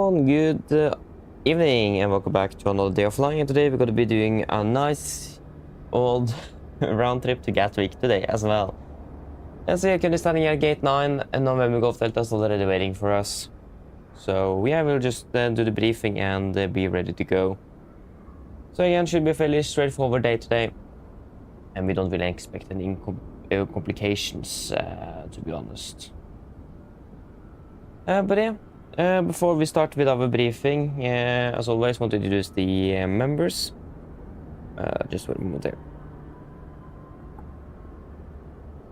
everyone, good evening and welcome back to another day of flying. And today we're going to be doing a nice old round trip to Gatwick today as well. And so you're currently standing here at gate 9 and November Golf Delta is already waiting for us. So yeah, we'll just do the briefing and be ready to go. So again, should be a fairly straightforward day today. And we don't really expect any complications, to be honest. But yeah. Before we start with our briefing, as always, want to introduce the members. Just 1 moment there.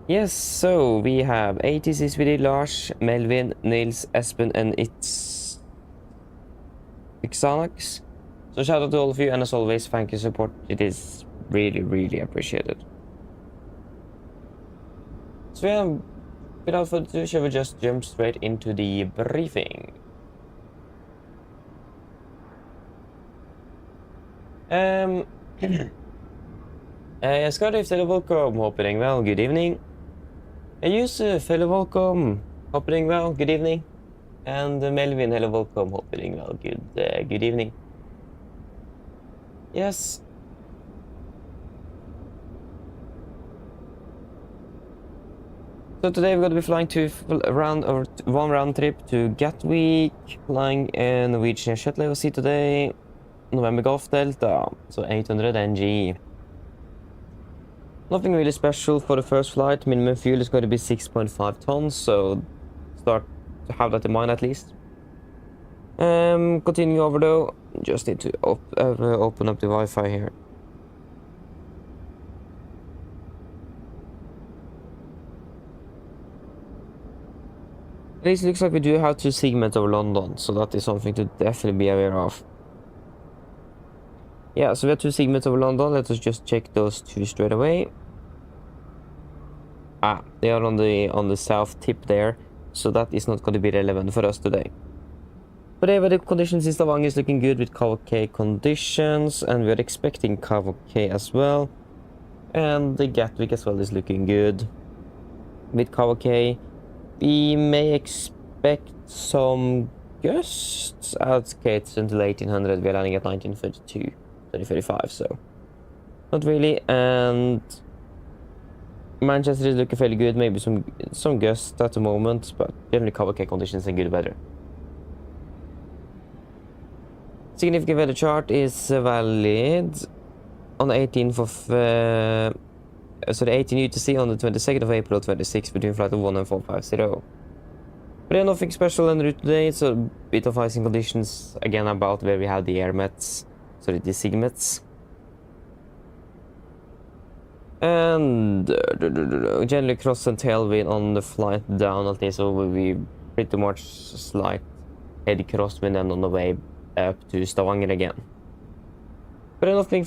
Yes, so we have ATC, Lars, Melvin, Nils, Espen, and it's Xanax. So shout out to all of you, and as always, thank you for support. It is really, really appreciated. So yeah, without further ado, shall we just jump straight into the briefing? Scotty, fellow welcome, hoping well, good evening. Yusuf, fellow welcome, hoping well, good evening. And Melvin, hello, welcome, hoping well, good evening. Yes. So today we're going to be flying to one round trip to Gatwick, flying in Norwegian shuttle OC today, November Golf Delta, so 800 NG. Nothing really special for the first flight. Minimum fuel is going to be 6.5 tons, so start to have that in mind at least. Continue over though, just need to open up the Wi-Fi here. It looks like we do have 2 segments over London, so that is something to definitely be aware of. Yeah, so we have 2 segments over London. Let us just check those 2 straight away. Ah, they are on the south tip there, so that is not going to be relevant for us today. But anyway, the conditions in Stavanger is looking good with KVK conditions, and we are expecting KVK as well. And the Gatwick as well is looking good with KVK. We may expect some gusts at gates until 1800. We are landing at 1932, 2035, so not really. And Manchester is looking fairly good, maybe some gusts at the moment, but generally KVK conditions and good weather. Significant weather chart is valid on the 18th of so the 18 UTC on the 22nd of April 26 between flight of 1 and 450. But yeah, nothing special en route today. It's a bit of icing conditions again about where we have the air mets, sorry, the sigmets. And generally cross and tailwind on the flight down at least, so will be pretty much slight head crosswind and on the way up to Stavanger again. But nothing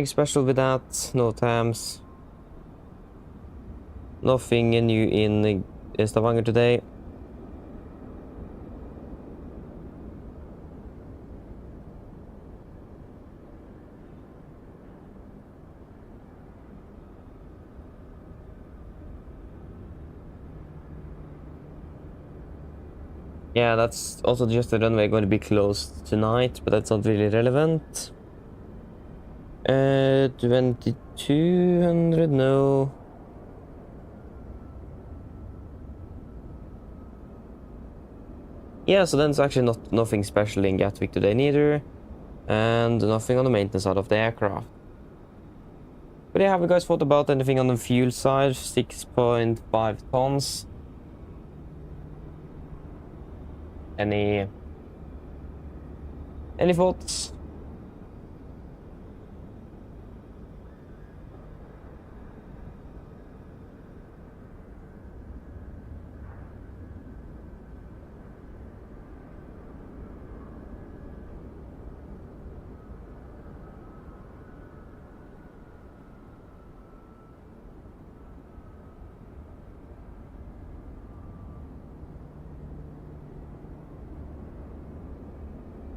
special with that, no TAMs. Nothing new in Stavanger today. Yeah, that's also just the runway going to be closed tonight, but that's not really relevant. 2200, no. Yeah, so then it's actually nothing special in Gatwick today neither, and nothing on the maintenance side of the aircraft. But yeah, have you guys thought about anything on the fuel side? 6.5 tons. Any thoughts?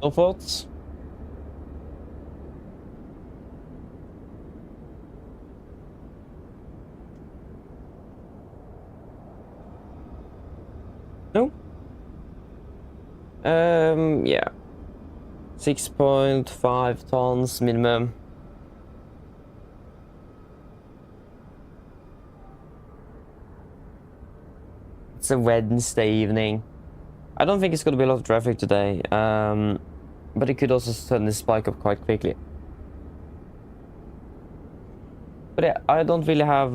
No thoughts? No? Yeah. 6.5 tons minimum. It's a Wednesday evening. I don't think it's gonna be a lot of traffic today. But it could also suddenly spike up quite quickly. But yeah, I don't really have...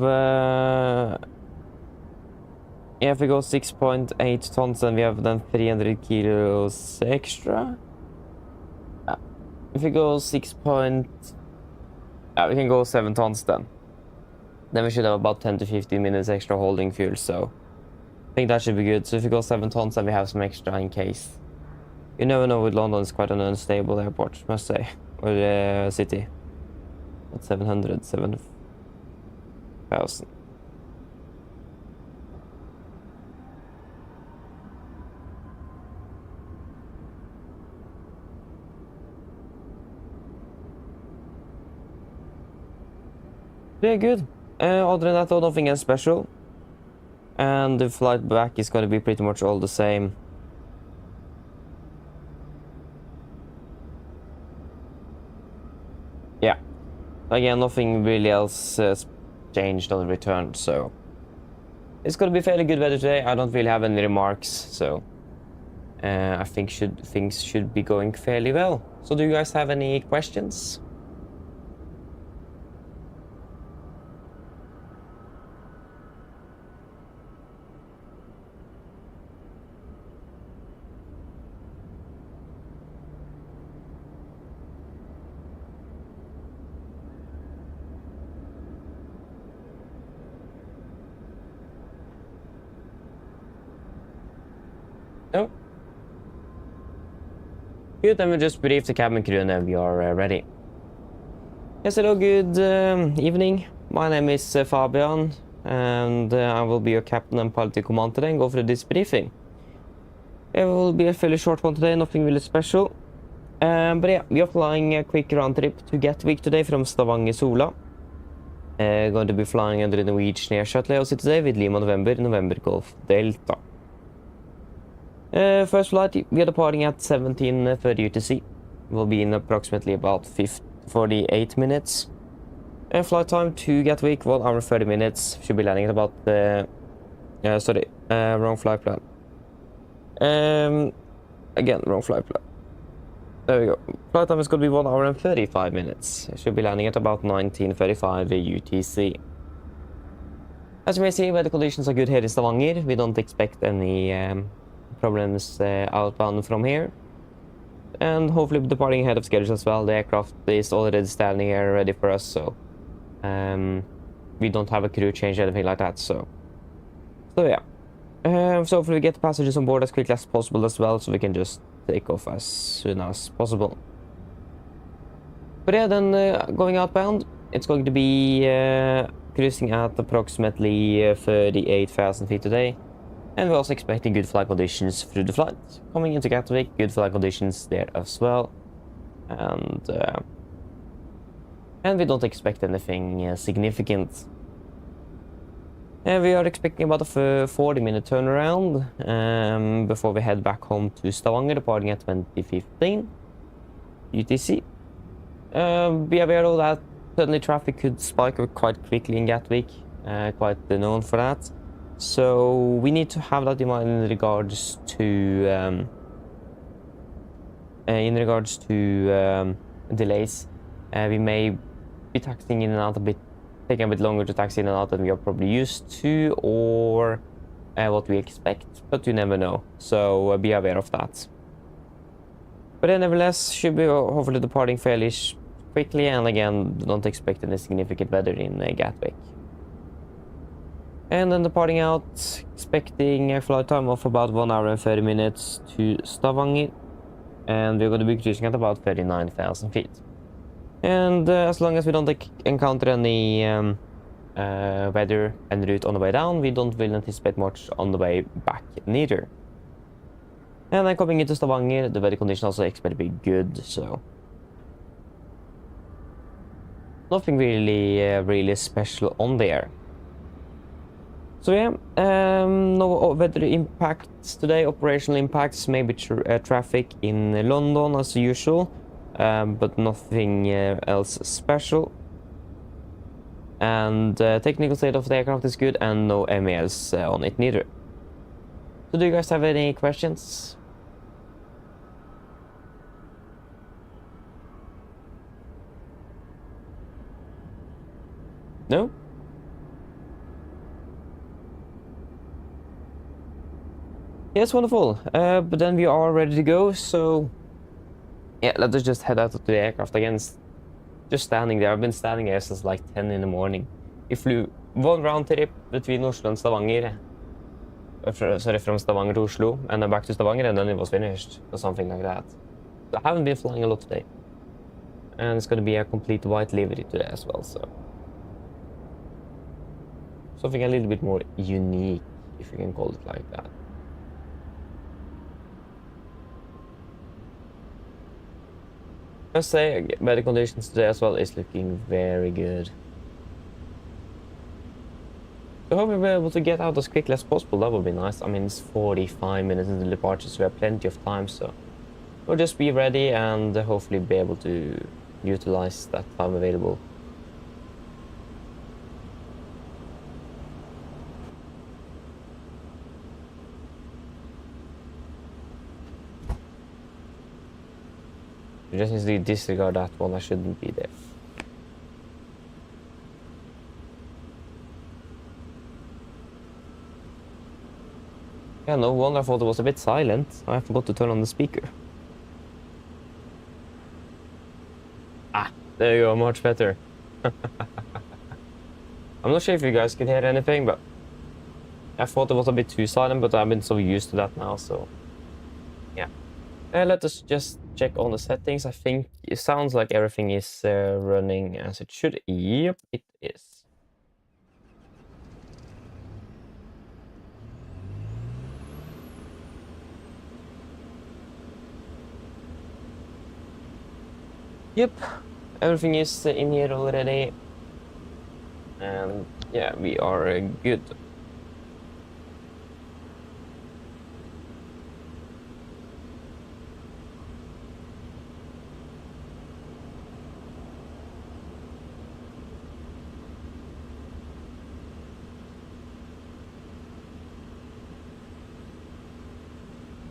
Yeah, if we go 6.8 tons, then we have then 300 kilos extra. If we go 6. Yeah, we can go 7 tons then. Then we should have about 10 to 15 minutes extra holding fuel, so... I think that should be good. So if we go 7 tons, then we have some extra in case. You never know with London, it's quite an unstable airport, must say. Or city. At 700,000. Yeah, good. Other than that, though, nothing else special. And the flight back is going to be pretty much all the same. Yeah. Again, nothing really else changed on the return, so... It's going to be fairly good weather today. I don't really have any remarks, so... I think things should be going fairly well. So do you guys have any questions? No? Good, then we'll just brief the cabin crew and then we are ready. Yes, hello, good evening. My name is Fabian, and I will be your captain and pilot in command today and go for this briefing. It will be a fairly short one today, nothing really special. But yeah, we are flying a quick round trip to Gatwick today from Stavanger Sola. Going to be flying under the Norwegian Air Shuttle today with Lima November Golf Delta. First flight, we are departing at 17:30 UTC. We'll be in approximately about 48 minutes. Flight time to Gatwick, 1 hour and 30 minutes. Should be landing at about... wrong flight plan. Again, wrong flight plan. There we go. Flight time is going to be 1 hour and 35 minutes. Should be landing at about 19:35 UTC. As you may see, weather conditions are good here in Stavanger. We don't expect any problems outbound from here. And hopefully departing ahead of schedule as well. The aircraft is already standing here ready for us, so... we don't have a crew change or anything like that, so... So yeah. So hopefully we get the passengers on board as quickly as possible as well, so we can just take off as soon as possible. But yeah, then going outbound, it's going to be cruising at approximately 38,000 feet today. And we're also expecting good flight conditions through the flight. Coming into Gatwick, good flight conditions there as well. And we don't expect anything significant. And we are expecting about a 40-minute turnaround before we head back home to Stavanger, departing at 20:15 UTC. Be aware of that suddenly traffic could spike up quite quickly in Gatwick, quite known for that. So we need to have that in mind in regards to delays. We may be taxiing in and out a bit, taking a bit longer to taxi in and out than we are probably used to, or what we expect, but you never know. So be aware of that. But then, nevertheless, should be hopefully departing fairly quickly, and again, don't expect any significant weather in Gatwick. And then departing out, expecting a flight time of about 1 hour and 30 minutes to Stavanger. And we're going to be cruising at about 39,000 feet. And as long as we don't encounter any weather en route on the way down, we don't really anticipate much on the way back neither. And then coming into Stavanger, the weather conditions also expect to be good, so... Nothing really, really special on there. So yeah, no weather impacts today, operational impacts, maybe traffic in London as usual, but nothing else special. And technical state of the aircraft is good, and no MELs on it neither. So do you guys have any questions? No? Yes, wonderful. But then we are ready to go, so yeah, let us just head out to the aircraft again. Just standing there. I've been standing here since like 10 in the morning. We flew one round trip between Oslo and Stavanger. Sorry, from Stavanger to Oslo, and then back to Stavanger, and then it was finished, or something like that. So I haven't been flying a lot today. And it's gonna be a complete white livery today as well, so something a little bit more unique, if you can call it like that. I must say, weather conditions today as well is looking very good. I hope we'll be able to get out as quickly as possible. That would be nice. I mean, it's 45 minutes into departure, so we have plenty of time, so we'll just be ready and hopefully be able to utilize that time available. I just need to disregard that one. I shouldn't be there. Yeah, no wonder I thought it was a bit silent. I forgot to turn on the speaker. Ah, there you go, much better. I'm not sure if you guys can hear anything, but I thought it was a bit too silent, but I've been so used to that now, so yeah. Let us just check on the settings. I think it sounds like everything is running as it should. Yep, it is. Yep, everything is in here already. And yeah, we are good.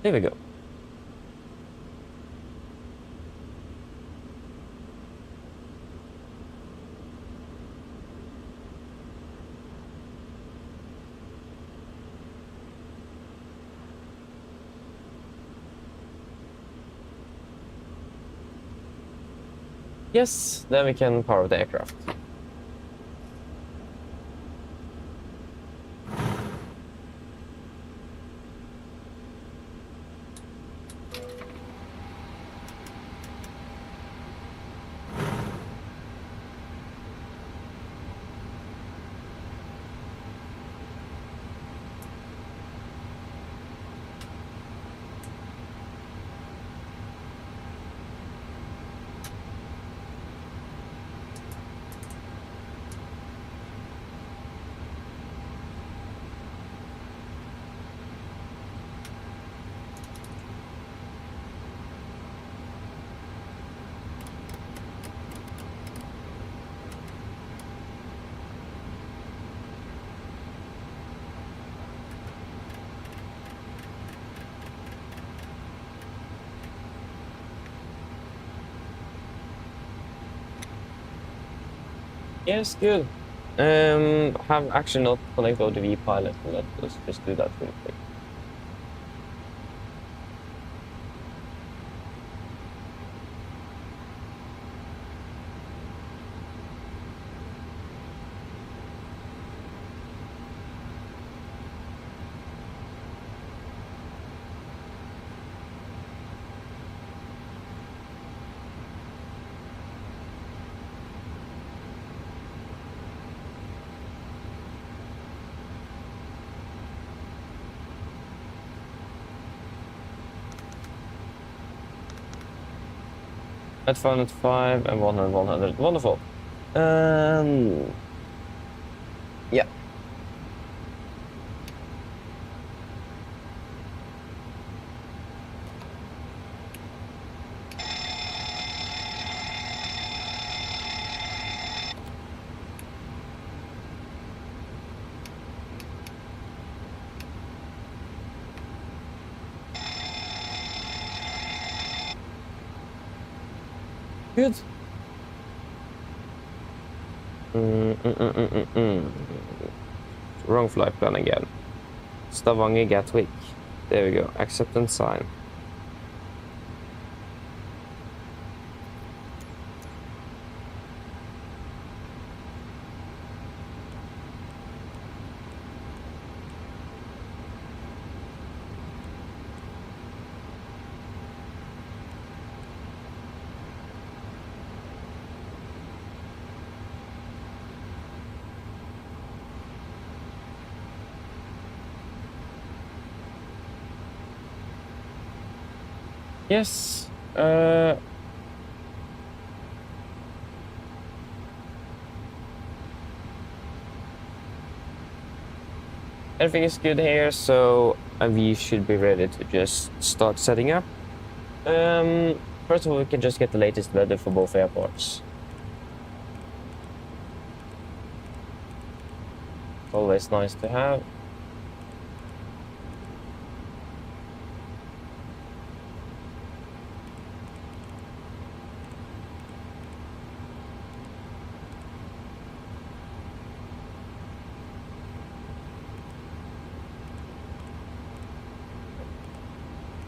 There we go. Yes, then we can power the aircraft. Yes, good. Have actually not connected to the vPilot, so let's just do that real quick. At 505 and 100, 100. Wonderful. Yeah. Good. Wrong flight plan again. Stavanger Gatwick. There we go. Accept and sign. Yes. Everything is good here, so we should be ready to just start setting up. First of all, we can just get the latest weather for both airports. Always nice to have.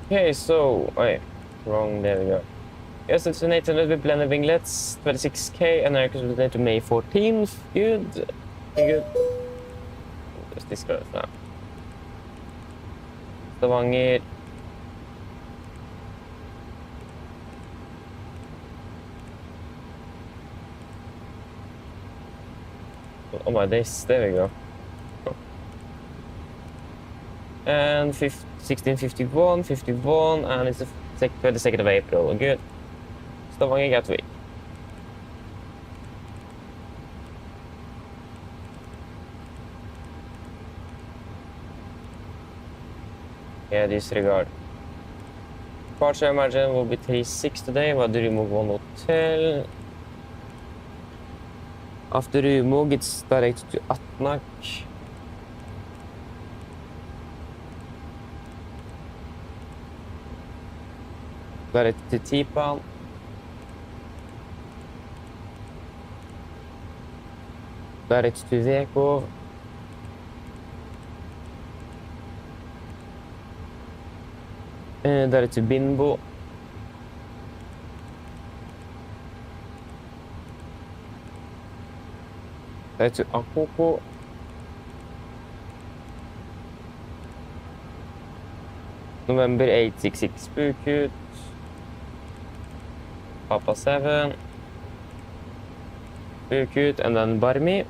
Okay, so, wait, wrong, there we go. Yes, it's an 800 with blended winglets, 26k, and air will to May 14th. Good. Good. Just discard it now. Stavanger. Oh my days, there we go. And 1651, 51, and it's the 22nd of April. Good. Stavanger Gatwick. Yeah, disregard. Departure margin will be 36 today. What do you remove one hotel? After remove, it's direct to Atnak. Direct to Tipan. Direct to Vekov. Direct to Binbo. Direct to Akoko. November 866 Bukut. Papa 7. Bukut, and then Barmi.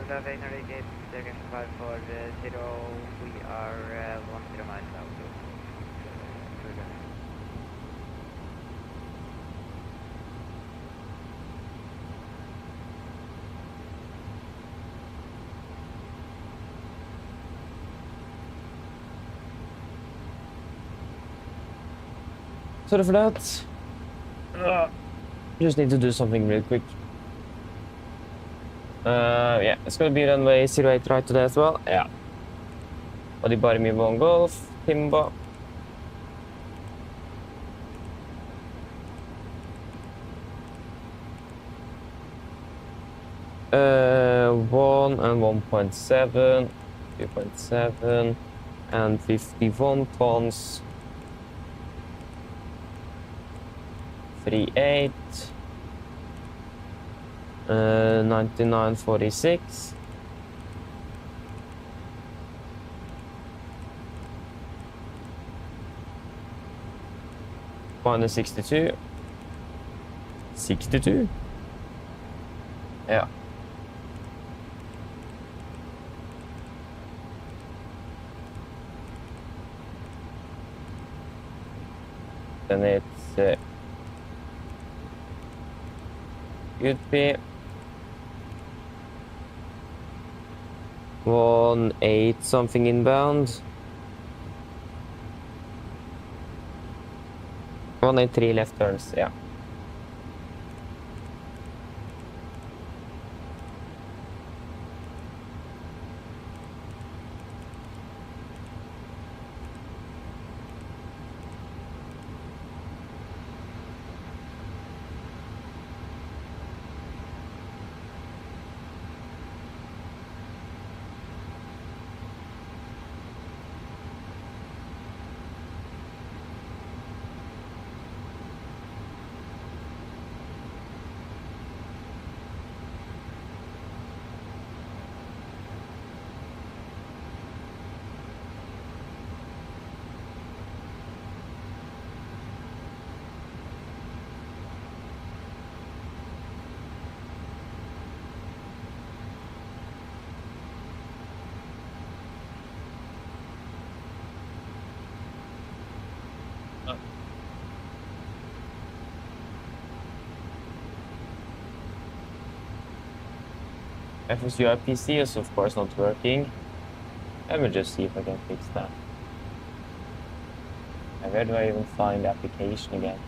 Stavanger Norwegian PMDG for 0, we are 10 miles out of Sorry for that. Just need to do something real quick. Yeah, it's gonna be runway 08 right today as well. Yeah. Og de bare mye One Golf, Timba. One and 1.7, 2.7, and 51 tons. 38. 9946. Minus 62. 62? Yeah. Then it's Could be 1-8 something inbound. 183 left turns, yeah. FSUI PC is of course not working. Let me just see if I can fix that. And where do I even find the application again?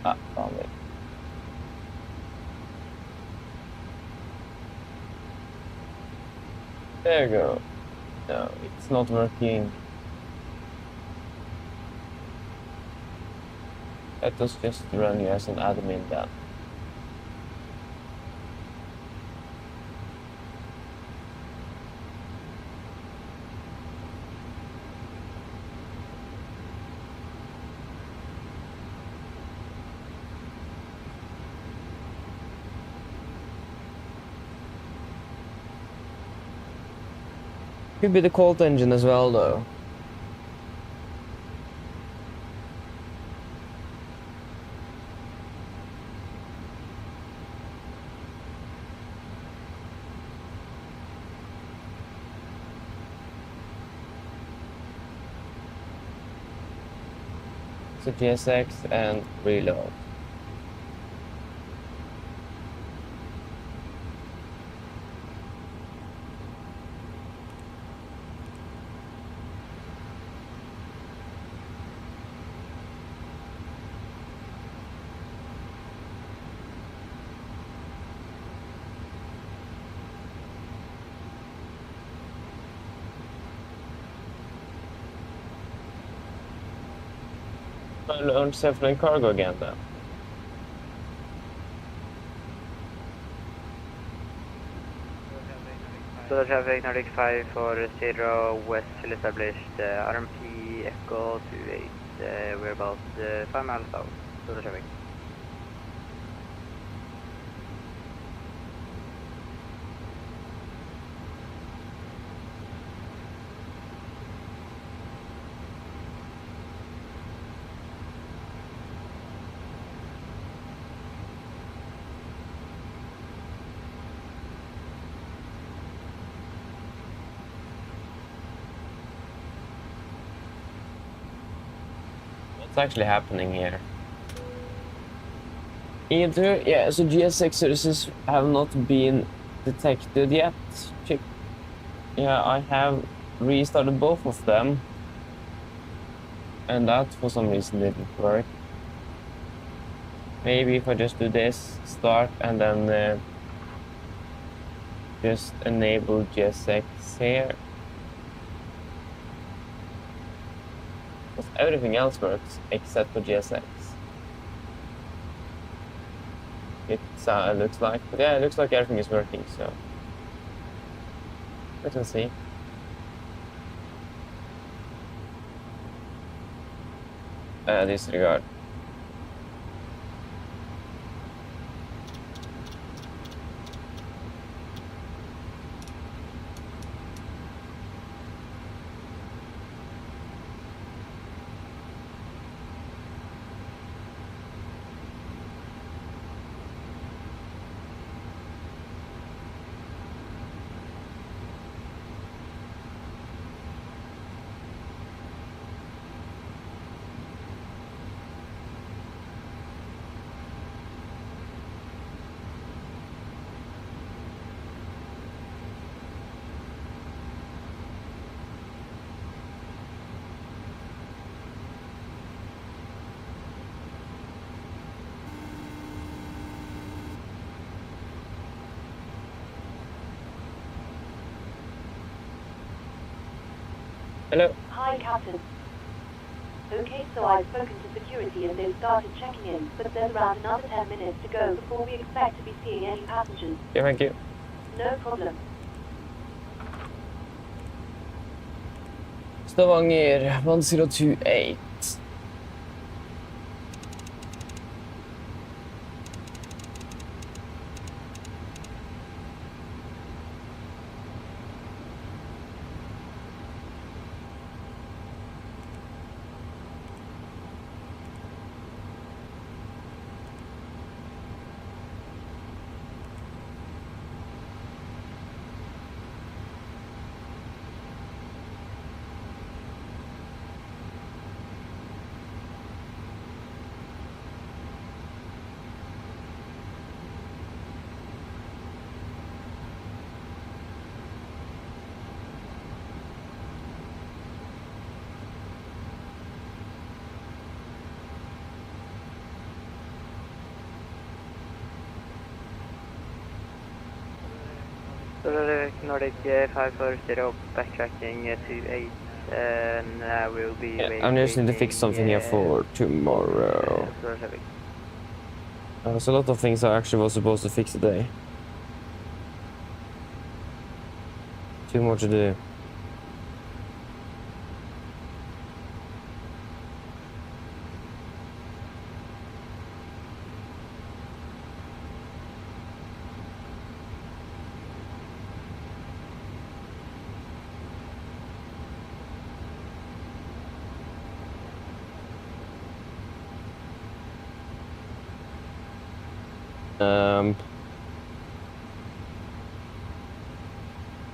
Ah, found it. There you go. No, it's not working. Let us just run you as an admin then. Could be the Colt engine as well, though. So GSX and reload. I learned self-flying cargo again then. So traffic Nordic 5 for 0 west will established RMP Echo 28, we're about 5 miles south. So traffic. What's actually happening here? Either, yeah, so GSX services have not been detected yet. Check. Yeah, I have restarted both of them. And that for some reason didn't work. Maybe if I just do this, start, and then just enable GSX here. Because everything else works except for GSX. It looks like, but yeah, it looks like everything is working, so let's see. Disregard. Hello. Hi, Captain. Okay, so I've spoken to security and they've started checking in, but there's around another 10 minutes to go before we expect to be seeing any passengers. Yeah, thank you. No problem. Stavanger 1028. Nordic 540 backtracking 28, and we'll be Yeah, I just need to fix something here for tomorrow. So a lot of things I actually was supposed to fix today. Too much to do.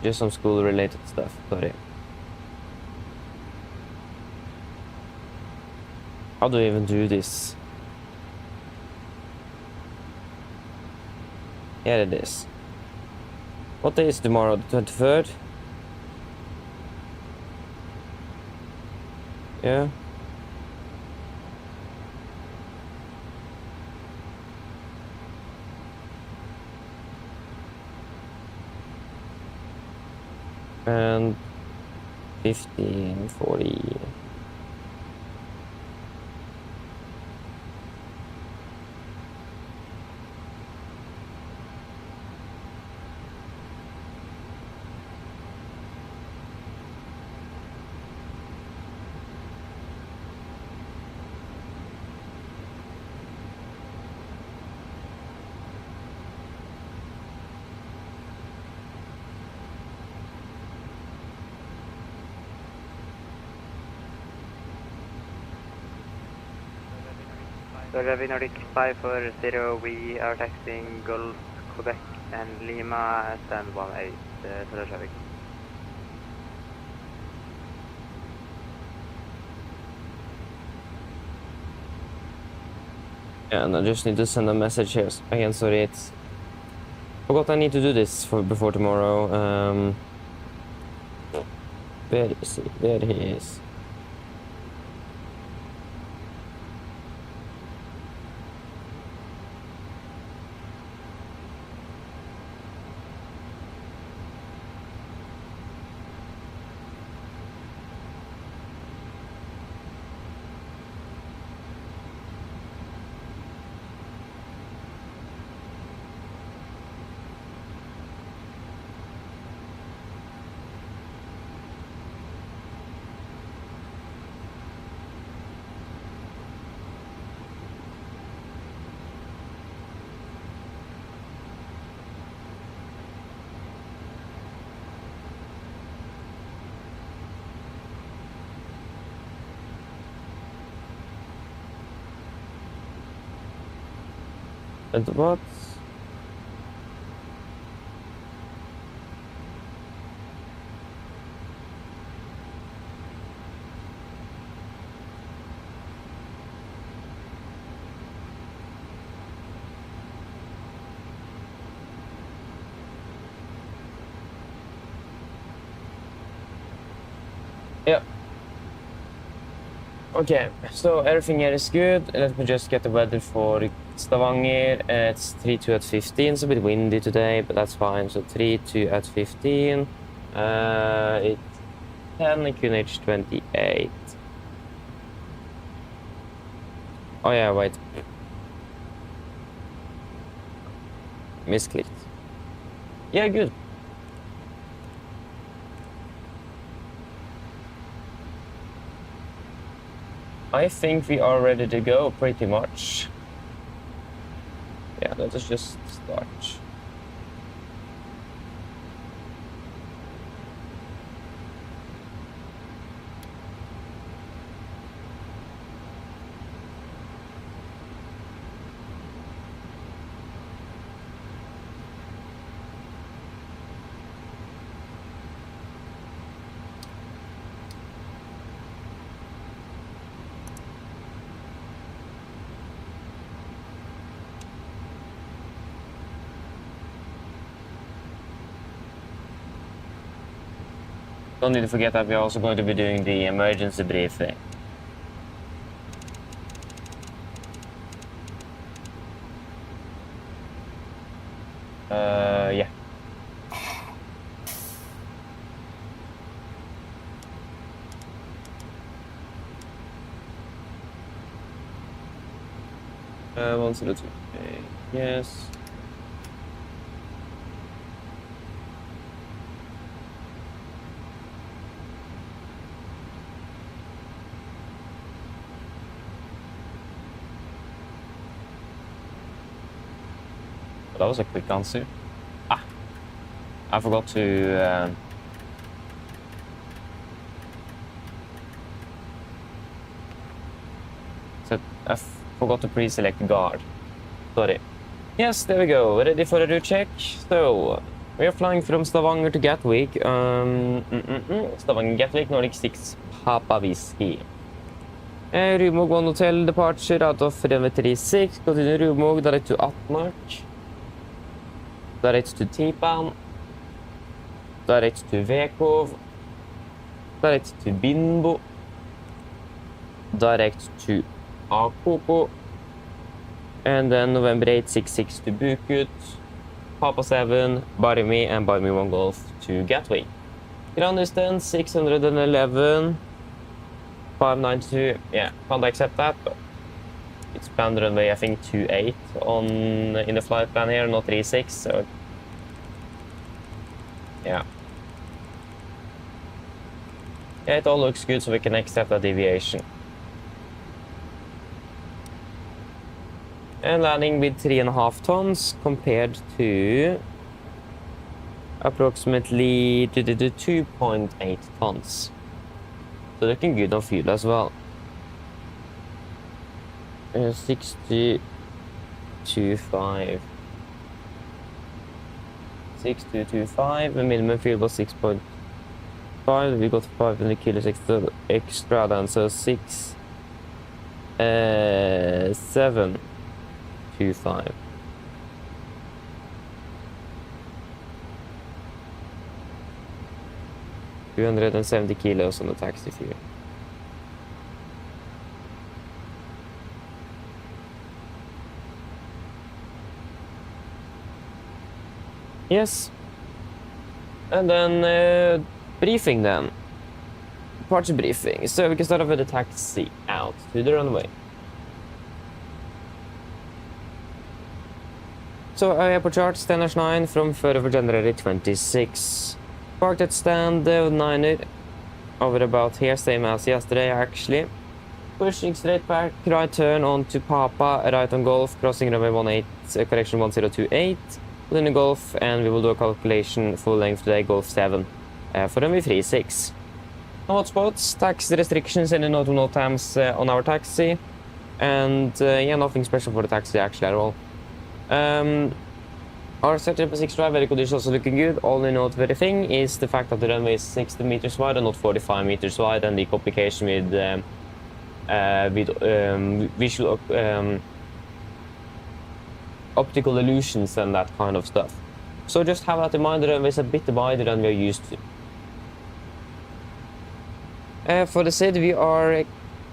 Just some school-related stuff, sorry. How do I even do this? Here it is. What day is tomorrow? The 23rd? Yeah. And 1540. Nordic 540, we are taxiing Gulf, Quebec and Lima, stand 18, Solar traffic. Yeah, and I just need to send a message here. Again, sorry, it's... Forgot I need to do this before tomorrow. Where is he? There he is. And what? Yeah. Okay, so everything here is good. Let me just get the weather for Stavanger. It's 32 at 15. It's a bit windy today, but that's fine. So 32 at 15. It's 10 and QNH 28. Oh yeah, wait. Misclicked. Yeah, good. I think we are ready to go pretty much. Yeah, let us just start. Don't need to forget that we're also going to be doing the emergency briefing. Yeah. One, zero, two. Yes. That was a quick answer. Ah, I forgot to I forgot to pre-select guard. Sorry. Yes, there we go. Ready for a route check. So we are flying from Stavanger to Gatwick. Stavanger Gatwick Nordic 6 Papa Whiskey. Rumog 1 Hotel departure out of runway 36. Continue Rumog direct to Atmark. Direct to Tipan, direct to Vekov, direct to Binbo, direct to Akoko, and then November 866 to Bukut, Papa 7, Barmi, and Barmi 1 Golf to Gatwick. Ground distance 611, 592. Yeah, can't accept that, but it's planned runway, I think, 28 on in the flight plan here, not 36, so yeah. Yeah, it all looks good, so we can accept that deviation. And landing with 3.5 tons compared to approximately 2.8 tons. So looking good on fuel as well. 6225. 6225. The minimum fuel was 6.5. We got 500 kilos extra then, so 725. $270 kilos on the taxi fuel. Yes. And then briefing then. Departure briefing. So we can start off with the taxi out to the runway. So airport chart, standard 9 from 3rd of January 26. Parked at stand 9 over about here, same as yesterday actually. Pushing straight back, right turn on to Papa, right on Golf, crossing runway 18, correction 1028. Within the Golf, and we will do a calculation full length today, Golf 7, for runway 36. No hotspots, taxi restrictions, any no times on our taxi, and yeah, nothing special for the taxi actually at all. Our 6 drive weather conditions also looking good. Only noteworthy thing is the fact that the runway is 60 meters wide and not 45 meters wide, and the complication with visual optical illusions and that kind of stuff. So just have that in mind. The runway is a bit wider than we are used to. For the SID, we are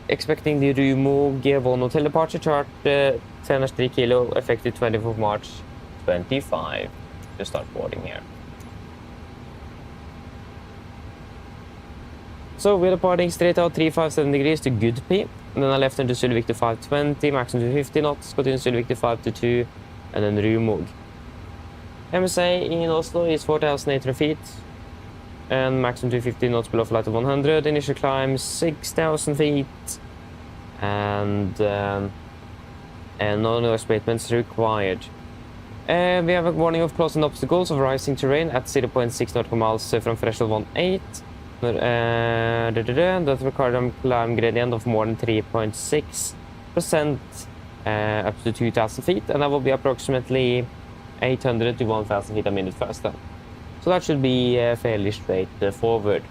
expecting the Rumog 1 Hotel departure chart 10-3 kilo, effective 24th March 25 to start boarding here. So we're departing straight out 357 degrees to Gudby, and then I left into Sylvik to 520, maximum to 50 knots, got in Sylvik to 522, and then Rumog. MSA in Oslo is 4,800 feet, and maximum to 50 knots below flight of 100, initial climb 6,000 feet, and no noise abatements required. We have a warning of closing obstacles of rising terrain at 0.6 nautical miles from threshold 18. That requires a climb gradient of more than 3.6% up to 2,000 feet, and that will be approximately 800 to 1,000 feet a minute faster. So that should be fairly straight forward.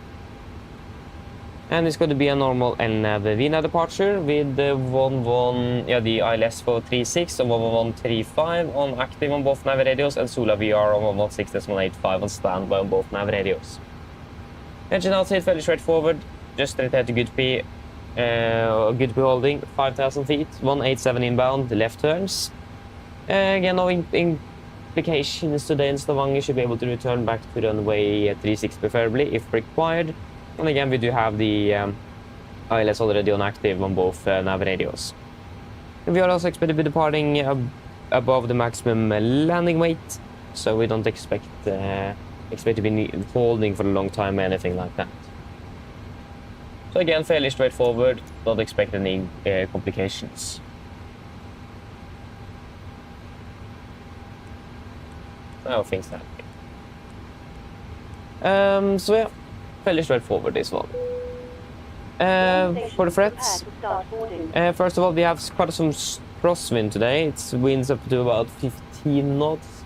And it's going to be a normal NAV departure with the the IFLY 436 and 11135 on active on both nav radios, and Sola VR on 116.85 on standby on both nav radios. Engine outside fairly straightforward, just straight ahead to Gudby. Gudby holding 5,000 feet, 187 inbound, left turns. Again, no implications today in Stavanger, should be able to return back to runway 36 preferably if required. And again, we do have the ILS already on active on both nav radios. We are also expected to be departing above the maximum landing weight, so we don't expect to be holding for a long time or anything like that. So again, fairly straightforward, don't expect any complications. I think that. So yeah, fairly straightforward this one. For the threats, first of all, we have quite some crosswind today. It's winds up to about 15 knots.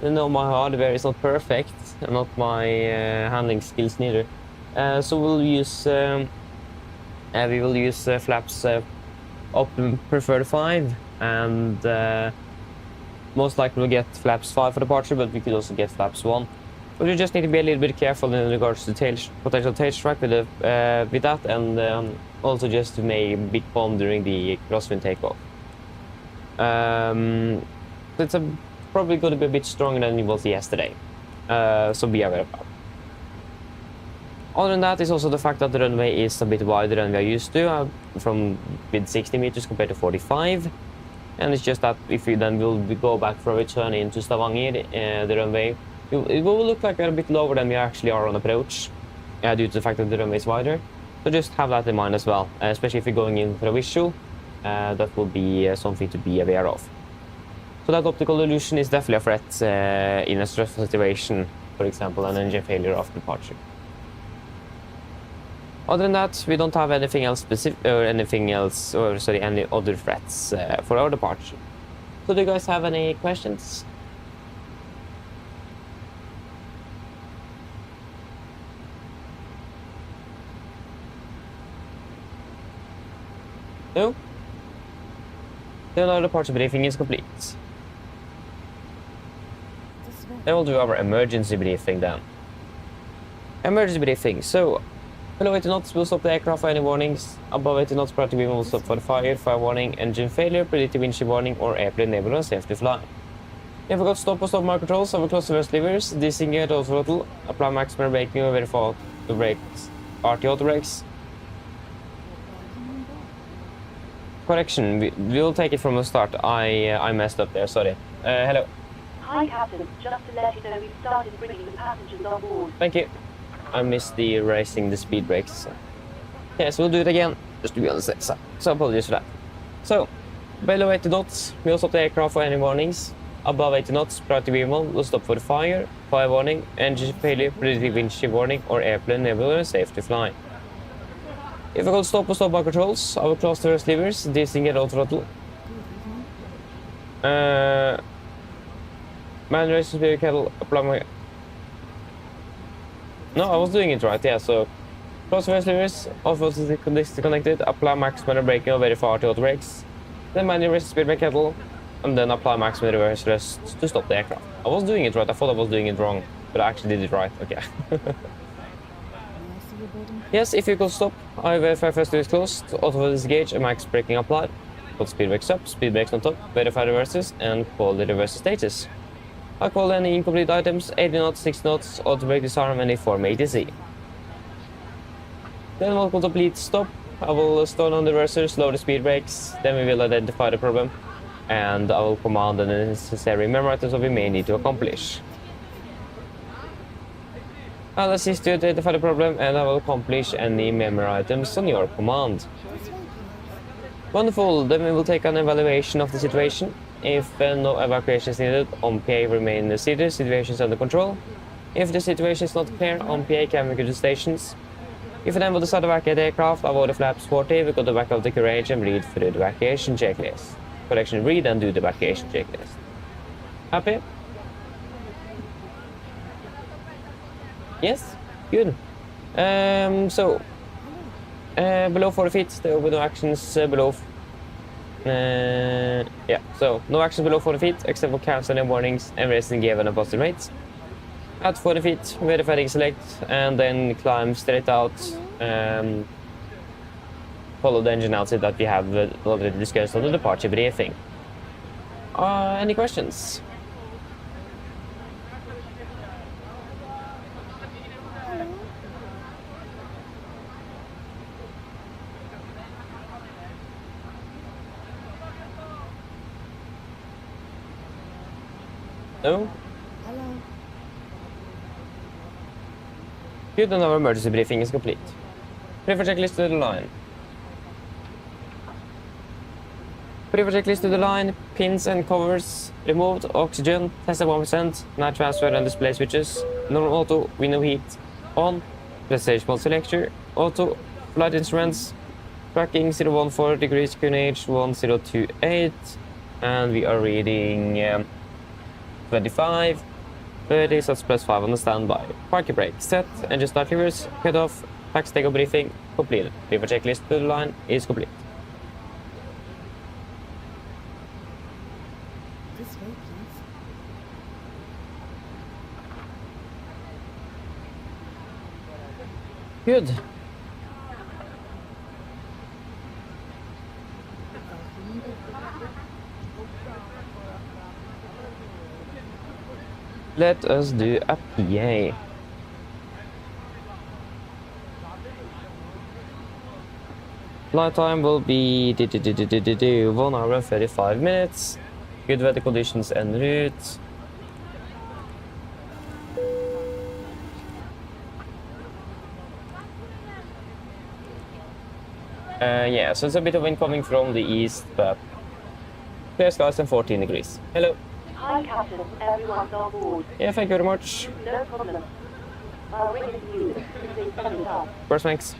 I know my hardware is not perfect, and not my handling skills neither. So we will use flaps up preferred 5, and most likely we'll get flaps 5 for departure, but we could also get flaps 1. But we just need to be a little bit careful in regards to potential tail strike with that, and also just to make a big bomb during the crosswind takeoff. It's probably going to be a bit stronger than it was yesterday, so be aware of that. Other than that is also the fact that the runway is a bit wider than we are used to, from with 60 meters compared to 45. And it's just that if we then will go back for a return into Stavanger, the runway, it will look like we're a bit lower than we actually are on approach, due to the fact that the runway is wider. So just have that in mind as well, especially if you're going in for a visual, that will be something to be aware of. So that optical illusion is definitely a threat in a stressful situation, for example, an engine failure after departure. Other than that, we don't have anything else specific, any other threats for our departure. So do you guys have any questions? No? Then our departure briefing is complete. Then we'll do our emergency briefing then. Emergency briefing, so below 80 knots, we'll stop the aircraft for any warnings. Above 80 knots, priority beam will stop for fire warning, engine failure, predictive windshield warning, or airplane neighborhood and safe to fly. If we got stop or stop mark controls, I will close the reverse levers, disengage auto throttle, apply maximum braking or verify the brakes, RT auto brakes. Correction, we'll take it from the start. I messed up there, sorry. Hello. Hi, Captain. Just to let you know, we've started bringing the passengers on board. Thank you. I missed the raising the speed brakes. Yeah, so we'll do it again, just to be on the safe side. So apologies for that. So, below 80 knots, we'll stop the aircraft for any warnings. Above 80 knots, priority beam will stop for fire warning, engine failure, predictive windshield warning, or airplane neighborhood and safe to fly. If I got stop or stop bar controls, I will close the reverse levers, disengage auto throttle. Man raise the speed kettle, apply my... No, I was doing it right, yeah, so close the reverse levers, auto is disconnected, apply maximum braking or verify RT auto brakes. Then manually raise the speed brake kettle, and then apply maximum reverse thrust to stop the aircraft. I was doing it right, I thought I was doing it wrong, but I actually did it right, okay. Yes, if you could stop, I verify first is closed, auto disengage and max braking applied. Put speed brakes up, speed brakes on top, verify reverses, and call the reverse status. I call any incomplete items, 80 knots, 60 knots, auto brake disarm, and inform ATC. Then we'll complete stop. I will stall on the reverser, slow the speed brakes, then we will identify the problem, and I will command the necessary memo items that we may need to accomplish. I'll assist you to identify the problem, and I will accomplish any memory items on your command. Wonderful, then we will take an evaluation of the situation. If no evacuation is needed, OMPA remain seated, situation is under control. If the situation is not clear, OMPA can evacuate the stations. If you then will decide to evacuate the aircraft, avoid the flaps 40, we go to back of the carriage and read through the evacuation checklist. Correction, read and do the evacuation checklist. Happy? Yes? Good. Below 40 feet, there will be no actions below... yeah, so no actions below 40 feet, except for cancelling warnings and raising given and positive rates. At 40 feet, verifying select, and then climb straight out. Follow the engine outside that we have already discussed on the departure briefing. Any questions? No? Good, and our emergency briefing is complete. Prepare checklist to the line. Prepare checklist to the line. Pins and covers removed. Oxygen test at 1%. Night transfer and display switches. Normal auto. Window heat on. Prestige mode selector. Auto. Flight instruments. Tracking 014 degrees. QNH 1028. And we are reading 25. 30, so it's +5 on the standby. Parking brake set, engine start levers, cut off, tax takeoff briefing completed. Prepare checklist to the line is complete. This way, please. Good. Let us do a PA. Flight time will be 1 hour and 35 minutes. Good weather conditions en route. Yeah, so it's a bit of wind coming from the east, but clear skies and 14 degrees. Hello. Hi, Captain. Everyone's on board. Yeah, thank you very much. No problem. I'll ring it to you as soon as they set it up. First, thanks.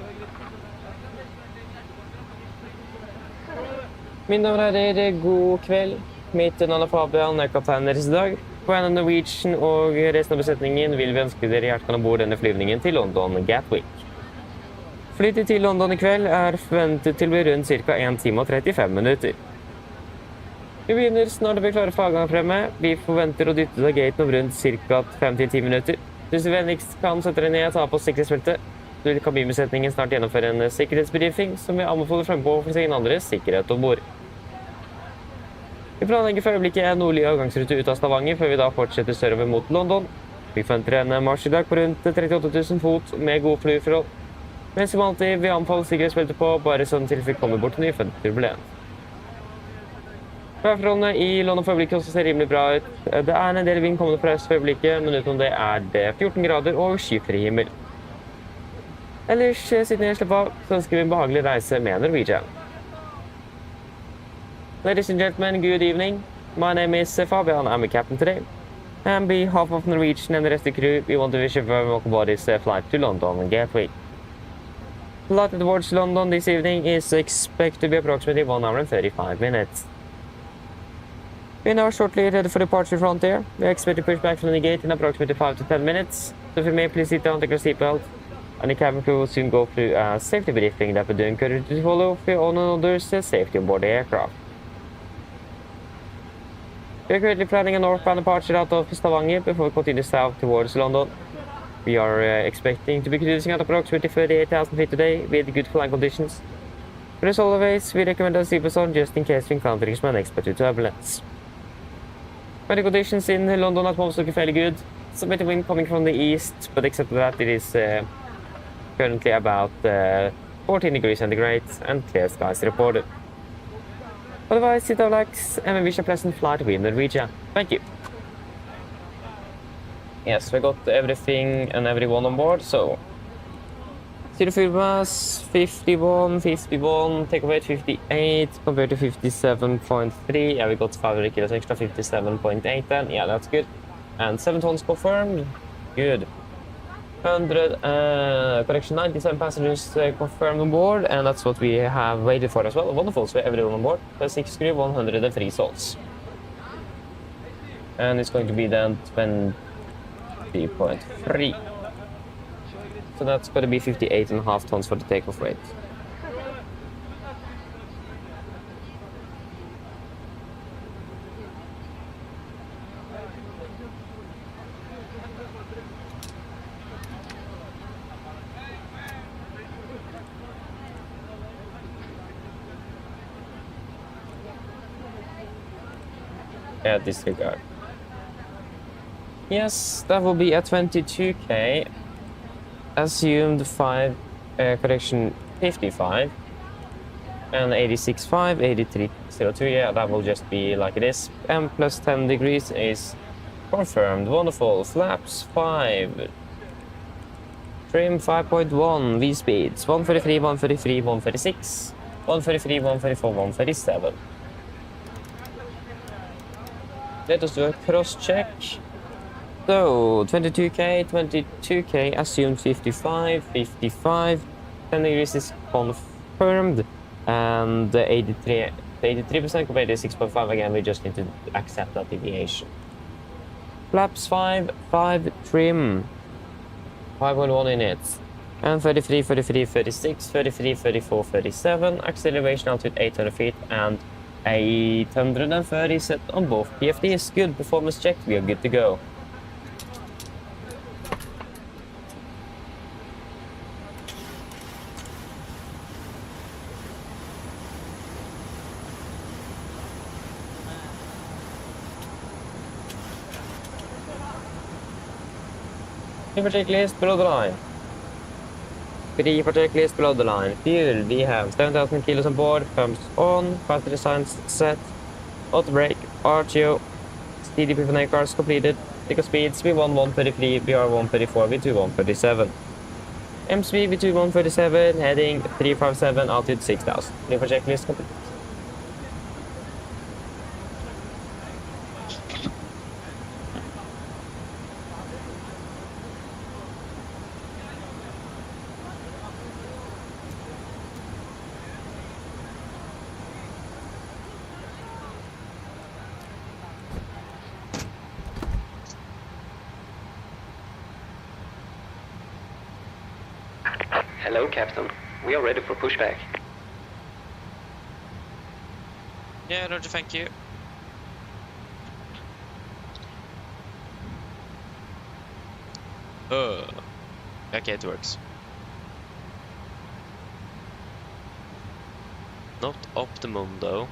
Mine damer og herrer, god kveld. Mitt navn er Fabian, jeg er kaptein deres i dag. På vegne av Norwegian og resten av besetningen vil vi ønske dere hjertelig ombord denne flyvningen til London Gatwick. Flyttet til London i kveld er forventet til å bli rundt ca. 1 time og 35 minutter. Vi begynner snart å bli klare for avgang fremme. Vi forventer å dytte ut av gaten om rundt ca. 5-10 minutter. Hvis du vennligst kan sette deg ned og ta på sikkerhetsbeltet, så vil kabinbesetningen snart gjennomføre en sikkerhetsbriefing som vi anbefaler frempå for sin andres sikkerhet ombord. Vi planlegger for øyeblikket en nordlig avgangsrute ut av Stavanger, før vi da fortsetter sørover mot London. Vi forventer en marsj i dag på rundt 38 000 fot med gode flyforhold. Men som alltid vil jeg anbefale sikkerhetsbeltet på, bare sånn tilfelle kommer bort til nyfunnet turbulens. Værforholdene i London for øyeblikket også ser rimelig bra ut. Det er en del vind kommende fra øst for øyeblikket, men utenom det er det 14 grader og skyfri himmel. Ellers, siden jeg slipper av, så ønsker vi en behagelig reise med Norwegian. Ladies and gentlemen, good evening. My name is Fabian. I'm a captain today. On behalf of Norwegian and the rest of the crew, we want to wish you a very welcome aboard this flight to London Gatwick. Flight towards London this evening is expected to be approximately 1 hour and 35 minutes. We are now shortly ready for departure frontier. We expect to push back from the gate in approximately 5 to 10 minutes. So if you may please sit down, take your seatbelt, and the cabin crew will soon go through a safety briefing that we do encourage you to follow for your own and others' safety aboard the aircraft. We are currently planning a northbound departure out of Stavanger before we continue south towards London. We are expecting to be cruising at approximately 38,000 feet today with good flying conditions. But as always, we recommend a seatbelt on just in case we encounter unexpected turbulence. Weather conditions in London at most looking fairly good. Some bit of wind coming from the east, but except for that, it is currently about 14 degrees centigrade and clear skies reported. Otherwise, sit relax and wish a pleasant flight with Norwegian. Thank you. Yes, we got everything and everyone on board, so... Zero fuel mass, 51, takeoff weight 58, compared to 57.3. Yeah, we got 500 kilos extra, 57.8 then. Yeah, that's good. And 7 tons confirmed. Good. 97 passengers confirmed on board, and that's what we have waited for as well. Wonderful, so everyone on board. 6 crew, 103 souls. And it's going to be then 20.3. So that's going to be 58.5 tons for the takeoff weight. Yeah, disregard. Yes, that will be at 22k. Assumed 55 and 86.5, 83.02. Yeah, that will just be like it is. M plus 10 degrees is confirmed. Wonderful. Flaps 5. Trim 5.1. V speeds 133, 133, 136, 133, 134, 137. Let us do a cross check. So, 22k, assumed 55, 10 degrees is confirmed, and 83% compared to 6.5, again, we just need to accept that deviation. Flaps 5, trim, 5.1 in it, and 33, 36, 34, 37, acceleration altitude 800 feet, and 830 set on both PFDs. Good performance check, we are good to go. Free checklist below the line. Free checklist below the line. Fuel, we have 7,000 kilos on board, pumps on, faster designs set, auto brake, RTO, CDP for cars completed, takeoff speeds, V1 133, VR 134, V2 137. M speed, V2 137, heading 357, altitude 6,000. Free checklist complete. Hello, Captain. We are ready for pushback. Yeah, Roger, thank you. Okay, it works. Not optimum though.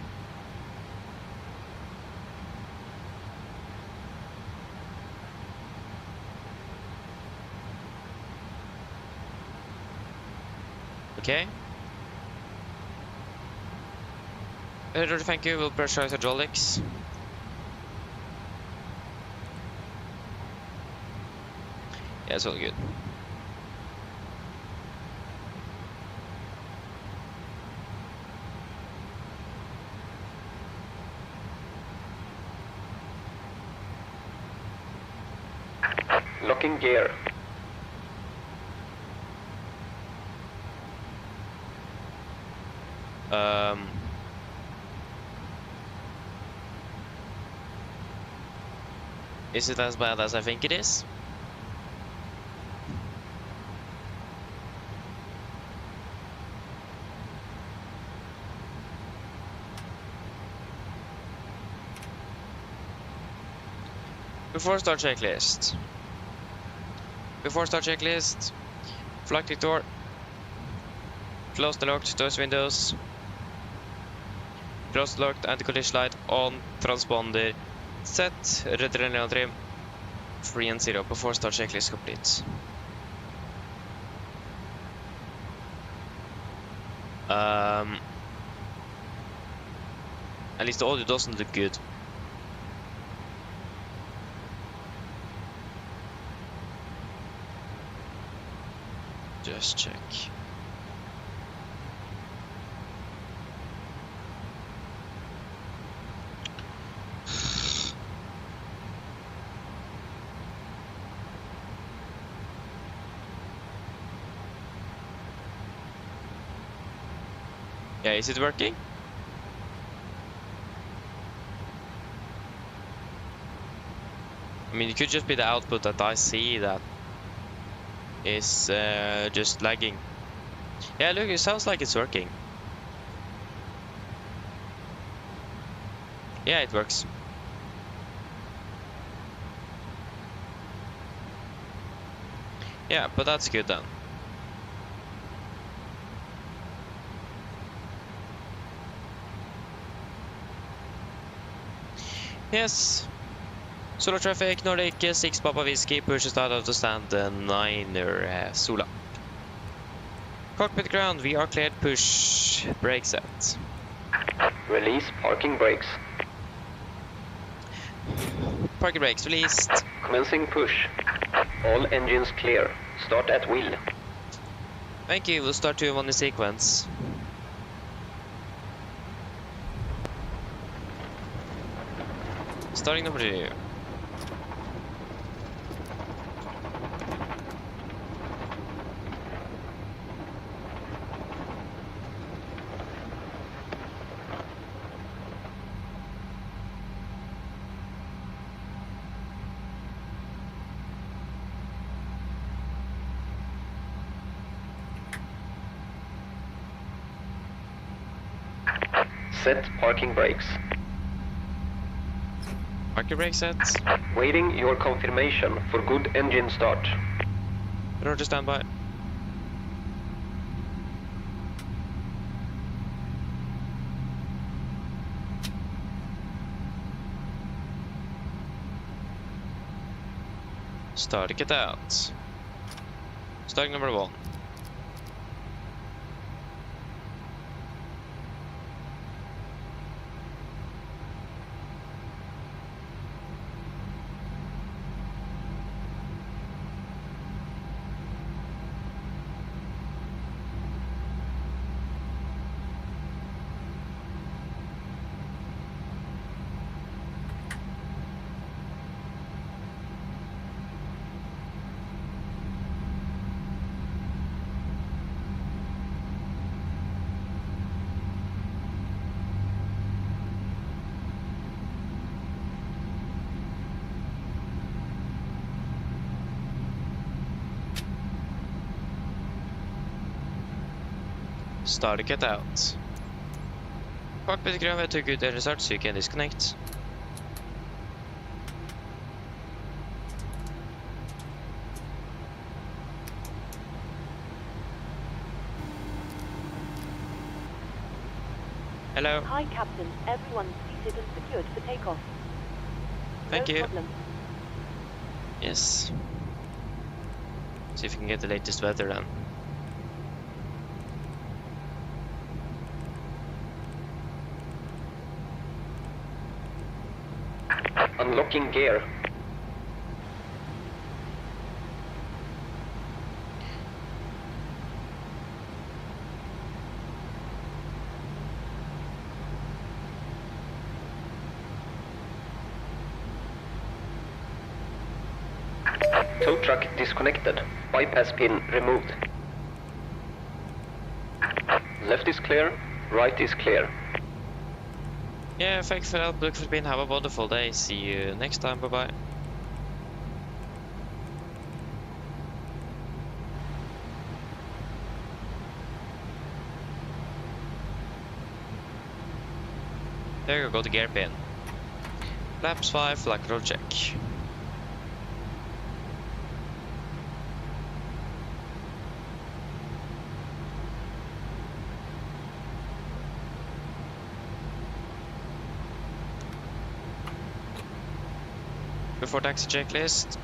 Okay. Roger, thank you. We'll pressurize hydraulics. Yeah, it's all good. Locking gear. Is it as bad as I think it is? Before start checklist. Flight door. Close the locked doors windows. Close the locked anti-collision light on. Transponder set. Adrenaline trim. 3 and 0 before start checklist complete. At least the audio doesn't look good. Just check. Yeah, is it working? I mean, it could just be the output that I see that is just lagging. Yeah, look, it sounds like it's working. Yeah, it works. Yeah, but that's good then. Yes. Solar traffic, Nordic 6 Papa Whiskey pushes out of the stand 9er Sola. Cockpit ground, we are cleared, push brake set. Release parking brakes. Parking brakes released. Commencing push. All engines clear. Start at wheel. Thank you, we'll start 2 and 1 in sequence. Starting number 2. Set parking brakes. Parking brake set. Waiting your confirmation for good engine start. Roger, standby. Starting it out. Starting number 1. Starting it out. Cockpit ground to good engine start, so you can disconnect. Hello. Hi, Captain. Everyone's seated and secured for takeoff. Thank No you. problem. Yes. See if we can get the latest weather then. Unlocking gear. Tow truck disconnected. Bypass pin removed. Left is clear, right is clear. Yeah, thanks for help. Look for being. Have a wonderful day. See you next time. Bye bye. There you go, the gear pin. Flaps 5, flight control check. Before taxi checklist.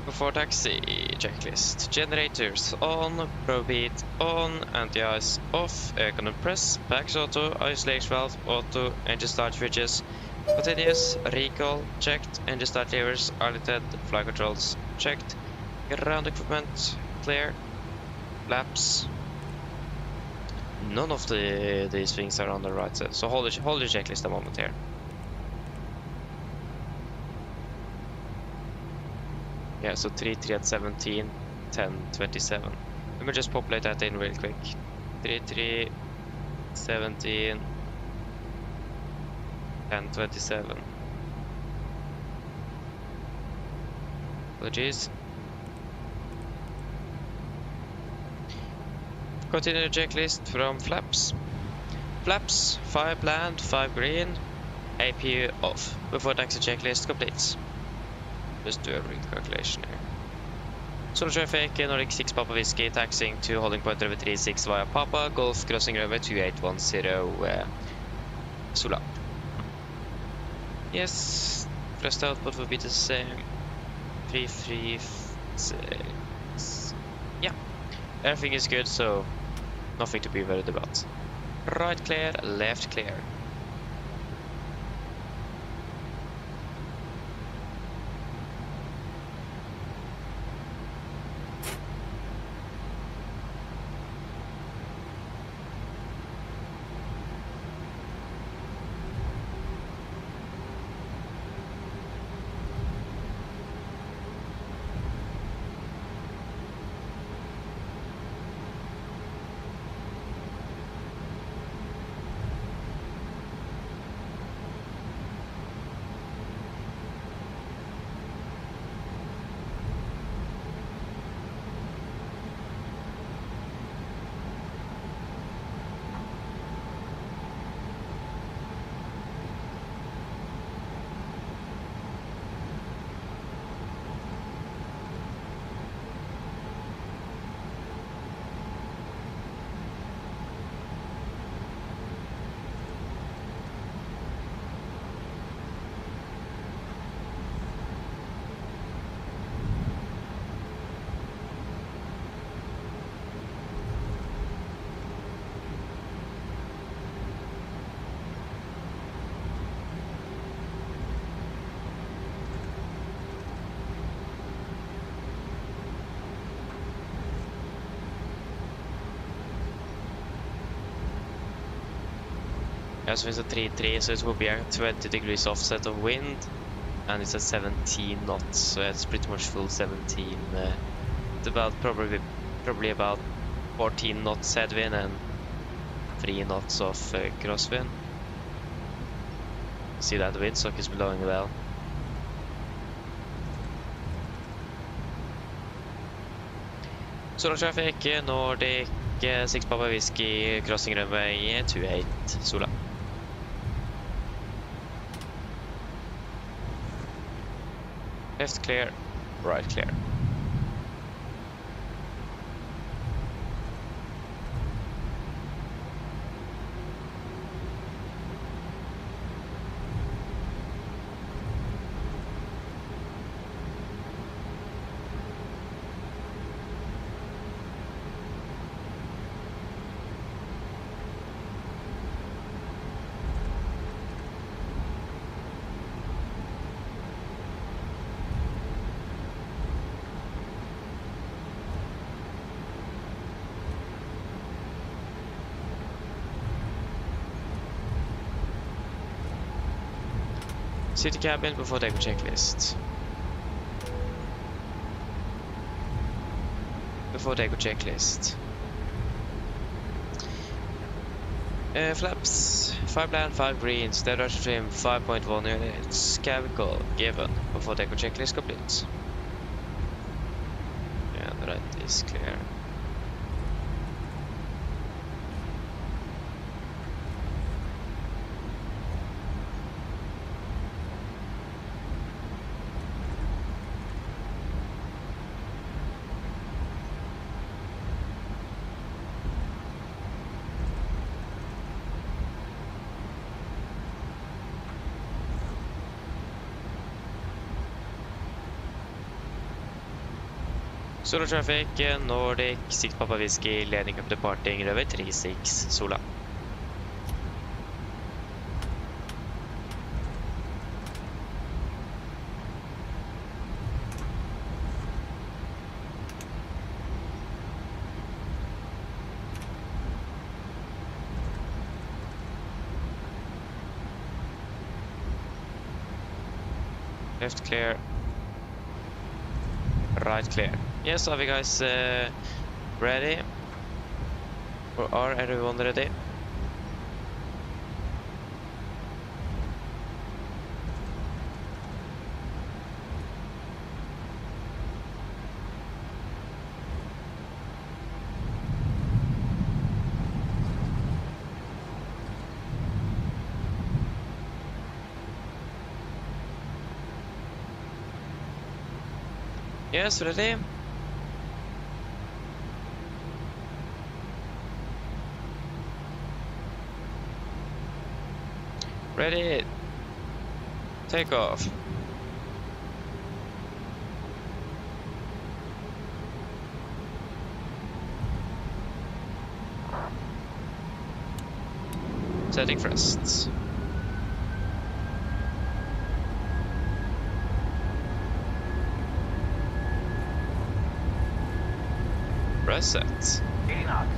Before taxi, checklist. Generators on, probe heat on, anti-ice off, aircon press, packs auto, isolation valve auto, engine start switches, continuous, recall, checked, engine start levers are lit, flight controls checked, ground equipment clear, flaps. None of these things are on the right side, so hold the checklist a moment here. Yeah, so 3 at 17, 10, 27. Let me just populate that in real quick. 3, 17, 10, 27. Apologies. Continue checklist from flaps. Flaps, 5 land, 5 green, APU off. Before taxi checklist completes. Just do a recalculation here. Solo traffic, Nordic 6 Papa Whiskey, taxiing to holding point runway 36 via Papa, Golf crossing runway 2810 Sula. Yes, rest output will be the same. 336. Yeah, everything is good, so nothing to be worried about. Right clear, left clear. Yeah, so it's a 3-3, so it will be a 20 degrees offset of wind, and it's at 17 knots, so it's pretty much full 17. It's about probably about 14 knots headwind and 3 knots of crosswind. See that the windsock is blowing well. Solo traffic, Nordic 6 Papa Whiskey, crossing runway 28 Sula. Left clear, right clear. City cabin before takeoff checklist. Before takeoff checklist. Flaps 5 land, 5 green, steady rush trim 5.1 units, chemical given before takeoff checklist complete. Yeah, the right is clear. Solar traffic, Nordic, 6 Papa Whiskey, landing up departing, runway 36, Sola. Left clear. Right clear. Yes, are we guys ready? Or are everyone ready? Yes, ready? Ready? Take off. Setting thrusts. Reset. 80 knots.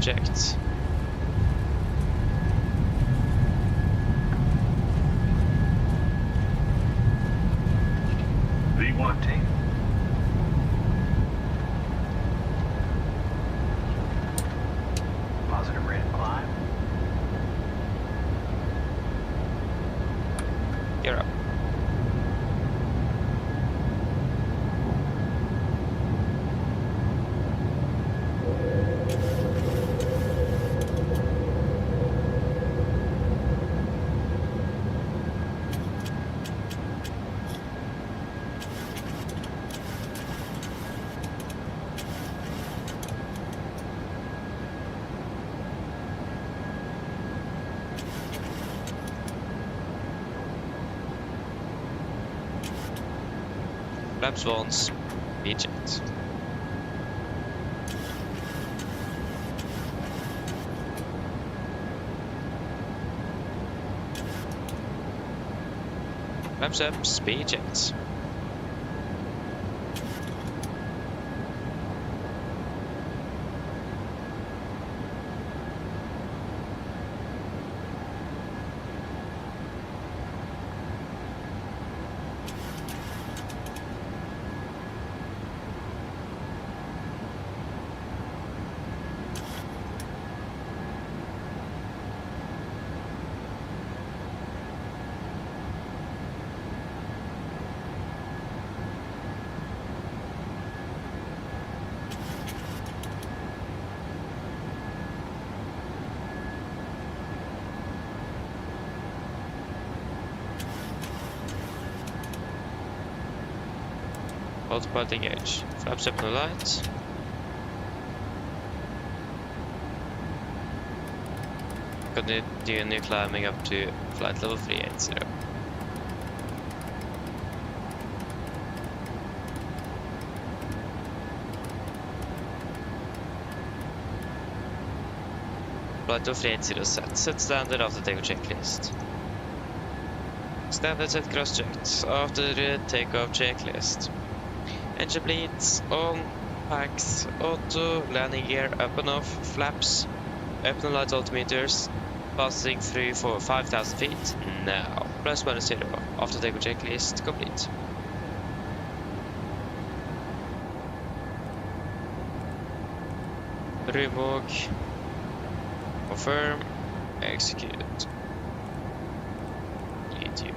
Checked. V1 take. Positive rate of climb. Gear up. Flaps once, eject. Flaps up, speed eject. Autopilot engage. Flaps up no lights. Continue climbing up to flight level 380. Flight level 380 set. Set standard after takeoff checklist. Standard set cross checked after the takeoff checklist. Engine bleeds, on, packs, auto, landing gear, up and off, flaps, open light altimeters, passing through for 5,000 feet, now, plus minus 0, after takeoff checklist complete. Remog, confirm, execute. Lead you.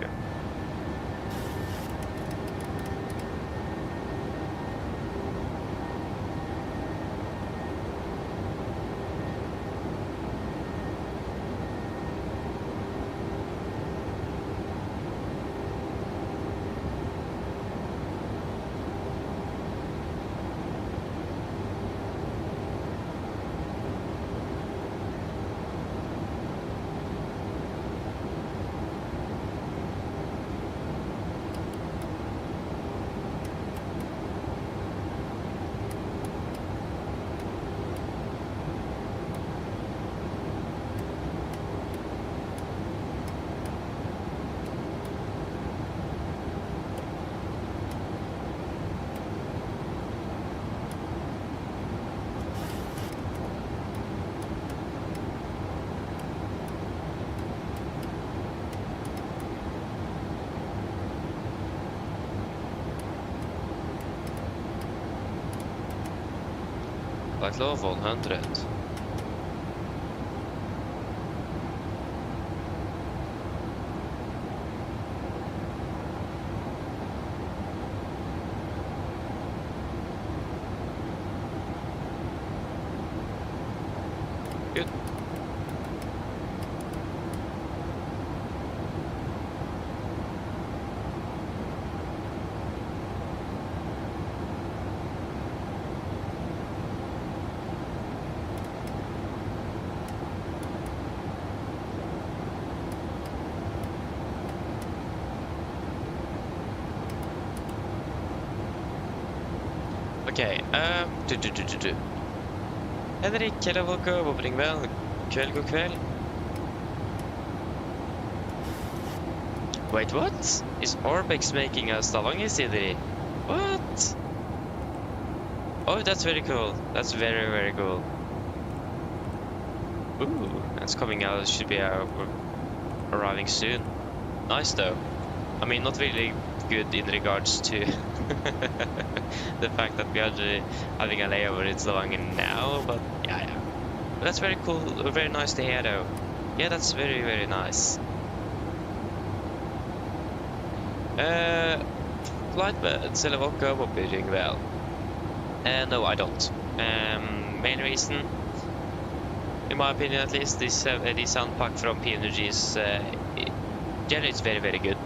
Flight level 100. Good. Okay, Henrik, eller Volker, opening vel. God kveld. Wait, what? Is Orbex making a Stavanger city? What? Oh, that's very cool. That's very, very cool. Ooh, that's coming out. Should be arriving soon. Nice though. I mean, not really good in regards to the fact that we are having a layover in Stavanger now, but yeah. But that's very cool, very nice to hear though. Yeah, that's very, very nice. Flightbirds, eller Volker, hope you're doing well. No, I don't. Main reason, in my opinion at least, this sound pack from PMDG is generally it's very, very good.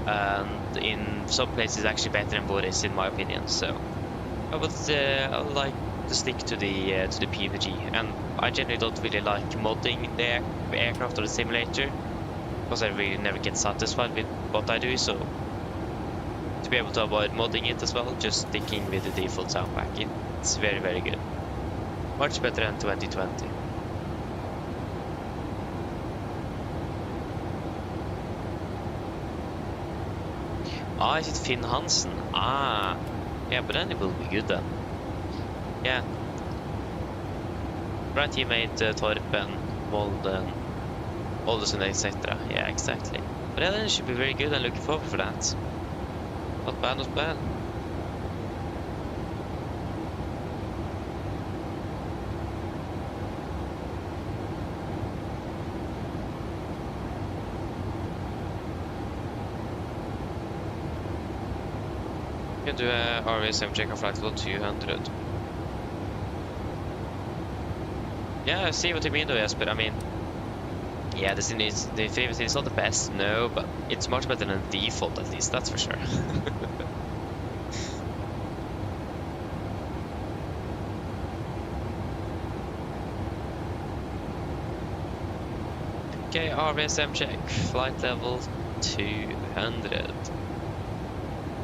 And in some places actually better than Boris in my opinion, so I would like to stick to the PMDG, and I generally don't really like modding the aircraft or the simulator because I really never get satisfied with what I do, so to be able to avoid modding it as well, just sticking with the default sound pack, it's very, very good, much better than 2020. Ah, is it Finn Hansen? Ah, yeah, but then it will be good then. Yeah. Right teammate, Torben, Molden, Olderson, etc. Yeah, exactly. But then it should be very good. I'm looking forward for that. Not bad, not bad. Can do a RVSM check of flight level 200. Yeah, I see what you mean though, Jesper. I mean, yeah, the famous thing is not the best, no, but it's much better than default at least, that's for sure. Okay, RVSM check, flight level 200.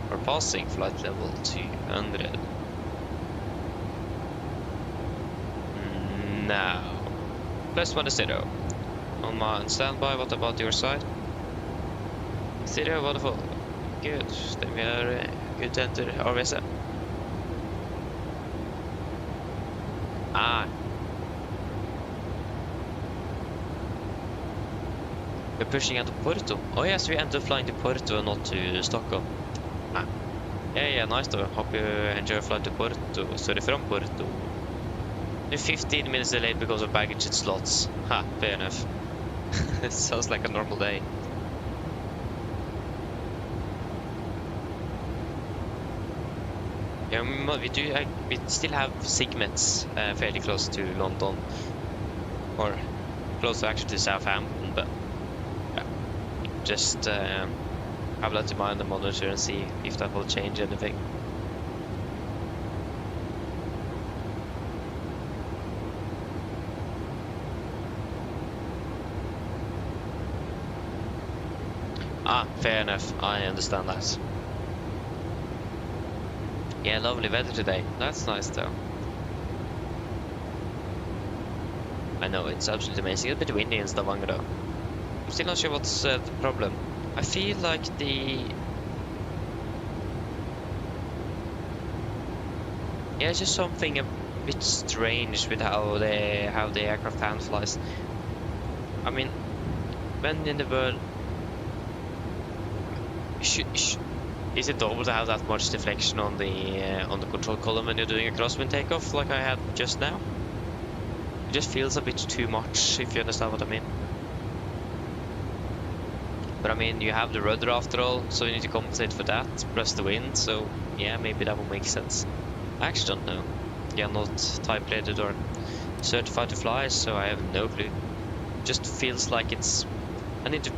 Or passing flight level 200. Now, +10. On standby, what about your side? 0, wonderful. Good, then we are good to enter RVSM. Ah. We're pushing out to Porto. Oh yes, we ended up flying to Porto and not to Stockholm. Ah. Yeah, nice though. Hope you enjoy flight to Porto. Sorry, from Porto. We're 15 minutes delayed because of baggage at slots. Ha, fair enough. It sounds like a normal day. Yeah, we still have segments fairly close to London, or close to actually to Southampton, but yeah, just have that in mind and monitor and see if that will change anything. Ah, fair enough. I understand that. Yeah, lovely weather today. That's nice though. I know, it's absolutely amazing. It's a bit windy in Stavanger though. I'm still not sure what's the problem. I feel like yeah, it's just something a bit strange with how the aircraft hand flies. I mean, when in the world Is it normal to have that much deflection on the control column when you're doing a crosswind takeoff like I had just now? It just feels a bit too much, if you understand what I mean. But I mean, you have the rudder after all, so you need to compensate for that, plus the wind, so yeah, maybe that will make sense. I actually don't know. Yeah, I'm not type rated or certified to fly, so I have no clue. Just feels like I need to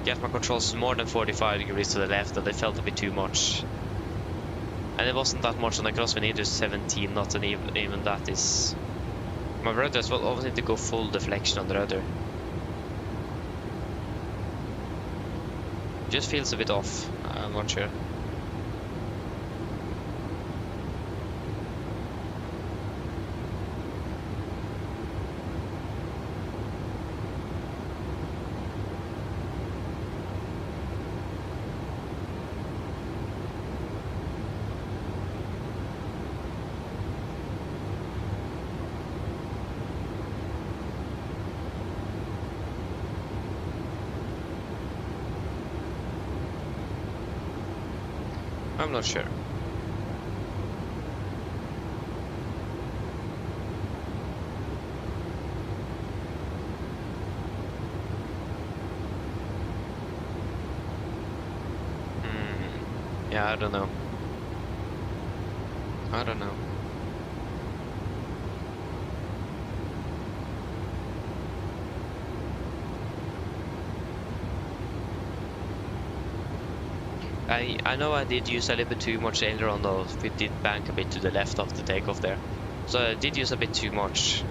get my controls more than 45 degrees to the left, and they felt a bit too much. And it wasn't that much on the crosswind either, 17 knots, and even that is... My rudder as well, always need to go full deflection on the rudder. Just feels a bit off, I'm not sure. I'm not sure. Yeah, I don't know. I don't know. I know I did use a little bit too much aileron though. We did bank a bit to the left of the takeoff there. So I did use a bit too much.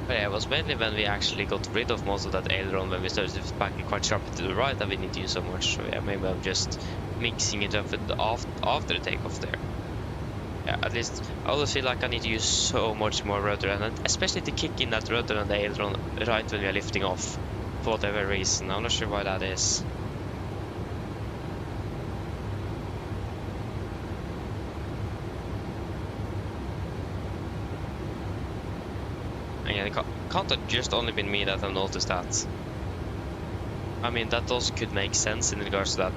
But yeah, it was mainly when we actually got rid of most of that aileron, when we started banking quite sharply to the right, that we need to use so much. So yeah, maybe I'm just mixing it up with after the takeoff there. Yeah, at least I always feel like I need to use so much more rudder, and especially to kick in that rudder and the aileron right when we are lifting off. For whatever reason, I'm not sure why that is. Again, it can't have just only been me that have noticed that. I mean, that also could make sense in regards to that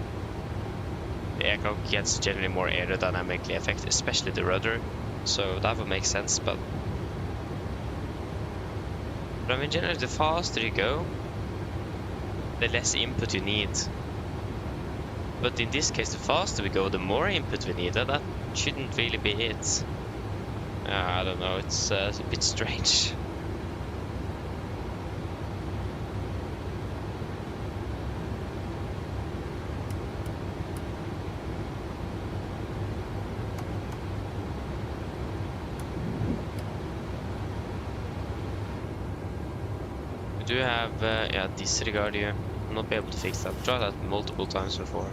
the aircraft gets generally more aerodynamically affected, especially the rudder, so that would make sense. But I mean, generally the faster you go, the less input you need. But in this case, the faster we go, the more input we need, and that shouldn't really be it. I don't know, it's a bit strange. We do have yeah, disregard here. I'll not be able to fix that. I've tried that multiple times before.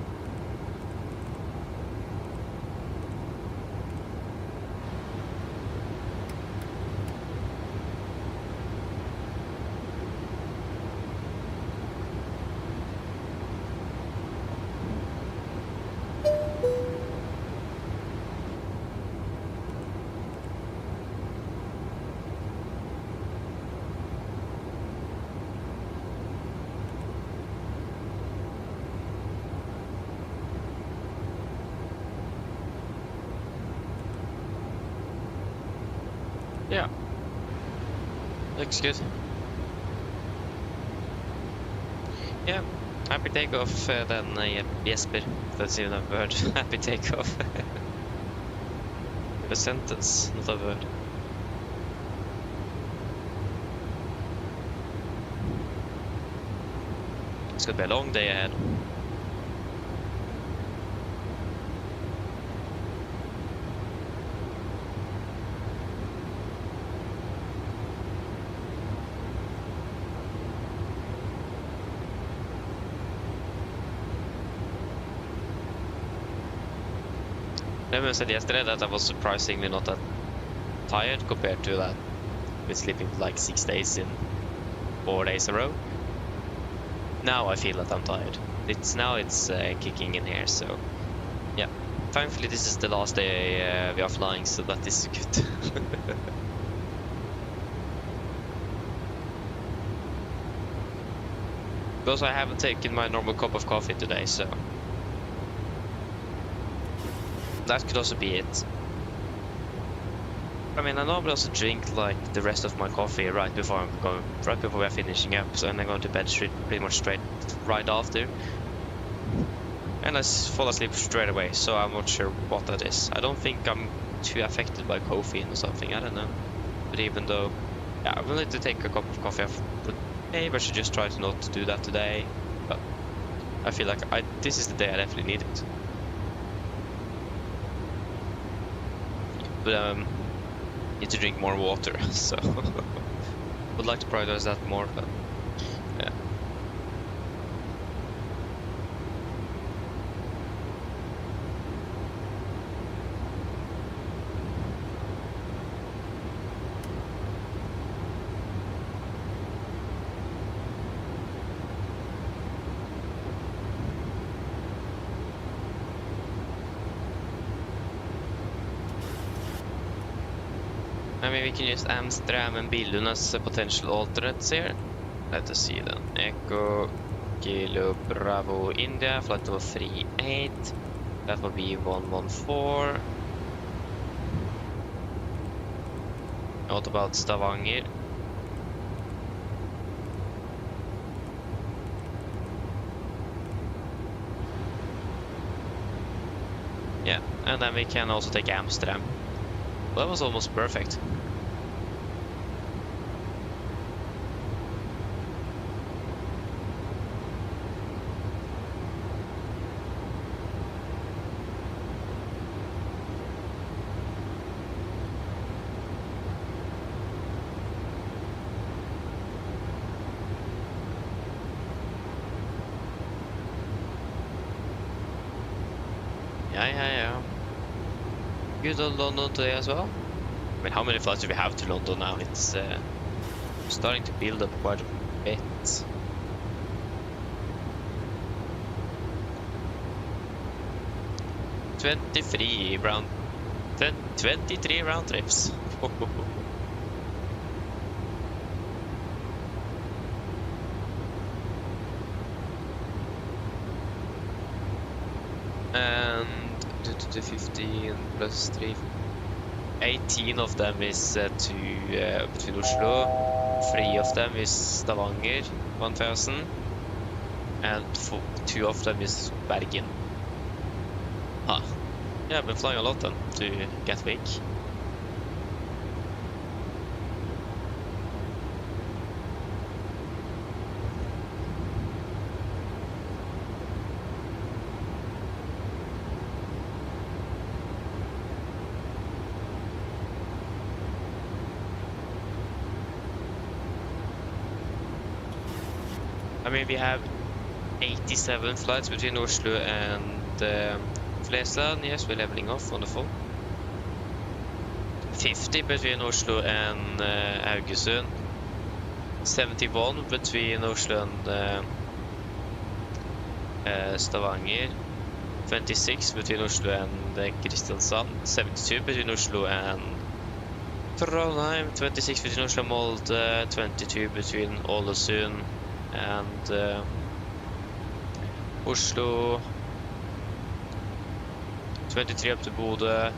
Yeah, looks good. Yeah, happy takeoff then Jesper. That's even a word. Happy takeoff. A sentence, not a word. It's gonna be a long day ahead. I said yesterday that I was surprisingly not that tired compared to that with sleeping for like 6 days in 4 days in a row. Now I feel that I'm tired. It's kicking in here, so yeah. Thankfully this is the last day we are flying, so that is good. Because I haven't taken my normal cup of coffee today, so that could also be it. I mean, I normally also drink like the rest of my coffee right before we're finishing up, so I'm going to bed pretty much straight right after, and I fall asleep straight away. So I'm not sure what that is. I don't think I'm too affected by caffeine or something. I don't know. But even though, yeah, I will need to take a cup of coffee. But maybe I should just try to not do that today. But I feel like this is the day I definitely need it. But need to drink more water, so would like to prioritize that more, but yeah. I mean, we can use Amsterdam and Billund as potential alternates here. Let us see then. Echo, Kilo, Bravo, India, flight number 38. That will be 114. What about Stavanger? Yeah, and then we can also take Amsterdam. Well, that was almost perfect. Yeah. Good on London today as well. I mean, how many flights do we have to London now? It's starting to build up quite a bit. Twenty-three round trips. And 15 plus 3, 18 of them is to between Oslo, 3 of them is Stavanger 1000, and 2 of them is Bergen. Ah, yeah, I've been flying a lot then to Gatwick. I mean, we have 87 flights between Oslo and Flesland. Yes, we're leveling off, wonderful. 50 between Oslo and Haugesund. 71 between Oslo and Stavanger. 26 between Oslo and Kristiansand. 72 between Oslo and Trondheim. 26 between Oslo and Molde. 22 between Ålesund and Oslo. 23 up to Bodø.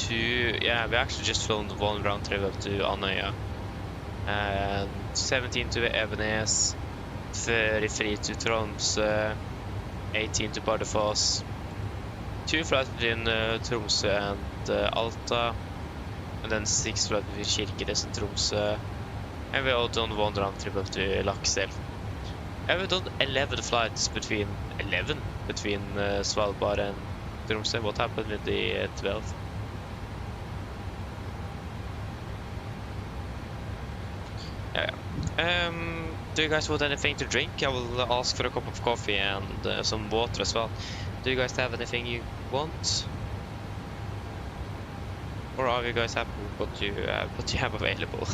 Yeah, we actually just flown 1 round trip up to Andøya. And 17 to Evenes. 33 to Tromsø. 18 to Bardufoss. 2 flights between Tromsø and Alta. And then 6 flights between Kirkenes and Tromsø. And we all done 1 round trip up to Lakselv. And we've done 11 flights between Svalbard and Tromsø. What happened with the 12th? Yeah. Do you guys want anything to drink? I will ask for a cup of coffee and some water as well. Do you guys have anything you want? Or are you guys happy with what you have available?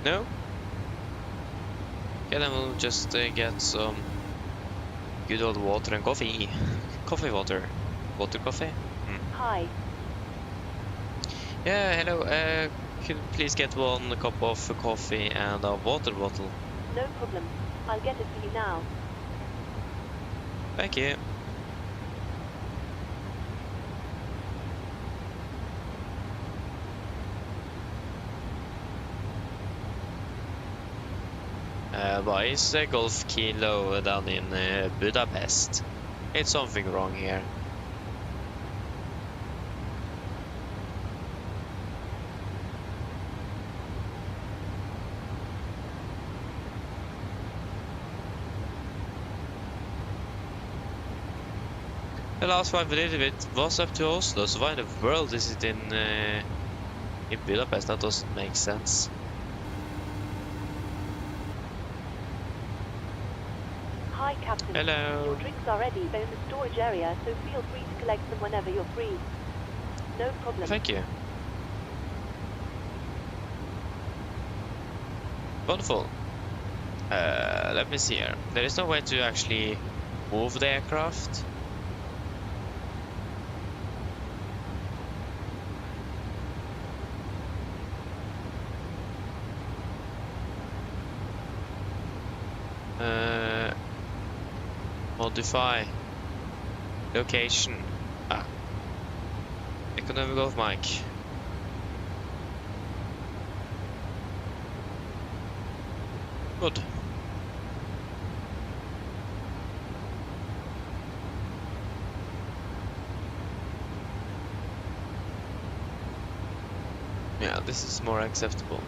No? Okay, then we'll just get some good old water and coffee. Coffee water. Water coffee? Hi. Yeah, hello. Could you please get one cup of coffee and a water bottle? No problem. I'll get it for you now. Thank you. Why is the Golf Kilo down in Budapest? It's something wrong here. The last one we did it was up to Oslo, so why in the world is it in Budapest? That doesn't make sense. Hi, Captain. Hello. Your drinks are ready. They're in the storage area, so feel free to collect them whenever you're free. No problem. Thank you. Wonderful. Let me see here. There is no way to actually move the aircraft. Modify location. Economic Golf Mike. Good. Yeah, this is more acceptable.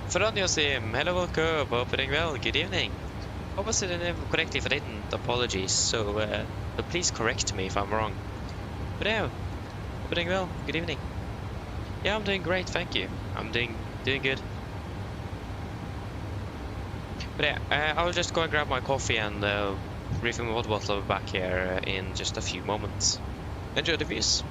Ferranio Sim, hello, welcome, hope you're doing well, good evening. Hope I said the name correctly. If I didn't, apologies, so please correct me if I'm wrong. But yeah, hope you're doing well, good evening. Yeah, I'm doing great, thank you. I'm doing good. But yeah, I'll just go and grab my coffee and refill my water bottle back here in just a few moments. Enjoy the views.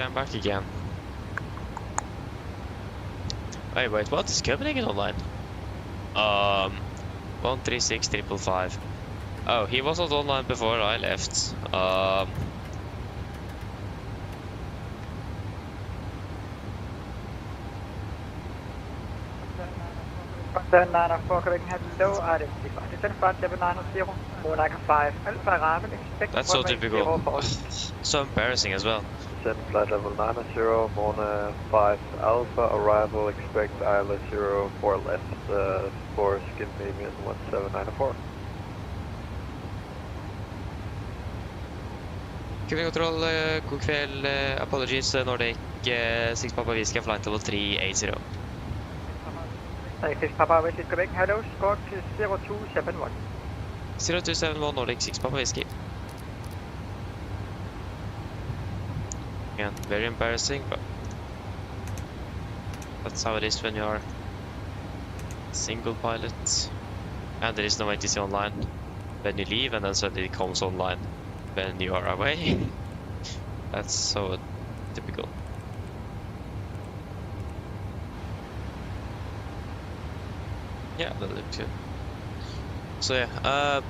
I'm back again. Wait, what is Copenhagen online? 136555. Oh, he wasn't online before I left. Contact 904, hello, identify level 990, more like a 5, Alpha arrival, expect That's so typical. So embarrassing as well. Descend flight level 90, Mona 5 Alpha, arrival, expect IFLY 04 left, for skin payment 17904. Kevin Control, god kveld, apologies, Nordic, 6 Papa Whiskey, flight level 380. 6 Papa Whiskey, Quebec, hello, squawk 0271. 0271 Nordic 6 Papa Whiskey. Again, very embarrassing, but that's how it is when you are single pilot and there is no ATC online when you leave and then suddenly it comes online when you are away. That's so typical. Yeah, that looks good. So yeah,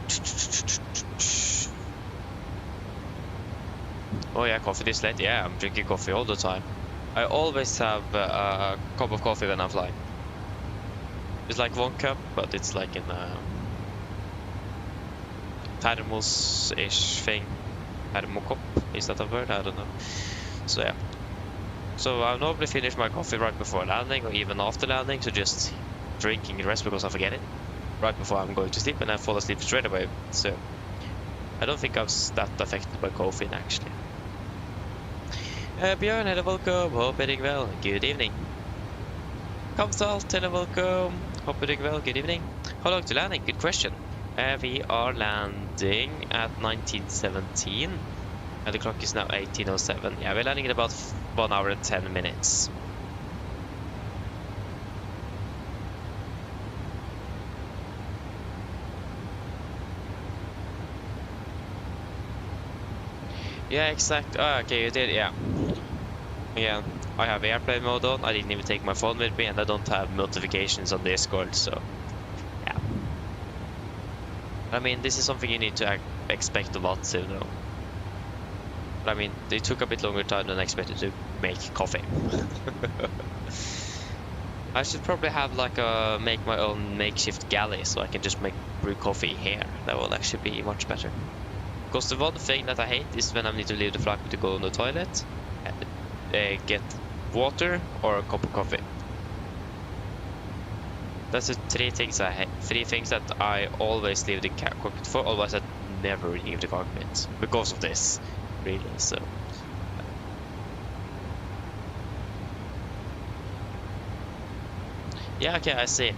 oh yeah, coffee this late? Yeah, I'm drinking coffee all the time. I always have a cup of coffee when I'm flying. It's like 1 cup, but it's like in a thermos-ish thing. Thermocop, is that a word? I don't know. So yeah. So I normally finish my coffee right before landing or even after landing, so just drinking the rest because I forget it right before I'm going to sleep and I fall asleep straight away. So I don't think I was that affected by caffeine actually. Björn, hello, welcome. Hope you're doing well. Good evening. Comsalt, hello, welcome. Hope you're doing well. Good evening. How long to landing? Good question. We are landing at 1917 and the clock is now 1807. Yeah, we're landing in about 1 hour and 10 minutes. Yeah, exact. Oh, okay, you did, yeah. Again, I have airplane mode on. I didn't even take my phone with me, and I don't have notifications on Discord, so yeah. I mean, this is something you need to expect a lot soon, though. But I mean, they took a bit longer time than expected to make coffee. I should probably have like make my own makeshift galley, so I can just brew coffee here. That will actually be much better. Because the one thing that I hate is when I need to leave the flight to go on the toilet, get water or a cup of coffee. That's the 3 things I hate. 3 things that I always leave the cockpit for, otherwise I never leave the cockpit because of this, really. So yeah, okay, I see.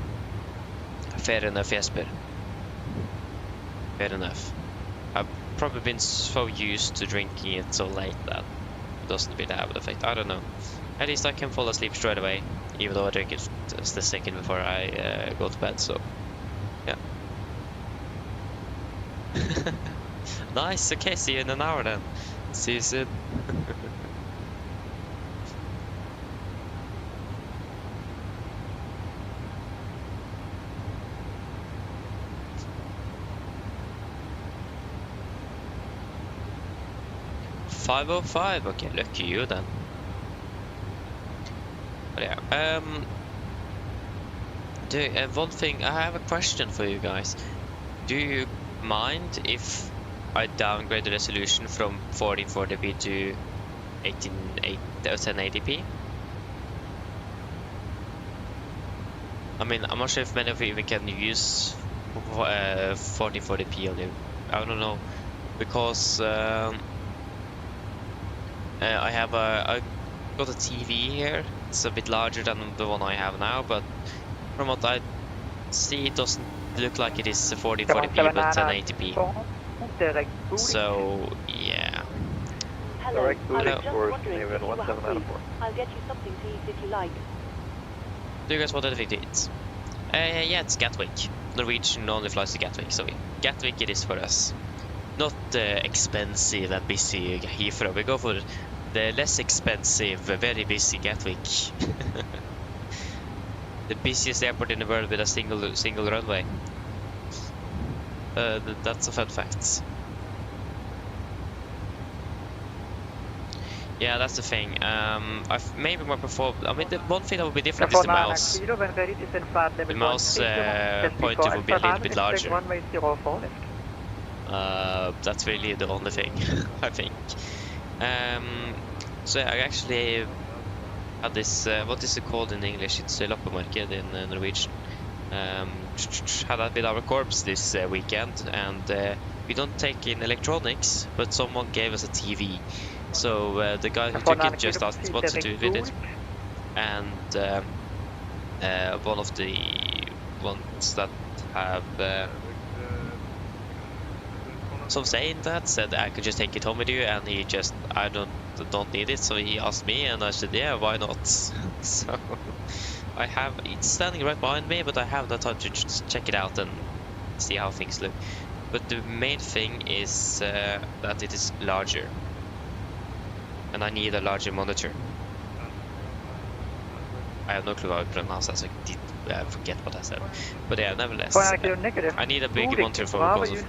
Fair enough, Jesper. Fair enough. I've probably been so used to drinking it so late that it doesn't really have an effect. I don't know. At least I can fall asleep straight away, even though I drink it just the second before I go to bed, so yeah. Nice, okay, see you in an hour then. See you soon. $505, okay, lucky you then. But yeah, one thing, I have a question for you guys. Do you mind if I downgrade the resolution from 1440p to 1080p? I mean, I'm not sure if many of you even can use 1440p on it. I don't know, because I got a TV here. It's a bit larger than the one I have now, but from what I see, it doesn't look like it is 1440p but 1080p. So yeah. Hello, Direct I was booting just for wondering if Stavanger you were hungry. 1794. I'll get you something to eat if you like. Do you guys want anything to eat? Yeah, it's Gatwick. Norwegian only flies to Gatwick, so Gatwick it is for us. Not expensive and busy Heathrow. We go for the less expensive, very busy Gatwick. The busiest airport in the world with a single runway. That's a fun fact. Yeah, that's the thing. Maybe my I mean, the one thing that would be different is the mouse. The mouse pointer would be a little bit larger. That's really the only thing, I think. So I actually had this, what is it called in English? It's loppemarked in Norwegian. Had that with our corps this weekend, and we don't take in electronics, but someone gave us a TV. So the guy who took it just asked what to do with it, and one of the ones that have some say in that said I could just take it home with you, and he just, I don't need it, so he asked me, and I said yeah, why not? So I have, it's standing right behind me, but I have the time to just check it out and see how things look. But the main thing is that it is larger, and I need a larger monitor. I have no clue how I pronounce that, so I forget what I said. But yeah, nevertheless, I need a bigger monitor for because of...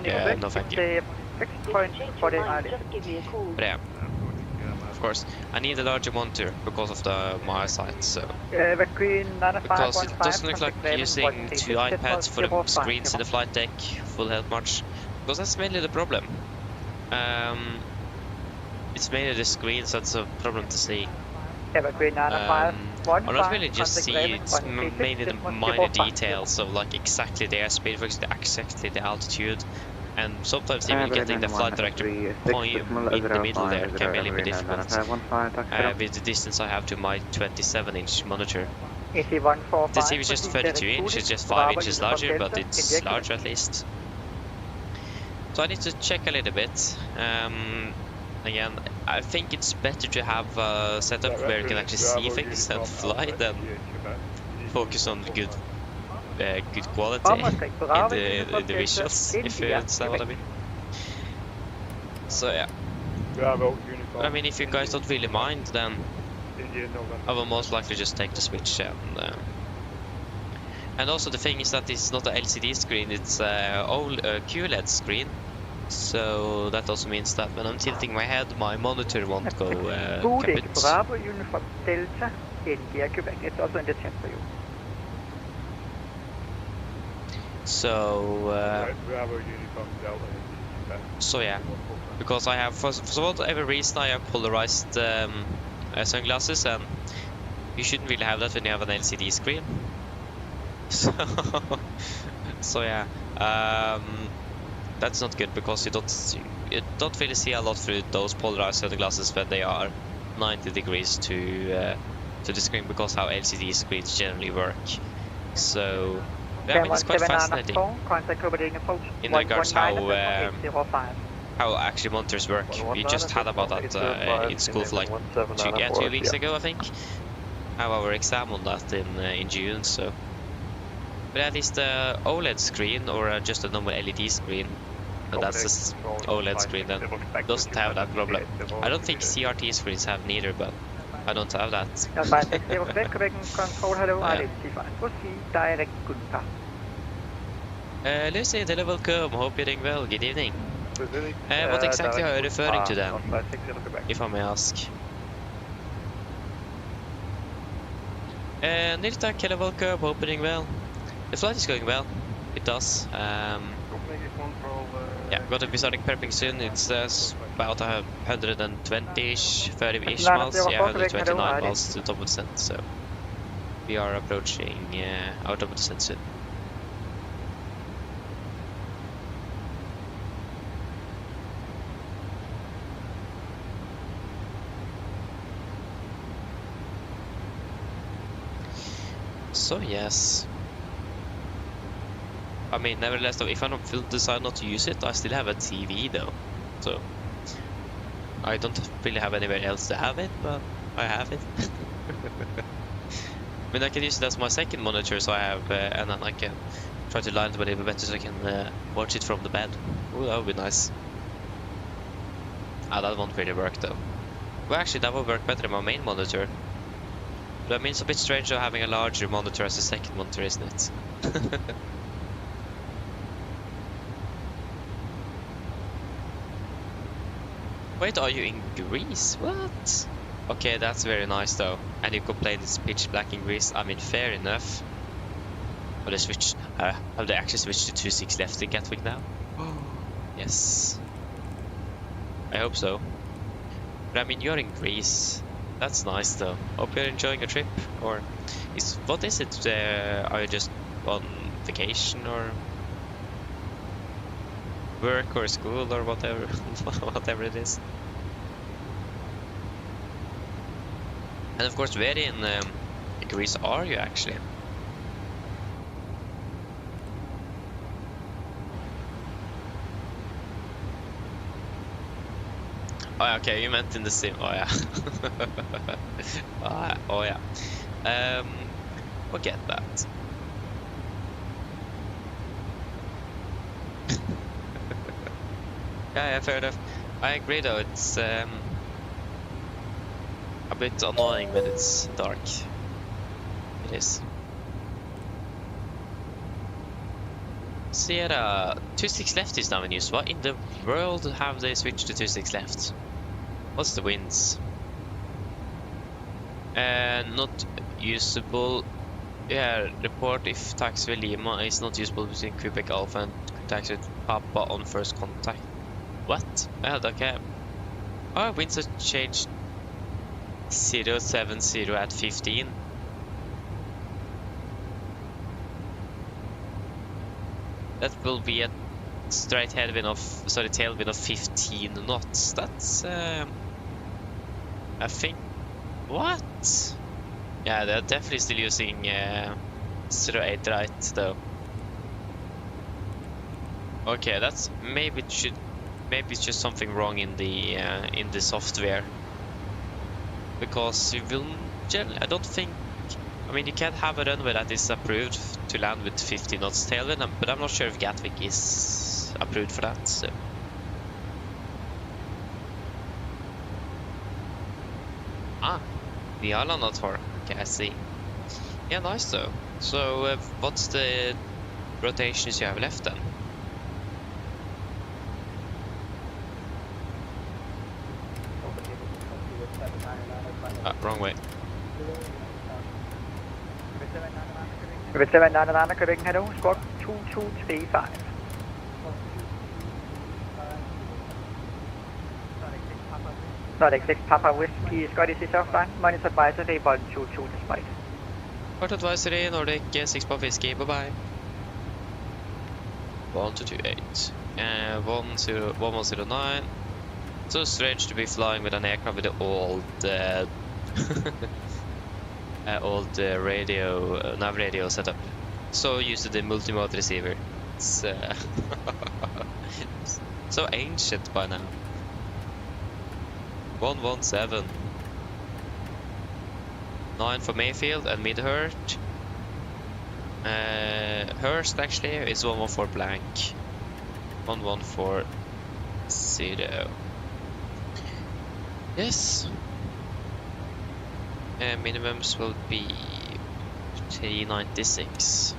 Yeah, no thank you. But yeah, of course, I need a larger monitor because of my eyesight, so... Because it doesn't look like using 2 iPads for the screens in the flight deck will help much. Because that's mainly the problem. It's mainly the screens that's a problem to see. Or not really just see, it's mainly the minor details of like exactly the airspeed versus exactly the altitude, and sometimes even getting the flight director point in the middle there can be a little bit difficult with the distance I have to my 27-inch monitor. The TV is just 32 inch, it's just 5 inches larger, but it's larger at least. So I need to check a little bit. Again, I think it's better to have a setup where you can actually see things and fly than focus on good quality in the visuals, if you understand what I mean. So yeah. I mean, if you guys don't really mind, then I will most likely just take the Switch and also the thing is that it's not an LCD screen, it's a QLED screen. So that also means that when I'm tilting my head, my monitor won't go kaput. So yeah, because I have, for whatever reason, I have polarized sunglasses, and you shouldn't really have that when you have an LCD screen. So yeah. That's not good because you don't really see a lot through those polarized sunglasses when they are 90 degrees to the screen, because how LCD screens generally work. So yeah, I mean, it's quite fascinating in regards how actually monitors work. We just had about that in school for like 2 weeks ago, I think. Have our exam on that in June. So, but at least the OLED screen or just a normal LED screen. But that's just OLED screen that doesn't have that problem. I don't think CRT screens have neither, but I don't have that. Lucy, hello, welcome. Hope you're doing well. Good evening. What exactly are you referring to then, if I may ask? Nirtak, hello, welcome. Hope you're doing well. The flight is going well. It does. Yeah, going to be starting prepping soon. It's about 120-ish, 30-ish miles. Yeah, 129 miles to top of descent. So we are approaching our top of descent soon. So yes. I mean, nevertheless, though, if I don't decide not to use it, I still have a TV though. So I don't really have anywhere else to have it, but I have it. I mean, I can use it as my second monitor, so I have, and then I can try to line it a little better so I can watch it from the bed. Ooh, that would be nice. Ah, that won't really work though. Well, actually, that would work better than my main monitor. But I mean, it's a bit strange though, having a larger monitor as a second monitor, isn't it? Wait, are you in Greece? What? Okay, that's very nice though. And you complain it's pitch black in Greece. I mean, fair enough. But they switched. Have they actually switched to 2.6 left in Gatwick now? Yes. I hope so. But I mean, you're in Greece. That's nice though. Hope you're enjoying your trip. Or what is it? Are you just on vacation or work or school or whatever? Whatever it is. And of course, where in Greece are you actually? Oh, okay, you meant in the sim. Oh yeah. Oh yeah. Forget that. Yeah, fair enough. I agree though. It's a bit annoying when it's dark. It is. Sierra 2.6 left is now in use. What in the world have they switched to 2.6 left? What's the winds? Not usable. Yeah, report if taxiway Lima is not usable between Quebec Alpha and taxiway Papa on first contact. What? Okay. Oh, winds have changed 070 at 15. That will be a straight headwind of, sorry, tailwind of 15 knots. That's, I think, what? Yeah, they're definitely still using 08 right, though. Okay, that's maybe it's just something wrong in the software, because you will generally, I don't think. I mean, you can't have a runway that is approved to land with 50 knots tailwind, but I'm not sure if Gatwick is approved for that. So. The island not far. Okay, I see. Yeah, nice though. So, what's the rotations you have left then? Wrong way. With 799 Quebec, hello, squawk 2235. Nordic 6 Papa Whiskey, Scottish is offline, monitor advisory, Vol 22 displayed. Port advisory, Nordic 6 Papa Whiskey, bye bye. 1228. 1109. So strange to be flying with an aircraft with the old old radio, nav radio setup. So used to the multimode receiver. It's so ancient by now. 117. 9 for Mayfield and Midhurst. Hurst actually is 114 blank. 114 0. Yes. Minimums will be 396.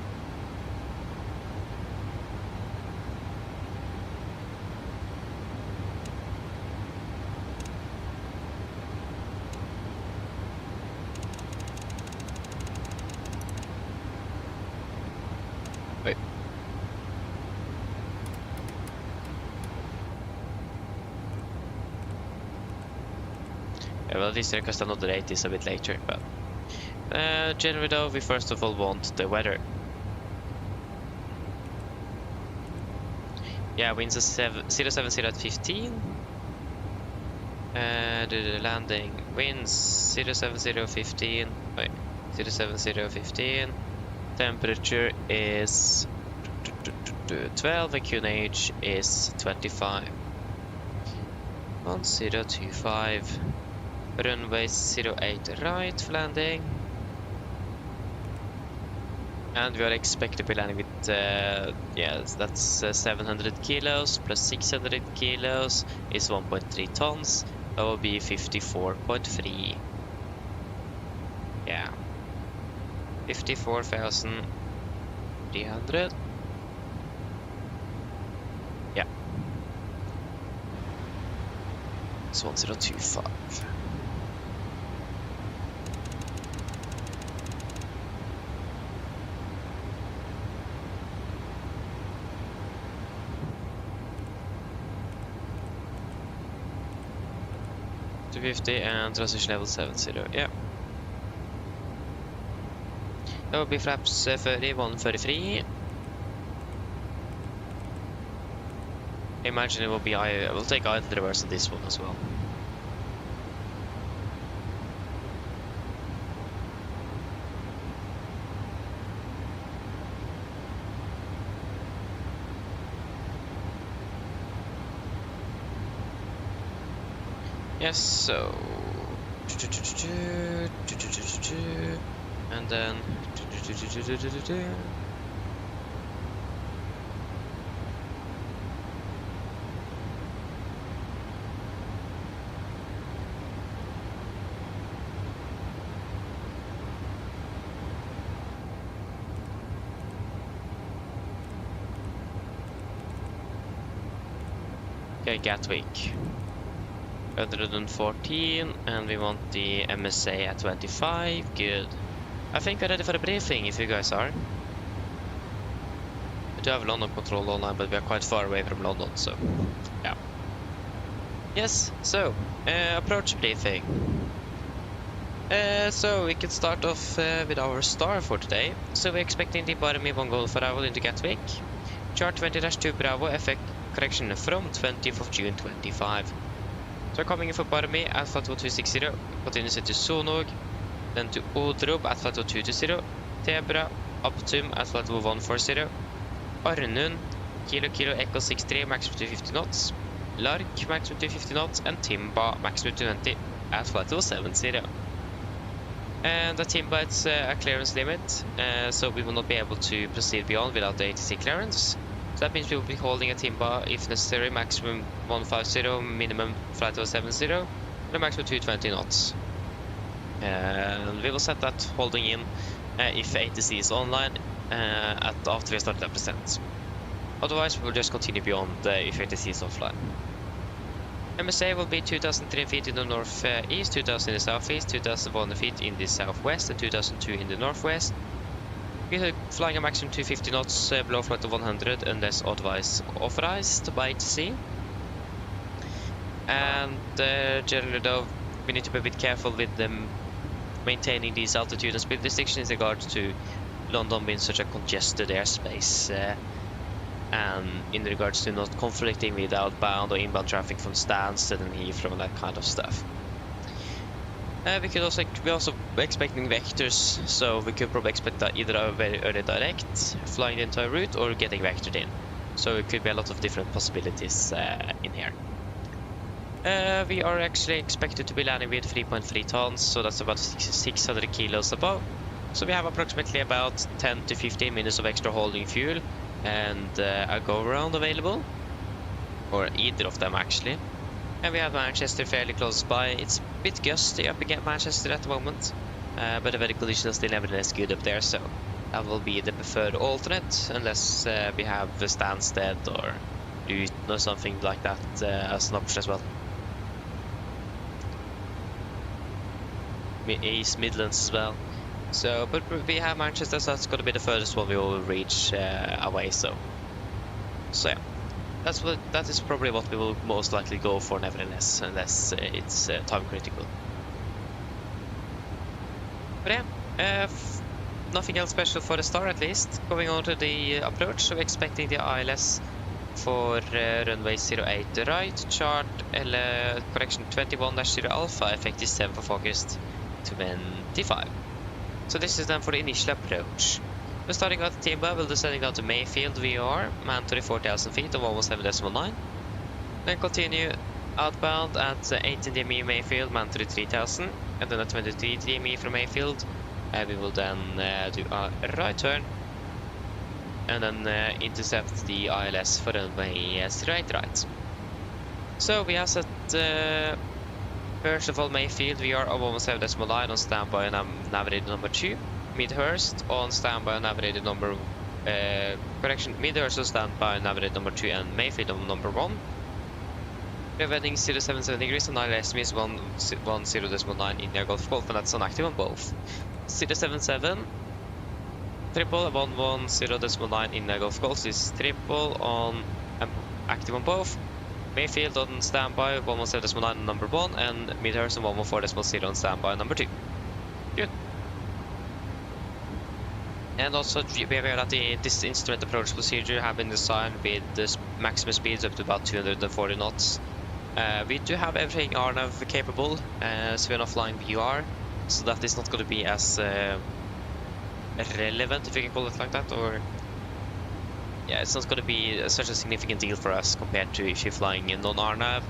Wait. Yeah, well, this because another 8 is a bit later, but generally though, we first of all want the weather. Yeah, winds are 070 at 15. The landing winds 070 15. Wait, 070 15. Temperature is 12 and QNH is 25. 1025. Runway 08 right for landing. And we are expected to be landing with, yes, that's 700 kilos plus 600 kilos is 1.3 tons. That will be 54.3. Yeah. 54,300. Yeah. It's 1025. And transition level 70, yeah. That will be flaps 30, 133. I imagine it will be, I will take idle reverse on this one as well. Yes, so and then okay, Gatwick 114, and we want the MSA at 25. Good. I think we're ready for the briefing if you guys are. We do have London control online, but we are quite far away from London, so yeah. Yes, so approach briefing. So we can start off with our star for today. So we're expecting the Barmy 1 Golf arrival into Gatwick. Chart 20-2 Bravo, effect correction from 20th of June 25. So coming in for Barmy, Alpha 2260, continues to Sonog, then to Odrob, Alpha 2220, Tebra, Optum, Alpha 2140, Arnun, Kilo Echo 63, maximum 250 knots, Lark, maximum 250 knots, and Timba, maximum 220, Alpha 270. And the Timba, it's a clearance limit, so we will not be able to proceed beyond without the ATC clearance. So that means we will be holding a Timba if necessary, maximum 150, minimum flight of 70, and a maximum 220 knots. And we will set that holding in if ATC is online after we start that percent. Otherwise, we will just continue beyond if ATC is offline. MSA will be 2,003 feet in the northeast, 2,000 in the southeast, 2,100 feet in the southwest, and 2,002 in the northwest. We are flying a maximum 250 knots below flight of 100 unless otherwise authorized by ATC. And generally though, we need to be a bit careful with maintaining these altitude and speed restrictions in regards to London being such a congested airspace, and in regards to not conflicting with outbound or inbound traffic from Stansted and Heathrow and that kind of stuff. We're also expecting vectors, so we could probably expect that either a very early direct, flying the entire route, or getting vectored in. So it could be a lot of different possibilities in here. We are actually expected to be landing with 3.3 tons, so that's about 600 kilos above. So we have approximately about 10 to 15 minutes of extra holding fuel and a go-around available, or either of them actually. And we have Manchester fairly close by. It's a bit gusty up against Manchester at the moment, but the weather conditions are still nevertheless good up there, so that will be the preferred alternate, unless we have Stansted or Luton or something like that as an option as well. East Midlands as well. So, but we have Manchester, so that's going to be the furthest one we will reach away. So yeah. That is probably what we will most likely go for, nevertheless, unless it's time critical. But yeah, nothing else special for the star at least. Going on to the approach, so we're expecting the ILS for runway 08 right, chart correction 21-0 alpha, effective 7 for August 25. So this is then for the initial approach. We're starting out at Timba, we'll be descending out to Mayfield VR, man 34,000 feet of 117.9. Then continue outbound at 18 DME Mayfield, man 33,000, and then at 23 DME from Mayfield. We will then do a right turn, and then intercept the ILS for runway 08 right. So we have set First of all, Mayfield, we are almost 7.9 on standby on Navigraph number 2. Midhurst on standby on Navigraph number... Midhurst on standby on Navigraph number 2 and Mayfield on number 1. We're heading 077 degrees and ILS is 10.9 India Golf Golf, and that's on active on both. 077 triple 110.9 India Golf Golf is triple on active on both. Mayfield on standby 117.9 on number 1 and Midhurst on 114.0 on standby on number 2. Good. And also be aware that this instrument approach procedure have been designed with the maximum speeds up to about 240 knots. We do have everything RNAV capable, so we're not flying VR, so that is not going to be as relevant, if you can call it like that, or yeah, it's not going to be such a significant deal for us compared to if you're flying in non-RNAV.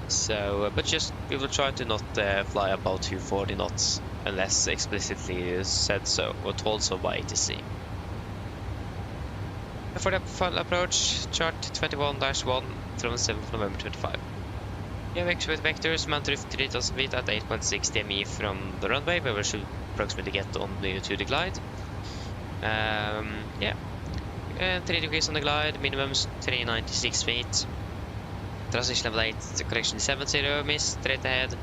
So, but just we will try to not fly above 240 knots unless explicitly said so or told so by ATC. For the final approach, chart 21-1 from 7th November 25. We have expert vectors mounted 3000 feet at 8.6 DME from the runway, where we should approximately get on to the glide. Yeah, 3 degrees on the glide, minimums 396 feet. Transition level 8, correction 70, missed, straight ahead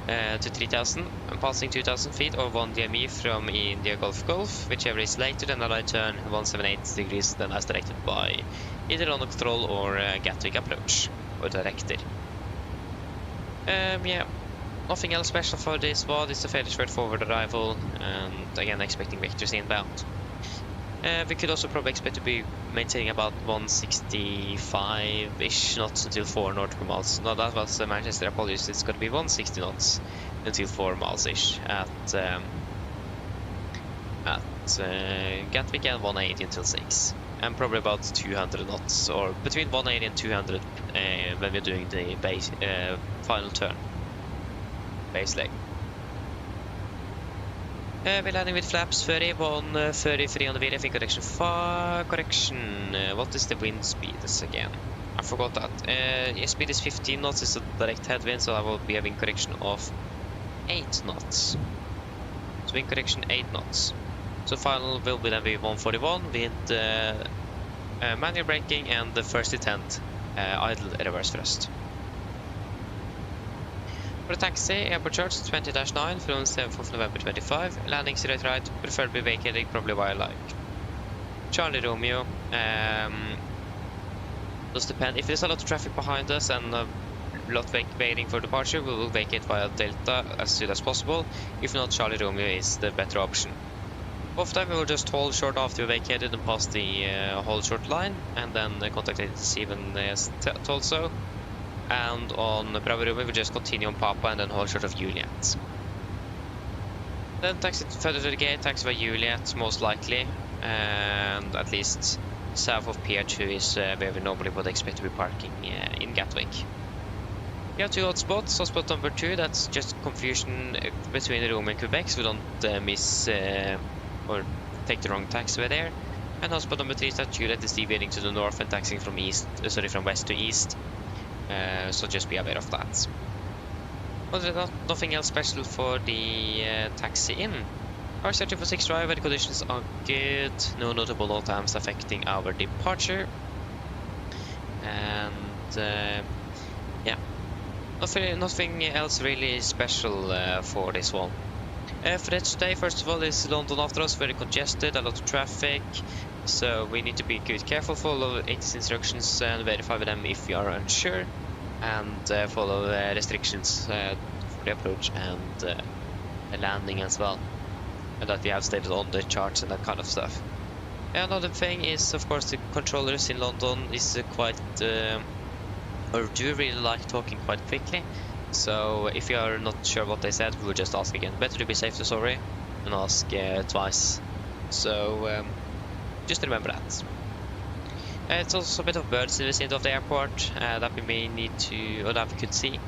to 3000. I'm passing 2000 feet or 1 DME from India Golf Golf, whichever is later than a right turn 178 degrees than as directed by either London Control or Gatwick approach, or director. Yeah, nothing else special for this VOD. It's a fairly straightforward arrival, and again expecting vectors inbound. We could also probably expect to be maintaining about 165-ish knots until 4 nautical miles. No, that was Manchester, apologies. It's going to be 160 knots until 4 miles-ish at Gatwick, and 180 until 6. And probably about 200 knots, or between 180 and 200 when we're doing the base, final turn, base leg. We're landing with flaps 31, 33 on the VRF in correction 5. What is the wind speed again? I forgot that. Speed is 15 knots, is a direct headwind, so I will be having correction of 8 knots. So wind correction 8 knots. So final will be then be 141 with manual braking and the first intent idle reverse thrust. For the taxi, airport charge 20-9 from 7th of November 25, landing straight right, preferably vacating, probably via like Charlie Romeo. Does depend. If there's a lot of traffic behind us and a lot waiting for departure, we will vacate via Delta as soon as possible. If not, Charlie Romeo is the better option. Both time we will just hold short after we vacated and pass the hold short line, and then contact ATC when told so. And on Bravo Romeo we will just continue on Papa and then hold short of Juliet. Then taxi further to the gate, taxi by Juliet most likely, and at least south of Pier 2 is where we normally would expect to be parking in Gatwick. We have 2 hotspots. Hotspot number 2, that's just confusion between Rome and Quebec, so we don't miss or take the wrong taxiway there. And hotspot number 3 is that Juliet is deviating to the north and taxiing from from west to east. So just be aware of that. Other than that, nothing else special for the taxi in. Our searching for 6 drive, the conditions are good. No notable load times affecting our departure. And yeah, nothing else really special for this one. For that today, first of all, is London after us, very congested, a lot of traffic. So we need to be careful, follow ATC instructions and verify with them if we are unsure, and follow restrictions for the approach and the landing as well, and that we have stated on the charts and that kind of stuff. Another thing is, of course, the controllers in London is quite, or do really like talking quite quickly. So if you are not sure what they said, we will just ask again. Better to be safe than sorry, and ask twice. So just remember that. It's also a bit of birds in the vicinity of the airport that we may need to, or that we could see,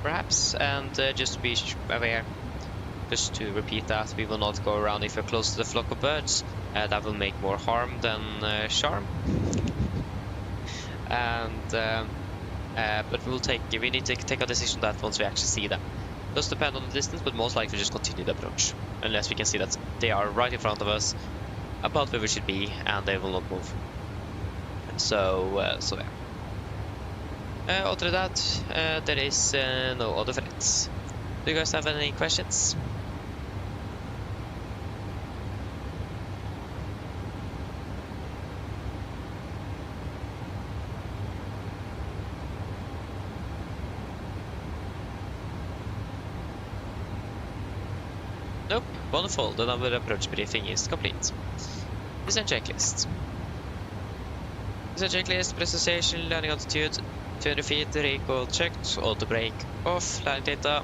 perhaps. And just to be aware, just to repeat that, we will not go around if we're close to the flock of birds. That will make more harm than charm. And but we need to take a decision that once we actually see them. Does depend on the distance, but most likely just continue the approach. Unless we can see that they are right in front of us, about where we should be, and they will not move. So yeah. Other than that, there is no other threats. Do you guys have any questions? Nope, wonderful. The number approach briefing is complete. Descent checklist. Descent checklist, presentation, landing altitude, 200 feet, recoil checked, auto brake off, landing data,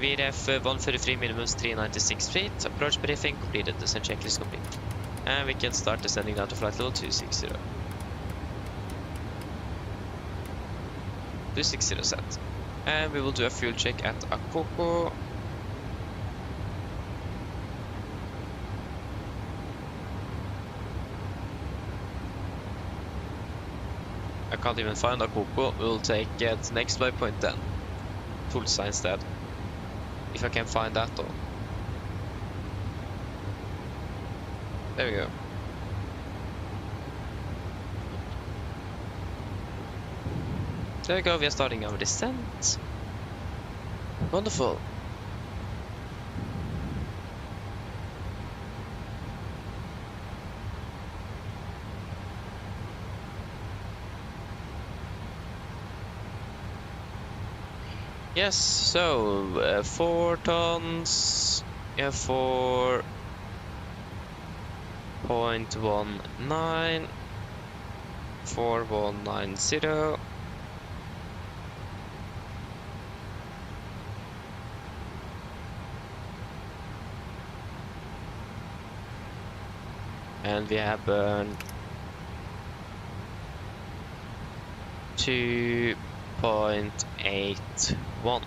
VRF 143 minimums 396 feet, approach briefing completed, descent checklist complete. And we can start descending down to flight level 260. 260 set. And we will do a fuel check at Akoko. I can't even find Akoko. We'll take it next waypoint then. Tulsa instead. If I can find that though. There we go. There we go, we are starting our descent. Wonderful. Yes, so 4 tons, 4.19, 4190. And we have burned 2.81.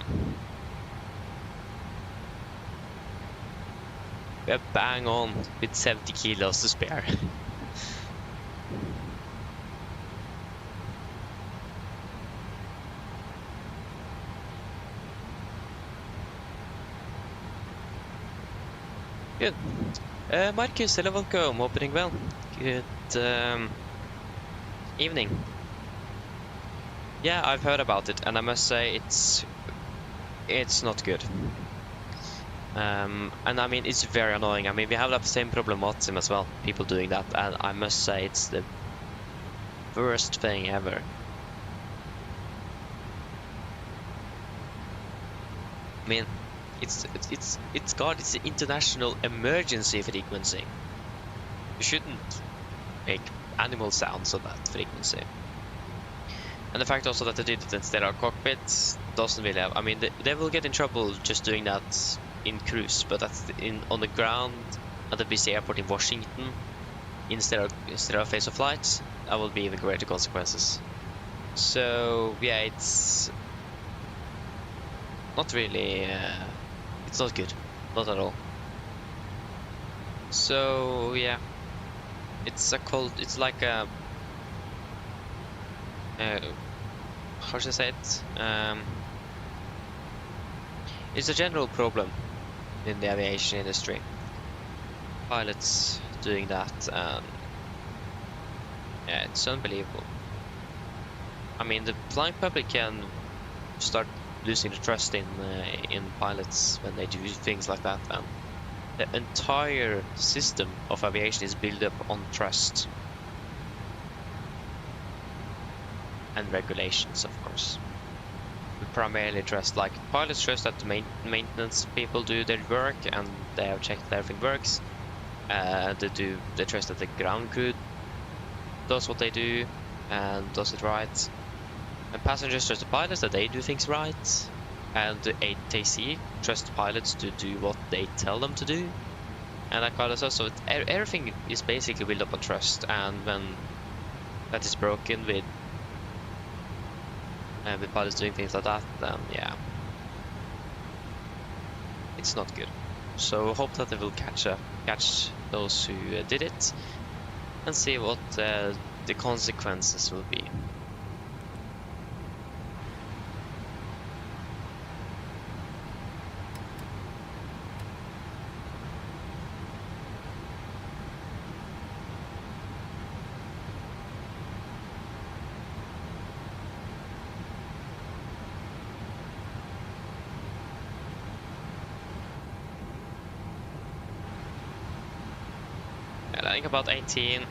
We are bang on with 70 kilos to spare. Good. Marcus, hello, welcome. Opening well. Good evening. Yeah, I've heard about it, and I must say it's not good. And I mean, it's very annoying. I mean, we have that same problem with Sim as well. People doing that, and I must say it's the worst thing ever. I mean, it's an international emergency frequency. You shouldn't make animal sounds on that frequency. And the fact also that they did it instead of cockpit doesn't really have. I mean, they will get in trouble just doing that in cruise, but that's on the ground at the busy airport in Washington instead of phase of flights. That will be even greater consequences. So yeah, it's not really. It's not good, not at all. So yeah, it's like a how should I say it? It's a general problem in the aviation industry. Pilots doing that, and yeah, it's unbelievable. I mean, the flying public can start losing the trust in pilots when they do things like that, and the entire system of aviation is built up on trust and regulations, of course. We primarily trust, like, pilots trust that the maintenance people do their work and they have checked that everything works. They trust that the ground crew does what they do and does it right. And passengers trust the pilots that they do things right. And the ATC trust pilots to do what they tell them to do. And that kind of stuff. So everything is basically built up on trust. And when that is broken with pilots doing things like that, then yeah, it's not good. So hope that they will catch those who did it and see what the consequences will be. landing about 18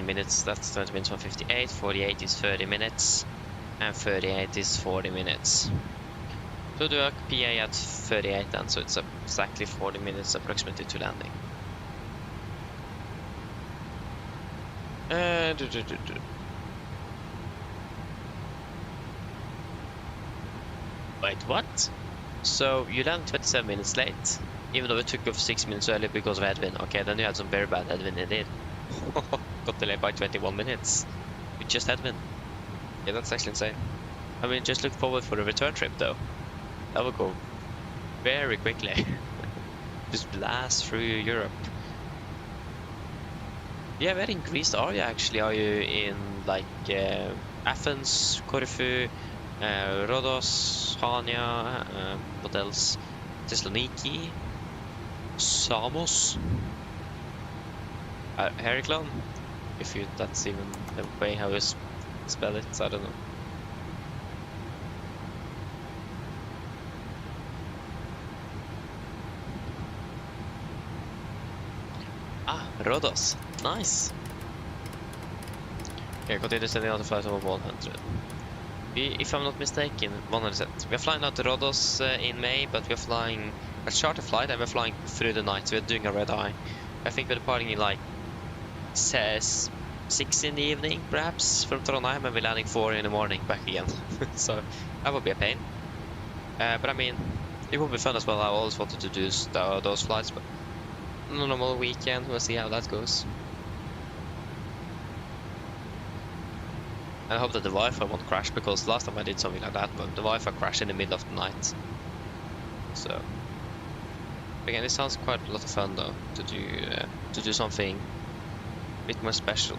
minutes. That's 20 minutes 158. 48 is 30 minutes. And 38 is 40 minutes. So do a PA at 38 then, so it's exactly 40 minutes approximately to landing. Wait, what? So you landed 27 minutes late, even though it took off 6 minutes early because of headwind. Okay, then you had some very bad headwind indeed. Got delayed by 21 minutes with just headwind. Yeah, that's actually insane. I mean, just look forward for the return trip though. That will go very quickly. Just blast through Europe. Yeah, where in Greece are you actually? Are you in like Athens, Corfu, Rhodos, Hania, what else? Thessaloniki, Samos, Heraclon? If you, that's even the way how you spell it, I don't know. Rhodos, nice. Okay, continue sending out a flight over 100. If I'm not mistaken, 100%. We are flying out to Rhodos in May, but we are flying a charter flight and we're flying through the night. So we're doing a red eye. I think we're departing in like 6 in the evening, perhaps, from Trondheim, and we're landing 4 in the morning back again. So that would be a pain. But I mean, it would be fun as well. I always wanted to do those flights, but normal weekend, we'll see how that goes. I hope that the Wi-Fi won't crash, because last time I did something like that, but the Wi-Fi crashed in the middle of the night. So again, it sounds quite a lot of fun though to do something a bit more special.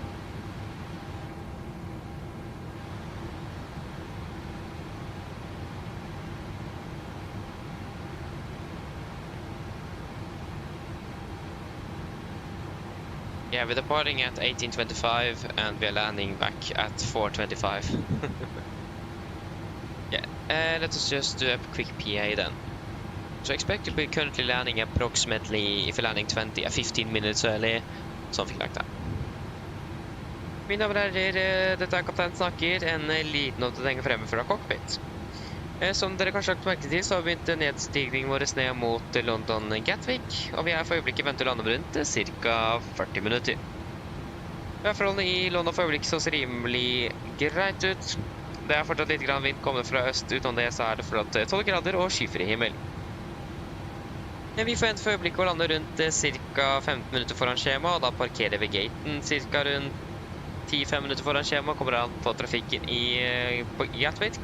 Yeah, we're departing at 18:25 and we're landing back at 4:25. Yeah, let us just do a quick PA then. So I expect to be currently landing approximately, if you're landing 15 minutes early, something like that. Mine damer og herrer, dette er kaptein snakker, en liten oppdatering fremme fra cockpit. Som dere kanskje har lagt merke til, så har vi begynt nedstigningen vår ned mot London Gatwick, og vi er for øyeblikket ventet å lande rundt ca. 40 minutter. Værforholdene i London for øyeblikket så ser rimelig greit ut. Det er fortsatt litt grann vind kommende fra øst, utenom det så er det fortsatt 12 grader og skyfri himmel. Vi forventer for øyeblikket å lande rundt ca. 15 minutter foran skjema, og da parkerer vi gaten ca. rundt 10-5 minutter foran skjema, kommer an på trafikken i Gatwick.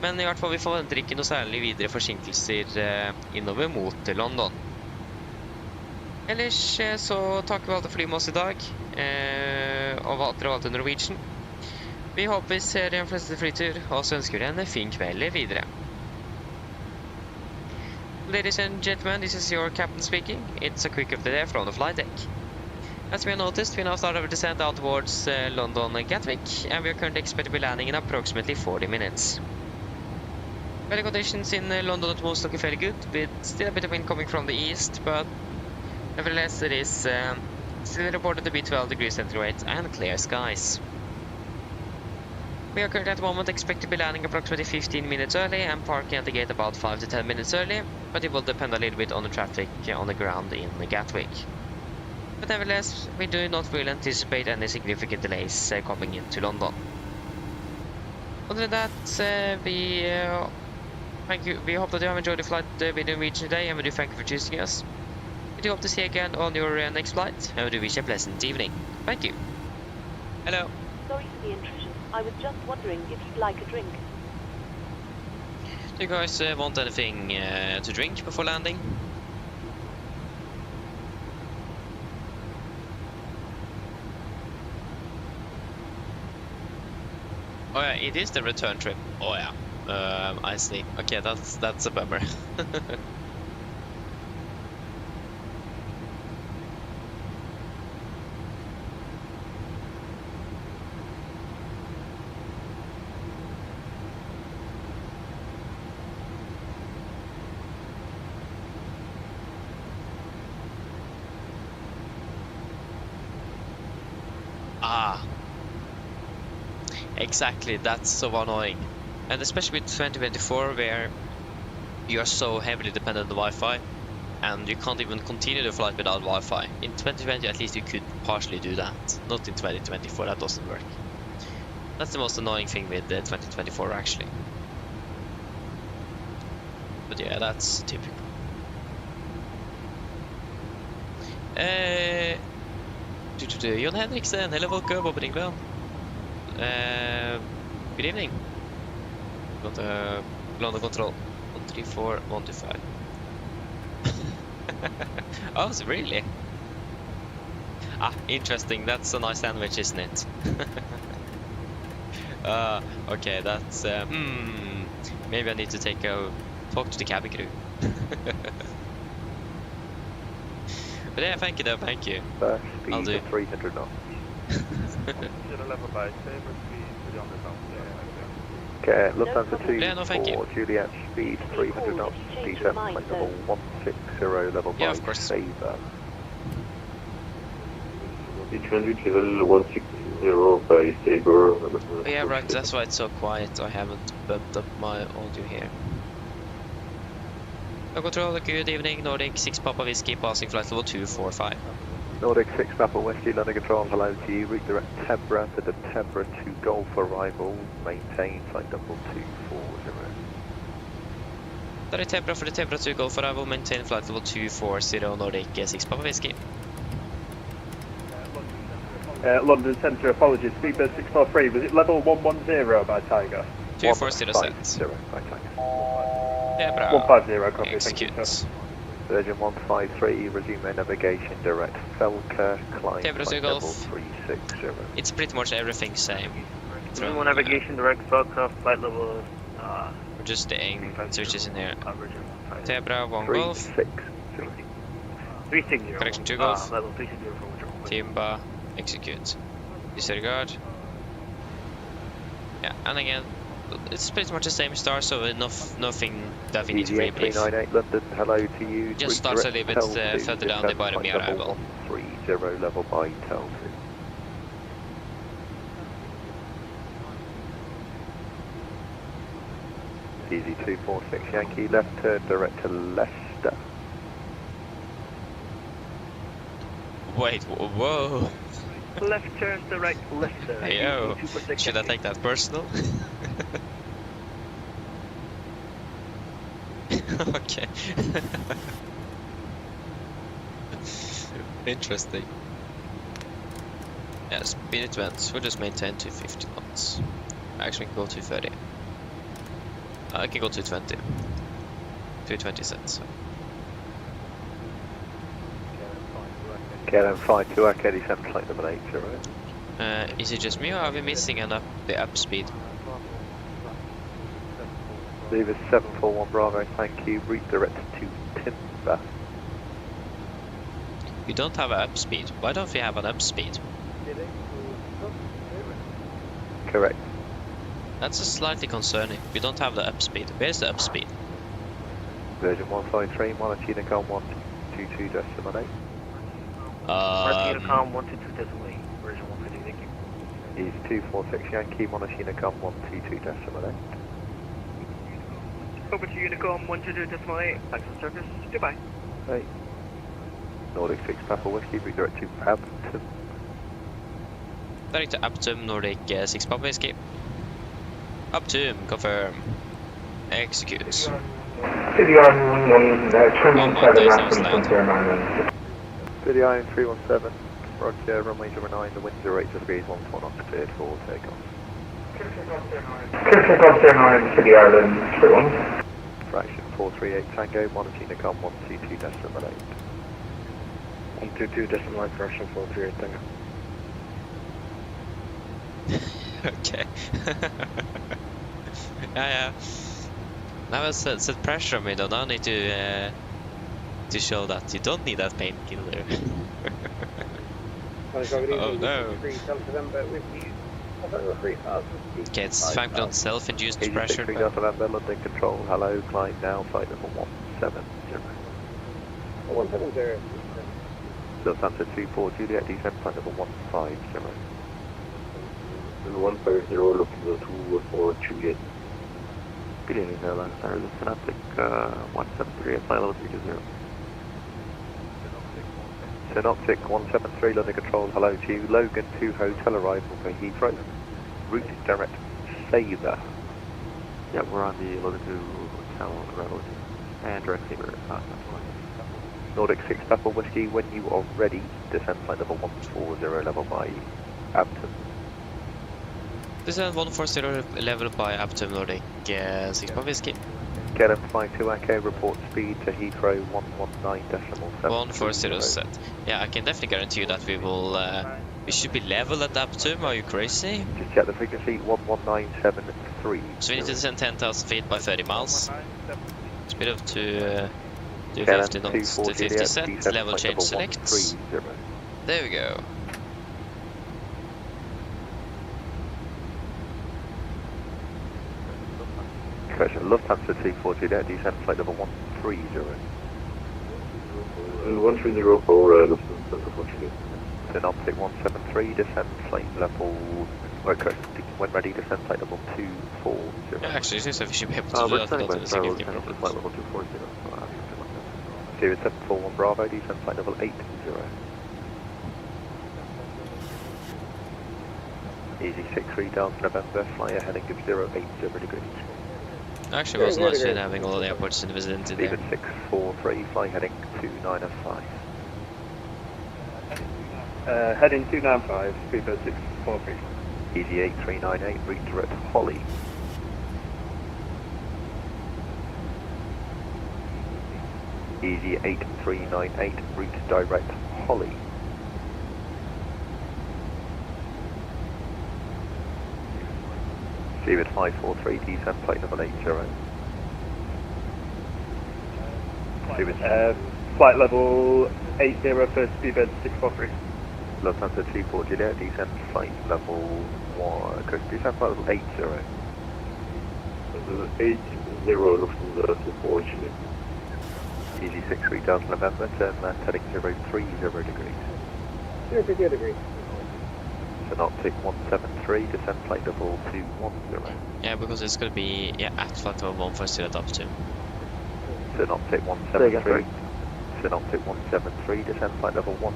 Men i hvert fall vi forventer ikke noe særlig videre forsinkelser innover mot London. Ellers så takker vi alle fly med oss i dag, og dere valgte Norwegian. Vi håper vi ser de fleste flytur, og så ønsker vi en fin kveld videre. Ladies and gentlemen, this is your captain speaking. It's a quick update from the flight deck. As we have noticed, we now start our descent out towards London Gatwick, and we are currently expected to be landing in approximately 40 minutes. Weather conditions in London at most looking fairly good, with still a bit of wind coming from the east, but nevertheless it is still reported to be 12 degrees centigrade and clear skies. We are currently at the moment expected to be landing approximately 15 minutes early and parking at the gate about 5 to 10 minutes early, but it will depend a little bit on the traffic on the ground in Gatwick. But nevertheless, we do not really anticipate any significant delays coming into London. Other than that, thank you. We hope that you have enjoyed the flight with Norwegian today, and we do thank you for choosing us. We do hope to see you again on your next flight, and we do wish you a pleasant evening. Thank you. Hello. Sorry for the intrusion. I was just wondering if you'd like a drink. Do you guys want anything to drink before landing? Oh yeah, it is the return trip. Oh yeah, I see. Okay, that's a bummer. Ah. Exactly, that's so annoying. And especially with 2024 where you are so heavily dependent on Wi-Fi and you can't even continue the flight without Wi-Fi. In 2020 at least you could partially do that. Not in 2024, that doesn't work. That's the most annoying thing with 2024 actually. But yeah, that's typical. Jon Henriksen, hello, welcome, opening bell. Good evening. Got London control 134 125. Oh, so really? Ah, interesting. That's a nice sandwich, isn't it? Okay, that's maybe I need to talk to the cabin crew. But yeah, thank you though, thank you. Speed I'll do. 300 knots. Okay, Lufthansa 2 Yeah, no, thank you. for Juliet, speed 300 knots, descent flight level 160, level Yeah, 5, of course. Sabre. Transit level 160 by Sabre. Oh, yeah, right, that's why it's so quiet. I haven't bumped up my audio here. No control, good evening, Nordic 6 Papa Whiskey, passing flight level 245. Nordic 6 Papa Whiskey, London Control, hello to you. Route direct Tebra to the Tebra 2 Golf arrival. Maintain flight level 240. Sorry, Tebra for the Tebra 2 Golf arrival, maintain flight level 240, Nordic 6 Papa Whiskey. London Centre, apologies. Speedbird 643, was it level 110 by Tiger? 240 set. 150 by Tiger. Tebra. 150, copy. Execute. Thank you, sir. Virgin 153, resume navigation direct Felker, climb Tebra 2 flight level Golf. 360. It's pretty much everything same. One navigation direct Falcon, flight level. We're just the aim switches in here. Average. Tebra 1 Golf. 360. 360. Correction 2 Golf. Level 360 for which Timba. Execute. Disregard. Yeah, and again, it's pretty much the same star, so nothing that we need to rebrief. 398 London, hello to you. Just starts a little bit further down the bottom here, I will. 130 level by Telford. Easy 246 Yankee, left turn direct to Leicester. Wait, whoa. Left turn direct Leicester. Hey, yo, should I take that personal? Okay. Interesting. Yeah, speed advance. We'll just maintain 250 knots. Actually, we can go 230. I can go 220. 220 sets. Okay, then fine, to our Kelly Centre flight number 8, right? Is it just me or are we missing the up speed? Lever 741 Bravo, thank you. Route direct to Timber. We don't have an up speed. Why don't we have an up speed? Correct. That's slightly concerning. We don't have the up speed. Where's the up speed? Virgin 153, Monarch Unicom 122.8. Mark Unicom 122.8. Version 150, thank you. Is 246 Yankee, Monarch Unicom 122.8. Over to Unicom 122.8. Thanks for service. Goodbye. Hey. Nordic 6 Papa Whiskey, route direct to Abington. Direct to Uptum, Nordic 6 Papa Whiskey. Uptum, confirm. Execute. City Island 1, turn 7 after turn island. City Island 317, Roger, runway 09, the winds are rate of speed 14 knots, cleared for takeoff. Takeoff turn island, City Island 31. Fraction 438 Tango, Monarch Unicom 122.8. 122.8, fraction 438, thank you. Okay. Yeah. Now it's set pressure on me though. Now I need to show that you don't need that painkiller. Oh no. Okay, it's fact on self-induced pressure. London Control, hello, climb now, flight level 170. 170. Lufthansa 24 Juliet, descent flight level 150. 150 looking to 24 Juliet. Good evening, Airlines Center. This is Synaptic 173 at flight level 320. Synoptic 173, London Control, hello to you. Logan 2 Hotel arrival for Heathrow. Route direct Sabre. Yeah, we're on the Logan 2 Hotel arrival. And direct Sabre. Nordic 6 Papa Whiskey, when you are ready, descend flight level 140 level by Abton. Descend 140 level by Abtom Nordic 6 Papa Whiskey. Get him flying to Echo, report speed to Heathrow 119.7. 140 set. Yeah, I can definitely guarantee you that we will, we should be level at Abtom, are you crazy? Just check the frequency, 11973. So we need to descend 10,000 feet by 30 miles. Speed up to 250 knots to 50 set, level change select. There we go. Correction, Lufthansa 240 there, descend flight level 130. 130 for Lufthansa 240. Synoptic 173, descend flight level... Well, correct, when ready, descend flight level 240. Yeah, actually, it seems like we should be able to do that without a significant problem. Flight level 240. Series 741 Bravo, descend flight level 80. Easy 63 Delta November, fly a heading of 080 degrees. Actually, it was nice having all the airports in the vicinity there. Steven 643, fly heading 295. Heading 295, speedbird 643. Easy 8398, route direct Holly. Easy 8398, route direct Holly. Steven 543, descend flight level 80. Steven, Flight level 80 for speedbird 643. Lufthansa 240 there, descend flight level 1, descend flight level 80. 80 Lufthansa 240. Easy 63 Delta November, turn left heading 030 degrees. 030 degrees. Synoptic 173, descend flight level 210. Yeah, because it's going to be at flight level 140 at Abtom. Synoptic 173. Synoptic 173, descend flight level 1.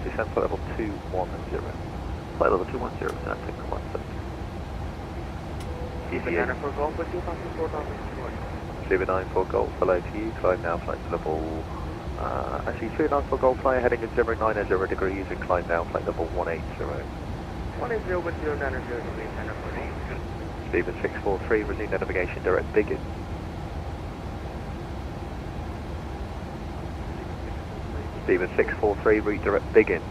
Descend flight level 210. Flight level 210, Synoptic 173. Easy 8. Sleeper 94 Golf, hello to you. Climb now, flight level. Actually, 394 Golf, fly heading at 090 degrees and climb now, flight level 180. 180 with 090 degrees, center for me. Steven 643, resume navigation direct Biggin. Steven 643, route direct Biggin.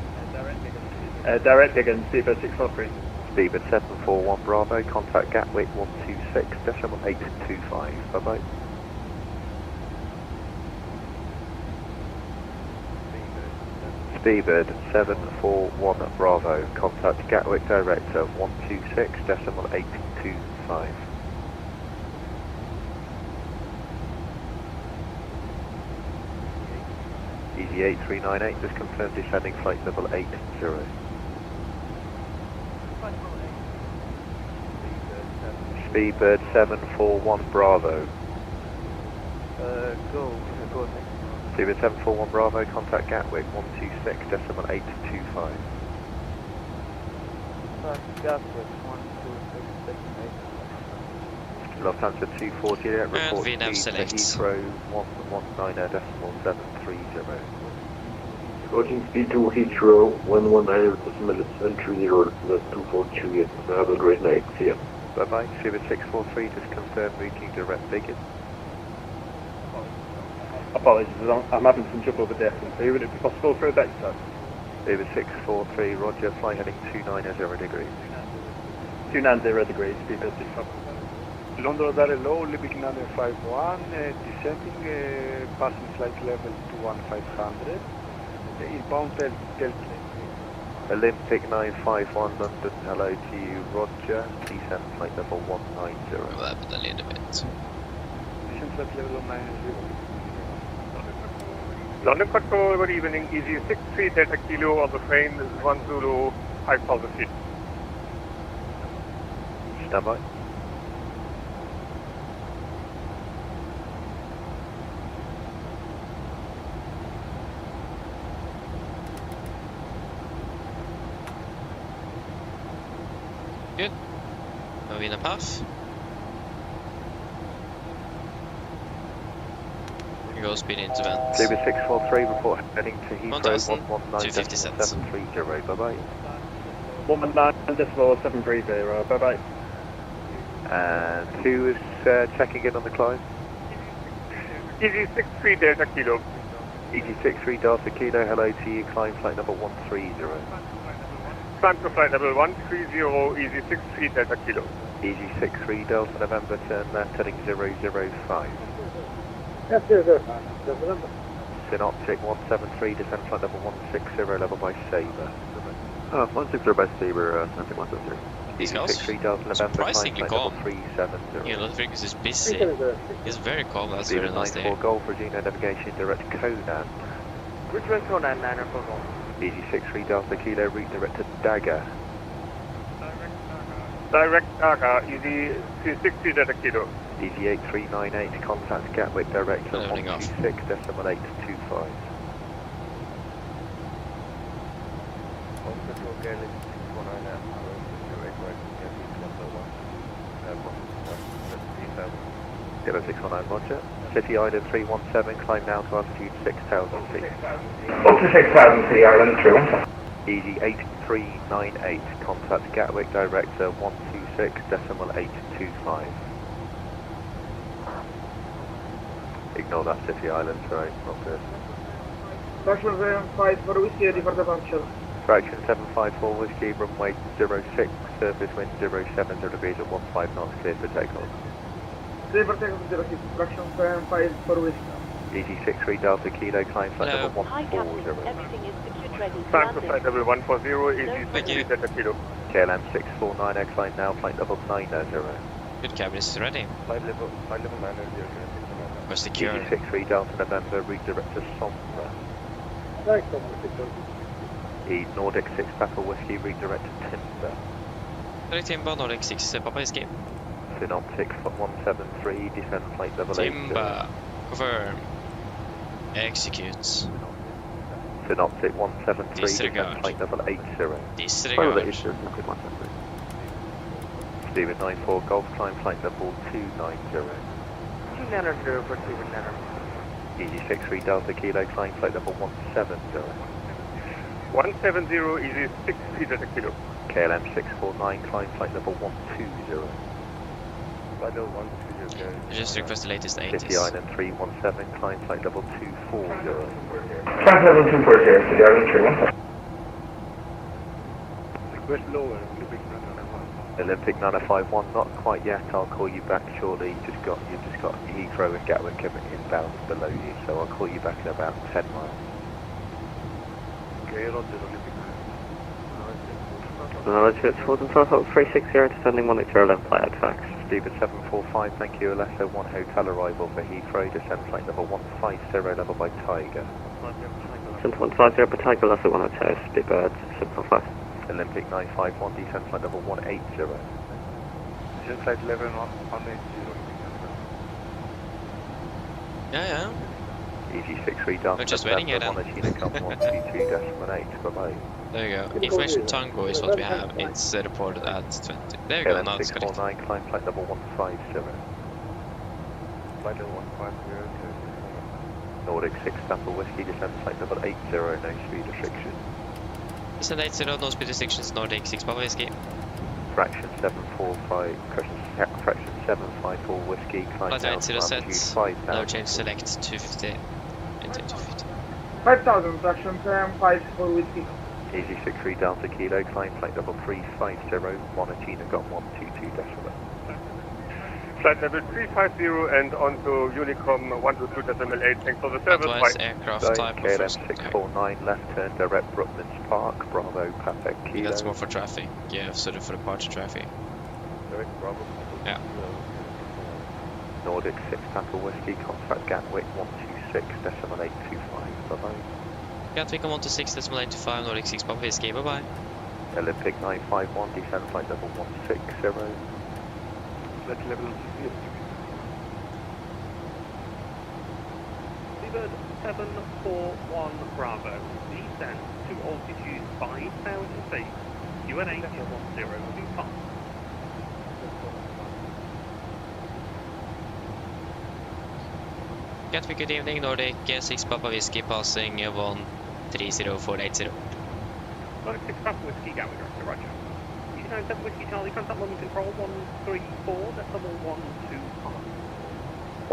Direct Biggin, speedbird 643. Steven 741 Bravo, contact Gatwick 126.825. Bye bye. Speedbird 741 Bravo, contact Gatwick Director 126.825. Easy 8398, just confirm descending flight level 80. Speedbird 741 Bravo. Go next. Speedbird 741 Bravo, contact Gatwick 126.825. Gatwick 126.825. Lufthansa 240 there, report VNAV speed to select. Heathrow 119.730. Approaching speed to Heathrow 119.730, 242. Have a great night. See ya. Bye bye. Speedbird 643, just confirm routing direct Biggin. Apologies, I'm having some trouble with the S&P. Would it be possible for a vector? Speedbird 643, roger, fly heading 290 degrees. 290 degrees, speedbird 643. London Radar low, Libyan 951, descending, passing flight level 21500, inbound Delta. Olympic 951 London, hello to you, roger, descend flight level 190. Well, that happened a little bit. Descend flight level 190. London Control, good evening, Easy 63 Delta Kilo on the frame, 1 Zulu, 5000 feet. stand by. Good. Now in a path. Go speed into vent. David 643, report heading to Heathrow 119.730. bye bye. 119.730, bye bye. And who is checking in on the climb? Easy 63 Delta Kilo. Easy 63 Delta Kilo, hello to you, climb flight number 130. Climb to flight level 130, Easy 63 Delta Kilo. Easy 63 Delta November, turn left heading 005. Yes, yes, sir. November. Synoptic 173, descend flight level 160, level by Sabre. 160 by Sabre, Synoptic 173. These Easy guys 63 Delta November, climb surprisingly flight calm. level 370. Yeah, Ludwig is busy. He's very calm. That's very nice to 94 hear. Golf, Regina navigation direct Conan. Which way Conan, 9 for Golf? Easy 63 Delta Kilo, route direct to Dagger. Direct Aga, Easy 60 Delta Kilo. Easy 8398, contact Gatwick direct to Loading off. 126.825. Zero 619 Roger. City Island 317, climb now to altitude 6,000 feet. Up to 6,000 feet, Ireland 317. Easy 8398, contact Gatwick director 126.825. Ignore that City Island, right, not good. Fraction 754 Whiskey, ready for departure. Fraction 754 Whiskey, runway 06, surface wind 070 degrees at 15 knots, clear for takeoff. Clear for takeoff 06, fraction 754 Whiskey. Easy 63 Delta Kilo, climb flight Hello. level Hi, Captain. 140. Everything is secured ready to Climb to landing. flight level 140, Easy Thank 60 you. Delta Kilo. KLM 649, climb now, flight level 90. Good, cabin is ready. Flight level 90. We're secure. Easy 63 Delta November, route direct to Sombra. East Nordic 6 Papa Whiskey, route direct to Timber. Direct Timber, Nordic 6, Papa Escape. Synoptic 173, descend flight level 80. Timber. Confirm. Executes. Synoptic 173, Disregard. descend flight level 80. Disregard. Steven 94 Golf, climb flight level 290. 290 for Stephen Nanner. Easy 63 Delta Kilo, climb flight level 170. 170, Easy 60 Delta Kilo. KLM 649, climb flight level 120. Flight level 120. Just request the latest City 80s. Island 317, climb flight level 240. Climb level 240, City Island 317. Request lower, Olympic 951, not quite yet. I'll call you back shortly. You've just got Heathrow and Gatwick coming inbound below you, so I'll call you back in about 10 miles. Okay, Roger, Olympic. Altitude 430, descending 180 left flight at fax. Stephen 745, thank you. Alesso 1 hotel arrival for Heathrow, descend flight level 150, level by Tiger. Center 150 by Tiger, Alesso 1 hotel, Speedbird 745. Olympic 951, descend flight level 180. Descend flight level 180. Yeah. Easy 63 down. We're just waiting here then. 122.8, bye-bye. There you go. Information Tango is what we have. It's reported at 20. There you go, now it's correct. 649, climb flight level 150. Flight level 150. Nordic 6 Papa Whiskey, descend flight level 80, no speed restriction. Descend 80, no speed restrictions, Nordic 6 Papa Whiskey. Fraction 745, fraction 754 Whiskey, climb Flight down height to 0 altitude sets, 5,000. no change, select 250. Enter 250. 5,000, fraction 754 Whiskey. Easy 63 Delta Kilo, climb flight level 350, Monagina got 122 decimal. Flight level 350 and onto Unicom 122.8. Thanks for the service. Advise Bye. aircraft type of KLM first. 649, left turn direct Brooklands Park, Bravo, Papa Kilo. That's more for traffic. Yeah, sort of for departure traffic. Direct Bravo. Yeah. Nordic 6 Papa Whiskey, contact Gatwick 126.825, bye-bye. Gatwick on 126.825, Nordic 6 Papa Whiskey, bye bye. Olympic 951, descend flight level 160. That level 6. Seabird 741 Bravo, descend to altitude 5,000 feet, UNH 1025. Gatwick, good evening, Nordic 6 Papa Whiskey passing 130480. Nordic 6 Papa Whiskey, Gatwick, Director, Roger. 97 Whiskey Charlie, contact London Control 134, decimal 125.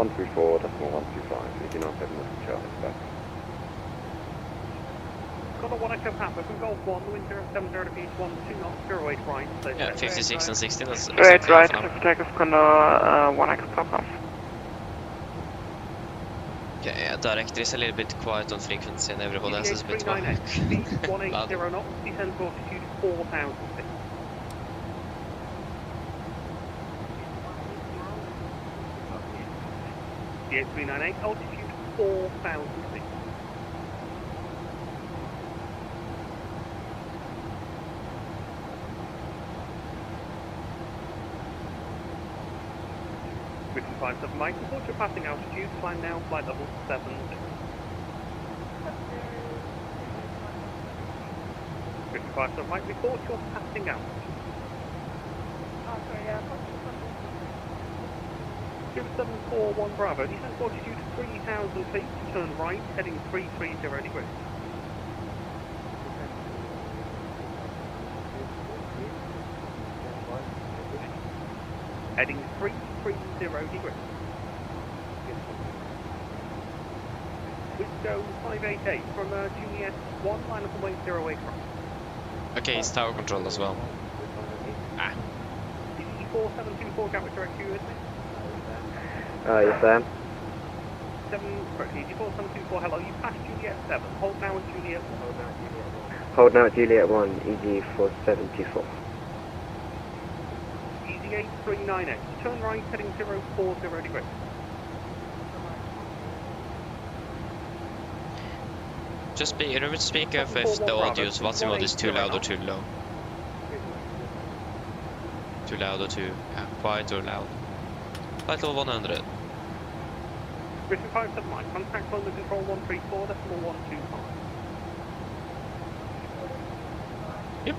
134, decimal 125, 89 Whiskey Charlie, back. Got a 1 Echo Papa from Golf 1, the wind 070 to beach 12 knots, 08 right. Yeah, 56 and 16, that's Straight right, half an hour. takeoff condor 1x Papa. Okay, director is a little bit quiet on frequency and everyone else is a bit loud. 180 knots, descend to altitude 4,000 feet. The 8398, altitude 4,000 feet. Britain 57 Mike, report your passing altitude, climb now, flight level 70. Britain 57 Mike, report your passing altitude. 0741 Bravo, descend to altitude 3,000 feet, turn right, heading 330 degrees. Heading 330 degrees. Wisco 588 from Juliet 1, line up and wait 08 right. Okay, it's tower control as well. Ah. EG4724 Gatwick direct you with me. Yes, I am. EG4724, hello, you passed Juliet 7, hold now at Juliet 1. Hold now at Juliet 1, EG4724. EG8398, turn right, heading 040 degrees. Just remember to speak of if the audio's volume is too loud or too low. Too loud or too quiet or loud. Flight level 100. Britain 57 Mike, contact London Control 134, decimal 125. Yep.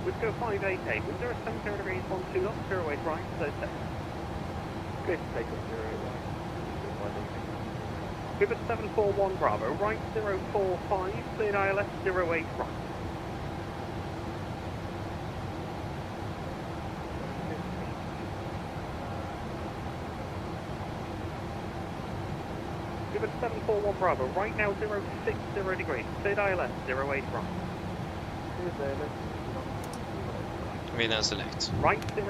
Wisco 588, wind 070 degrees, 12 knots, 08 right, so set. Good, take off 08 right. Pivot 741 Bravo, right 045, cleared ILS 08 right. Pivot 741 Bravo, right now 060 degrees, cleared ILS 08 right. Win and select. Right 060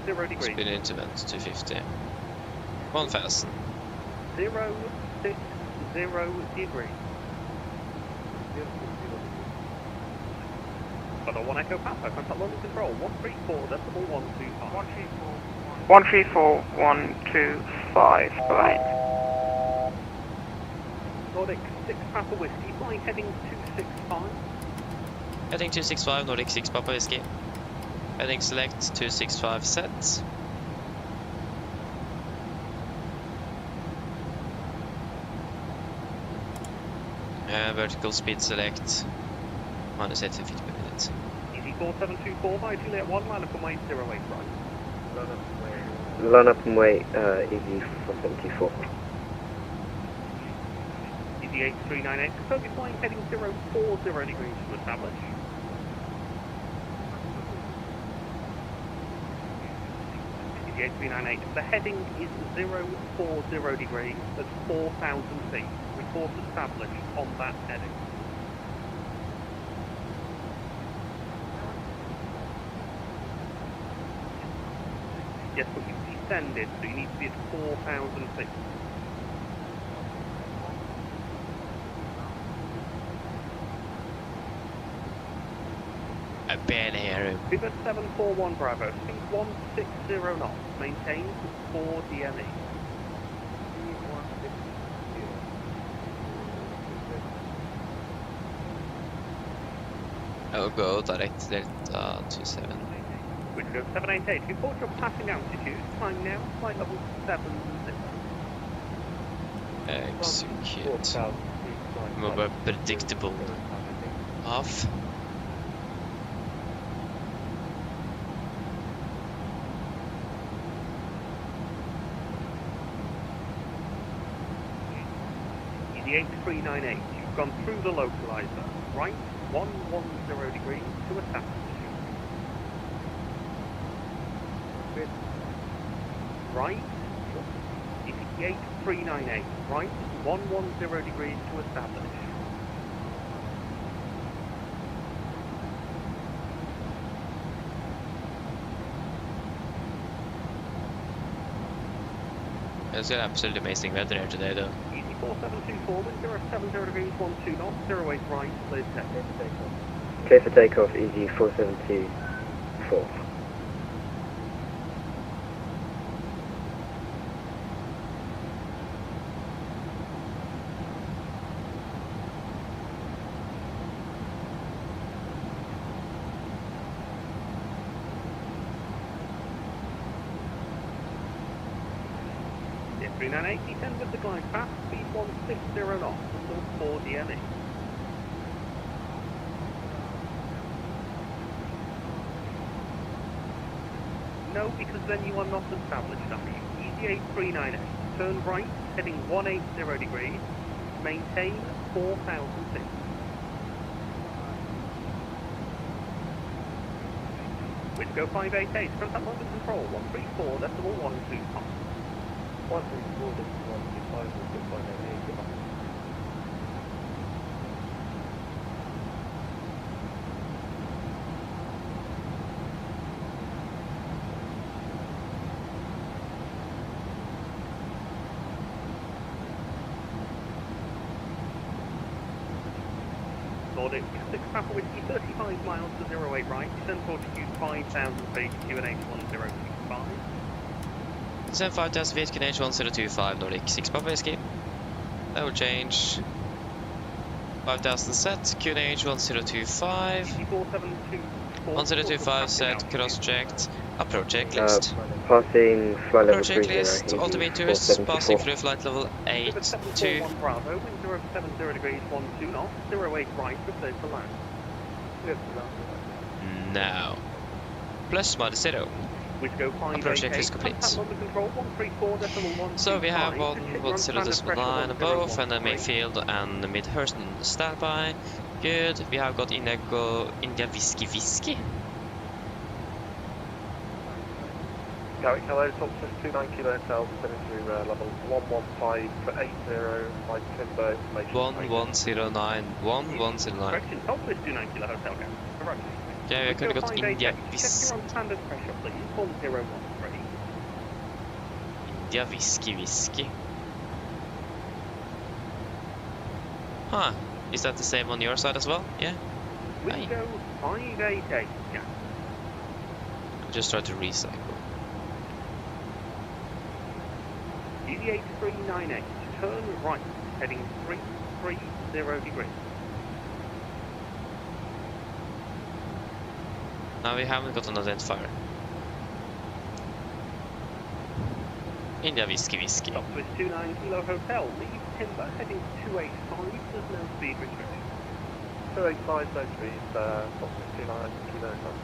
degrees. Spin into vent 250. One fasten. 060 degrees. Got a 1 Echo Papa, contact London Control 134, decimal 125. 134, 125, right. Nordic 6 Papa Whiskey, flying heading 265. Heading 265, Nordic 6 Papa Whiskey. Heading select 265 set. Vertical speed select minus 80 feet per minute. EG4724 by Juliet 1, line up and wait 08 right. Line up and wait, EG474. EG8398, focus flying heading 040 degrees to establish. EG8398, the heading is 040 degrees at 4,000 feet. Report established on that heading. Yes, but you've descended, so you need to be at 4,000 feet. I barely hear him. Pivot 741 Bravo, speed 160 knots, maintain 4 DME. I'll go direct Delta 27. Which goes 788. Report your passing altitude. Climb now. Flight level 70. Execute. More predictable. Off. The 8398. You've gone through the localizer. Right 110 degrees to establish. Right. The 8398. Right 110 degrees to establish. It's got absolutely amazing weather here today, though. Easy 4724, wind 070 degrees, 12 knots, 08 right, clear for takeoff. Clear for takeoff, easy 4724. Yeah, 398, descend with the glide path, speed 160 knots, until 4 DME. No, because then you are not established, are you? Easy 8398, turn right, heading 180 degrees, maintain 4006. Wind go 588, contact London control, 134, decimal 125. 134, decimal 125, we'll go 588, goodbye. Nordic 6 Papa Whiskey, 35 miles to 08 right, descend altitude 5,000 feet, QNH 1025. Descend 5,000 feet, QNH 1025, Nordic 6 Papa Whiskey. That will change. 5,000 set, QNH 1025. 1025 set, cross checked. Approach checklist. Passing flight level Approach 30, checklist, altimeters, passing through flight level 82. Bravo, wind 070 degrees, 12 knots, 08 right, replace the land. Now. Plus minus 0. Which go 5 Approach checklist complete. So we have 110.9 above and then Mayfield and mid-Hurston standby. Good. We have got India Whiskey. Garrick, hello, Thompson 29 Kilo Hotel, sending through level 115 for 80, my timber information. 1109, 1109. Correction, Thompson 29 Kilo Hotel, correct. Okay, we could have got India Whiskey. Check your standard pressure, please, 1013. India Whiskey. Huh, is that the same on your side as well? Yeah? Window 588, yeah. Just try to recycle. DD 8398, turn right, heading 330 degrees. Now we haven't got an identifier. India Whiskey. Southwest 29 Kilo Hotel, leave timber, heading 285, there's no speed restriction. 285, no speed, Thompson 29 Kilo Hotel.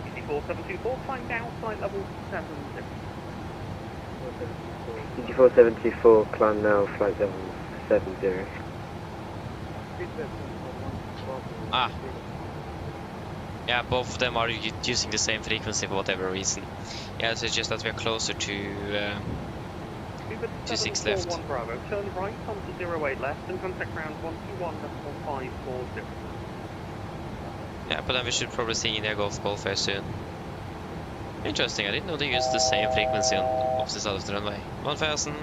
Easy 4724, climb down, flight level 70. Easy 4724, climb now, flight level 70. Ah. Yeah, both of them are using the same frequency for whatever reason. Yeah, so it's just that we're closer to 6 left. Bravo, turn right onto 08 left and contact ground 121.540. Yeah, but then we should probably see India Golf very soon. Interesting, I didn't know they used the same frequency on opposite side of the runway. 1000.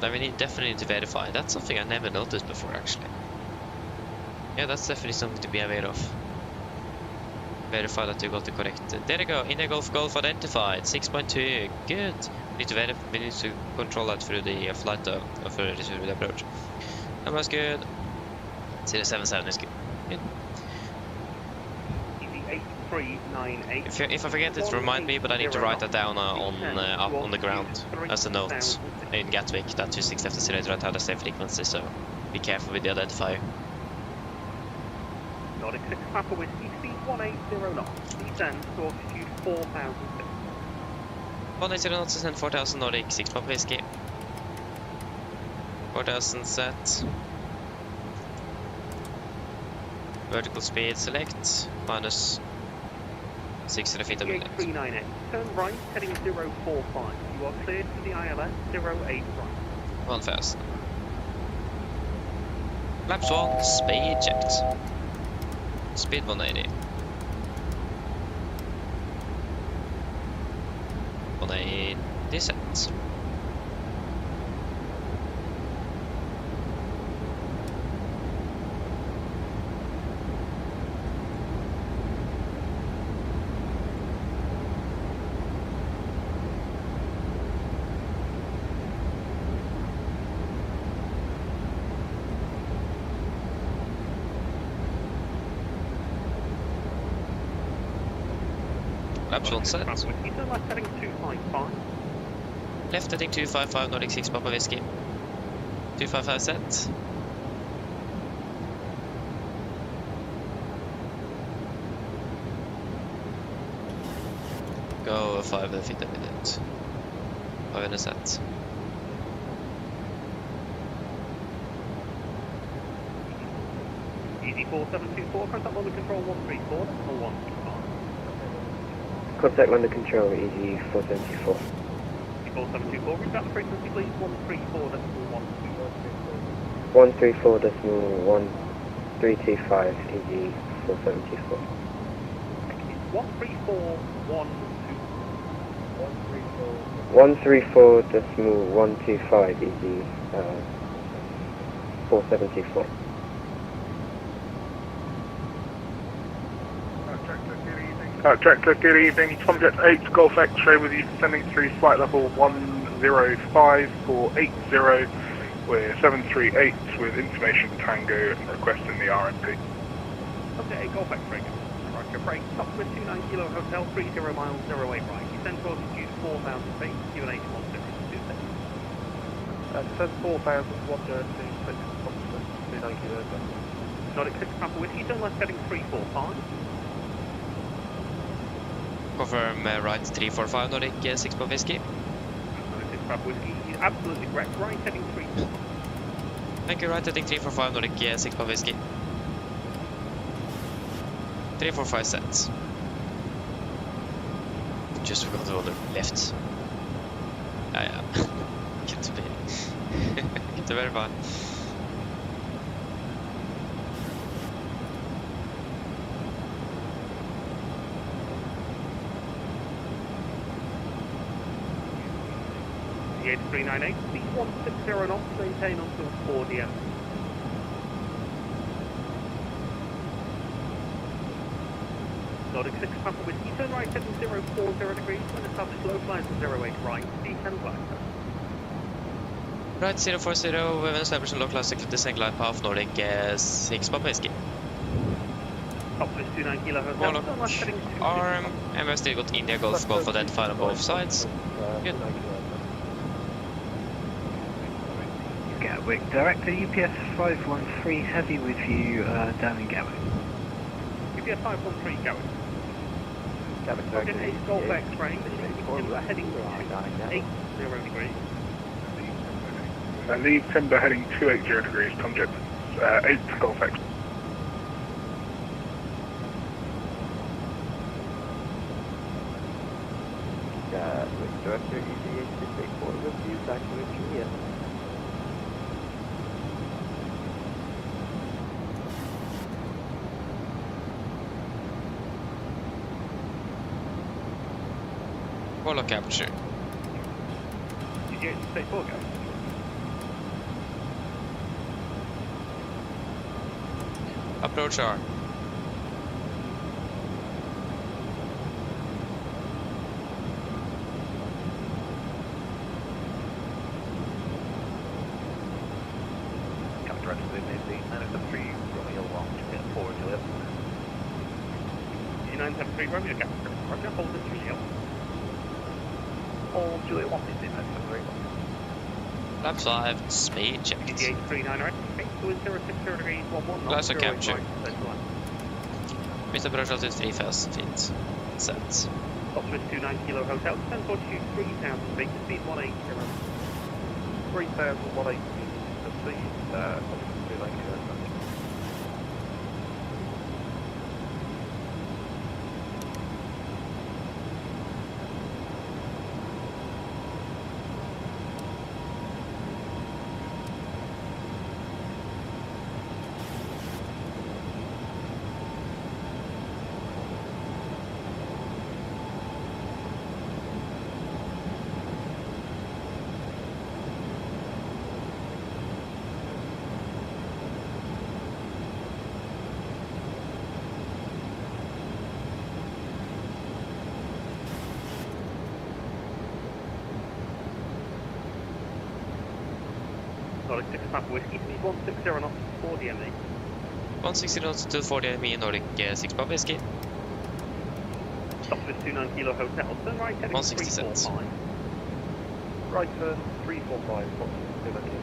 Then we definitely need to verify. That's something I never noticed before, actually. Yeah, that's definitely something to be aware of. Verify that you got the correct. There you go. India Golf identified. 6.2. Good. We need to control that through the flight though, or through the approach. That was good. 077 is good. Good. 398. If I forget it, remind me, but I need to write that down up on the ground as a note in Gatwick that 26 left the simulator don't have the same frequency, so be careful with the identifier. Nordic 6 Papa Whiskey, speed 180 knots, descend to altitude 4,000 feet. 180 knots, descend 4,000 Nordic 6 Papa Whiskey. 4,000 set. Vertical speed select, minus 600 feet a minute. 398, turn right, heading 045. You are cleared for the ILS 08 right. 1,000. Flaps 1, speed checked. Speed 180. 180 set. Flaps 1 set. Left heading 255. Left heading 255, Nordic 6 Papa Whiskey. 255 set. Go 5 feet a minute. 500 set. Easy 4724, contact London Control 134, decimal 125. Contact London Control, easy 474. 4724, read out the frequency please, 134, decimal 134 decimal 1325, easy 474. 134 decimal 125, easy 474. Director, good evening. Tomjet 8 Golf X-ray with you descending through flight level 105-480. We're 738 with information Tango and requesting the RMP. Okay, Golf X-ray. Roger, break, top with 29 Kilo Hotel, 30 miles, 08 right. Descend to altitude 4,000 feet, QNH 1626. Descend 4,126, 29 Kilo. Nordic 6 Papa Whiskey, turn left heading 345. Confirm right 345 Nordic 6 Papa Whiskey. Nordic 6 Papa Whiskey, absolutely correct, right heading 345. Thank you, right heading 345 Nordic 6 Papa Whiskey. 345 sets. Just forgot to order left. Ja. Good to be. Good to verify. The 8398, speed 160 knots, maintain until 4 DM. Nordic 6 Papa Whiskey, turn right heading 040 degrees, when established localize to 08 right, descend glide path. Right 040, when established localized descent glide path Nordic 6 Papa Whiskey. Topless 29 Kilo Hotel, Warlock, turn left heading 2. arm, and we've still got India Golf identified on both sides. Good. Gatwick, Director UPS 513 heavy with you down in Gatwick. UPS 513 Gatwick. Target 8 Golf X-ray, heading 80 degrees. Leave timber heading 280 degrees, Tomjet 8 Golf X. Director EDH684 with you, back to the Juliet. Warlock capture. EDH684 go. Approach R. 2973 Romeo, gap correct, roger, hold it Juliet. Hold Juliet 1, please, 2973. Lap 5, speed checked. GTA 39 right, okay, so is 060 degrees 11 knots, Laser capture. right, Mr. Brush altitude 3 fast feet. Set. Optimus 29 Kilo Hotel, 1042, 3000 feet, speed 180. 3,180 feet, speed, 29 kilo. Nordic 6 Papa Whiskey, speed 160 knots, 40 ME. 160 knots to 40 ME, Nordic 6 Papa Whiskey. Optimus 29 Kilo Hotel, turn right heading 166. 345. Right turn, 345, 29 kilo.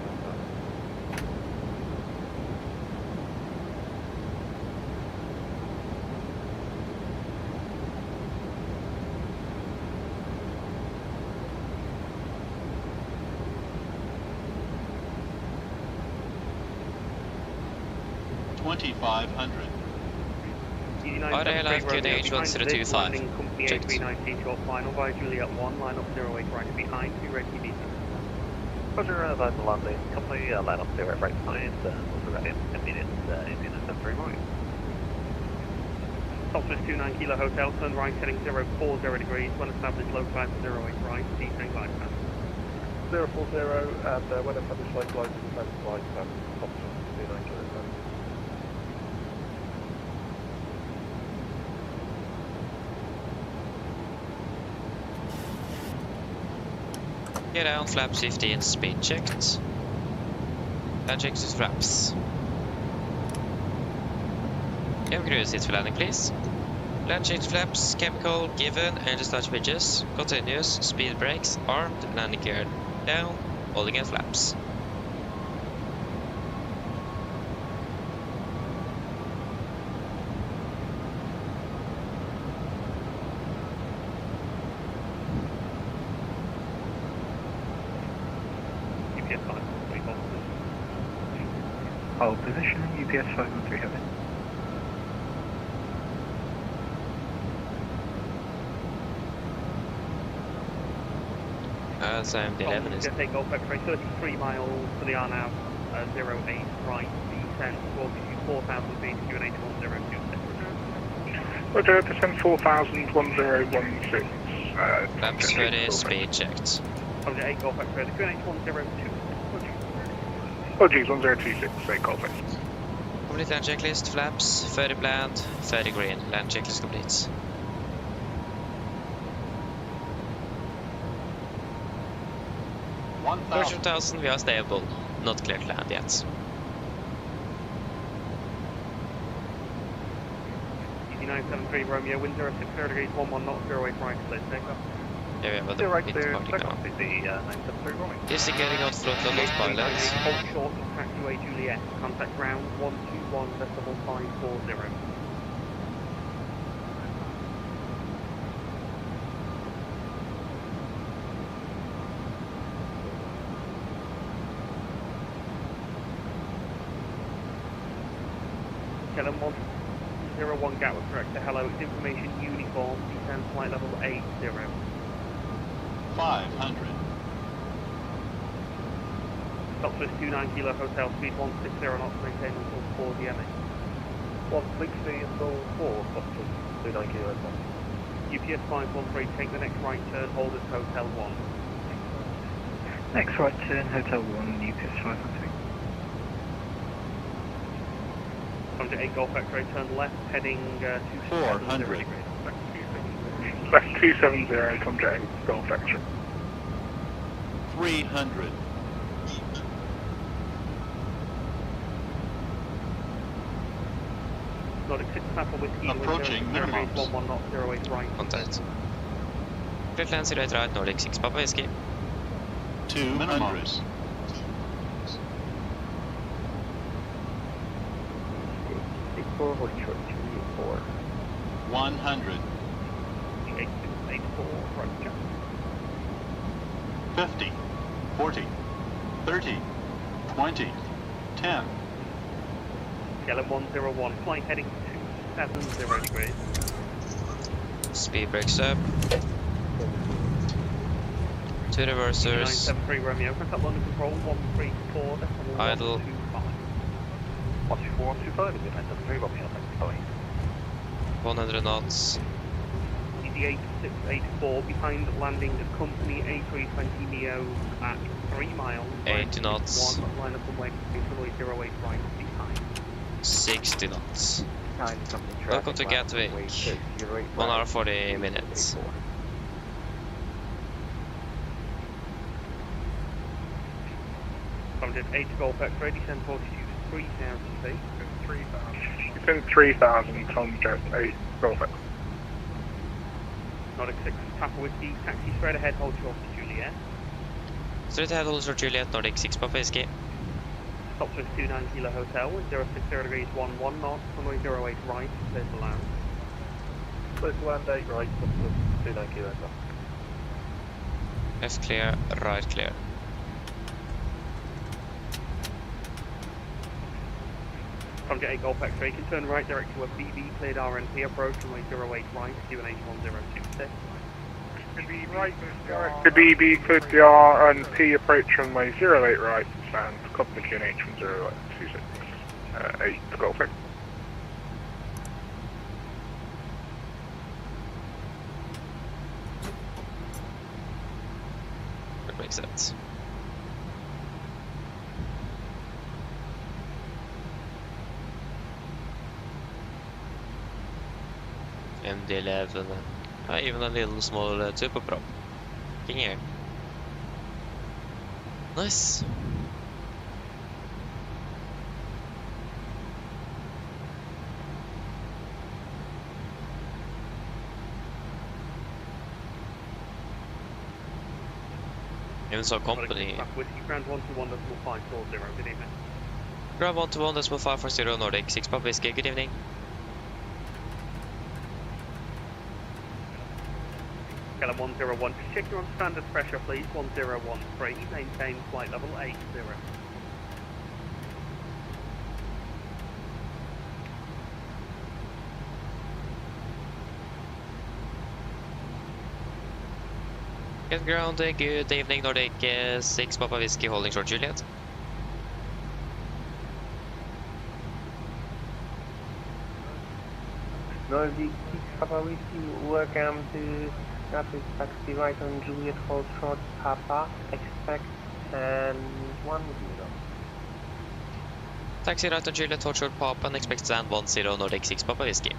RAL QNH 1025. Company Checked. A319 short final via Juliet 1, line up 08 right behind, 2 red TV. Roger, that's the landing. Company line up 0 right behind, also ready in 10 minutes, Indian and 73 right. Optimus 29 Kilo Hotel, turn right heading 040 degrees, when established low climb 08 right, descend glide path. 040, and when established low glide, descend glide path, Optimus 29 kilo. Get down, flaps 15, speed checked. Land check to flaps. Cabin crew seats for landing, please. Land check to flaps, chemical given, engine start bridges, continuous, speed brakes, armed, landing gear down, holding at flaps. Hold position, UPS 513 heavy. So AMD 11 is... Takeoff X-ray 33 miles to the RNAV, 08 right, descent, altitude 4,000 feet, QNH 1026. Roger, descend 4,000, 1016. Flaps 30, speed checked. Roger, Takeoff X-ray, the QNH 102. Apologies, 1026, Takeoff X. Complete land checklist, flaps, 30 bland, 30 green, land checklist complete. Approach 1000, we are stable, not clear to land yet. ED973 Romeo, wind 060 degrees, 11 knots, 08 right, let's take off. Yeah, we have other Right parking there, now. takeoff is the 973 Romeo. Instigating out front on those pilots. Hold short of taxiway Juliet, contact ground 121.540. Kellam 101 Gatwick correct to hello, it's information uniform, descend flight level 80. 500. Optimus 29 Kilo Hotel, speed 160 knots, maintain until 4 DMA. 160 until 4, Optimus 29 kilo. UPS 513, take the next right turn, hold at Hotel 1. Next right turn, Hotel 1, UPS 513. Under 8 Golf X-ray, turn left, heading 400. Left 270, contact Golf X-ray. 300. Nordic 6 Papa Whiskey. Approaching minimums. 11 knot 08 right. Contact. Cleared land 08 right, Nordic 6 Papa Whiskey. 200. 64, hold short 284. 100. 8684, right check. 50. 40. 30. 20. 10. KLM 101, flying heading to 70 degrees. Speed brakes up. 2 reversers. 973 Romeo, contact London control 134, decimal Idle. 125. 124, 125, is it 973 Romeo, thanks, going. 100 knots. easy 8684 behind landing company A320 Neo at 3 miles. 80 knots. 1 line up and wait, 08 right behind. 60 knots. Behind company traffic. Welcome to line, Gatwick. wait, 08 1 hour right, 40 minutes. 84. From 8 Golf X-ray, descend altitude 3,000 feet. 3,000. Descend 3,000 from jet 8 Golf X. Nordic 6 Papa Whiskey, taxi straight ahead, hold short to Juliet. Straight ahead, hold short Juliet, Nordic 6 Papa Whiskey. Stop to 29 Kilo Hotel, 060 degrees 11 knots, runway 08 right, clear to land. Close to land 8 right, up to 29 Kilo Hotel. Left clear, right clear. From 8 Golf X-ray, you can turn right direct to a BB, cleared RNP approach, runway 08 right, QNH 1026. The BB cleared the R and P approach runway 08 right, and company QNH 1026, 8 Golf X. That makes sense. MD11, even a little small turboprop. King here. Nice. Even so, company. Whiskey, ground 121.540, good evening. Ground 121.540, Nordic 6 Papa Whiskey, good evening. KLM 101, just check you're on standard pressure please, 1013, maintain flight level 80. Get ground, good evening, Nordic 6 Papa Whiskey, holding short Juliet. Nordic 6 Papa Whiskey, welcome to Gatwick taxi right on Juliet, hold short Papa, expect and 10. Taxi right on Juliet, hold short Papa and expect stand 10 Nordic 6 Papa Whiskey.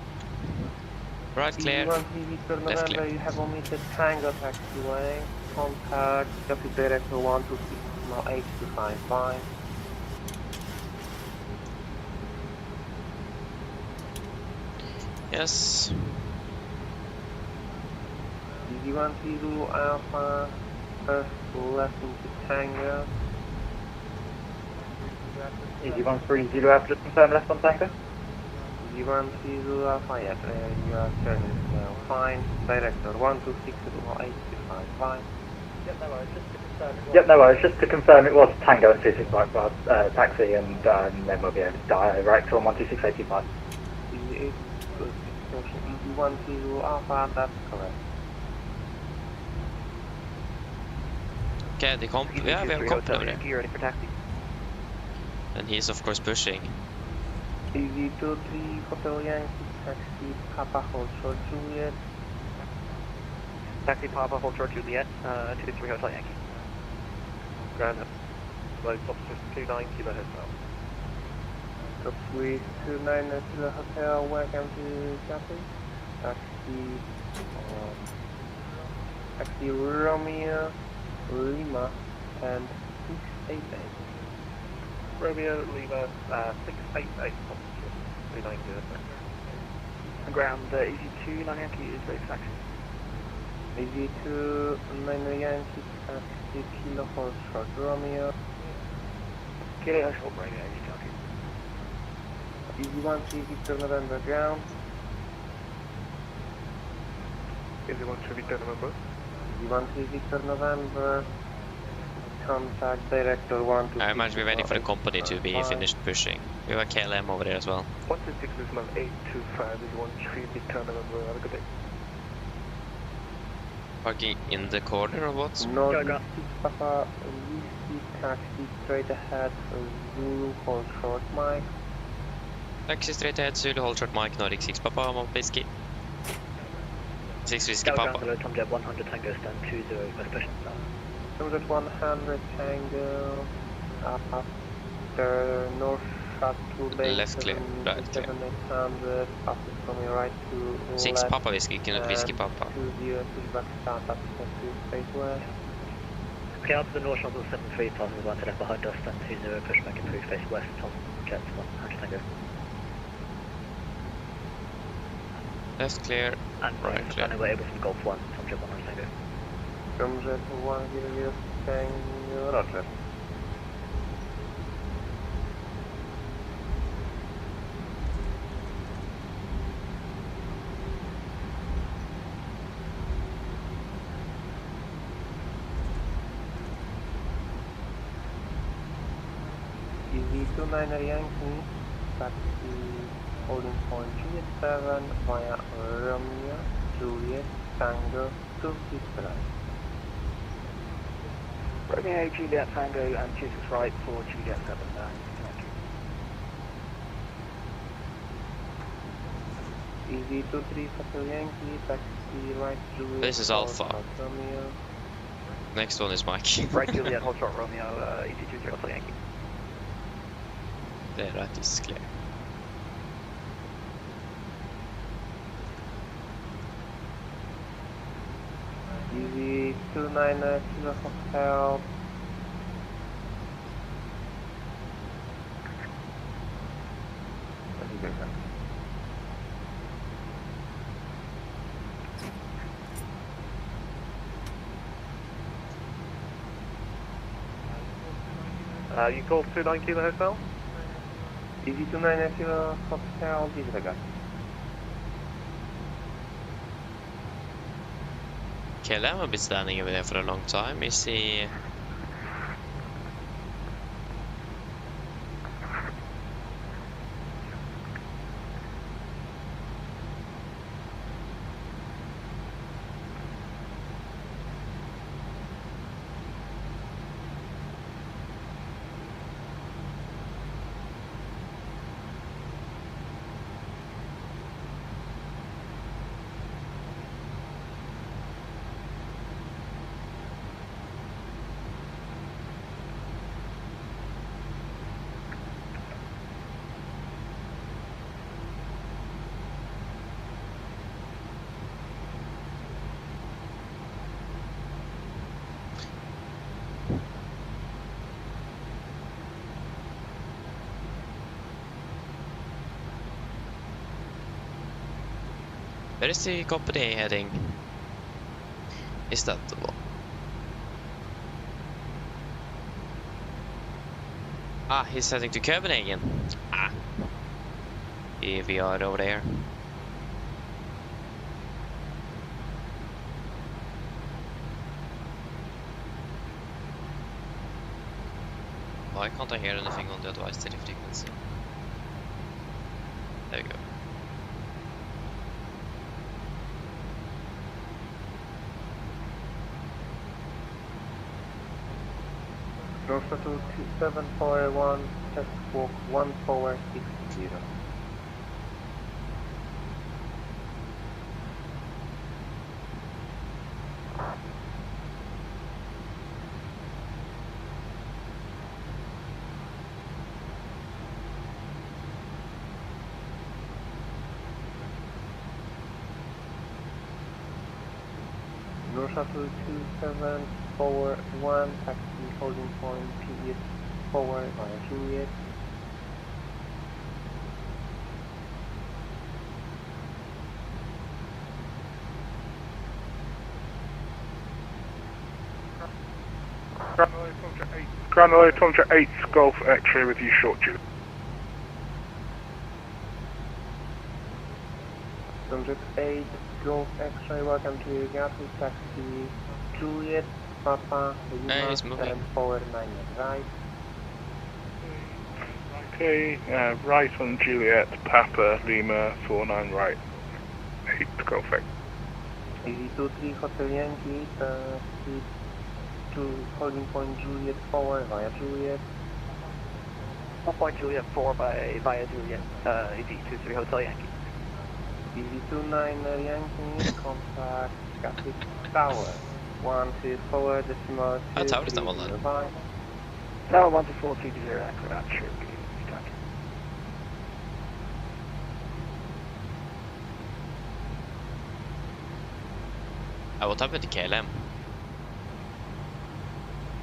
Right clear, left clear. You have omitted Tango taxiway, contact Gatwick director 126, now 8255. Yes. Easy 10 Alpha, first left into Tango. Easy 130 Alpha, just confirm left on Tango. Easy 10 Alpha, yes, you are turning now fine. Director 126, 8255. Yep, no worries, just to confirm it was Tango and 265 taxi, and then we'll be able to direct on 12685. Easy 10 Alpha, that's correct. Okay, the comp, yeah, we have a comp over there. Ready for taxi. And he's of course pushing. Easy 23 Hotel Yankee, taxi Papa, hold short Juliet. Taxi Papa, hold short Juliet, 23 Hotel Yankee. Ground up. Low top 29 Kilo Hotel. Top with 29 Kilo Hotel, welcome to Gatwick. Taxi Romeo, Lima, and 688. Romeo, Lima, 688, 29 Kilo Hotel. Ground, EZ2, 9 Yankee is ready for taxi. EZ2, 9 Yankee, taxi, Kilo Horse Short Romeo. Kilo Short Romeo, EZ Yankee. EZ1 3 Victor November ground. EZ1 3 Victor November. EZ1 3 Victor November. Contact director 1 to I imagine we're waiting for the company to be finished pushing. We have a KLM over there as well. 126 is 825 EZ1 3 Victor November. Have a good day. Parking in the corner or what? Northeast Papa, VC taxi straight ahead, Zulu hold short mic. Taxi straight ahead, Zulu hold short mic, Nordic 6 Papa, Mount Whiskey. 6 Whiskey Papa. Tomjet 100 Tango, stand 20, West Pushing. Tomjet 100 Tango, after North Shuttle Bay. Left clear, right clear. 7800, after from your right to 6 left. Papa Whiskey, Kenneth Whiskey Papa. 20, pushback start up to space west. Okay, up to the North Shuttle 73, passing one to left behind us, stand 20, pushback and 3 face west, Tomjet 100 Tango. Left clear, And right clear. we're able from Golf 1, Tomjet 100 Tango. Tomjet 100 Tango, roger. EZ29 Yankee, taxi holding point Juliet 7 via Romeo, Juliet, Tango, to his right. Romeo, Juliet, Tango, and choose its right for Juliet 7. EZ23 Hotel Yankee, taxi right Juliet. This is Alpha. Romeo. Next one is Mike. Right Juliet, hold short Romeo, EZ23 Hotel Yankee. The right is clear. EZ29 Kilo Hotel. You called 29 Kilo Hotel? EZ29 Kilo Hotel, disregard. KLM have been standing over there for a long time. Is he... Where is the company heading? Is that the one? Ah, he's heading to Copenhagen. Ah. Here we are over there. Why can't I hear anything on the advice to the frequency? There we go. North Shuttle 2741, test walk 1460. North Shuttle 2741, taxi holding point PS forward via Juliet. Ground Hello, Tundra 8 Golf X-ray with you short Juliet. Tundra 8 Golf X-ray, welcome to Gatwick taxi Juliet, Papa, Lima, and forward 9 right. Okay, right on Juliet, Papa, Lima, 49 right. 8 Golf X. Easy 23 Hotel Yankee, speed to holding point Juliet forward via Juliet. Point Juliet 4 via Juliet, Easy 23 Hotel Yankee. Easy 29 Yankee, contact Gatwick Tower. 1 forward, decimal 2, Tower is not online. Tower 12430, accurate, sure. What happened to KLM?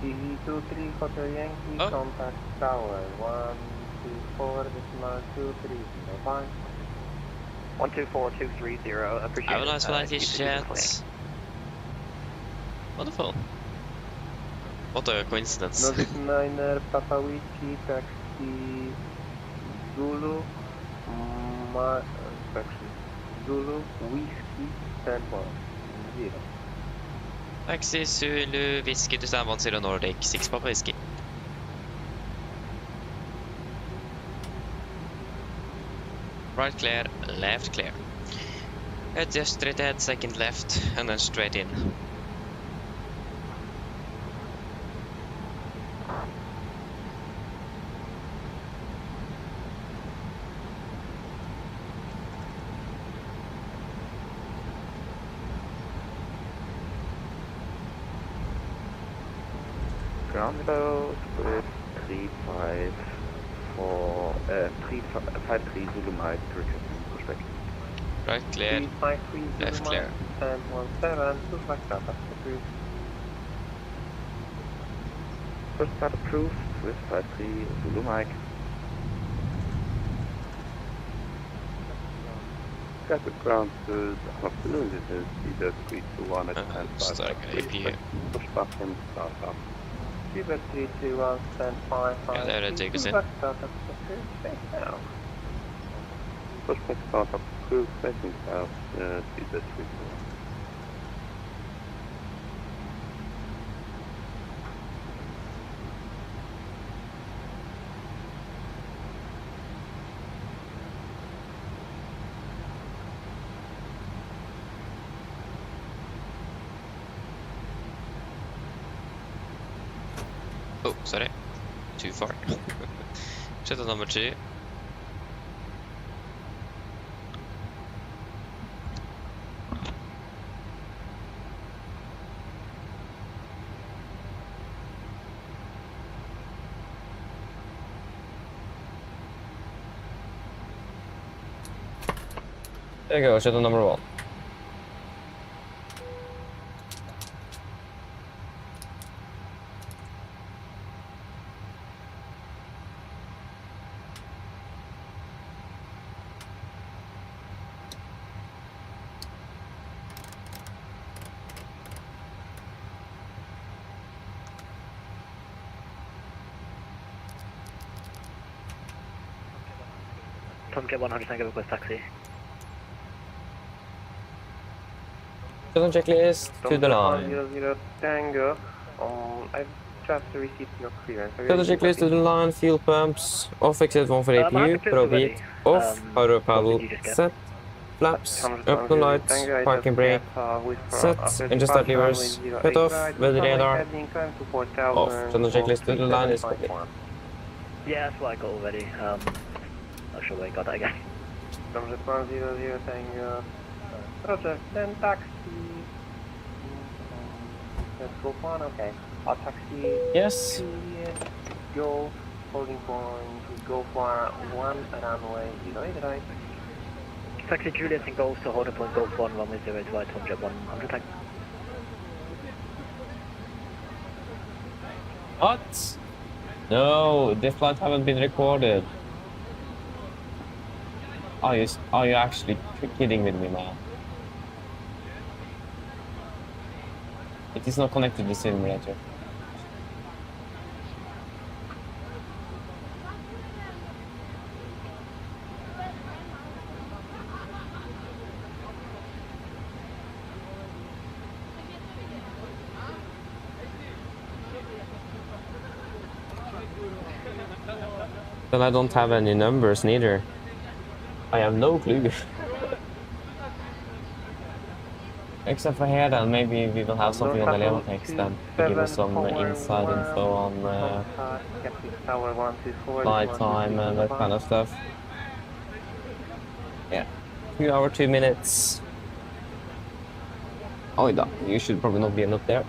Easy 23 Hotel Yankee, contact Tower. 124 decimal 2305. 124230, appreciate it. Have a nice flight, chat. Wonderful. What a coincidence. Nordic 9er, Papa Whiskey, taxi Zulu, Zulu, Whiskey, standby 0. Taxi Zulu, Whiskey to Stand 10 Nordic, 6 Papa Whiskey. Right clear, left clear. Head just straight ahead, second left, and then straight in. Ground Hello, split 353 Zulu Mike to requesting pushback. Right clear, 353 left clear. And 17, pushback data approved. First start approved with 53 Zulu Mike. Got the ground to the afternoon, this is either 321 at 10 pushback from Startup. Cuba 321, stand 5, Yeah, there it takes us in. Pushback startup approved, thanks now. Pushback Startup approved, facing south, Cuba 321. Oh, sorry. Too far. Shutdown number 2. There you go, shutdown number 1. Tomcat 100, thank you, request taxi. Shutdown checklist to the line. 00 Tango, I've just received your clearance. Shutdown checklist to the line, fuel pumps, off exit 1 for APU, probe heat, off, power paddle, set, flaps, open lights, parking brake, set, engine start levers, cut off, weather radar, off. Shutdown checklist to the line is complete. Yeah, that's what I got already. Not sure where I got that again. Tomcat 100 Tango, Roger, then taxi. Let's go one, okay. I'll taxi. Yes. Go, holding point, go for 1 runway 08 right. Taxi Juliet and Golf to holding point Golf 1, runway 02 right, Tomcat 100, thank you. What? No, this flight haven't been recorded. Are you actually kidding with me now? It is not connected to the simulator. But I don't have any numbers neither. I have no clue. Except for here then, maybe we will have something on the Elevatex then to give us some inside info on flight time and that kind of stuff. Yeah, 2 hours 2 minutes. Oh, you should probably not be enough there.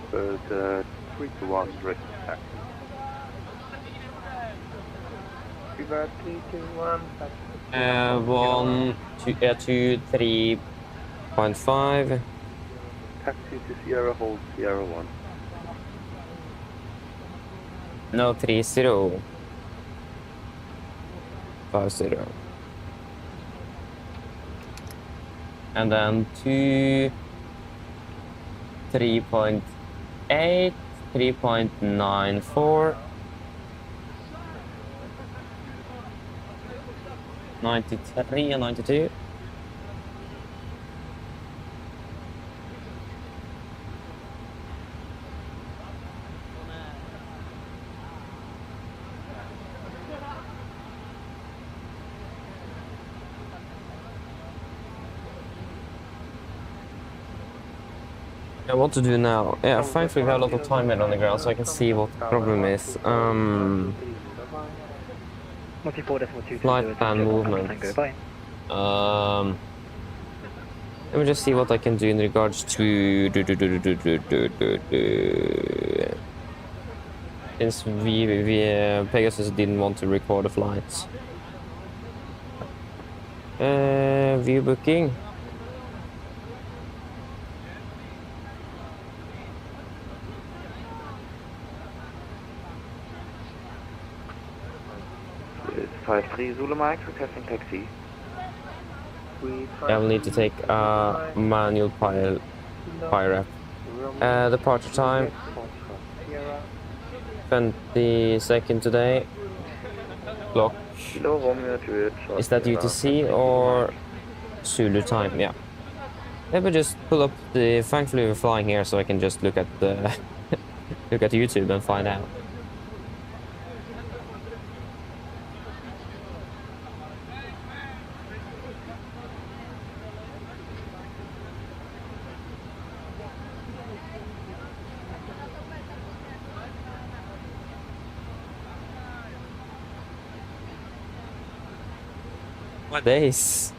Bird 3 to 1, direct taxi. Bird 3 to 1, taxi. 3.5. Taxi to Sierra, hold Sierra 1. No, 30. 50. And then 3.8, 3.94, 93 and 92. What to do now? Yeah, thankfully we have a lot of time here on the ground, so I can see what the problem is. Flight plan movement. Let me just see what I can do in regards to since Pegasus didn't want to record the flights. View booking. It's 5-3 Zulu Mike, requesting taxi. I will need to take a manual pirate. Departure time 22nd today. Clock. Is that UTC or Zulu time? Yeah. Let me just pull up the. Thankfully we're flying here, so I can just look at the look at YouTube and find out. What days?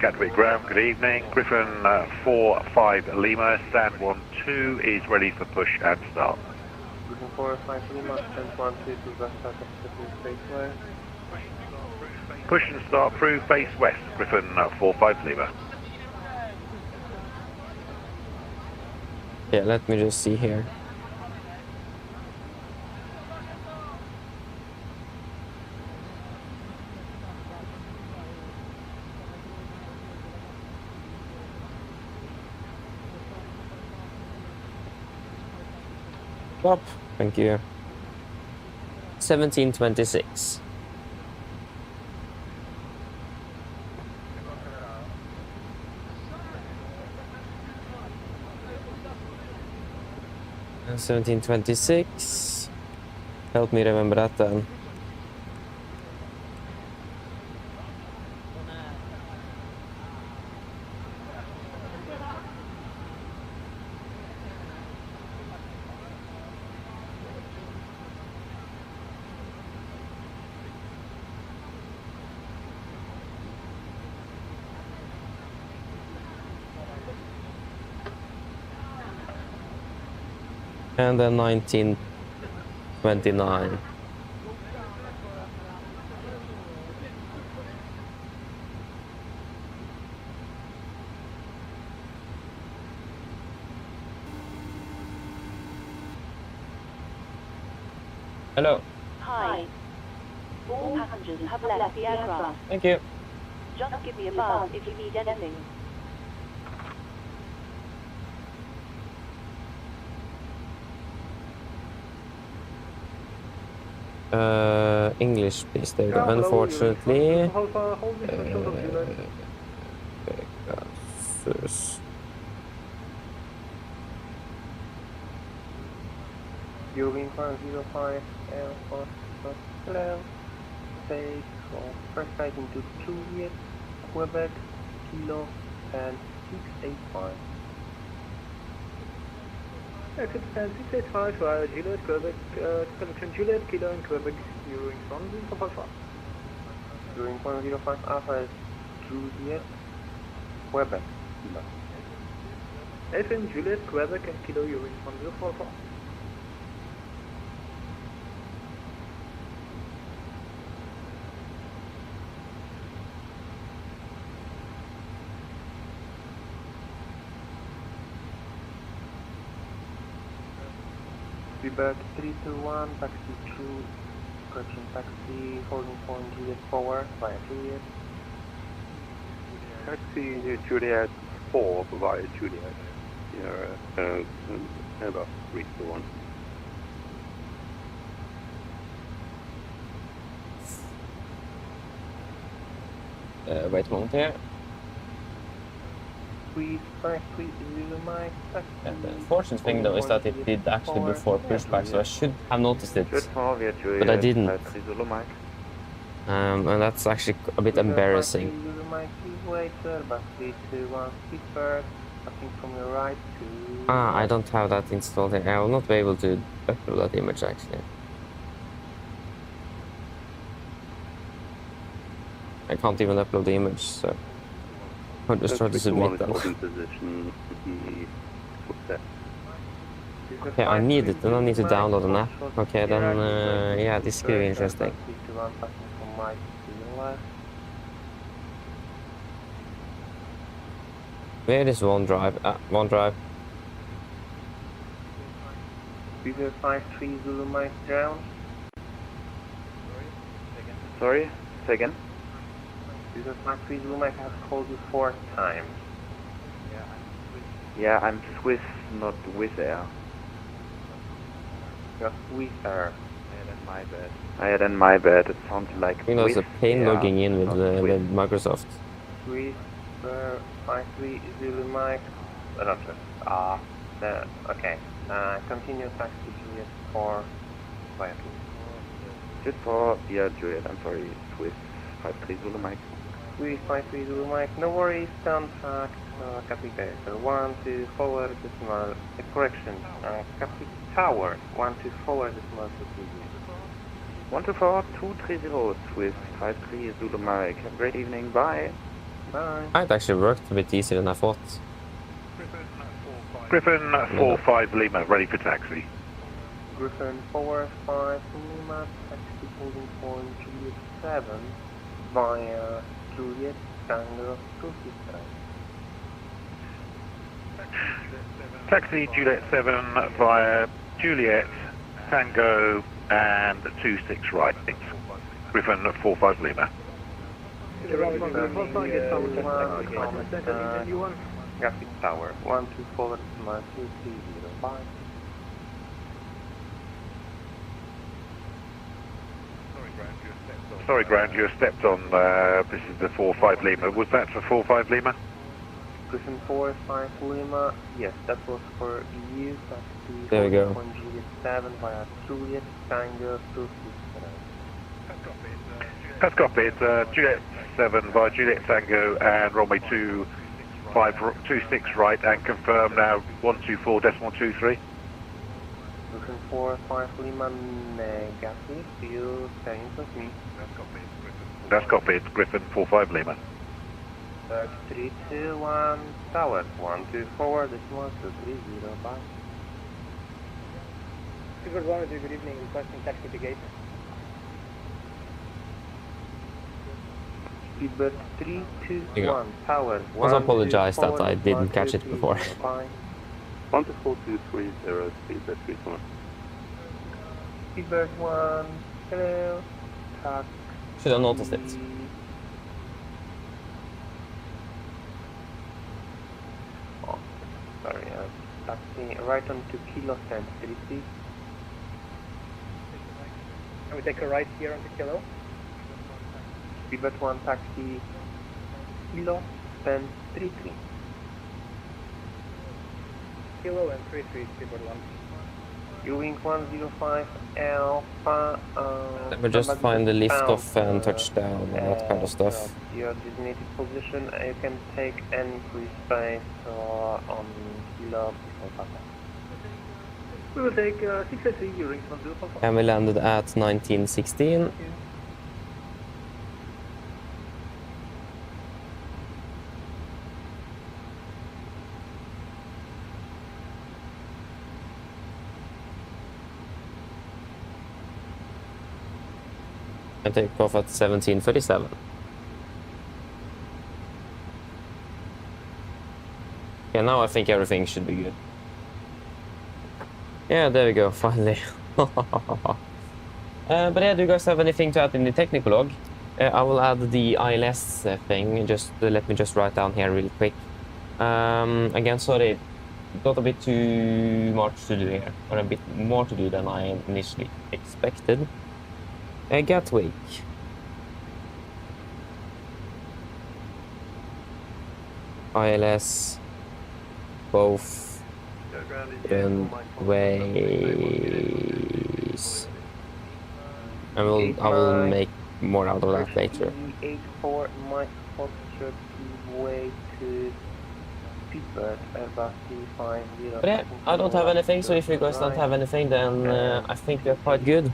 Gatwick Ground, good evening. Griffin 4-5 Lima, stand 1-2 is ready for push and start. Griffin 4-5 Lima, stand 1-2 to the start of base west. Push and start through base west, Griffin 4-5 Lima. Yeah, let me just see here. Up. Thank you. 1726. And 1726. Help me remember that then. And then 1929. Hello. Hi. All passengers have left the aircraft. Thank you. Just give me a buzz if you need anything. English, please. There you go. Unfortunately, Pegasus. Viewing 105 Alpha, hello. Take off first flight into Juliet, Quebec, Kilo, and 685. Exit 685 via Juliet, Quebec, connection Juliet, Kilo, and Quebec, viewing 105. Viewing 105 Alpha is Juliet, Quebec, Kilo. FM Juliet, Quebec, and Kilo, viewing 105. Feedback 321, taxi 2, correction taxi, holding point Juliet forward via Juliet. Taxi Juliet 4 via Juliet. About 321. Wait a moment here. 3530 Mike, taxi. The unfortunate thing though is that it did actually before pushback, so I should have noticed it, but I didn't. And that's actually a bit embarrassing. Ah, I don't have that installed here. I will not be able to upload that image actually. I can't even upload the image, so I'll just try to submit that. Okay, I need it, then I need to download an app. Okay, then yeah, this could be interesting. Where is OneDrive? OneDrive. Fever 53 Zulu Mike down. Sorry, say again. Fever 53 Zulu Mike has called you 4 times. Yeah, I'm Swiss, not Wizz Air. You're Swiss Air. My bad. I then my bad. It sounded like. You know, it's a pain logging in with Microsoft. Swiss 53 Zulu Mike. Roger. Okay. Continue taxi Juliet 4 via Just for Juliet. I'm sorry, Swiss 53 Zulu Mike. Swiss 53 Zulu Mike. No worries. Contact Copy Better 1 to forward decimal. Correction. Copy Tower 1 to forward decimal to 124 230 Swiss 53 Zulu Mike. Have a great evening. Bye. Bye. It actually worked a bit easier than I thought. Griffin 45 Lima, ready for taxi. Griffin 45 Lima, taxi holding point Juliet 7 via Juliet Tango 267. Taxi Juliet 7 via Juliet Tango and 26 right. Griffin 45 Lima. Graphic Tower 1 to forward decimal 2305. Sorry, Grant, you stepped on. This is the 45 Lima. Was that for 45 Lima? Griffin 45 Lima. Yes, that was for EU. Taxi. There we go. Juliet 7 via Juliet Tango 267. That's copied. Juliet 7 via Juliet Tango and runway 2526 right, and confirm now 124.23. Griffin 45 Lima negative. Do you stay in with me? That's copied. Griffin 45 Lima. 321 Tower 1 to forward decimal 230. Bye. Good morning, good evening. Requesting taxi to gate. Speedbird 321 Tower 1. Also apologize that I didn't catch it before. 124.230 Speedbird 321. Speedbird 1, hello, taxi. Should have noticed it. Oh, sorry, taxi right on to Kilo Stand 3, please. Can we take a right here on the Kilo? Speedbird 1, taxi Kilo Stand 3. Kilo and 33, Speedbird 1. Wing 105 Alpha. Let me just find the lift off and touchdown and that kind of stuff. Your designated position, you can take any free space on Kilo before Papa. We will take 683 Wing 105. And we landed at 1916. And take off at 1737. Yeah, now I think everything should be good. Yeah, there we go, finally. But yeah, do you guys have anything to add in the technical log? I will add the ILS thing, just let me just write down here real quick. Again, sorry, got a bit too much to do here, or a bit more to do than I initially expected. Gatwick. ILS. Both runways. I will make more out of that later. 84 Mike Foxtrot way to Speedbird Airbus 350. But yeah, I don't have anything, so if you guys don't have anything, then I think we're quite good.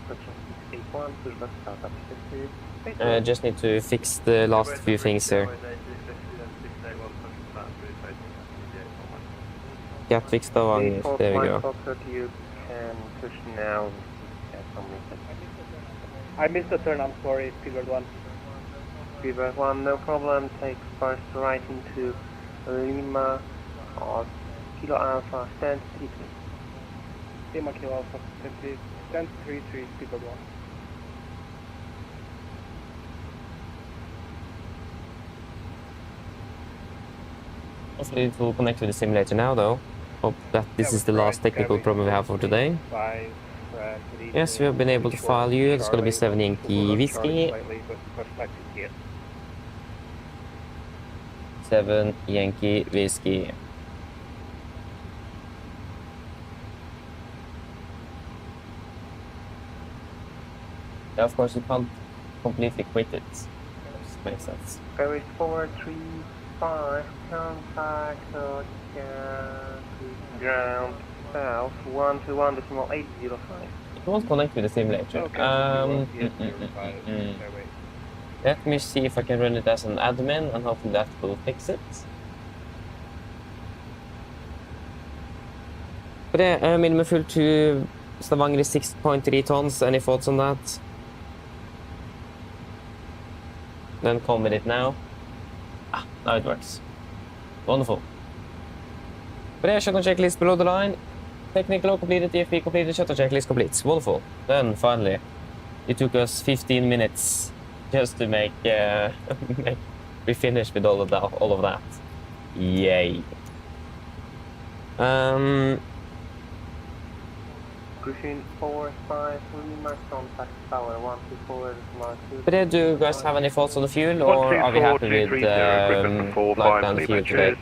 Just need to fix the last few things here. Gatwick, Stavanger, there we go. You can push now. I missed the turn, I'm sorry, Speedbird 1. Speedbird 1, no problem. Take first right into Lima or Kilo Alpha, stand 3. Lima Kilo Alpha, stand 3, Speedbird 1. Hopefully it will connect to the simulator now though. Hope that this is the last technical problem we have for today. Yes, we have been able to file you. It's gonna be 7 Yankee Whiskey. 7 Yankee Whiskey. Yeah, of course you can't completely quit it. Makes sense. Ferry 435, contact ground south 121.805. It won't connect with the simulator. Let me see if I can run it as an admin and hopefully that will fix it. But yeah, minimum fuel to Stavanger is 6.3 tons. Any thoughts on that? Then come with it now. Ah, now it works. Wonderful. But yeah, shutdown checklist below the line. Technical completed, TFP completed, shutdown checklist complete. Wonderful. Then finally, it took us 15 minutes just to make we finished with all of that. Yay. Griffin 45, Lima contact tower 124 mark 2. But yeah, do you guys have any thoughts on the fuel, or are we happy with flight and fuel today?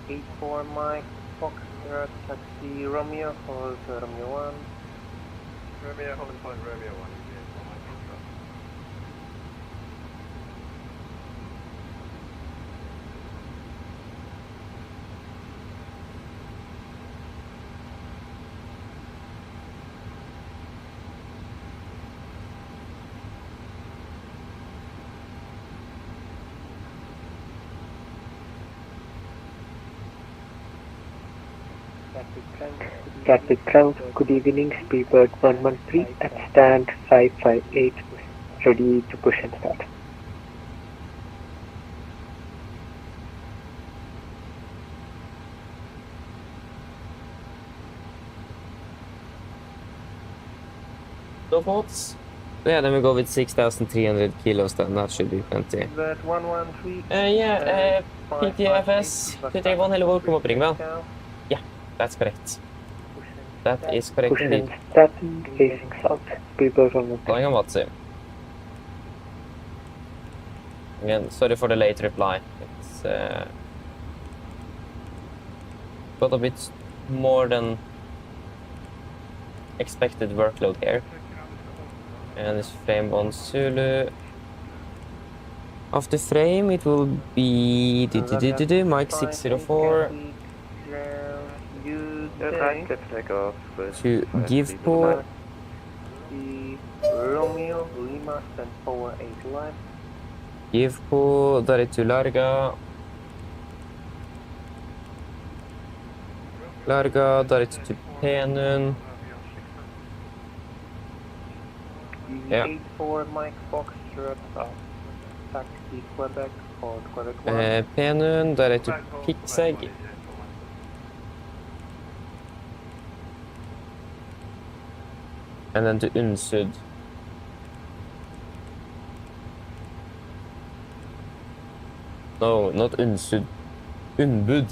84 Mike Foxtrot taxi Romeo, hold Romeo 1. Romeo, hold point Romeo 1. Gatwick Ground, good evening, Speedbird 113 at stand 558, ready to push and start. No thoughts? Yeah, then we go with 6,300 kilos then. That should be plenty. That 113. Yeah, PTFS 231, hello, welcome up, Ringwell. Yeah, that's correct. That is correct Pushing indeed. Staten, facing south. Speedbird on Calling on Watsi. Again, sorry for the late reply. It's got a bit more than expected workload here. And this frame on Zulu. After frame, it will be Mike 604 to give for Romeo Lima stand forward 8 line. give på där till Larga. Larga där till Penun. Ja. 84 Mike Foxtrot taxi Quebec or Quebec 1. Penun där till Pixeg. And then to Unsud. No, not Unsud. Unbud.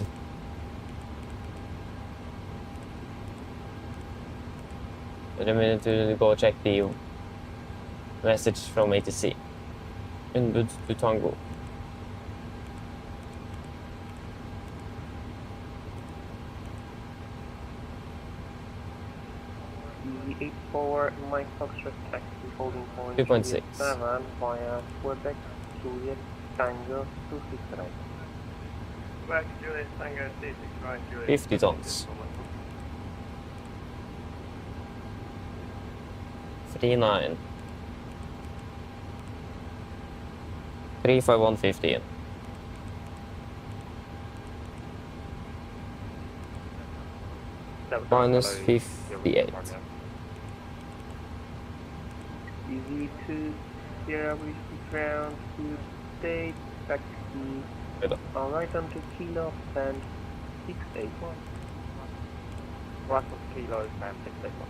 Wait a minute to go check the message from ATC. Unbud to Tango. The 84 Mike Foxtrot taxi holding point 2.6. 7 via Quebec, Juliet, Tango, 26 right. Quebec, Juliet, Tango, 26 right, Juliet. 50 tons. 39. 35115. Minus 58. Easy to Sierra Whiskey ground to state, taxi. Alright, on to Kilo, stand 681. Right on Kilo, stand 681.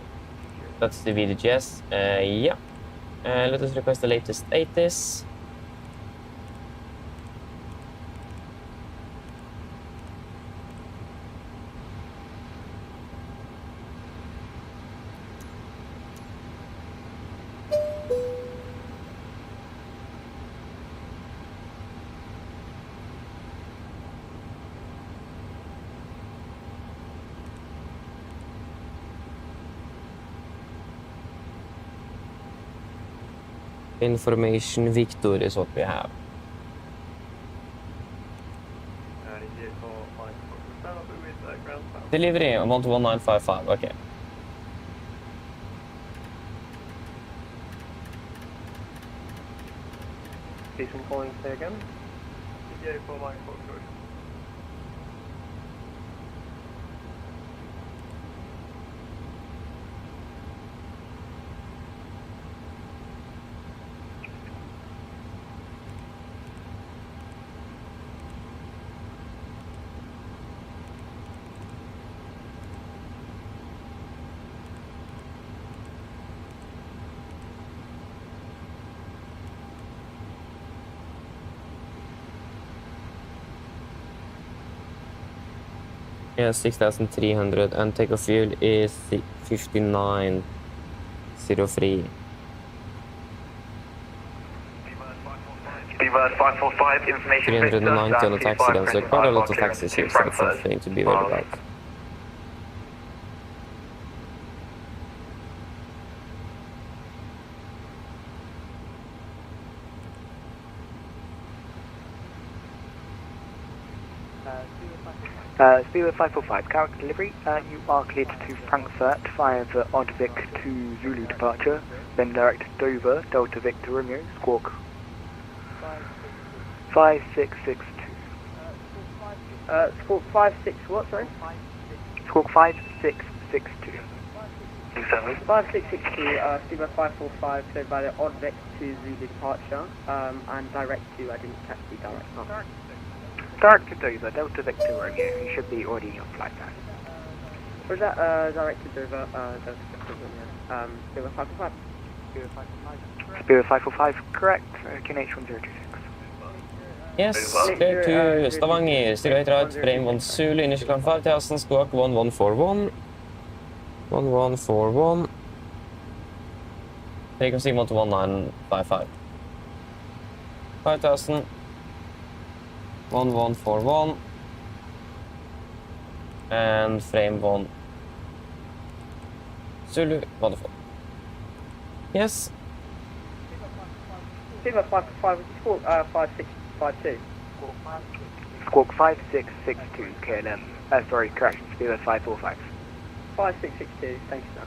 That's the VDGS. Yeah. Let us request the latest 80s. Information Victor is what we have. Delivery on 11955, okay. Station calling second. Yeah, for Mike Foxtrot. Yeah, 6,300 and takeoff fuel is 5903. Speedbird 545, information 390 on the taxi then, so quite a lot of taxi shifts, that's something to be worried about. Speedbird 545, character delivery. You are cleared to Frankfurt via the Odd Vic to Zulu departure, then direct Dover, Delta Victor Romeo, squawk 5662. Squawk 56 what, sorry? Squawk 5662. 5662, Speedbird 545, cleared by the Odd Vic to Zulu departure, and direct to, I didn't catch the direct number. Direct to Dover, Delta Victor Romeo. You should be already on flight plan. Was that direct to Dover, Delta Victor Romeo, Speedbird 545? Spirit 545, correct. QNH 1026. Yes, clear to Stavanger, 08 right, frame 1 Zulu, initial climb 5000, squawk 1141. 1141. Takeoff Sigma to 1955. 5000. 1141. And frame 1 Zulu, wonderful. Yes. Sigma 555, squawk 5652. Squawk 5662 KLM. Sorry, correction, Spirit 545. 5662, thank you, sir.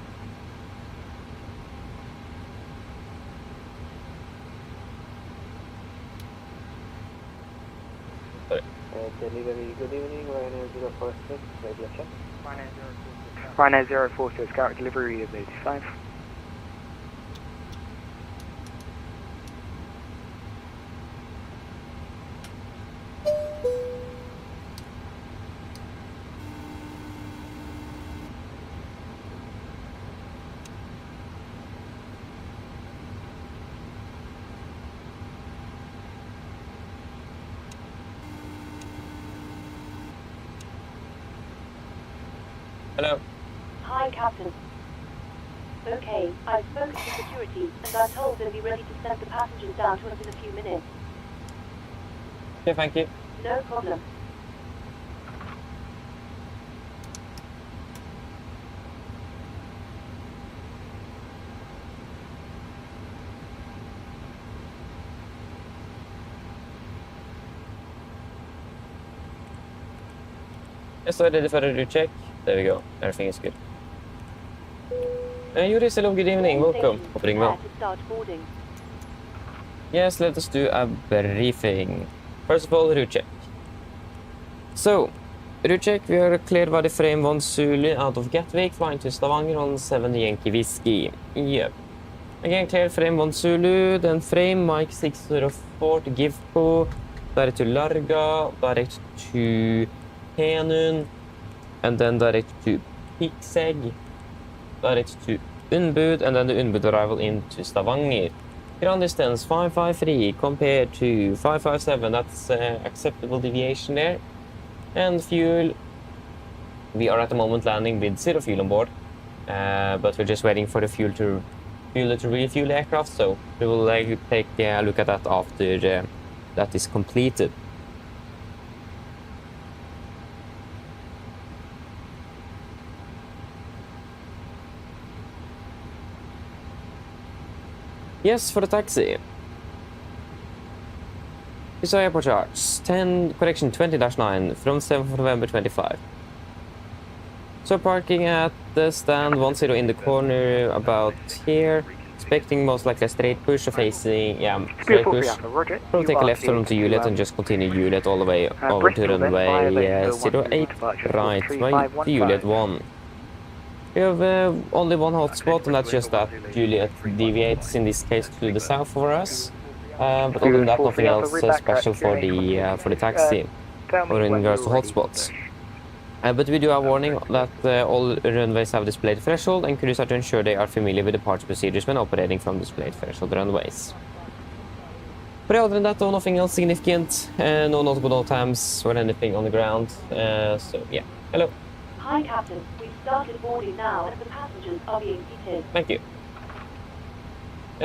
Delivery, good evening, Ryanair 046, radio check. Ryanair 046, Garrett delivery of 85. Hello. Hi, Captain. Okay, I've spoken to security, and I'm told they'll be ready to send the passengers down to us in a few minutes. Okay, thank you. No problem. Yes, so ready for a recheck. There we go. Everything is good. Yuri, hello, good evening. Welcome. Hopping well. Yes, let us do a briefing. First of all, route check. So, route check, we are cleared by the frame 1 Zulu out of Gatwick, flying to Stavanger on 7 Yankee Whiskey. Yep. Again, clear frame 1 Zulu, then frame Mike 604 to Gifco, direct to Larga, direct to Henun, and then direct to Pixeg, direct to Unbud, and then the Unbud arrival into Stavanger. Ground distance 553 compared to 557, that's acceptable deviation there. And fuel, we are at the moment landing with 0 fuel on board, but we're just waiting for the fuel to refuel the aircraft, so we will take a look at that after that is completed. Yes, for the taxi. Visa airport charge 20-9 from 7th of November 25. So parking at the stand 10 in the corner about here. Expecting most likely a straight push or facing, straight push. We'll take a left turn to Juliet and just continue Juliet all the way over to runway 08 right by Juliet 1. We have only one hotspot, and that's just that Juliet deviates, in this case, to the south for us. But other than that, nothing else special for the taxi or in regards to hotspots. But we do have warning that all runways have displayed threshold, and crews are to ensure they are familiar with departure procedures when operating from displayed threshold runways. But other than that, though, nothing else significant. No notable no times or anything on the ground. So yeah, hello. Hi, Captain. We've started boarding now, and the passengers are being seated. Thank you.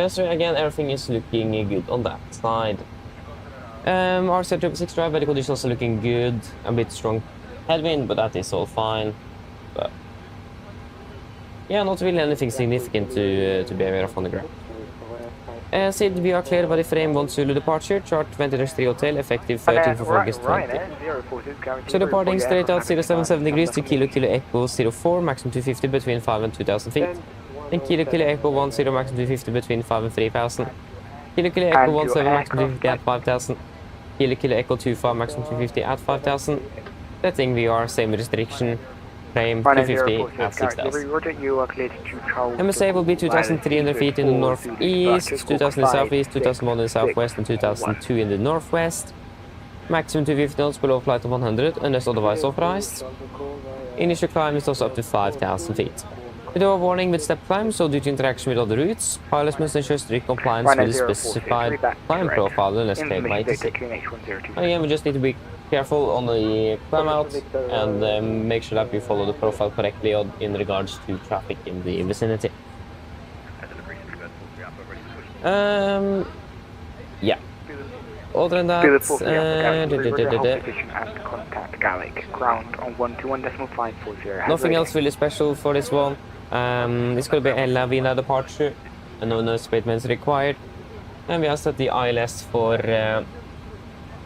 So again, everything is looking good on that side. Our Z6 drive, weather conditions also looking good. A bit strong headwind, but that is all fine. But yeah, not really anything significant to be aware of on the ground. Sid, we are cleared by the frame 1 Zulu departure, chart 20-3 hotel, effective 13th of August 20. So departing straight out 077 degrees to Kilo Echo 04, maximum 250 between 5 and 2000 feet. And Kilo Echo 10, maximum 250 between 5 and 3000. Kilo Echo 17, maximum 250 at 5000. Kilo Echo 25, maximum 250 at 5000. Setting VR, same restriction. Frame 250 at 6,000. MSA will be 2,300 feet in the northeast, 2,000 in the southeast, 2,001 in the southwest, and 2,002 in the northwest. Maximum 250 knots below flight of 100, unless otherwise authorized. Initial climb is also up to 5,000 feet. We do a warning with step climb, so due to interaction with other routes, pilots must ensure strict compliance with the specified climb profile unless claimed by ATC. And again, we just need to be careful on the climb out and make sure that we follow the profile correctly in regards to traffic in the vicinity. Yeah. Other than that, nothing else really special for this one. It's going to be a Lavina departure, and no noise abatements required. And we have set the ILS for 08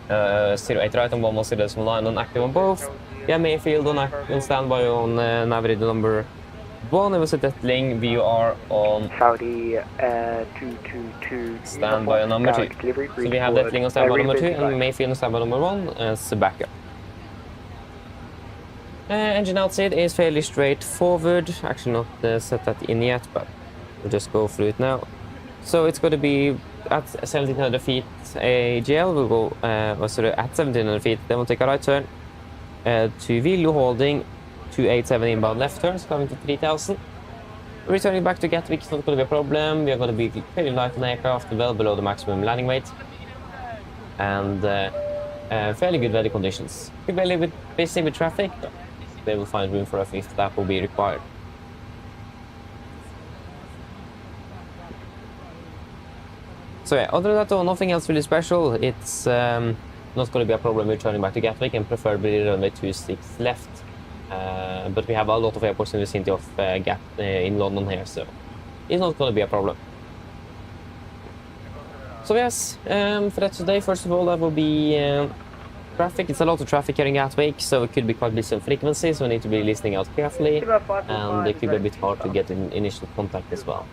right on 110.9 on active on both. Yeah, Mayfield on standby on Nav Radeon number 1. It was a settling VUR on Saudi 222 standby on number 2. So we have settling on standby number 2 and Mayfield on standby number 1 as backup. Engine outside is fairly straightforward. Actually not set that in yet, but we'll just go through it now. So it's going to be at 1700 feet AGL. We'll go at 1700 feet. Then we'll take a right turn to wheel holding 287 inbound left turns coming to 3000. Returning back to Gatwick is not going to be a problem. We are going to be fairly light on aircraft, well below the maximum landing weight, and fairly good weather conditions. Could be a little bit busy with traffic, but they will find room for us if that will be required. So yeah, other than that though, nothing else really special. It's not going to be a problem returning back to Gatwick, and preferably runway 26 left. But we have a lot of airports in the vicinity of in London here, so it's not going to be a problem. So yes, for that today, first of all, that will be traffic. It's a lot of traffic here in Gatwick, so it could be quite busy on frequency, so we need to be listening out carefully, and it could be a bit hard to get in initial contact as well.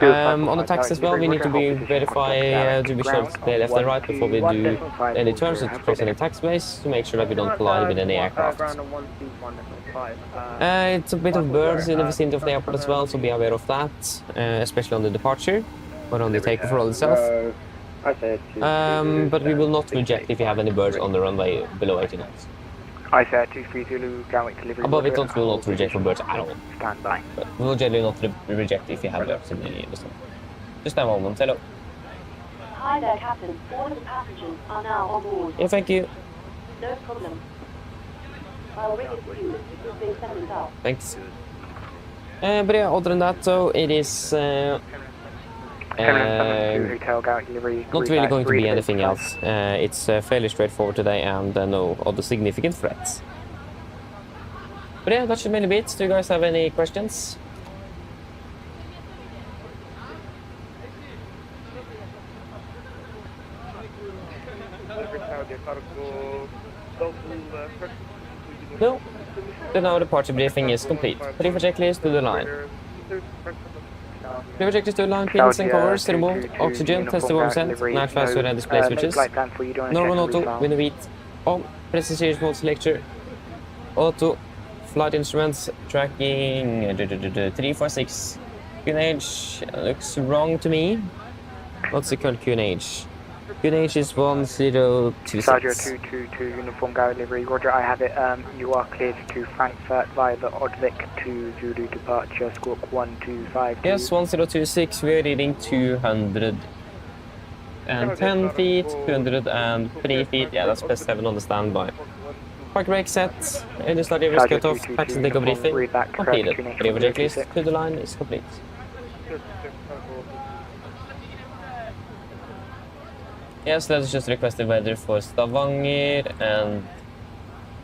On the tax as well, we need to verify to be sure to stay left and right before we do any turns to cross any taxiways to make sure that we don't collide with any aircraft. It's a bit of birds in the vicinity of the airport as well, so be aware of that, especially on the departure or on the takeoff roll itself. But we will not reject if you have any birds on the runway below 80 knots. I said 23 Zulu, Gatwick delivery. Above it, we will not reject for birds at all. Stand by. But we will generally not reject if you have birds in the vicinity. Just a moment, hello. Hi there, Captain. All of the passengers are now on board. Yeah, thank you. No problem. I'll ring it for you as they send it out. Thanks. But yeah, other than that, so it is not really going to be anything else. It's fairly straightforward today, and no other significant threats. But yeah, that should mainly be it. Do you guys have any questions? No. Then our departure briefing is complete. Ready for checklist to the line. Ready for checklist to the line, pins and covers removed, oxygen, test the warm scent, night fast and display switches. Normal auto, window beat, on, precision mode selector, auto, flight instruments, tracking, 346. QNH looks wrong to me. What's the current QNH? QNH is 1026. Sergeant 222 uniform Gary delivery. Roger, I have it. You are cleared to Frankfurt via the Oddvik to Zulu departure, squawk 1252. Yes, 1026. We are reading 210 feet, 203 feet. Yeah, that's best 7 on the standby. Park brake set. Engine start reverse cut off. Taxi and takeoff briefing completed. Reverse checklist to the line is complete. Yes, let's just request the weather for Stavanger, and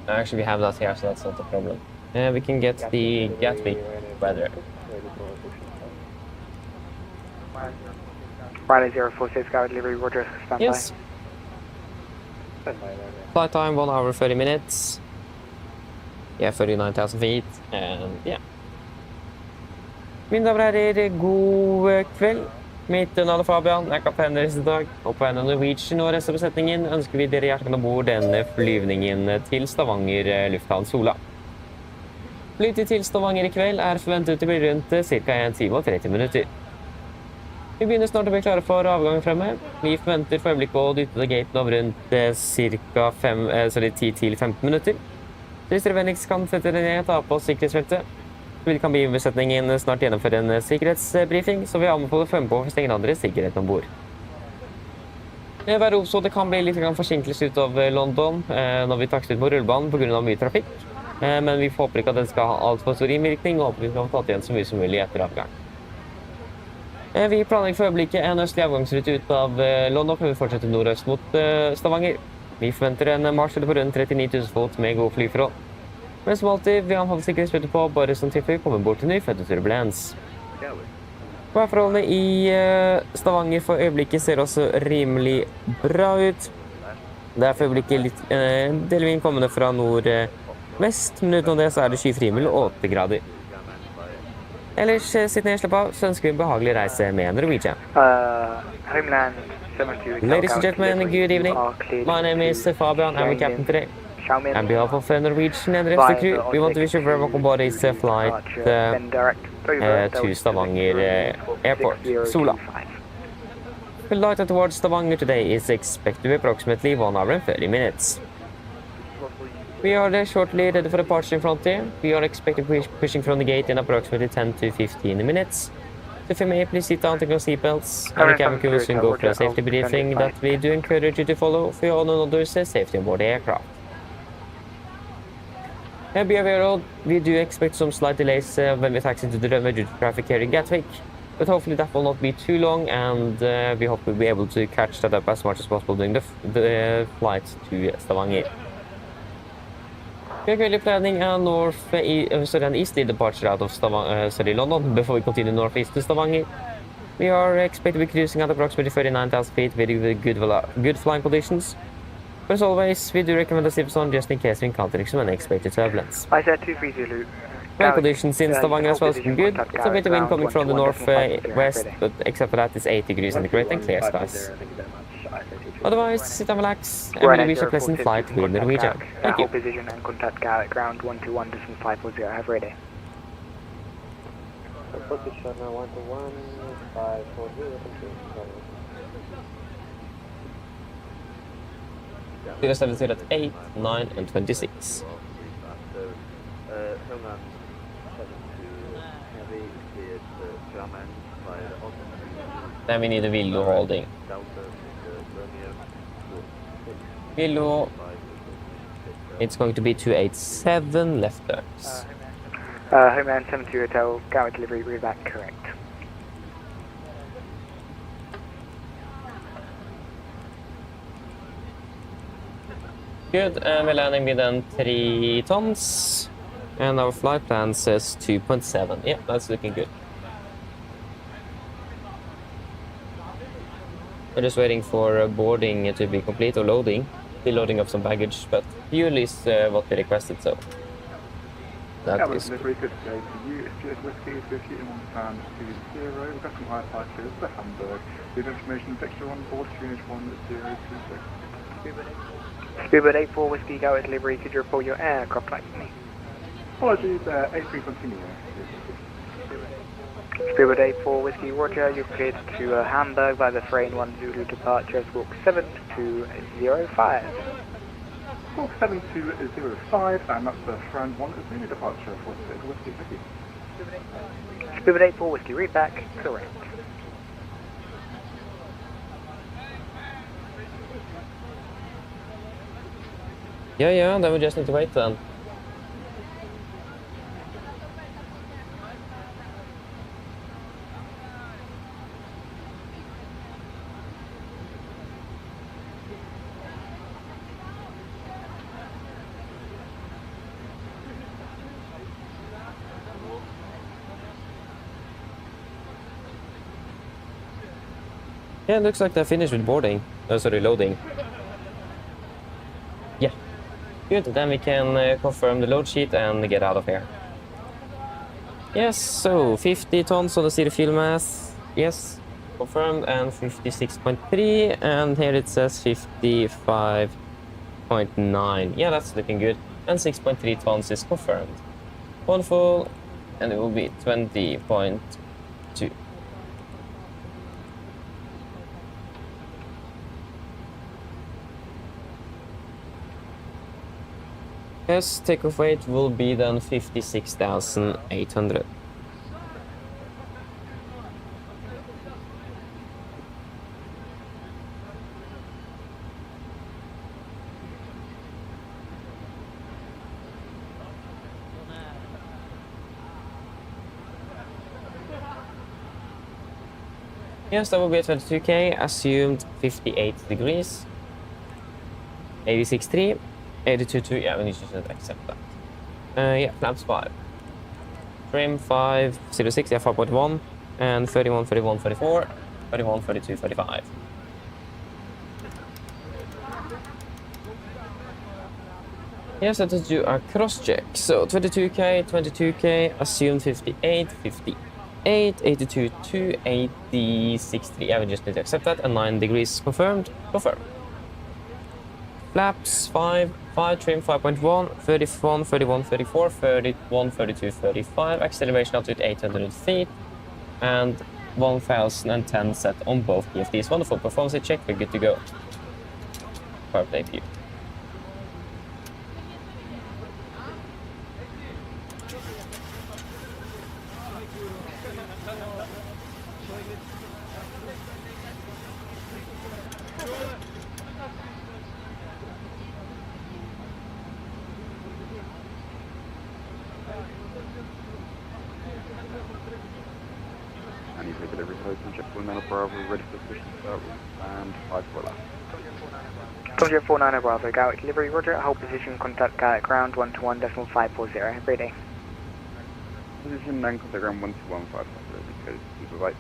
actually we have that here, so that's not a problem. We can get the Gatwick weather. Riley 046 Gary delivery, Roger, stand yes. by. Flight time 1 hour 30 minutes. Yeah, 39,000 feet, and yeah. Mine damer og herrer, god kveld. Mitt navn Fabian, jeg er kaptein deres i dag, og på AMD Norwegian og resten av besetningen ønsker vi dere hjertelig ombord denne flyvningen til Stavanger lufthavn Sola. Flytid til Stavanger i kveld er forventet til å bli rundt ca. 1 time og 30 minutter. Vi begynner snart å bli klare for avgang fremme. Vi forventer for øyeblikket å dytte til gaten om rundt ca. 10 til 15 minutter. Så hvis dere vennligst kan sette dere ned, ta på sikkerhetsfeltet. Vi kan besetningen snart gjennomføre en sikkerhetsbriefing, så vi anbefaler å følge med på for å stenge andre sikkerheten ombord. Vær obs, det kan bli litt forsinkelse ut av London når vi takster ut på rullebanen på grunn av mye trafikk. Men vi håper ikke at den skal ha alt for stor innvirkning, og håper vi kan få tatt igjen så mye som mulig etter avgang. Vi planlegger for øyeblikket en østlig avgangsrute ut av London, før vi fortsetter nordøst mot Stavanger. Vi forventer en marsjrute på rundt 39 000 fot med god flyforhold. Men som alltid, vi har hatt sikkerhetsbøtte på Boris som tilføy kommer bort til ny turbulens. Værforholdene i Stavanger for øyeblikket ser også rimelig bra ut. Det er for øyeblikket litt delvind kommende fra nordvest, men utenom det så er det skyfri himmel og 8 grader. Ellers sitt ned, slapp av, så ønsker vi en behagelig reise med Norwegian. Ladies and gentlemen, good evening. My name is Fabian, I'm the captain today. On behalf of Norwegian and the rest of the crew, we want to wish you a very welcome Boris flight to Stavanger Airport, Sola. Flight towards Stavanger today is expected to be approximately 1 hour and 30 minutes. We are shortly ready for departure in front here. We are expected pushing from the gate in approximately 10 to 15 minutes. So if you may, please sit down, take your seatbelts, and the cabin crew will soon go for a safety briefing that we do encourage you to follow for your own and others' safety on board the aircraft. Be aware of, we do expect some slight delays when we taxi to the runway due to traffic here in Gatwick, but hopefully that will not be too long, and we hope we'll be able to catch that up as much as possible during the flight to Stavanger. We are currently planning an easterly departure out of London before we continue northeast to Stavanger. We are expected to be cruising at approximately 39,000 feet with good flying conditions. But as always, we do recommend a zip on just in case we encounter some unexpected turbulence. I said 230 Zulu. Flight conditions in Stavanger as well is looking good. It's a bit of wind coming from the northwest, but except for that, it's 8 degrees centigrade and clear skies. Otherwise, sit and relax, and we wish a pleasant flight with Norwegian. Thank you. Position and contact Garrett ground 121 decimal 540. Have ready. Position 121 540. 070 at 8, 9, and 26. Then we need a Willow holding. Willow, it's going to be 287 left turns. Homeland 72 Hotel, Garrett delivery, read back correct. Good, and we're landing with then 3 tons, and our flight plan says 2.7. Yeah, that's looking good. We're just waiting for boarding to be complete, or loading. The loading of some baggage, but fuel is what we requested, so that is delivery good day to you. It's Whiskey 50 in 120. We've got some IFLY clears for Hamburg. We have information fixture on board, unit 1026. Speedbird 84 Whiskey Garrett delivery, could you report your aircraft type for me? Apologies, 83 continue. Speedbird 84 Whiskey Roger, you're cleared to Hamburg by the Frame 1 Zulu departure, squawk 7205. Squawk 7205, and that's the Frame 1 Zulu departure for Whiskey. Thank you. Speedbird 84 Whiskey, read back, correct. Yeah, then we just need to wait then. Yeah, it looks like they're finished with boarding. Oh, sorry, loading. Yeah. Good, then we can confirm the load sheet and get out of here. Yes, so 50 tons on the zero fuel mass. Yes, confirmed, and 56.3, and here it says 55.9. Yeah, that's looking good. And 6.3 tons is confirmed. Wonderful, and it will be 20.2. Yes, takeoff weight will be then 56,800. Yes, that will be a 22k, assumed 58 degrees. 86.3, 82.2, yeah, we need to accept that. Yeah, flaps 5. Trim 506, yeah, 5.1, and 31, 31, 34, 31, 32, 35. Yes, let us do a cross check. So 22k, 22k, assumed 58, 58, 82.2, 86.3. Yeah, we just need to accept that, and 9 degrees confirmed, confirm. Flaps 5, 5, trim 5.1, 31, 31, 34, 31, 32, 35, acceleration altitude 800 feet, and 1010 set on both PFDs. Wonderful performance check, we're good to go. Power play view. Delivery token, check 1 Bravo, ready for push start and 5 for left. Contact 49 Bravo, Gatwick delivery, roger, hold position, contact Gatwick ground 121.540, ready. Position 9, contact ground 121.540, because super right.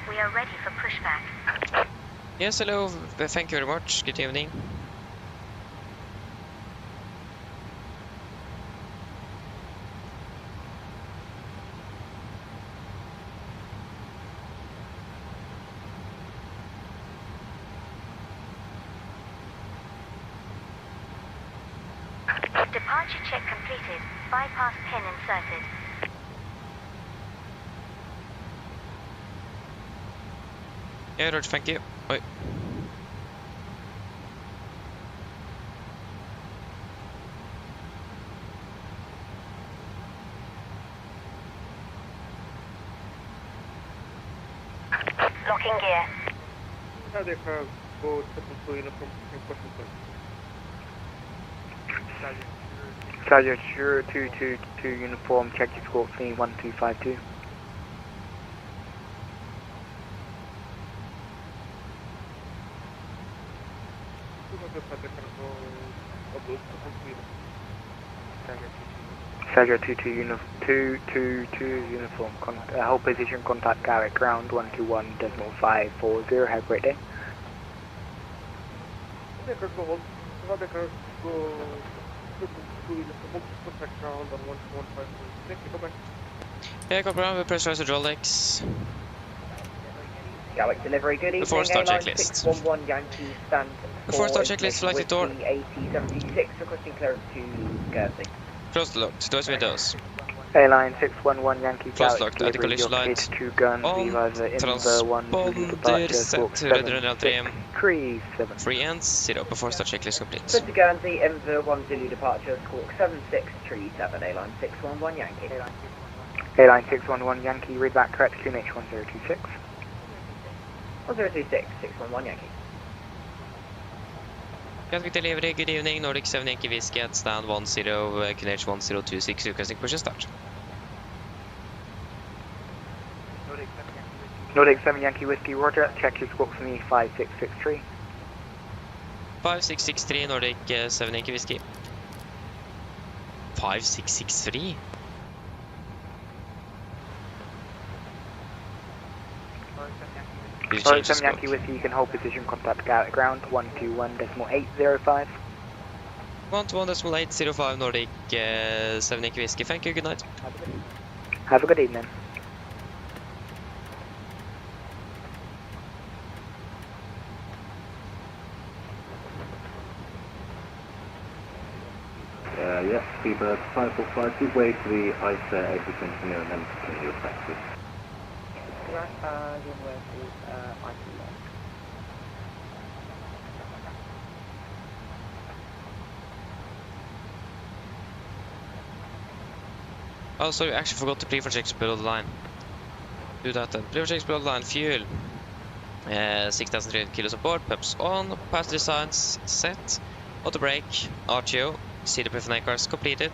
We are ready for pushback. Yes, hello. Thank you very much. Good evening. Departure check completed. Bypass pin inserted. Yeah, Roger, thank you. Oi. Locking gear. Navigraph, go to uniform, Charger 0222 uniform, check your squawk for me 1252. Charger 222 uniform, hold position, contact Garrett ground 121.540, have a great day. Yeah, copy around with pressurized hydraulics. Gatwick delivery, good evening. Before start Airline checklist. 611 Yankee stand. Before start checklist, flight to door. 8076, requesting clearance to Guernsey. Close the locked. Doors windows. Airline 611 Yankee Close Gatwick locked. delivery, Anti-collision you're cleared lights. to Guernsey via the Inver 1 departure, squawk 737. 3 and 0. Before start checklist complete. Good to Guernsey, Inver 1 Zulu departure, squawk 7637, Airline 611 Yankee. Airline 611 Yankee, read back correct, QNH 1026. 1026, 611 Yankee. Gatwick delivery, good evening. Nordic 7 Yankee Whiskey at stand 10, QNH 1026, requesting push and start. Nordic 7 Yankee Whiskey, roger, check your squawk for me 5663. 5663, Nordic 7 Yankee Whiskey. 5663? Did you Sorry, change the 7 Yankee scope? Whiskey, you can hold position, contact Gatwick ground, 121.805. 121.805 Nordic 7 Yankee Whiskey. Thank you, good night. Have a good evening. Yes, Seabird 545, give way to the ice exit engineer and then continue your taxi. Give way to IFLY. Oh, sorry, I actually forgot the pre-for checks below the line. Do that then. Pre-for checks below the line. Fuel. 6,300 kilos on board. Peps on. Passenger signs set. Auto brake. RTO. See the preferred cars completed.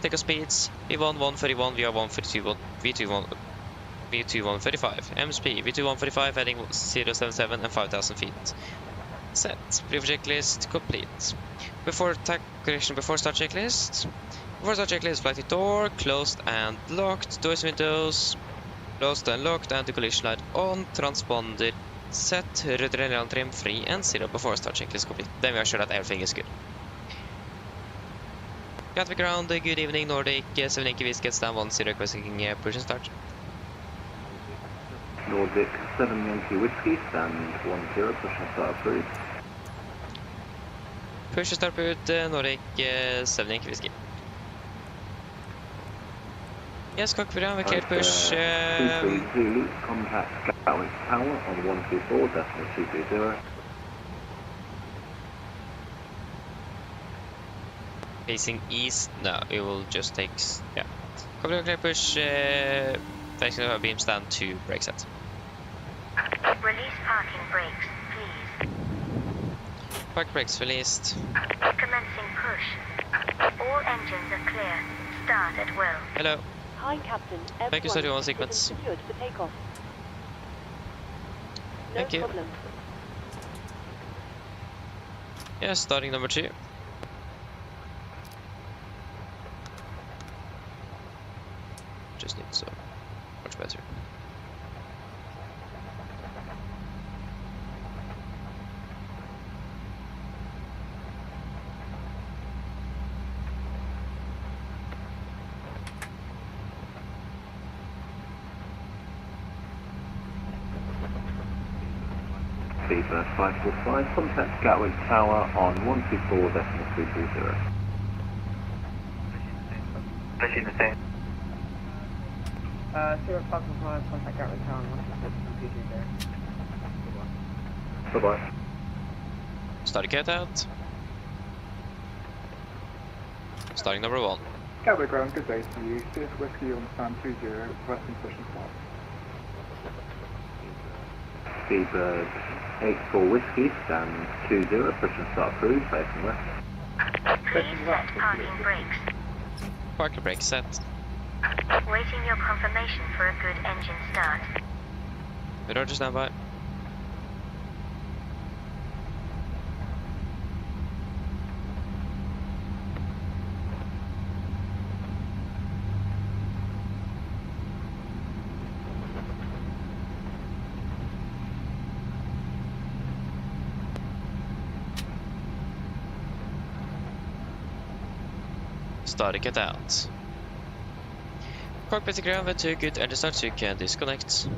Takeoff speeds. V1 131, VR 142, V2 135. MSP. V2 145 heading 077 and 5,000 feet. Set. Pre-for checklist complete. Before tack correction, before start checklist. Before start checklist, flight door, closed and locked, doors and windows, closed and locked, anti-collision light on, transponder set, rudder and trim free and 0 before start checklist complete. Then we are sure that everything is good. Gatwick ground, good evening, Nordic, 7 Yankee Whiskey, stand 10, requesting push and start. Nordic 7 Yankee Whiskey, stand 10, push and start approved. Push and start approved, Nordic 7 Yankee Whiskey. Yes, cockpit ground, we cleared push. 23 Zulu, contact Gatwick Tower on 124.230. Facing east, no, it will just take, yeah. Cockpit clear push, facing our beam stand to brake set. Release parking brakes, please. Park brakes released. Commencing push. All engines are clear. Start at will. Hello. Hi, Captain. Thank you, 31 sequence. Secured for takeoff. No Thank you. problem. Yeah, starting number 2. Just need so much better. Seabird 545, contact Gatwick Tower on 124.330. Proceed the same. 0545, contact Gatwick Tower on 124.330. Bye-bye. Starting cut out. Starting number 1. Gatwick ground, good day to you. CS Whiskey on stand 20, requesting push and start. Seabird 84 Whiskey, stand 20, push and start approved, facing west. Please set parking brakes. Parking brake set. Waiting your confirmation for a good engine start. Roger, stand by. Starting it out. Cockpit to ground with 2 good engine starts, you can disconnect.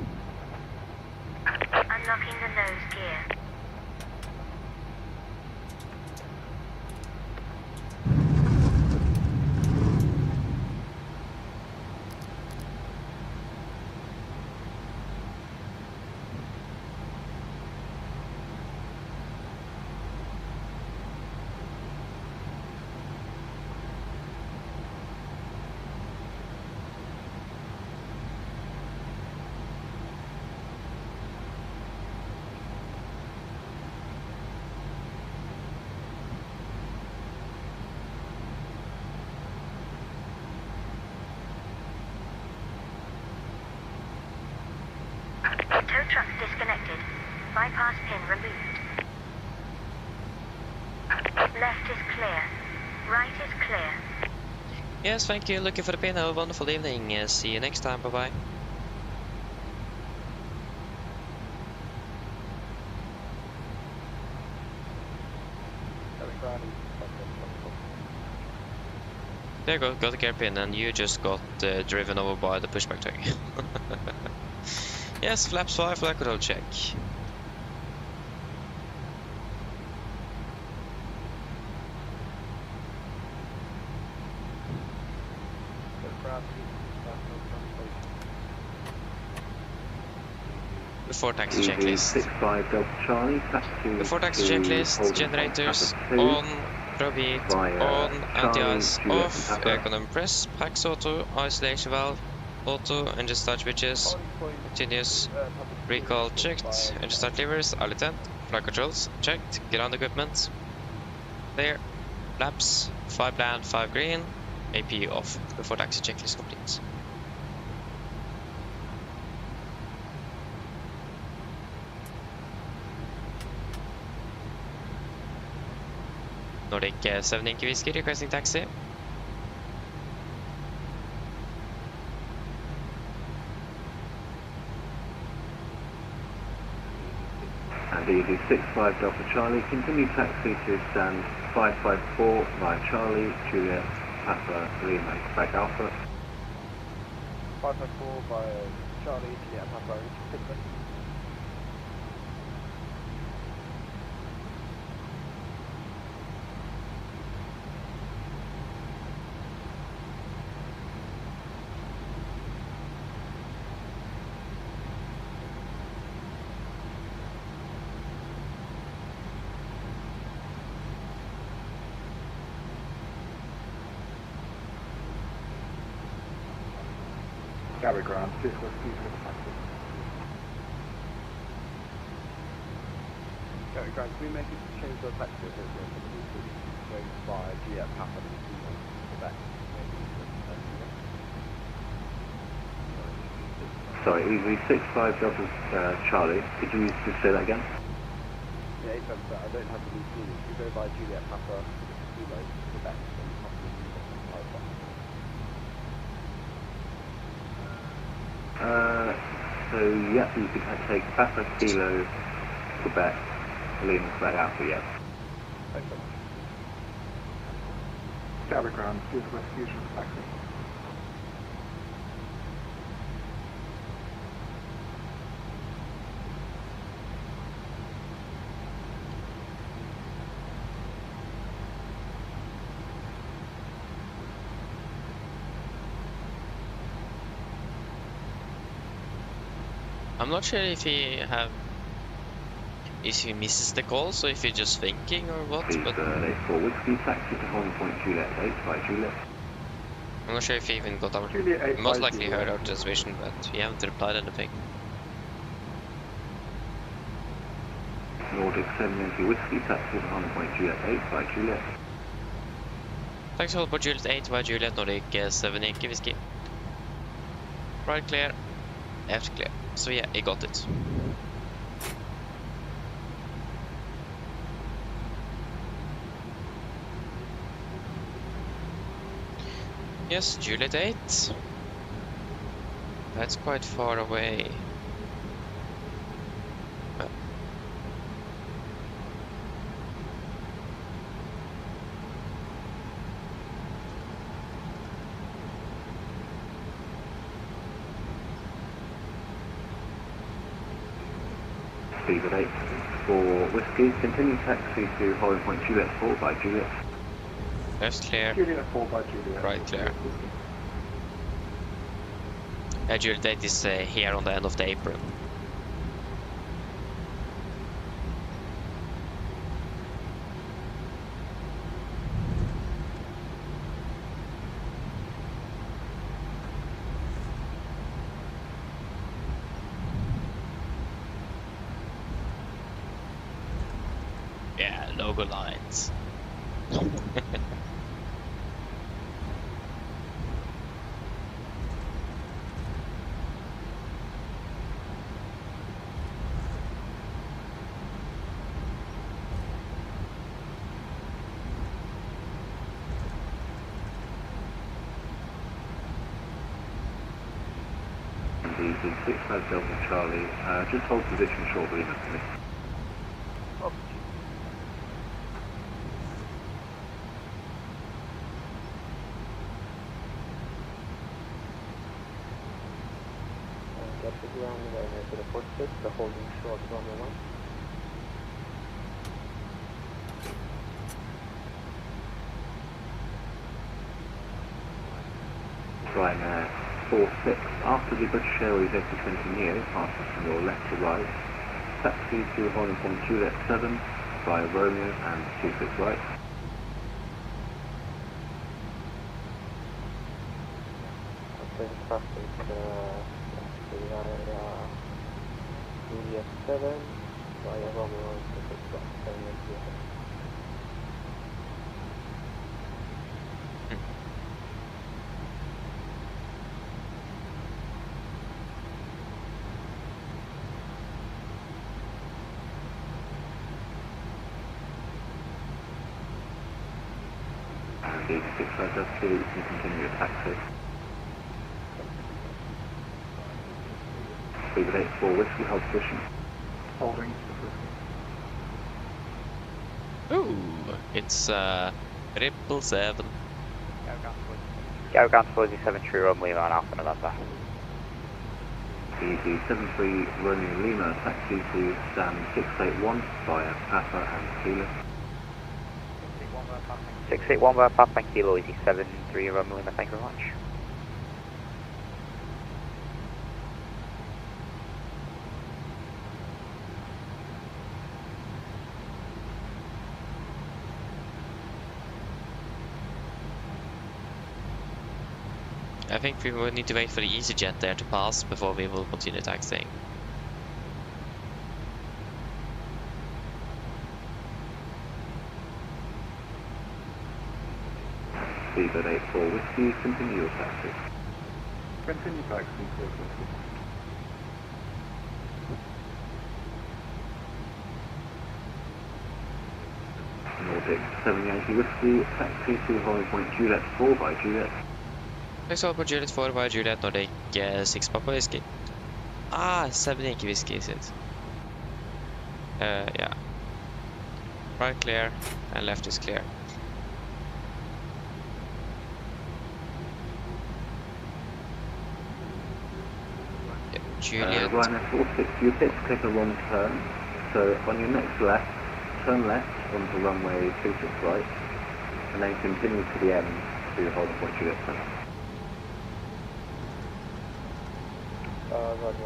Unlocking the nose gear. Tow truck disconnected. Bypass pin removed. Left is clear. Right is clear. Yes, thank you. Looking for the pin. Have a wonderful evening. See you next time. Bye bye. There you go, got the hairpin, and you just got driven over by the pushback tug. Yes, flaps 5, flight control check. Before taxi checklist. 65 Delta Charlie, taxi. Before taxi checklist, generators on, Robit on, anti-ice off, air condom press, packs auto, isolation valve, auto, engine start switches, continuous, recall checked, engine start levers, early tent, flight controls checked, ground equipment, clear, flaps, 5 land, 5 green, AP off, before taxi checklist complete. Nordic 7 Inky Whiskey requesting taxi. And easy 65 Delta Charlie, continue taxi to stand 554 via Charlie, Juliet, Papa, Lima, Quebec Alpha. 554 via Charlie, Juliet, Papa, Quebec. Gary Grant, 6 Whiskey for the taxi. Gary Grant, can we make it change the taxi a bit more? Going via Juliet, Papa, and Quebec. Sorry, easy 65 Delta Charlie, could you just say that again? Yeah, I don't have the new feeling. If you go by Juliet, Papa, Kilo, Quebec, then you have to do something. So yeah, you could take Papa, Kilo, Quebec, Lima, Quebec Alpha, yeah. Thanks so much. Gary Grant, 6 Whiskey for the taxi. I'm not sure if he misses the call, so if he's just thinking or what, but 4 Whiskey, taxi to Hong Point Juliet 8 by Juliet. I'm not sure if he even got our... Juliet 8 Most by likely Juliet. heard our transmission, but he haven't replied anything. Nordic 7 Yankee Whiskey, taxi to Hong Point Juliet 8 by Juliet. Thanks all for Juliet 8 by Juliet, Nordic 7 Inky Whiskey. Right clear, left clear. So yeah, he got it. Yes, Juliet 8. That's quite far away. Speed at 8 for Whiskey, continue taxi to Hollow Point Juliet 4 by Juliet. Left clear. Juliet 4 by Juliet. Right clear. Juliet 8 is here on the end of the apron. Yeah, logo lines. Easy 65 Delta Charlie, just hold position shortly. the ground very near to the 46, the holding short runway 1. Ryanair 46, after the British Airways A320 Neo passes from your left to right, taxi to holding point Juliet 7 via Romeo and 26 right. Traffic, Juliet 7 via Romeo and 26 right, 7 minutes ahead. And 86 right does so you can continue your taxi. Speed 84 whiskey, hold position. Holding. Ooh, it's 777. Go down to 47 true runway on Alpha November. Easy 73 Romeo Lima, taxi to stand 681 via Papa and Kilo. 681 by Papa and Kilo, Easy 73 Romeo Lima, thank you very much. I think we will need to wait for the EasyJet there to pass before we will continue taxiing. Speedbird 84 whiskey, continue your taxi. Continue taxi for Nordic 7 Yankee whiskey, taxi to holding point Juliet 4 by Juliet. Next up, Juliet 4 by Juliet Nordic 6 Papa Whiskey. Ah, 7 Yankee Whiskey is it? Yeah. Right clear and left is clear. Yep, Juliet. Ryanair 46, you pick to take a wrong turn. So on your next left, turn left onto runway 26 right, and then continue to the end to holding point Juliet 7.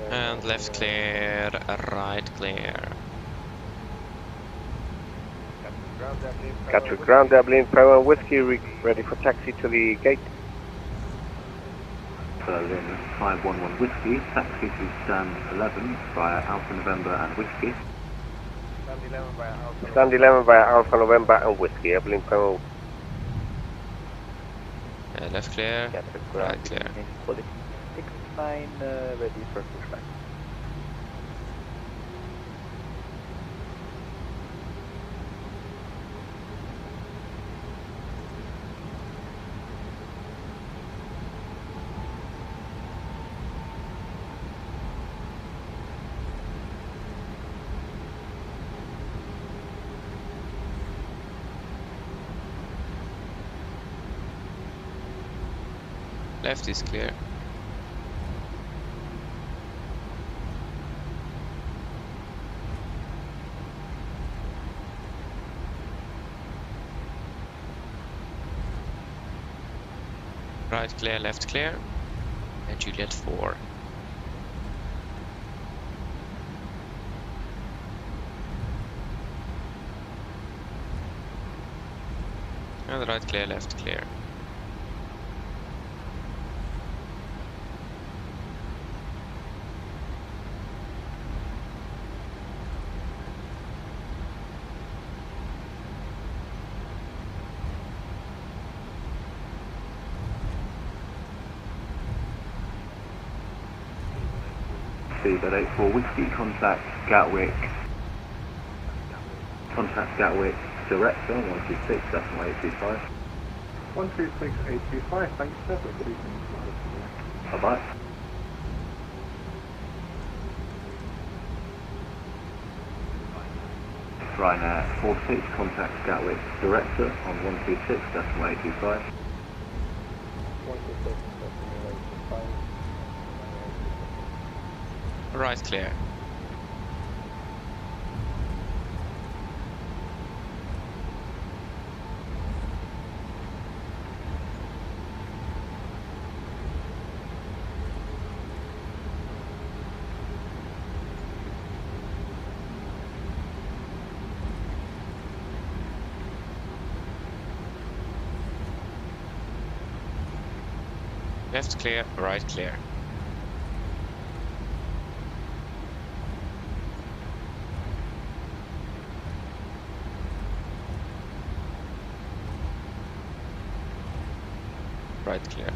And left clear, right clear. Got your ground Dublin, Pro and Whiskey, ready for taxi to the gate. Berlin 511 Whiskey, taxi to stand 11 via Alpha November and Whiskey. Stand 11 via Alpha November and Whiskey, Dublin Pro. Left clear, right clear. 9 ready for pushback. Left is clear. Right clear, left clear, and Juliet 4. And right clear, left clear. Speedbird 84 Whiskey, contact Gatwick. Contact Gatwick Director 126, that's my 825. 126825, thank you sir, good evening. Bye bye. Ryanair 46, contact Gatwick Director on 126, that's my 825. 126, Right clear. Left clear, right clear. Right clear.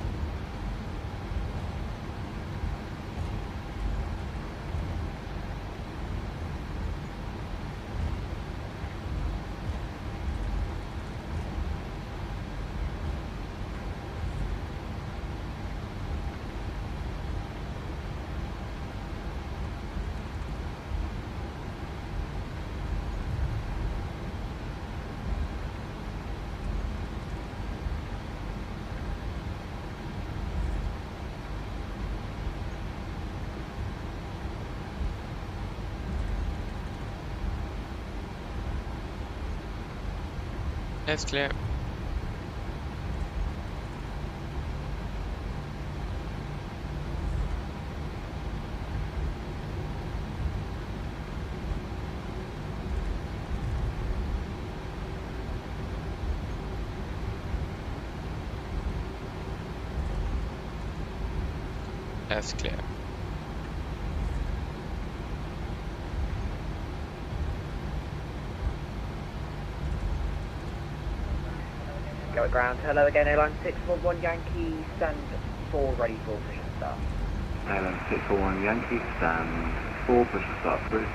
Left clear. Left clear. Go at ground. Hello again, airline 611 Yankee, stand 4 ready for push and start. Airline 641 Yankee, stand 4, push and start approved.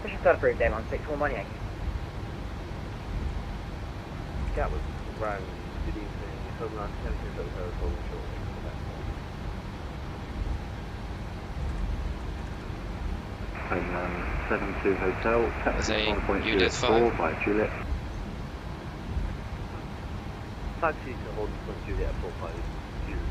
Push and start approved, airline 611 Yankee. Gatwick ground, good evening. Homeland 10 Hotel, holding short. Homeland 72 Hotel, taxi 1.04 by Juliet. Taxi to hold point Juliet 45 Juliet.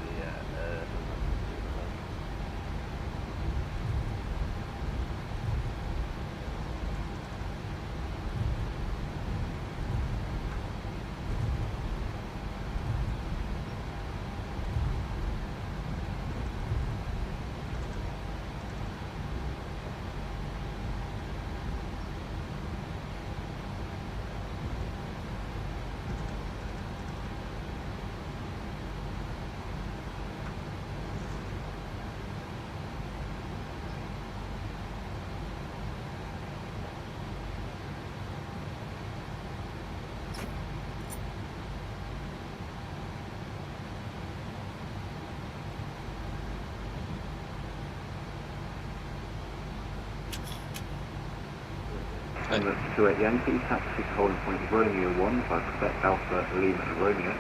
Number 28 Yankee, taxi to holding point Romeo 1 by Quebec Alpha Lima Romeo.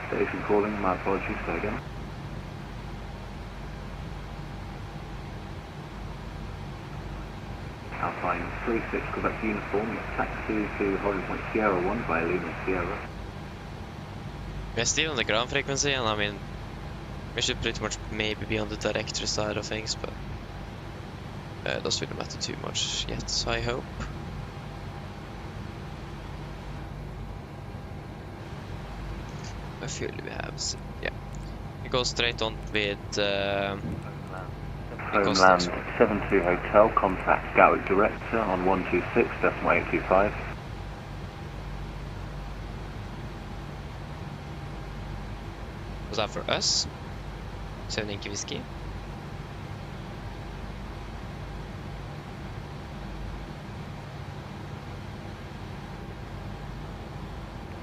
Station calling, my apologies, say again. Alpine 36 Quebec uniform, taxi to holding point Sierra 1 by Lima Sierra. We're still on the ground frequency, and I mean, we should pretty much maybe be on the director side of things, but it doesn't really matter too much yet, I hope. I feel we have, yeah. We go straight on with Homeland 72 Hotel, contact Gatwick Director on 126.825. Was that for us? 7 Yankee Whiskey.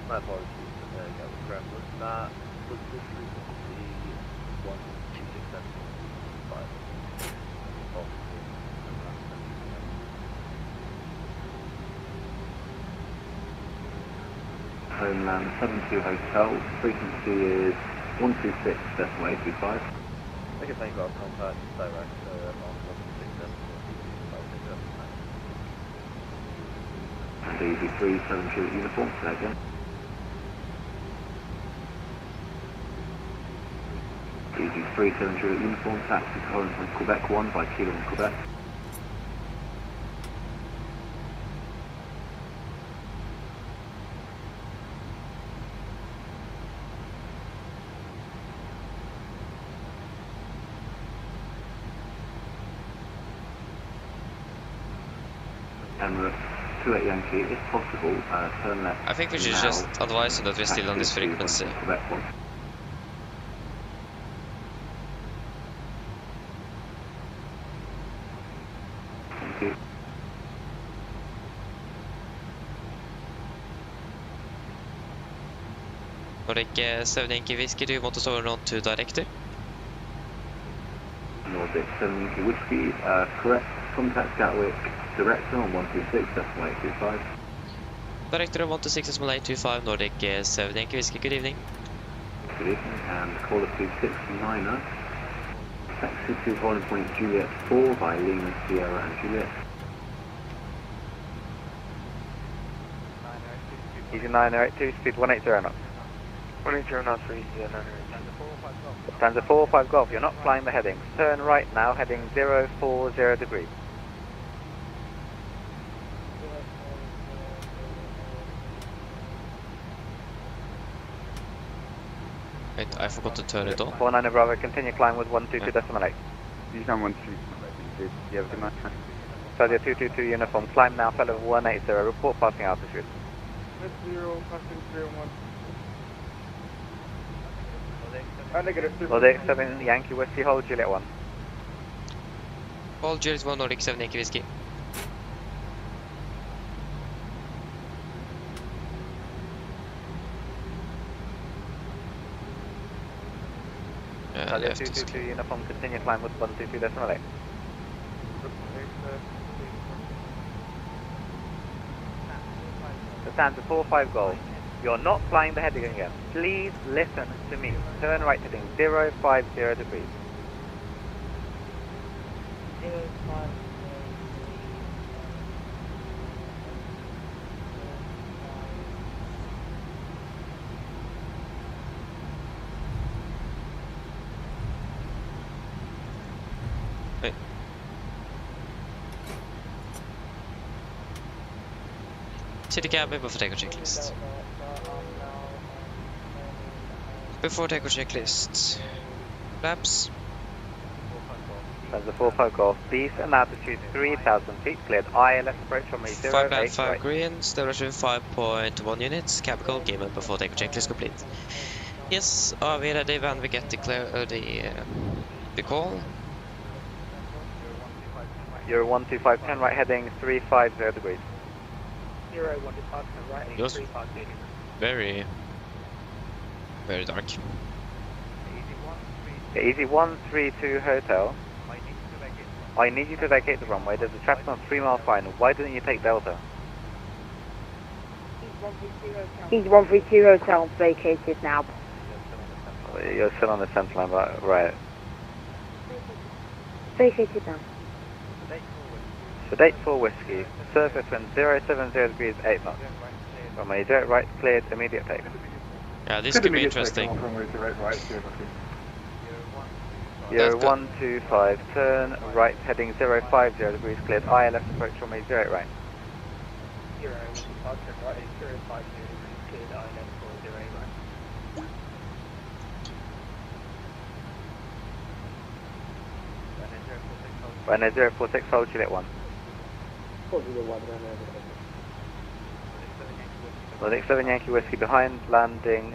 My apologies, Gatwick ground was that. Was this frequency 126.725? turn land 72 Hotel, frequency is 126.825. I can think of contact direct, And easy 372 uniform, say again. Easy 372 uniform, taxi current from Quebec 1 by Kilo in Quebec. Emirates 28 Yankee, if possible, turn left. I think we should now, just advise him that we're still on this taxi frequency. Quebec 1. Thank you. Nordic 7 Yankee Whiskey, do you want us over on to director? Nordic 7 Yankee Whiskey, correct. Contact Gatwick Director on 126.825. Director on 126.825, Nordic 7 Yankee Whiskey, good evening. Good evening, and caller 269er. Taxi to Holland Point Juliet 4 by Lima, Sierra and Juliet. Easy 982, speed 180 knots. 180 knots for easy 980. Stanza 45 Golf, you're not flying the headings. Turn right now, heading 040 degrees. Wait, I forgot to turn it on. 49 Bravo, continue climb with 122.8. Use down 122. You have a good match. Stadia 222 uniform, climb now, fellow 180, report passing altitude. 0, passing 01. Nordic 7 Yankee Whiskey, hold Juliet 1. Hold Juliet 1, Nordic 7 Yankee Whiskey. Stadia 222 uniform, continue climb with 122.8. Stanza 45 Golf. You're not flying the heading again. Please listen to me. Turn right heading 050 degrees. Wait. To the cabin before takeoff checklist. Before takeoff checklist. Flaps. Stanza 45 Golf. Beast and altitude 3,000 feet. Cleared ILS approach from 5 08 band, 5 right. green, stabilization 5.1 units, capital, game up before takeoff checklist complete. Yes, are we ready when we get the call? You're 125, turn right heading 350 degrees. 125, turn right heading Yes. 350. Very dark. Easy 132 Hotel. I need you to vacate the runway. There's a traffic on 3 mile final. Why didn't you take Delta? He's 132 Hotel, vacated now. You're still on the centre line, right? Vacated now. Sedate 4 Whiskey. Surface wind 070 degrees 8 knots. Runway direct right, cleared, immediate take. Yeah, this could be interesting. You're 125, turn right, heading 050 degrees, cleared ILS approach runway 08 right. 125, turn right heading 050 degrees, cleared ILS for 08 right. Runway 046, hold Juliet 1. Nordic 7 Yankee Whiskey behind, landing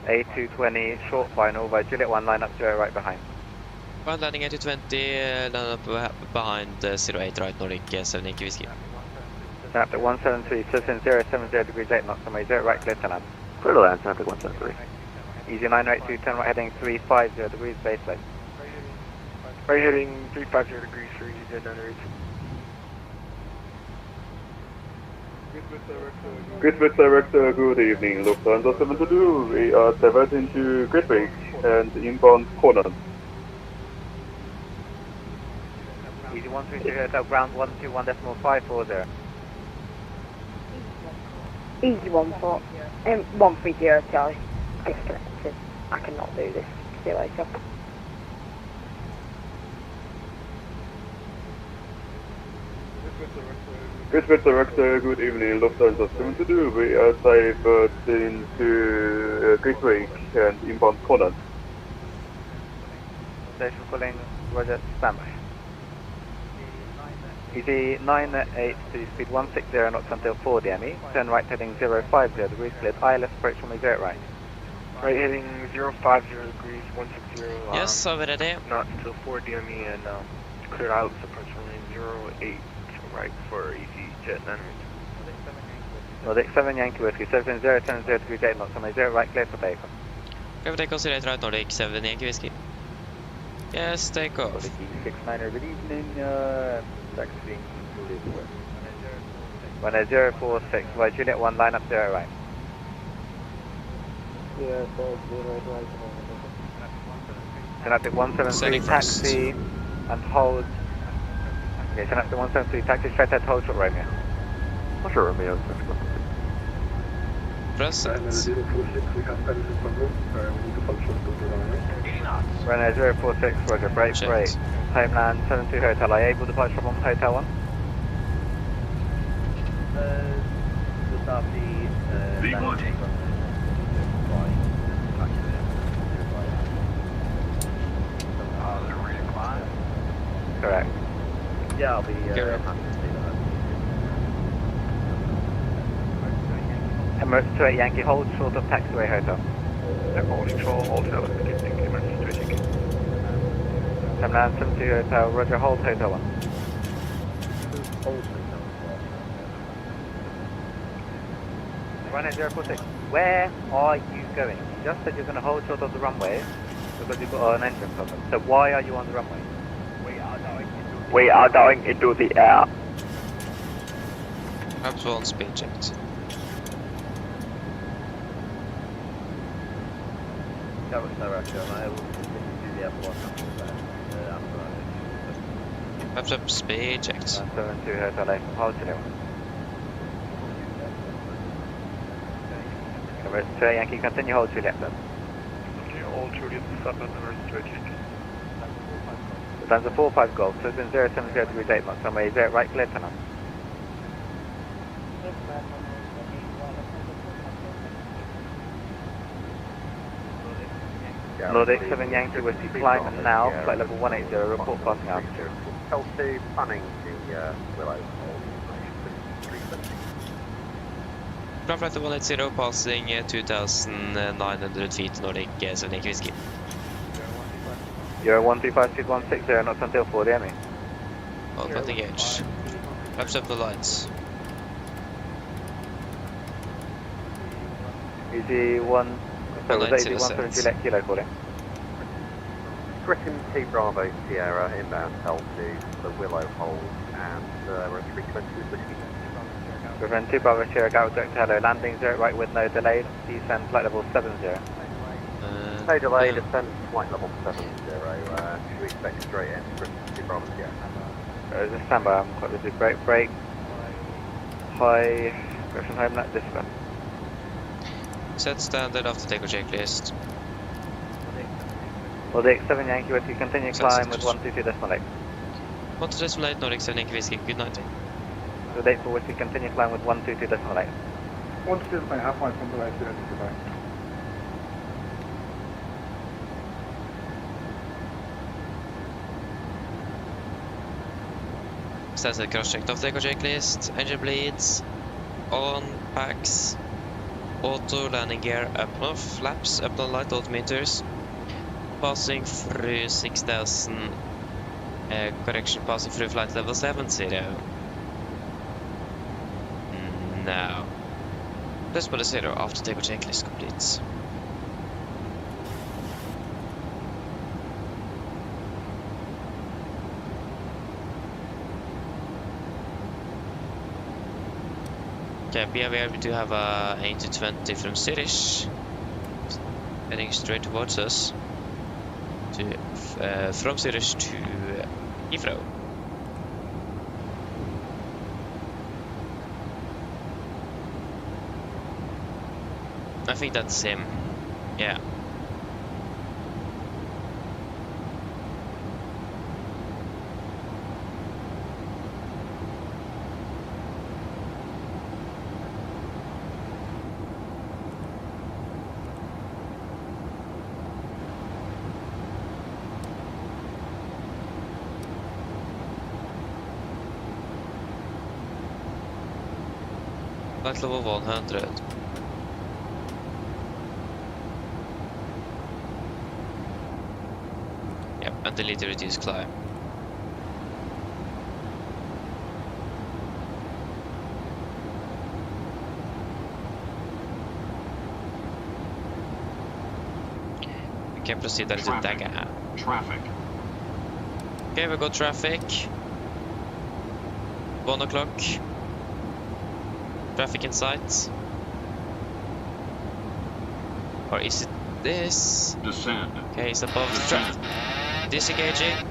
A220, short final by Juliet 1, line up 0 right behind. One landing A220, line up behind 08 right, Nordic 7 Yankee Whiskey. Snap at 173, citizen 070 degrees 8 knots, runway 0 right, clear to land. Clear to land, snap at 173. Easy 982, turn right heading 350 degrees, base lane. Right heading 350 degrees for easy 982. Gridway Director, good evening. Lufthansa 72, we are diverting to Gridway and inbound Conan. Easy 130 Hotel ground 121.540. Easy 130 Charlie. Disconnected. I cannot do this. See you later. Gridway Director, good evening. Lufthansa 72, we are diverting to Gridway and inbound Conan. Station calling, Roger, standby. Easy 98 to speed 160 knots until 4 DME. Turn right heading 050 degrees cleared. ILS approach from the right. Right heading 050 degrees, 160. Yes, are we ready? Knots until 4 DME and cleared ILS approach runway 08 right for easy jet 9. Nordic 7 Yankee Whiskey, 70 10 degrees 8 knots runway 0 right cleared for takeoff. Can we take us straight right Nordic 7 Yankee Whiskey? Yes, take off. Nordic 69er, good evening, taxiing Juliet West. Runway 046, right Juliet 1, line up 0 right. Yeah, 0 right. Synaptic 173 taxi and hold. Okay, Synaptic 173 taxi straight ahead, hold short Romeo. What's your Romeo? Present. Runway 046, Roger, break. Homeland 72 Hotel, are you able to departure from Hotel 1? Just after the Correct. Yeah, I'll be Emirates 28 Yankee, hold short of taxiway hotel. Hold control, hotel, Emirates 28 Yankee. Homeland 72 Hotel, Roger, hold Hotel 1. Runway 046, where are you going? You just said you're going to hold short of the runway because you've got an engine problem. So why are you on the runway? We are going into the air. Perhaps one speed check. Perhaps up speed checked. 72 Hotel A, hold to level. Emirates 28 Yankee, continue hold Juliet then. Okay, all Juliet 7 Emirates 28 Yankee. Lufthansa 45 Golf, so it's been 070 degrees 8 knots, runway 0 right clear turn on. Nordic 7 Yankee Whiskey, climb now, flight level 180, report passing altitude. L2 planning the Willow. Ground flight 180 passing 2,900 feet Nordic 7 Yankee Whiskey. Euro 135 speed 160 knots until 4 DME. All flight engaged. Perhaps up the lights. Easy 1, so was 80 170 Juliet Kilo calling. Griffin T Bravo Sierra inbound L2 the Willow hold and we're at 320 Whiskey. Griffin 2 Bravo Sierra, Garrett direct hello, landing 0 right with no delay, descend flight level 70. No delay, descend flight level 70, should we expect straight in, Griffin 2 Bravo Sierra. Just stand by, I'm quite busy, break, high, Griffin home, net discipline. Set standard after takeoff checklist. Nordic 7 Yankee Whiskey, continue climb with 122.8. 122.8 Nordic 7 Yankee Whiskey, good night. Nordic 4 Whiskey, continue climb with 122.8. 122.8, half mile from the right, goodbye. Standard cross checked off takeoff checklist. Engine bleeds. On, packs. Auto landing gear up and off. Flaps up and light altimeters. Passing through 6,000. Correction, passing through flight level 70. Now. Decimal 0 after takeoff checklist completes. Okay, be aware we do have a 8-20 from Zurich heading straight towards us from Zurich to Heathrow. I think that's him. Yeah. Flight level 100. Yep, and delete the reduce climb. We can proceed to Daga. Traffic. Okay, we got traffic. 1 o'clock. Traffic in sight. Or is it this? Descend. Okay, it's above the traffic. Disengaging.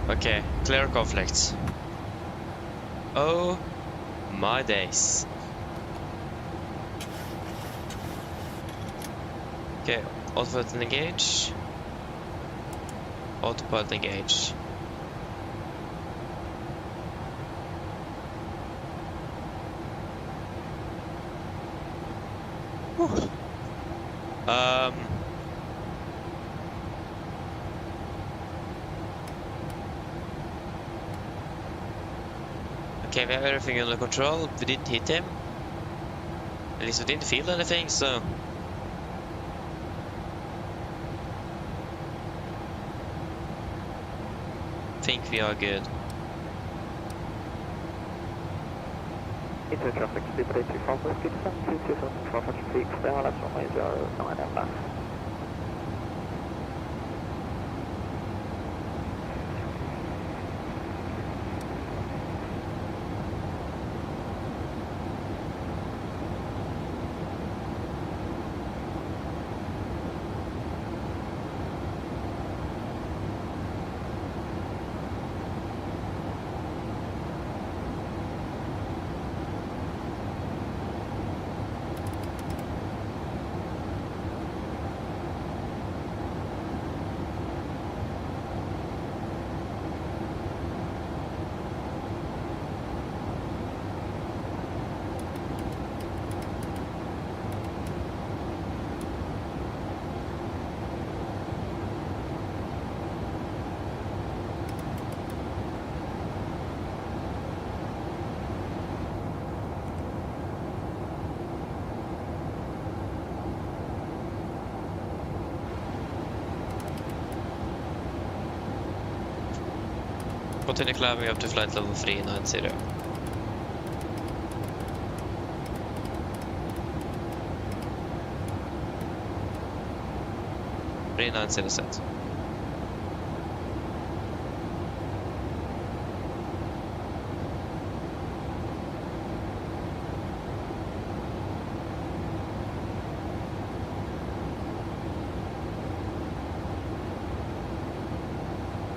Okay, clear conflicts. Oh my days. Okay, autopilot engage. Autopilot engage. Whew. Okay, we have everything under control. We didn't hit him. At least we didn't feel anything, so... think we are good. Into traffic, speed 825, whiskey descent, 227 feet, stay on left runway 09 and back. Continue climbing up to flight level 390. Set.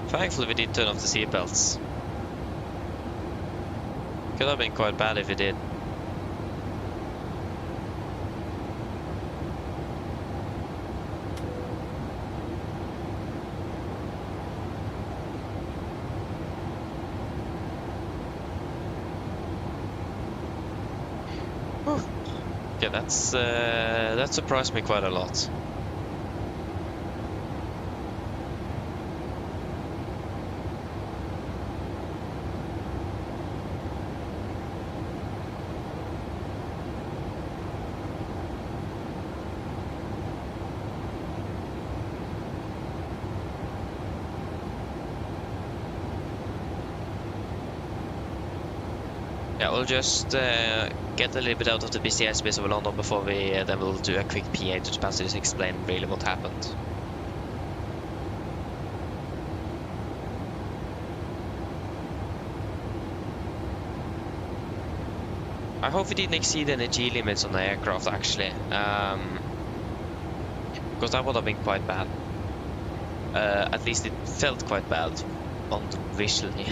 Thankfully we did turn off the seatbelts. Could have been quite bad if we did. Whew. Yeah, that surprised me quite a lot. Yeah, we'll just get a little bit out of the busy airspace of London before we then we'll do a quick PA to the passengers to explain really what happened. I hope we didn't exceed any G limits on the aircraft actually, because that would have been quite bad. At least it felt quite bad on visually.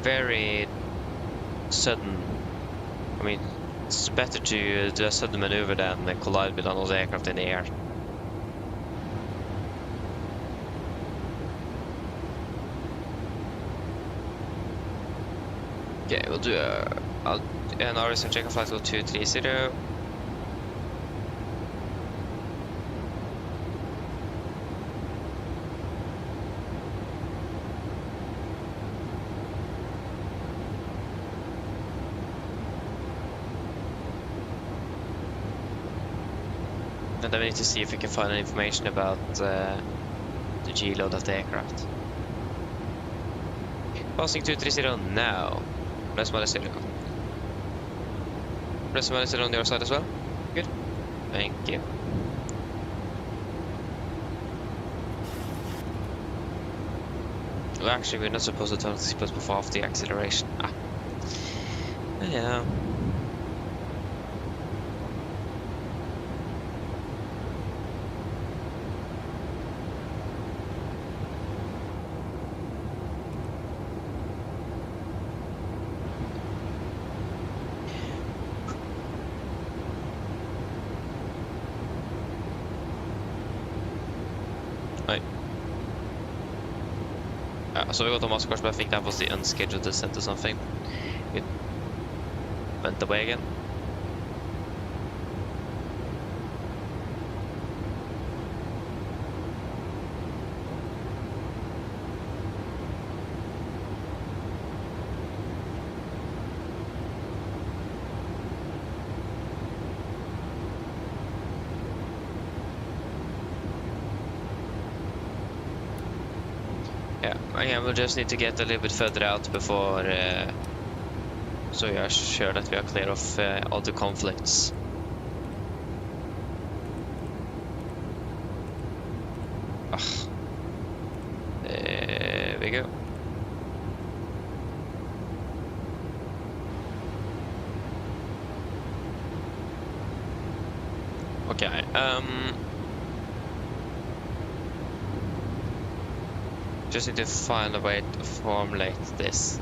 Very sudden. I mean, it's better to do a sudden maneuver than collide with another aircraft in the air. Okay, we'll do an RS and check on flight 230. And then we need to see if we can find any information about the G-load of the aircraft. Passing 230 now. Press minus 0. Press minus 0 on your side as well. Good. Thank you. Well, actually, we're not supposed to turn the seatbelts before after the acceleration. Ah. Yeah. So we got a mask course, but I think that was the unscheduled descent or something. It went away again. Yeah, we'll just need to get a little bit further out before, so we are sure that we are clear of all the conflicts. There we go. Okay, just need to find a way to formulate this.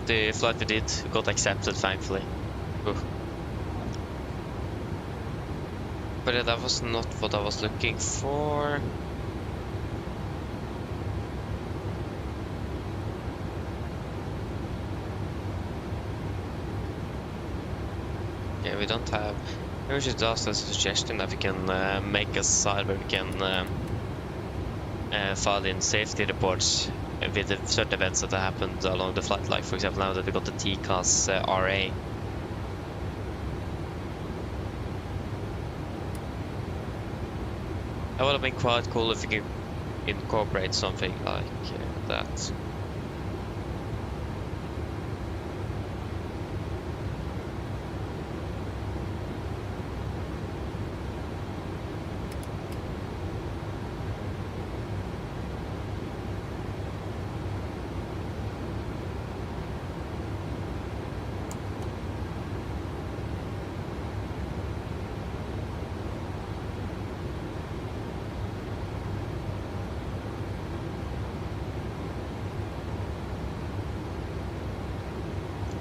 The flight we did got accepted, thankfully. Oof. But yeah, that was not what I was looking for. Yeah, we don't have... Maybe we should ask a suggestion that we can make a side where we can file in safety reports with the certain events that happened along the flight, like for example now that we got the T-class RA. That would have been quite cool if we could incorporate something like that.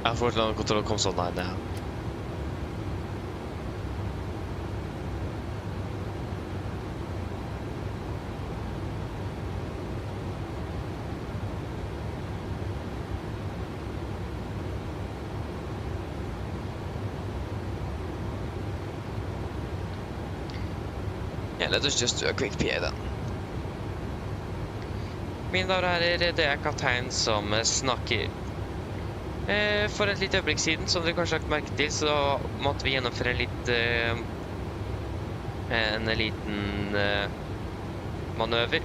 Unfortunately, control comes online now. Yeah, let us just do a quick PA then. Mine damer og herrer, det er kaptein som snakker. For et lite øyeblikk siden, som dere kanskje har lagt merke til, så måtte vi gjennomføre en liten manøver.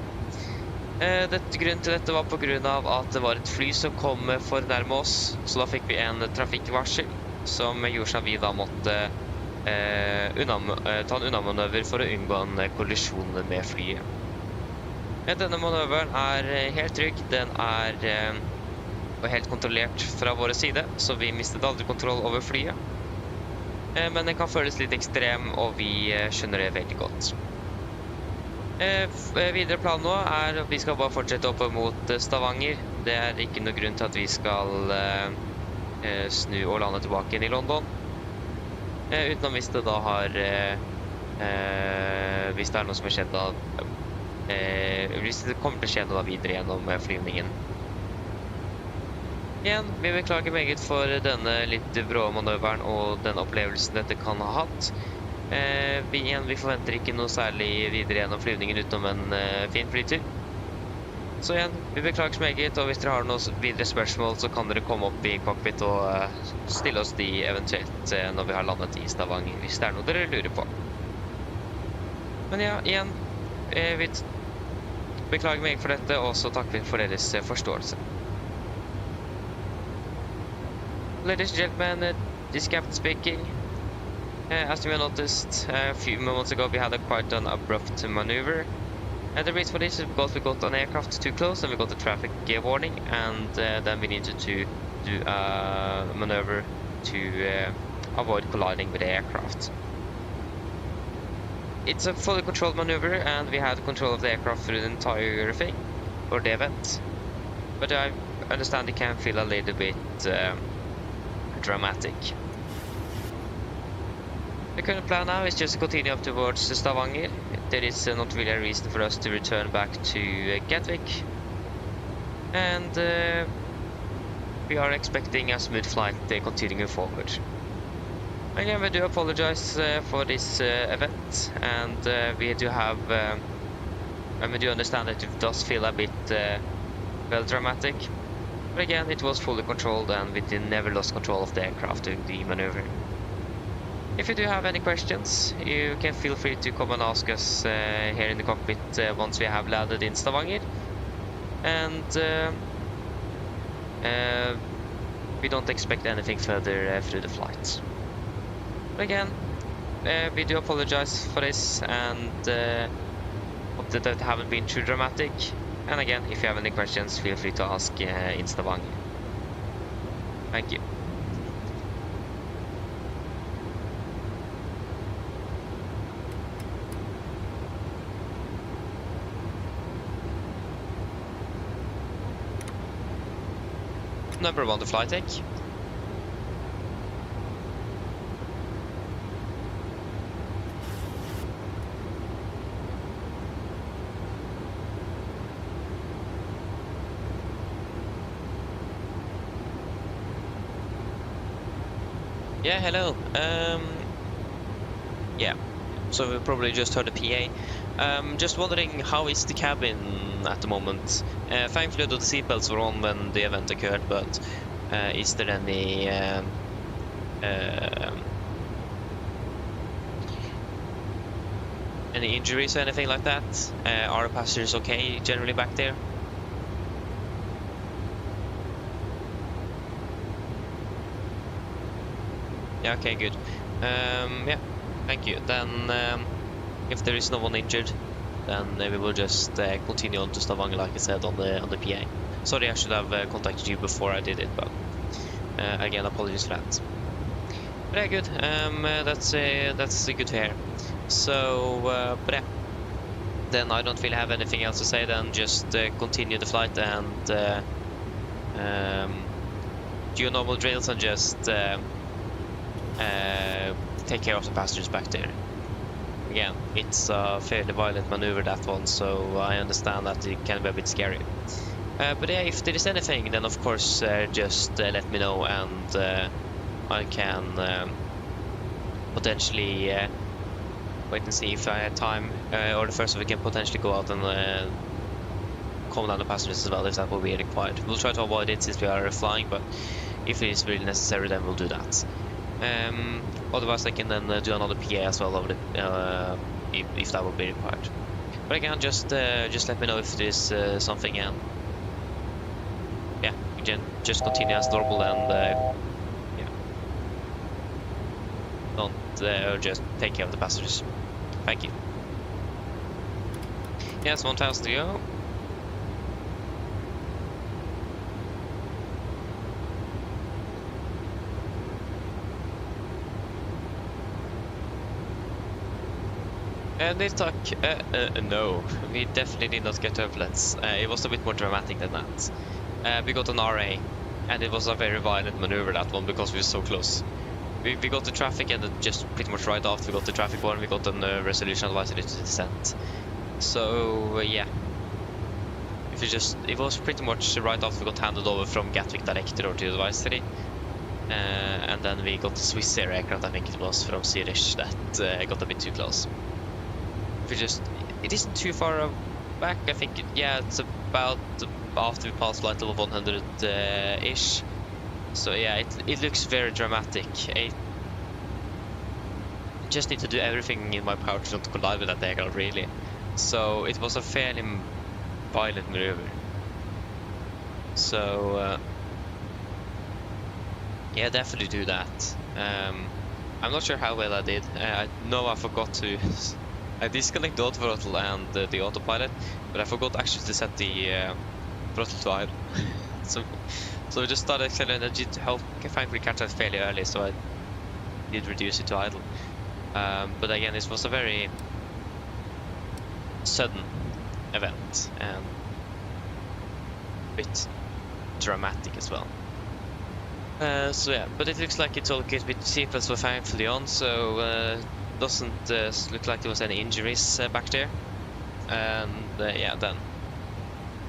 Grunnen til dette var på grunn av at det var et fly som kom for nærme oss, så da fikk vi en trafikkvarsel som gjorde at vi da måtte ta en unnamanøver for å unngå en kollisjon med flyet. Denne manøveren er helt trygg, den er helt kontrollert fra våre side, så vi mistet aldri kontroll over flyet. Men den kan føles litt ekstrem, og vi skjønner det veldig godt. Videre plan nå er at vi skal bare fortsette opp mot Stavanger. Det er ikke noe grunn til at vi skal snu og lande tilbake inn i London. Utenom hvis det da har hvis det er noe som har skjedd da hvis det kommer til å skje noe videre gjennom flyvningen. Igjen, vi beklager meget for denne litt brå manøveren og den opplevelsen dette kan ha hatt. Vi forventer ikke noe særlig videre gjennom flyvningen utenom en fin flytur. Så igjen, vi beklager så meget, og hvis dere har noen videre spørsmål, så kan dere komme opp i cockpit og stille oss de eventuelt når vi har landet i Stavanger, hvis det er noe dere lurer på. Men ja, igjen, vi beklager meget for dette, og så takker vi for deres forståelse. Ladies and gentlemen, this is Captain speaking. As you may have noticed, a few moments ago we had quite an abrupt maneuver. And the reason for this is because we got an aircraft too close and we got a traffic warning, and then we needed to do a maneuver to avoid colliding with the aircraft. It's a fully controlled maneuver, and we had control of the aircraft through the entire thing, or the event. But I understand it can feel a little bit dramatic. The current plan now is just to continue up towards Stavanger. There is not really a reason for us to return back to Gatwick. And we are expecting a smooth flight continuing forward. Again, we do apologize for this event, and we do have and we do understand that it does feel a bit well dramatic. But again, it was fully controlled, and we never lost control of the aircraft during the maneuver. If you do have any questions, you can feel free to come and ask us here in the cockpit once we have landed in Stavanger. And we don't expect anything further through the flight. But again, we do apologize for this, and hope that it haven't been too dramatic. And again, if you have any questions, feel free to ask in Stavanger. Thank you. Number 1 to flight deck. Yeah, hello. Yeah, so we probably just heard a PA. Just wondering, how is the cabin at the moment? Thankfully the seatbelts were on when the event occurred, but is there any Any injuries or anything like that? Are the passengers okay generally back there? Yeah, okay, good. Yeah, thank you. Then, if there is no one injured, then we will just continue on to Stavanger, like I said, on the PA. Sorry, I should have contacted you before I did it, but again, apologies for that. But yeah, good. That's good to hear. So, but yeah, then I don't really have anything else to say. Then just continue the flight and do your normal drills and just take care of the passengers back there. Again, it's a fairly violent maneuver, that one, so I understand that it can be a bit scary. But yeah, if there is anything, then of course just let me know, and I can potentially wait and see if I have time, or the first we can potentially go out and calm down the passengers as well, if that will be required. We'll try to avoid it since we are flying, but if it is really necessary, then we'll do that. Otherwise I can then do another PA as well over the, if that will be required. But again, just let me know if there is something, and yeah, we can just continue as normal, and yeah, don't just take care of the passengers. Thank you. Yes, 1000 to go. No, we definitely did not get turbulence. It was a bit more dramatic than that. We got an RA, and it was a very violent maneuver, that one, because we were so close. We got the traffic, and then just pretty much right after we got the traffic warning, we got a resolution advisory to descent. So yeah, it was pretty much right after we got handed over from Gatwick Director to advisory. And then we got the Swiss Air aircraft, I think it was, from Zurich, that got a bit too close. It isn't too far back, I think. Yeah, it's about after we passed flight level 100-ish. So yeah, it looks very dramatic. I just need to do everything in my power to not collide with that aircraft, really. So it was a fairly violent maneuver. So yeah, definitely do that. I'm not sure how well I did. I know I forgot to I disconnect the auto throttle and the autopilot, but I forgot actually to set the throttle to idle. so we just started accelerating energy to help finally catch that fairly early, so I did reduce it to idle. But again, this was a very sudden event and a bit dramatic as well. So yeah, but it looks like it's all good with seatbelts were thankfully on, so doesn't look like there was any injuries back there. And yeah, then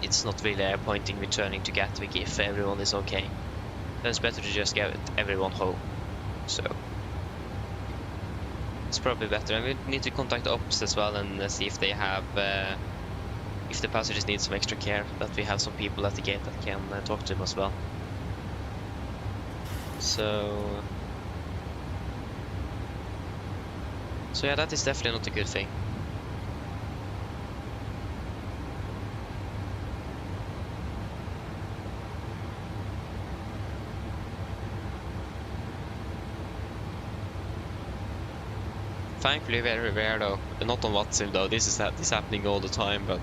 it's not really a point in returning to Gatwick if everyone is okay. Then it's better to just get everyone home. So it's probably better, and we need to contact ops as well and see if they have if the passengers need some extra care, that we have some people at the gate that can talk to them as well. So yeah, that is definitely not a good thing. Thankfully very rare though, not on Watson though, this is happening all the time, but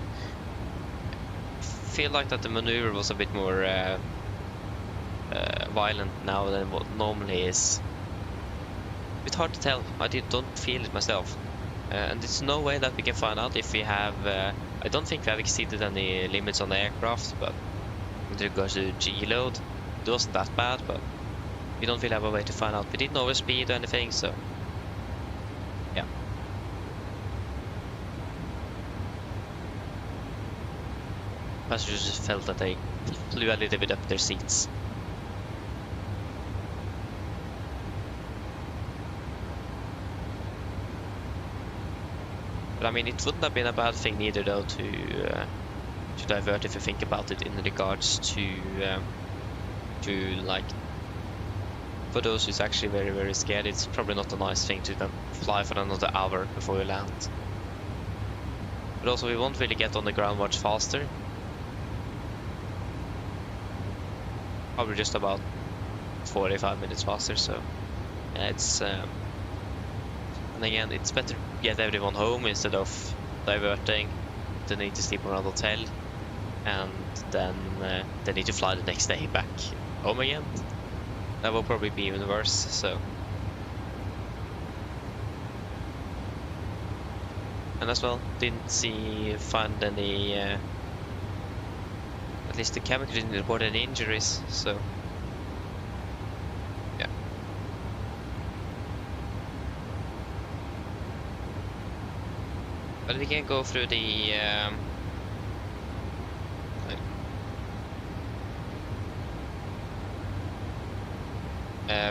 I feel like that the maneuver was a bit more violent now than what normally is. A bit hard to tell, I don't feel it myself. And there's no way that we can find out if we have, I don't think we have exceeded any limits on the aircraft, but with regards to G-load, it wasn't that bad, but we don't really have a way to find out. We didn't overspeed or anything, so yeah. Passengers just felt that they flew a little bit up their seats. But I mean, it wouldn't have been a bad thing neither, though, to divert if you think about it in regards to like, for those who's actually very, very scared, it's probably not a nice thing to then fly for another hour before you land. But also we won't really get on the ground much faster. Probably just about 45 minutes faster, so yeah, it's and again it's better to get everyone home instead of diverting. They need to sleep around the hotel, and then they need to fly the next day back home again. That will probably be even worse, so. And as well, didn't find any, at least the cabin crew didn't report any injuries, so. Yeah. But we can go through the,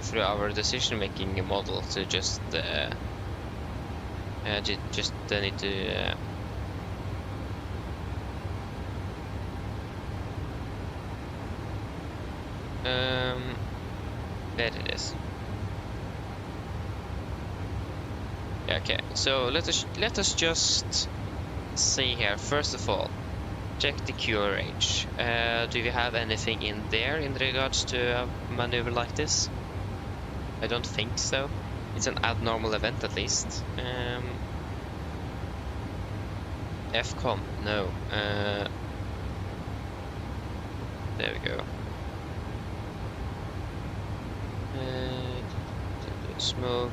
through our decision-making model to just need to there it is. Yeah, okay, so let us just see here. First of all, check the QRH. Do you have anything in there in regards to a maneuver like this? I don't think so. It's an abnormal event at least. FCOM, no. There we go. Smoke.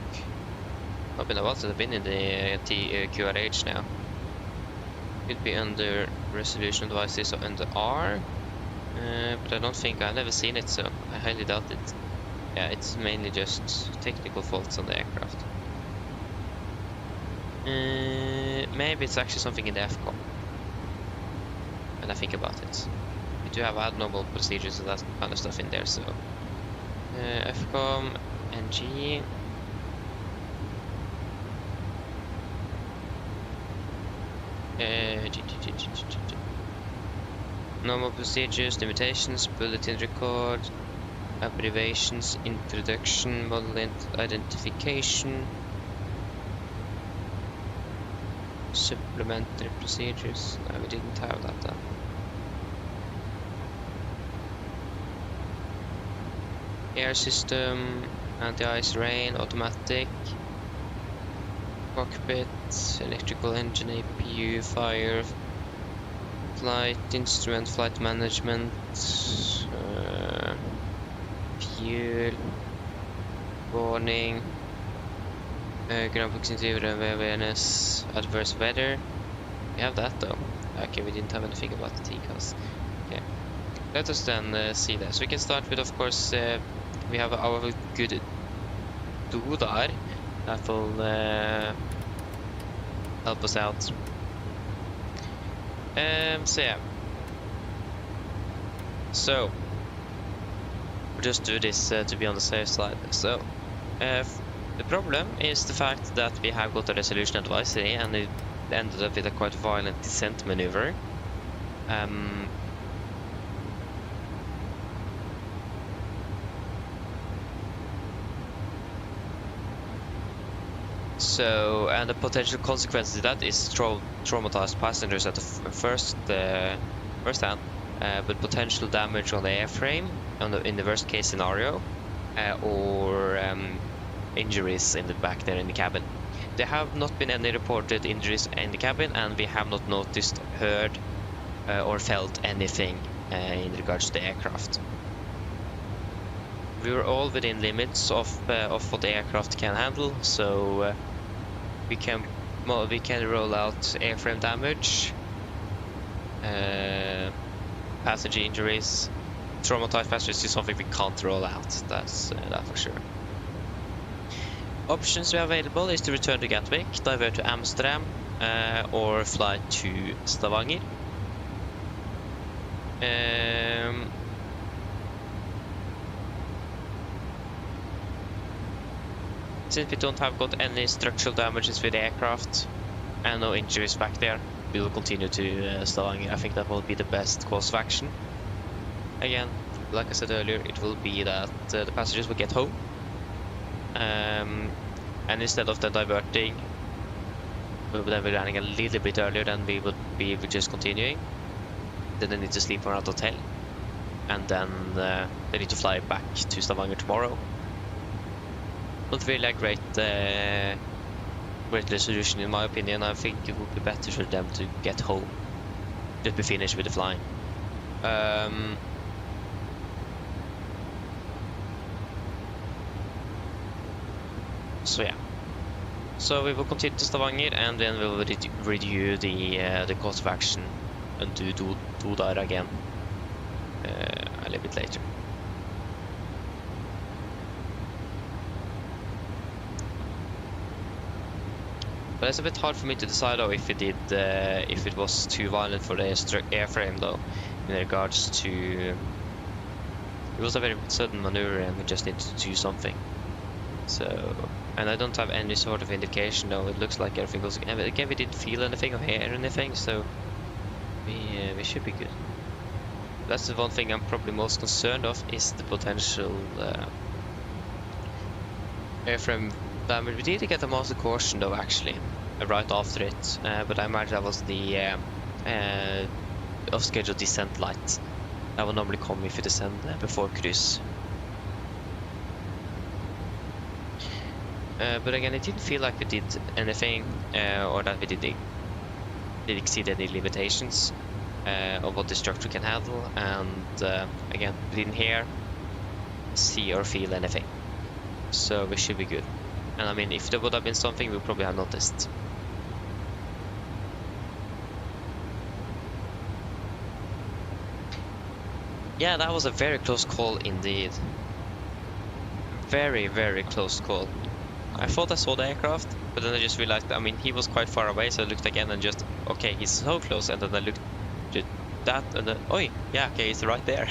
I've been about to have been in the QRH now. Could be under resolution devices or under R. But I don't think I've never seen it, so I highly doubt it. Yeah, it's mainly just technical faults on the aircraft. Maybe it's actually something in the FCOM. When I think about it, we do have abnormal procedures and that kind of stuff in there. So FCOM, NG. Normal procedures, limitations, bulletin record, abbreviations, introduction, model identification, supplementary procedures. No, we didn't have that then. Air system, anti-ice rain, automatic, cockpit, electrical engine, APU, fire, flight instrument, flight management, fuel, warning, ground proximity, runway awareness, adverse weather. We have that though. Okay, we didn't have anything about the TCAS. Okay, let us then see that. So we can start with, of course, we have our good Dodar that will help us out. So yeah. So we'll just do this to be on the safe side. So the problem is the fact that we have got a resolution advisory and it ended up with a quite violent descent maneuver. So, and the potential consequence of that is traumatized passengers at the first hand, but potential damage on the airframe in the worst case scenario, or injuries in the back there in the cabin. There have not been any reported injuries in the cabin, and we have not noticed, heard, or felt anything in regards to the aircraft. We were all within limits of what the aircraft can handle, so we can roll out airframe damage, passenger injuries. Traumatized passengers is something we can't roll out. That's that for sure. Options we have available is to return to Gatwick, divert to Amsterdam, or fly to Stavanger. Since we don't have got any structural damages with the aircraft and no injuries back there, we will continue to Stavanger. I think that will be the best course of action. Again, like I said earlier, it will be that the passengers will get home, and instead of then diverting But then we're landing a little bit earlier than we would be just continuing. Then they need to sleep around the hotel. And then they need to fly back to Stavanger tomorrow. Not really a great resolution in my opinion. I think it would be better for them to get home. Just be finished with the flying. So yeah. So we will continue to Stavanger and then we will review the course of action and do that again a little bit later. But it's a bit hard for me to decide though if it was too violent for the airframe though, in regards to it was a very sudden maneuver and we just need to do something. So, and I don't have any sort of indication though. It looks like everything goes. Again, we didn't feel anything or hear anything, so we should be good. That's the one thing I'm probably most concerned of is the potential airframe damage. We did get a master caution though, actually, right after it. But I imagine that was the off-schedule descent light. That will normally come if you descend before cruise. But again, it didn't feel like we did anything or that we did exceed any limitations of what the structure can handle, and again, we didn't hear, see or feel anything, so we should be good. And I mean, if there would have been something, we probably have noticed. Yeah, that was a very close call indeed. Very, very close call. I thought I saw the aircraft, but then I just realized, I mean, he was quite far away, so I looked again and just, okay, he's so close, and then I looked at that, and then, oi, yeah, okay, he's right there.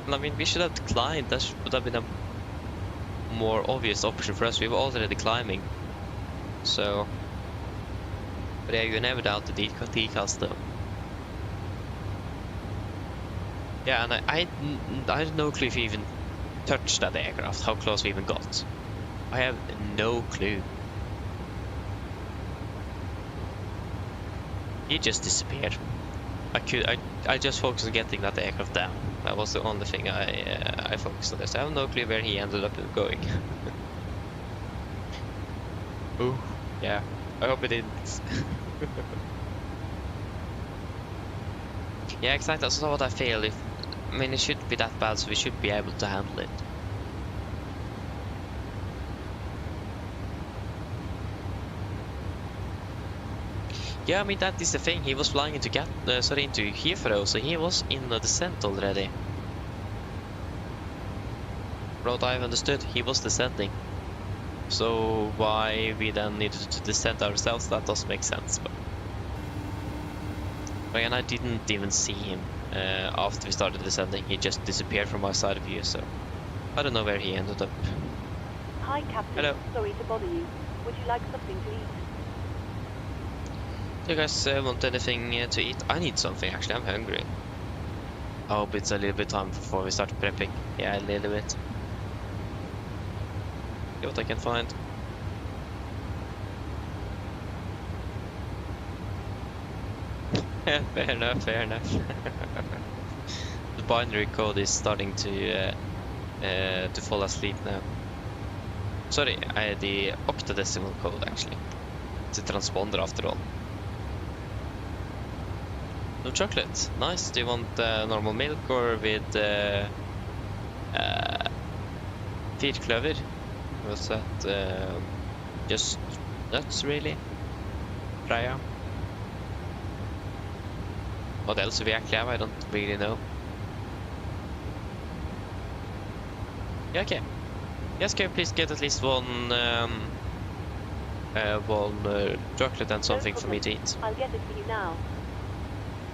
And I mean, we should have declined. That would have been a more obvious option for us. We were already climbing, so, but yeah, you never doubt the decals though. Yeah, and I had no clue if we even touched that aircraft, how close we even got. I have no clue. He just disappeared. I just focused on getting that aircraft down. That was the only thing I focused on. I have no clue where he ended up going. Ooh, yeah. I hope it didn't. Yeah, exactly. That's what I feel. I mean, it shouldn't be that bad, so we should be able to handle it. Yeah, I mean, that is the thing. He was flying into Heathrow, so he was in the descent already. From what I've understood, he was descending. So why we then needed to descend ourselves, that doesn't make sense. But again, I didn't even see him after we started descending. He just disappeared from my side of view, so I don't know where he ended up. Hi, Captain. Hello. Sorry to bother you. Would you like something to eat? Do you guys want anything to eat? I need something, actually. I'm hungry. I hope it's a little bit time before we start prepping. Yeah, a little bit. See what I can find. Yeah, fair enough, fair enough. The binary code is starting to fall asleep now. Sorry, the octadecimal code, actually. It's a transponder after all. No chocolate. Nice. Do you want normal milk or with feed clover? Was that just nuts, really? Freya? What else do we actually have? I don't really know. Yeah, okay. Yes, can you please get at least one chocolate and something for me to eat? I'll get it for you now.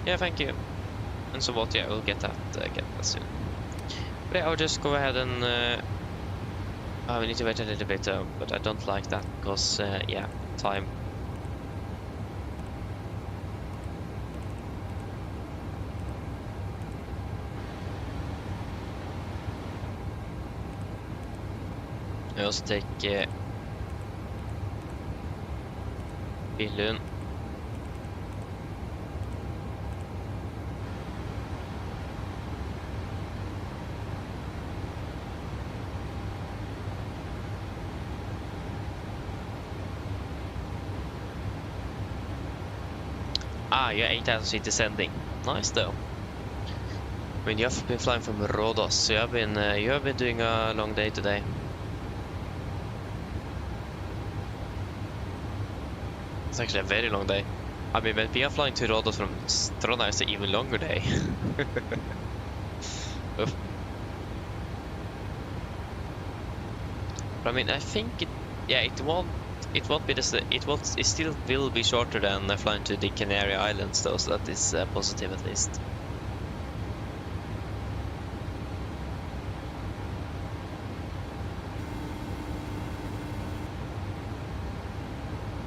Yeah, thank you. And so what? Yeah, we'll get that soon. But yeah, I'll just go ahead and we need to wait a little bit, but I don't like that because yeah, time. I also take Billund. Ah, you're 8,000 feet descending. Nice though. I mean, you've been flying from Rhodos, so you have been doing a long day today. It's actually a very long day. I mean, when we are flying to Rhodos from Trondheim, it's an even longer day. Oof. But I mean, I think it still will be shorter than flying to the Canary Islands, though, so that is positive at least.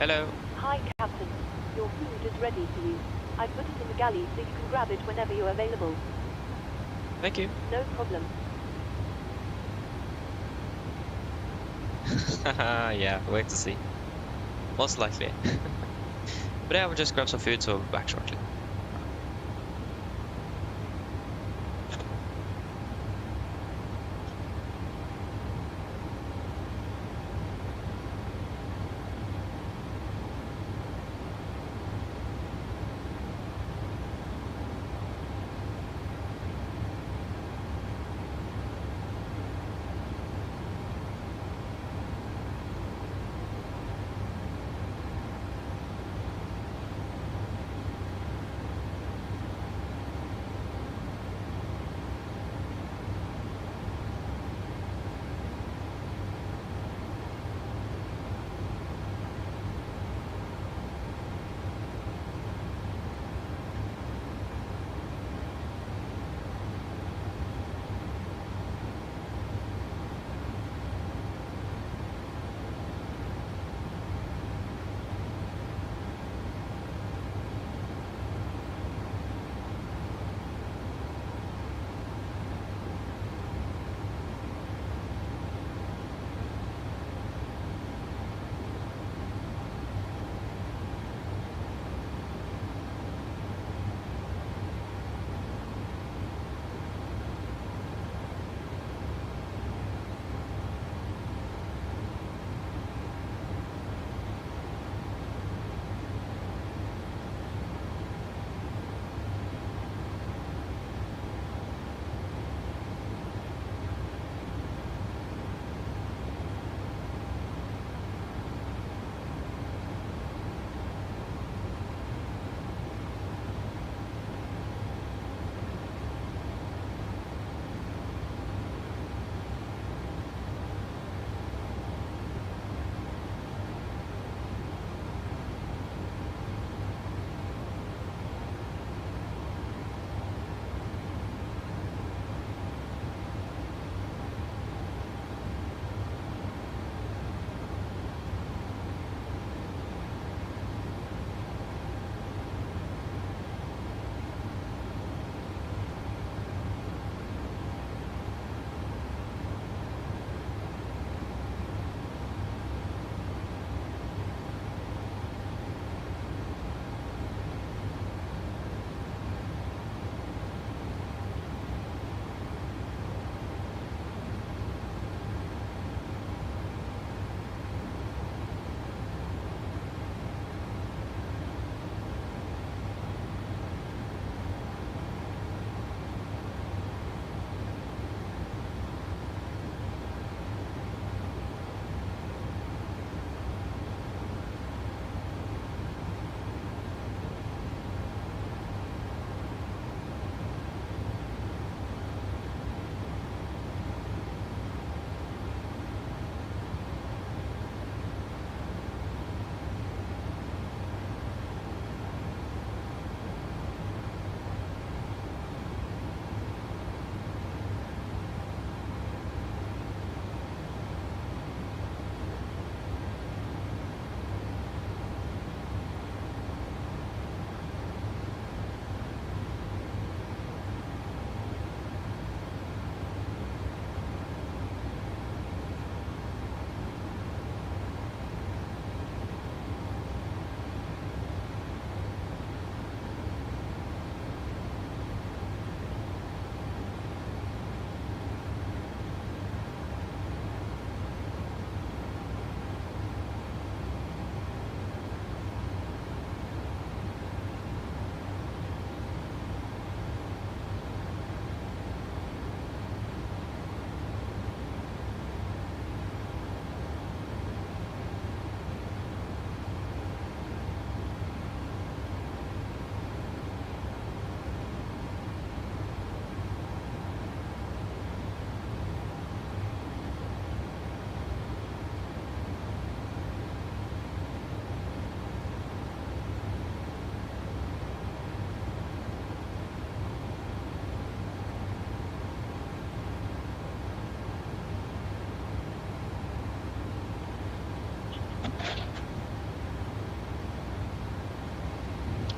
Hello. Hi, Captain. Your food is ready for you. I put it in the galley so you can grab it whenever you're available. Thank you. No problem. Yeah, wait to see. Most likely. But yeah, we'll just grab some food, so we'll be back shortly.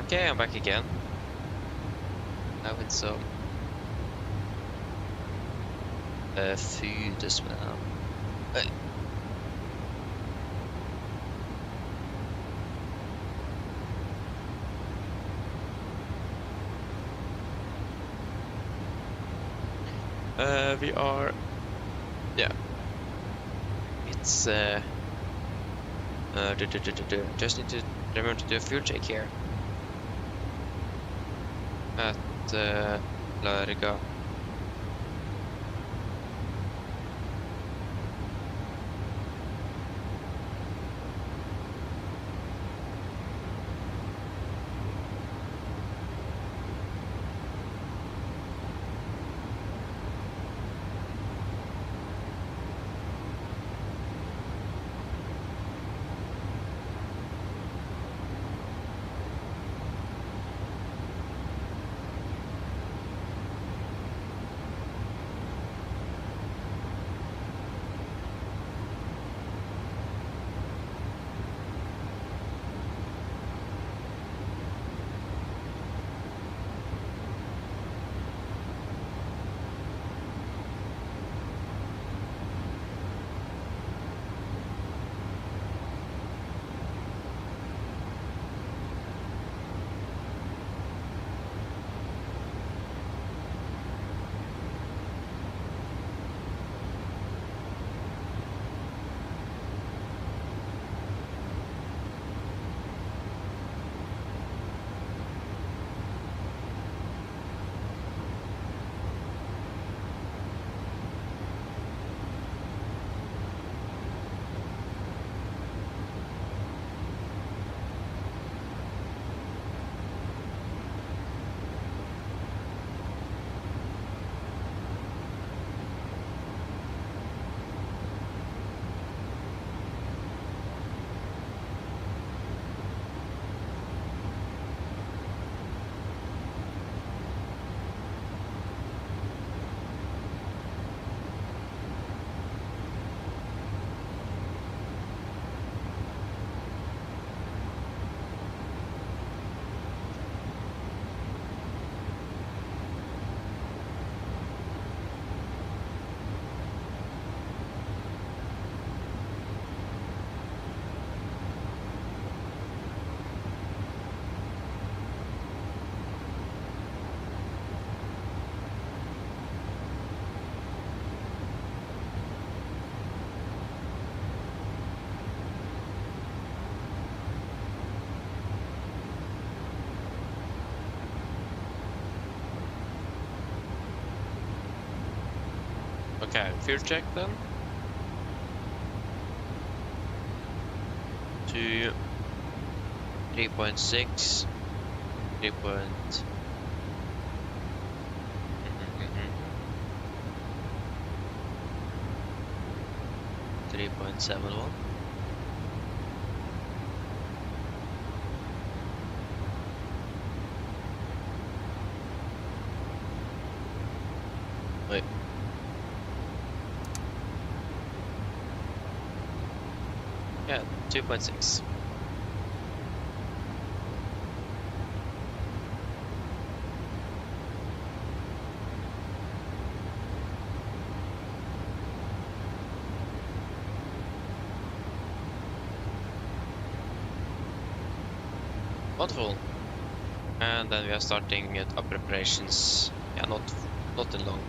Okay, I'm back again. Now with some food as well. We are, yeah. It's just need to remember to do a fuel check here at Larga. Okay, fuel check then. To 3.6, 3.71. Wait. Yeah, 2.6. Wonderful. And then we are starting at up preparations. Yeah, not in long.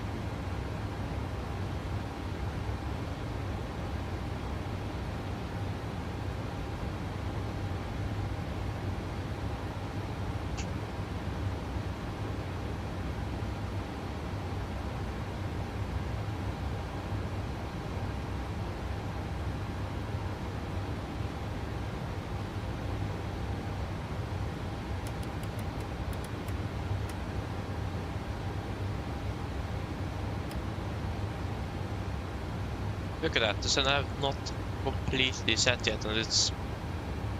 Look at that, the sun have not completely set yet and it's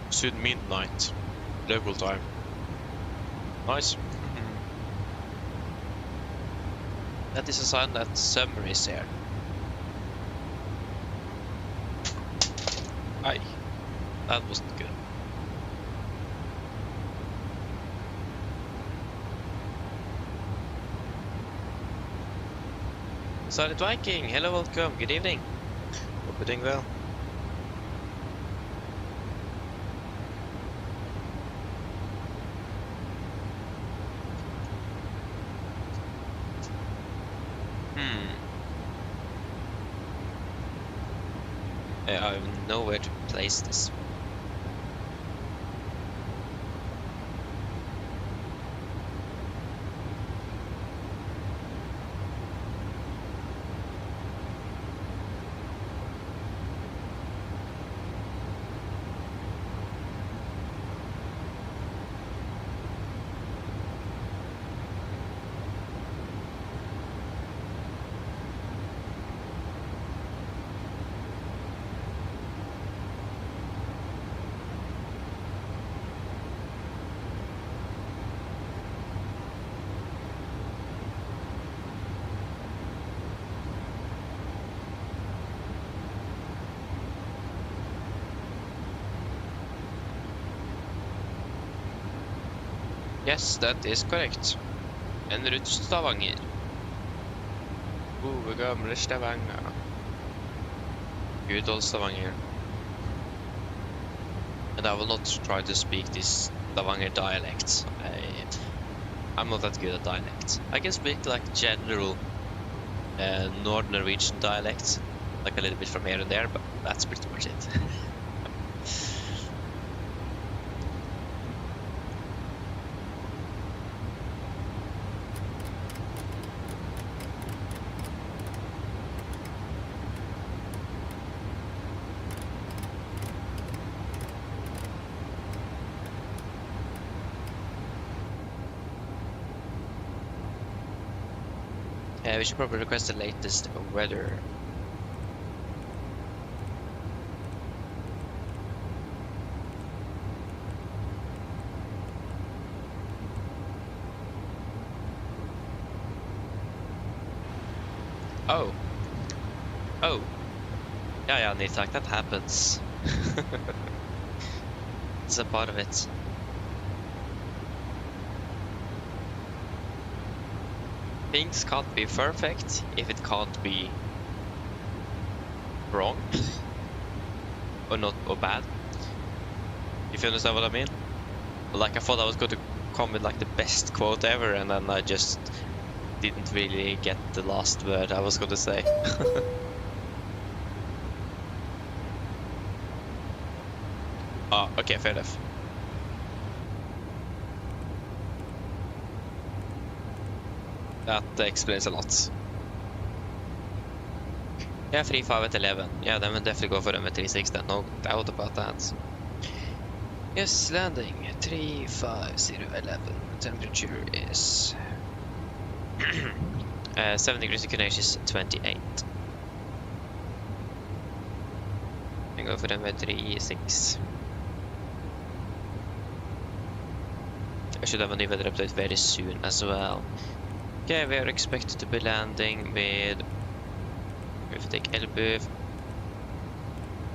soon midnight local time. Nice. That is a sign that summer is here. Aye, that wasn't good. Silent Viking, hello, welcome, good evening. Hope you're doing well. I have nowhere to place this. Yes, that is correct. En route til Stavanger. Gode gamle Stavanger. Good old Stavanger. And I will not try to speak this Stavanger dialect. I'm not that good at dialect. I can speak like general Northern Norwegian dialect, like a little bit from here and there, but that's pretty much it. We should probably request the latest weather. Oh. Oh. Yeah, Nitak, that happens. It's a part of it. Things can't be perfect if it can't be wrong or not or bad. If you understand what I mean? Like I thought I was going to come with like the best quote ever, and then I just didn't really get the last word I was going to say. Oh, okay, fair enough. That explains a lot. Yeah, 3.5 at 11. Yeah, then we'll definitely go for them at 3.6 then, no doubt about that. Yes, landing 35011. Temperature is 7 degrees inclination is 28. And go for them at 3.6. I should have a new weather update very soon as well. Okay, we are expected to be landing with, if we take Elbu,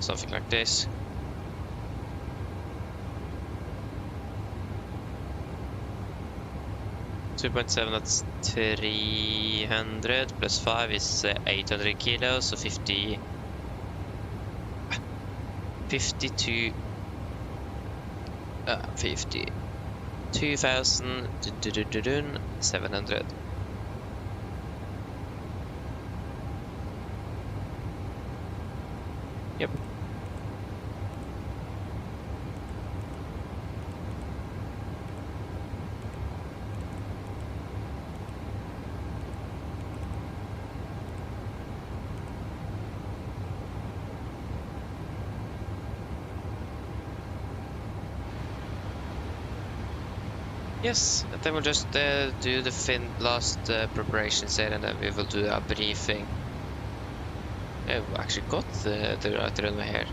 something like this. .7, that's 300 plus 5 is 800 kilos, so 52 2,700. Yep. Yes, and then we'll just do the last preparations here, and then we will do a briefing. Yeah, we actually got the right runway here,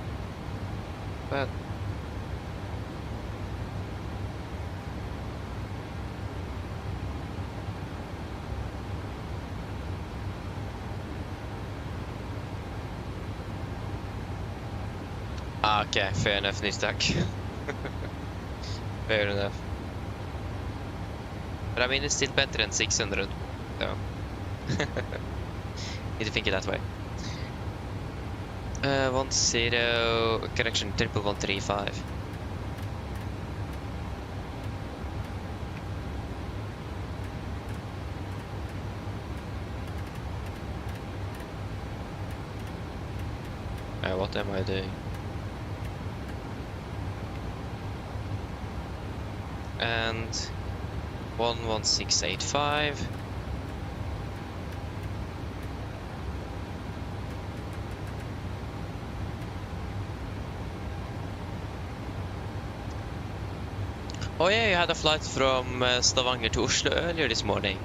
but okay, fair enough, Nistak. Fair enough. But I mean, it's still better than 600, so. Need to think it that way. 10, correction, 11135. What am I doing? And 11685. Oh yeah, you had a flight from Stavanger to Oslo earlier this morning.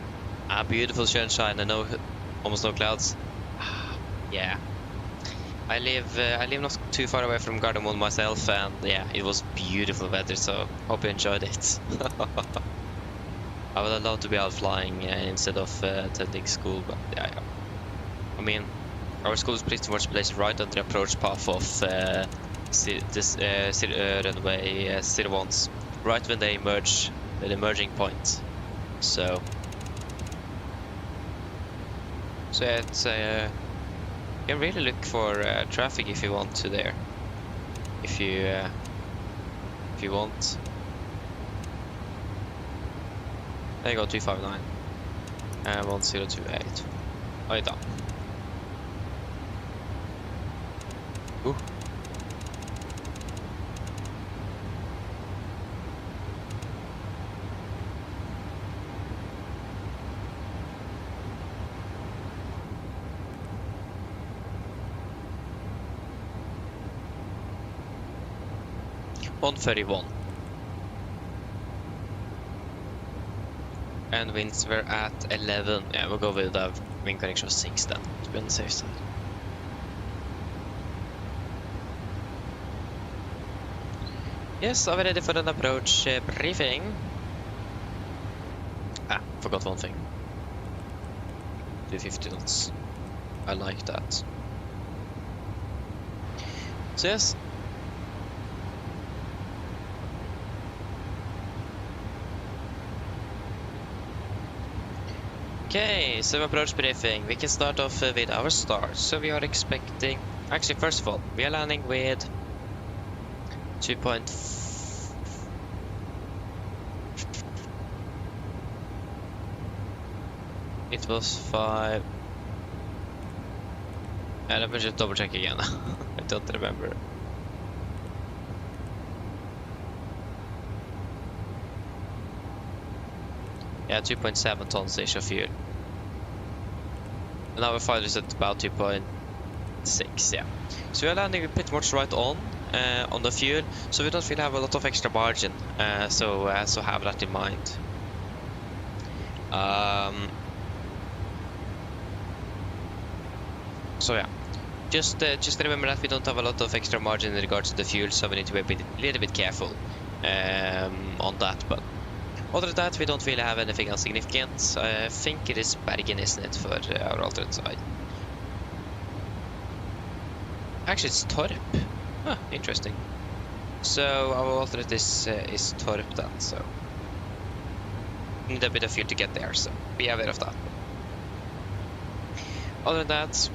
Beautiful sunshine and almost no clouds. Yeah. I live not too far away from Gardermoen myself, and yeah, it was beautiful weather, so hope you enjoyed it. I would love to be out flying instead of attending school, but yeah. I mean, our school is pretty much placed right on the approach path of runway 01s, right when they emerge, the emerging point. So yeah, it's you can really look for traffic if you want to there. If you want. There you go, 259 and 1028. Oh, done. Ooh. .31 and winds were at 11. Yeah, we'll go with a wind correction of 6 then, to be on the safe side. Yes, are we ready for an approach briefing? Forgot one thing. 250 knots. I like that. So yes. Okay, so approach briefing. We can start off with our start. So we are expecting... Actually, first of all, we are landing with 2. It was 5... let me just double check again. I don't remember. Yeah, 2.7 tons-ish of fuel. And our file is at about 2.6, yeah. So we're landing pretty much right on the fuel, so we don't really have a lot of extra margin. So have that in mind. So yeah, just remember that we don't have a lot of extra margin in regards to the fuel, so we need to be a little bit careful on that. But other than that, we don't really have anything else significant. I think it is Bergen, isn't it, for our alternate side? Actually, it's Torp. Huh, interesting. So our alternate is Torp then, so need a bit of fuel to get there, so be aware of that. Other than that,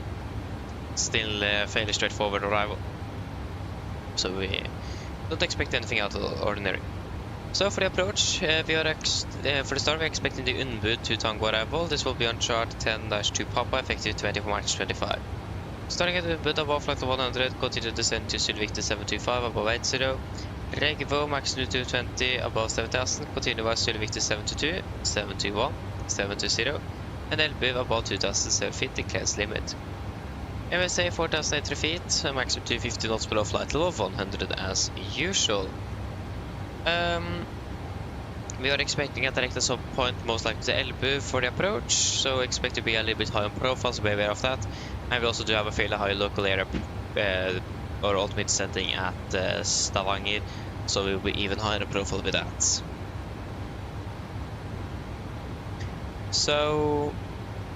still fairly straightforward arrival. So we don't expect anything out of the ordinary. So for the approach, we are for the start we're expecting the Unbud to Tango arrival. This will be on chart 10-2 Papa, effective 24 March 25. Starting at Unbud above flight 100, continue to descend to Sylvictor 725 above 80. Regvo max 220 above 7000, continue by Sylvictor 722, 721, 720, and Elbuv above 2000 feet, declares limit. MSA 4083 feet, maximum 250 knots below flight level of 100 as usual. We are expecting a direct assault point, most likely to Elbu for the approach, so expect to be a little bit high on profile, so be aware of that. And we also do have a fairly high local area or ultimate setting at Stavanger, so we will be even higher profile with that. So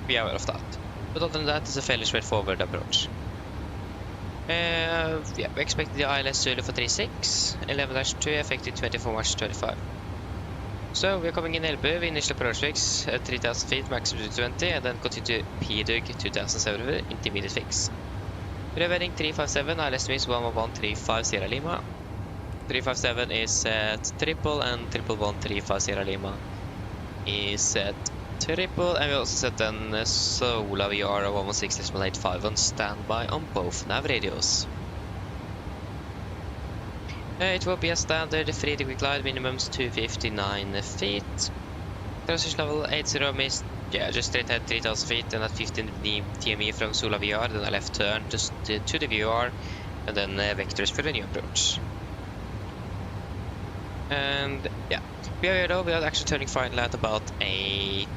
be aware of that. But other than that, it's a fairly straightforward approach. Yeah, we expect the ILS Zulu for 36, 11-2, effective 24 March 25. So we're coming in Elbu, initial approach fix at 3000 feet, maximum 220, and then continue to PDUG 2700, intermediate fix. Reveling 357, ILS means 11135 Sierra Lima. 357 is at triple, and 11135 Sierra Lima is at triple, and we also set then Sola VR 116.85 on standby on both nav radios. It will be a standard 3-degree glide, minimums 259 feet. Transition level 80 missed, yeah, just straight ahead 3000 feet, and at 15 TME from Sola VR, then a left turn just to the VR, and then vectors for the new approach. And yeah, we are actually turning final at about a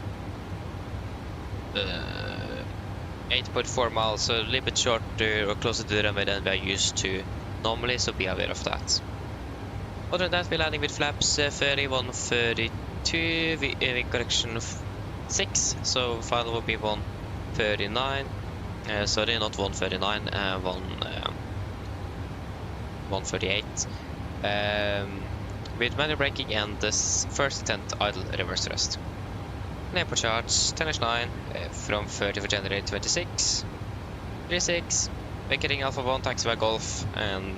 8.4 miles, so a little bit shorter or closer to the runway than we are used to normally, so be aware of that. Other than that, we're landing with flaps 31, 32, wing correction 6, so final will be 139, sorry, not 139, 138, with manual braking and this first attempt idle reverse thrust. Airport charge 10-9 from 30 for January 26, 36, vacating Alpha 1 taxiway Golf, and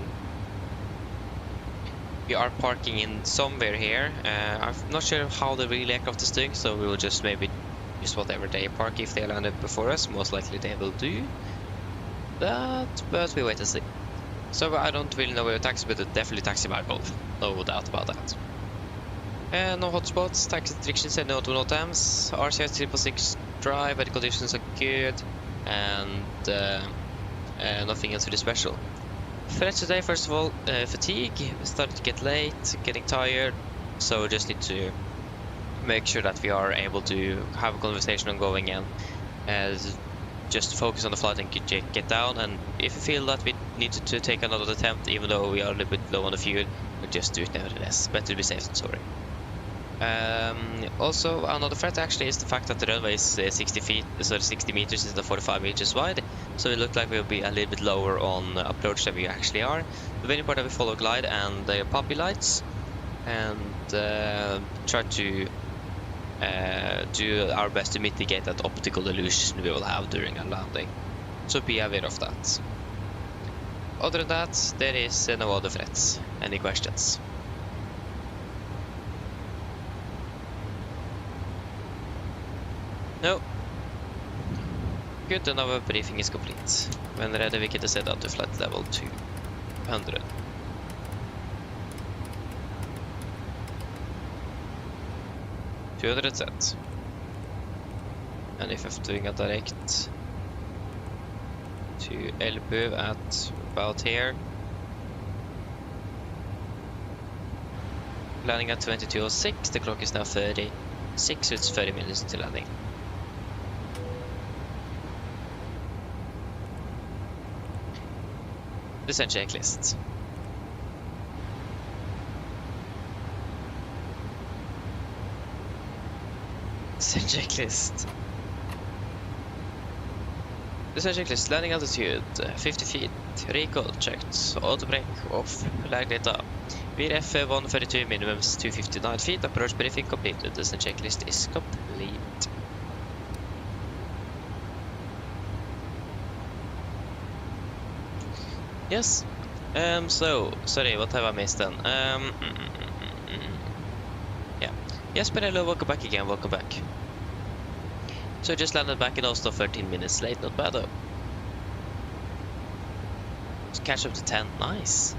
we are parking in somewhere here. I'm not sure how the real aircraft is doing, so we will just maybe use whatever they park if they landed before us. Most likely they will do that, but we wait and see. So I don't really know where to taxi, but definitely taxi by Golf, no doubt about that. No hotspots, taxi restrictions and no dams. RCS 666 dry, but the conditions are good, and nothing else really special. Threats today, first of all, fatigue. We started to get late, getting tired, so we just need to make sure that we are able to have a conversation ongoing and just focus on the flight and get down. And if we feel that we need to take another attempt, even though we are a little bit low on the fuel, we'll just do it nevertheless. Better to be safe than sorry. Also, another threat actually is the fact that the runway is 60 meters instead of 45 meters wide, so it looks like we'll be a little bit lower on approach than we actually are. The very important that we follow glide and the poppy lights, and try to do our best to mitigate that optical illusion we will have during our landing. So be aware of that. Other than that, there is no other threats. Any questions? No. Good, then our briefing is complete. When ready, we get to set out to flight level 200. Set. And if I'm doing a direct to Elbu at about here. Landing at 22:06, the clock is now 36, so it's 30 minutes to landing. Descent checklist. Descent checklist. Descent checklist. Landing altitude 50 feet. Recoil checked. Auto brake off. Lag data. VRF 132 minimums 259 feet. Approach briefing completed. Descent checklist is complete. Yes. So sorry, what have I missed then? Yeah. Yes, but hello, welcome back again, welcome back. So I just landed back in Oslo 13 minutes late, not bad though. Just catch up to 10, nice.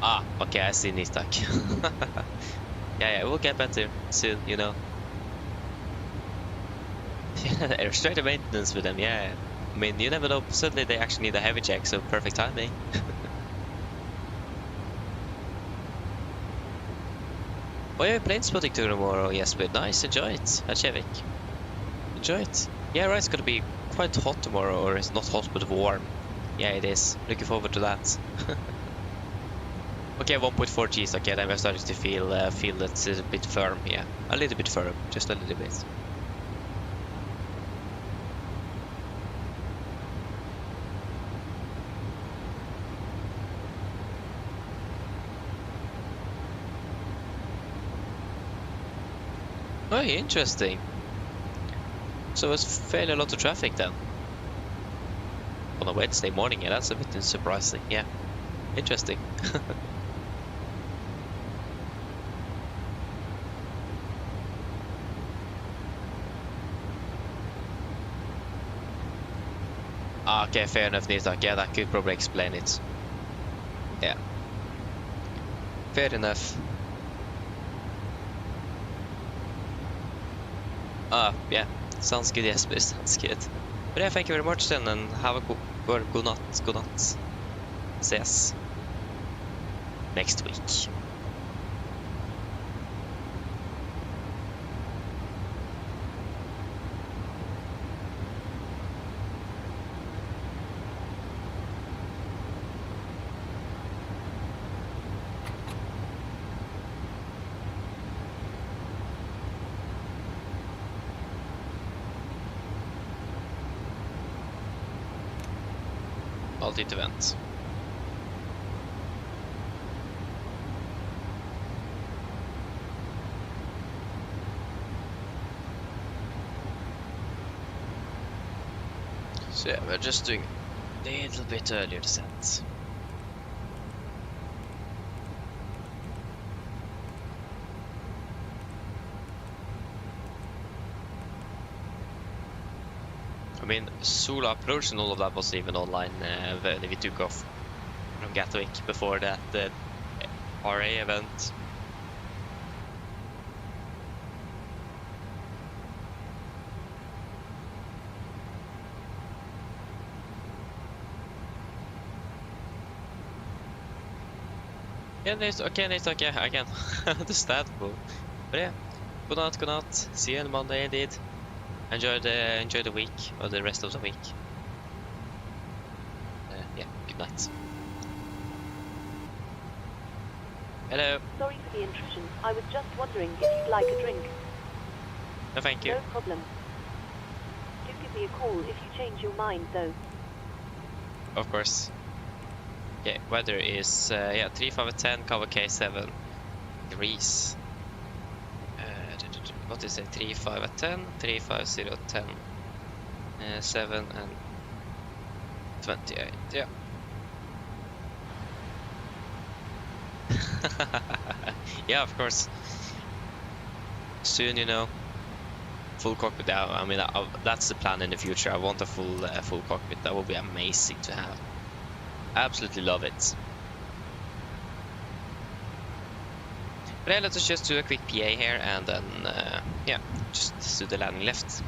Ah, okay, I see Nistak. Yeah, we'll get better soon, you know. Yeah, straight to maintenance with them, yeah. I mean, you never know, suddenly they actually need a heavy check, so perfect timing. Oh yeah, plane spotting tour tomorrow, yes, but nice, enjoy it, at Kjevik. Enjoy it. Yeah, right, it's gonna be quite hot tomorrow, or it's not hot, but warm. Yeah, it is. Looking forward to that. Okay, 1.4 G's, okay, then we're starting to feel that it's a bit firm, yeah. A little bit firm, just a little bit. Oh, interesting. So it's fairly a lot of traffic then. On a Wednesday morning, yeah, that's a bit surprising. Yeah, interesting. Okay, fair enough, Nitak. Yeah, that could probably explain it. Yeah. Fair enough. Yeah. Sounds good, yes, please. Sounds good. But yeah, thank you very much then, and have a good night. Good night. See us next week. Alltid event. So yeah, we're just doing a little bit earlier descent. I mean, Sola approach and all of that was even online when we took off from Gatwick before that RA event. Yeah, it's okay, I can understandable. But yeah, good night. See you on Monday indeed. Enjoy the week, or the rest of the week. Yeah, good night. Hello. Sorry for the intrusion. I was just wondering if you'd like a drink. No, thank you. No problem. Do give me a call if you change your mind, though. Of course. Okay, weather is 3510, cover K7 degrees. What is it? 35 at 10, 350 at 10, 7 and 28. Yeah. Yeah, of course. Soon, you know, full cockpit. I mean, that's the plan in the future. I want a full cockpit. That would be amazing to have. Absolutely love it. But yeah, let's just do a quick PA here and then, yeah, just do the landing left.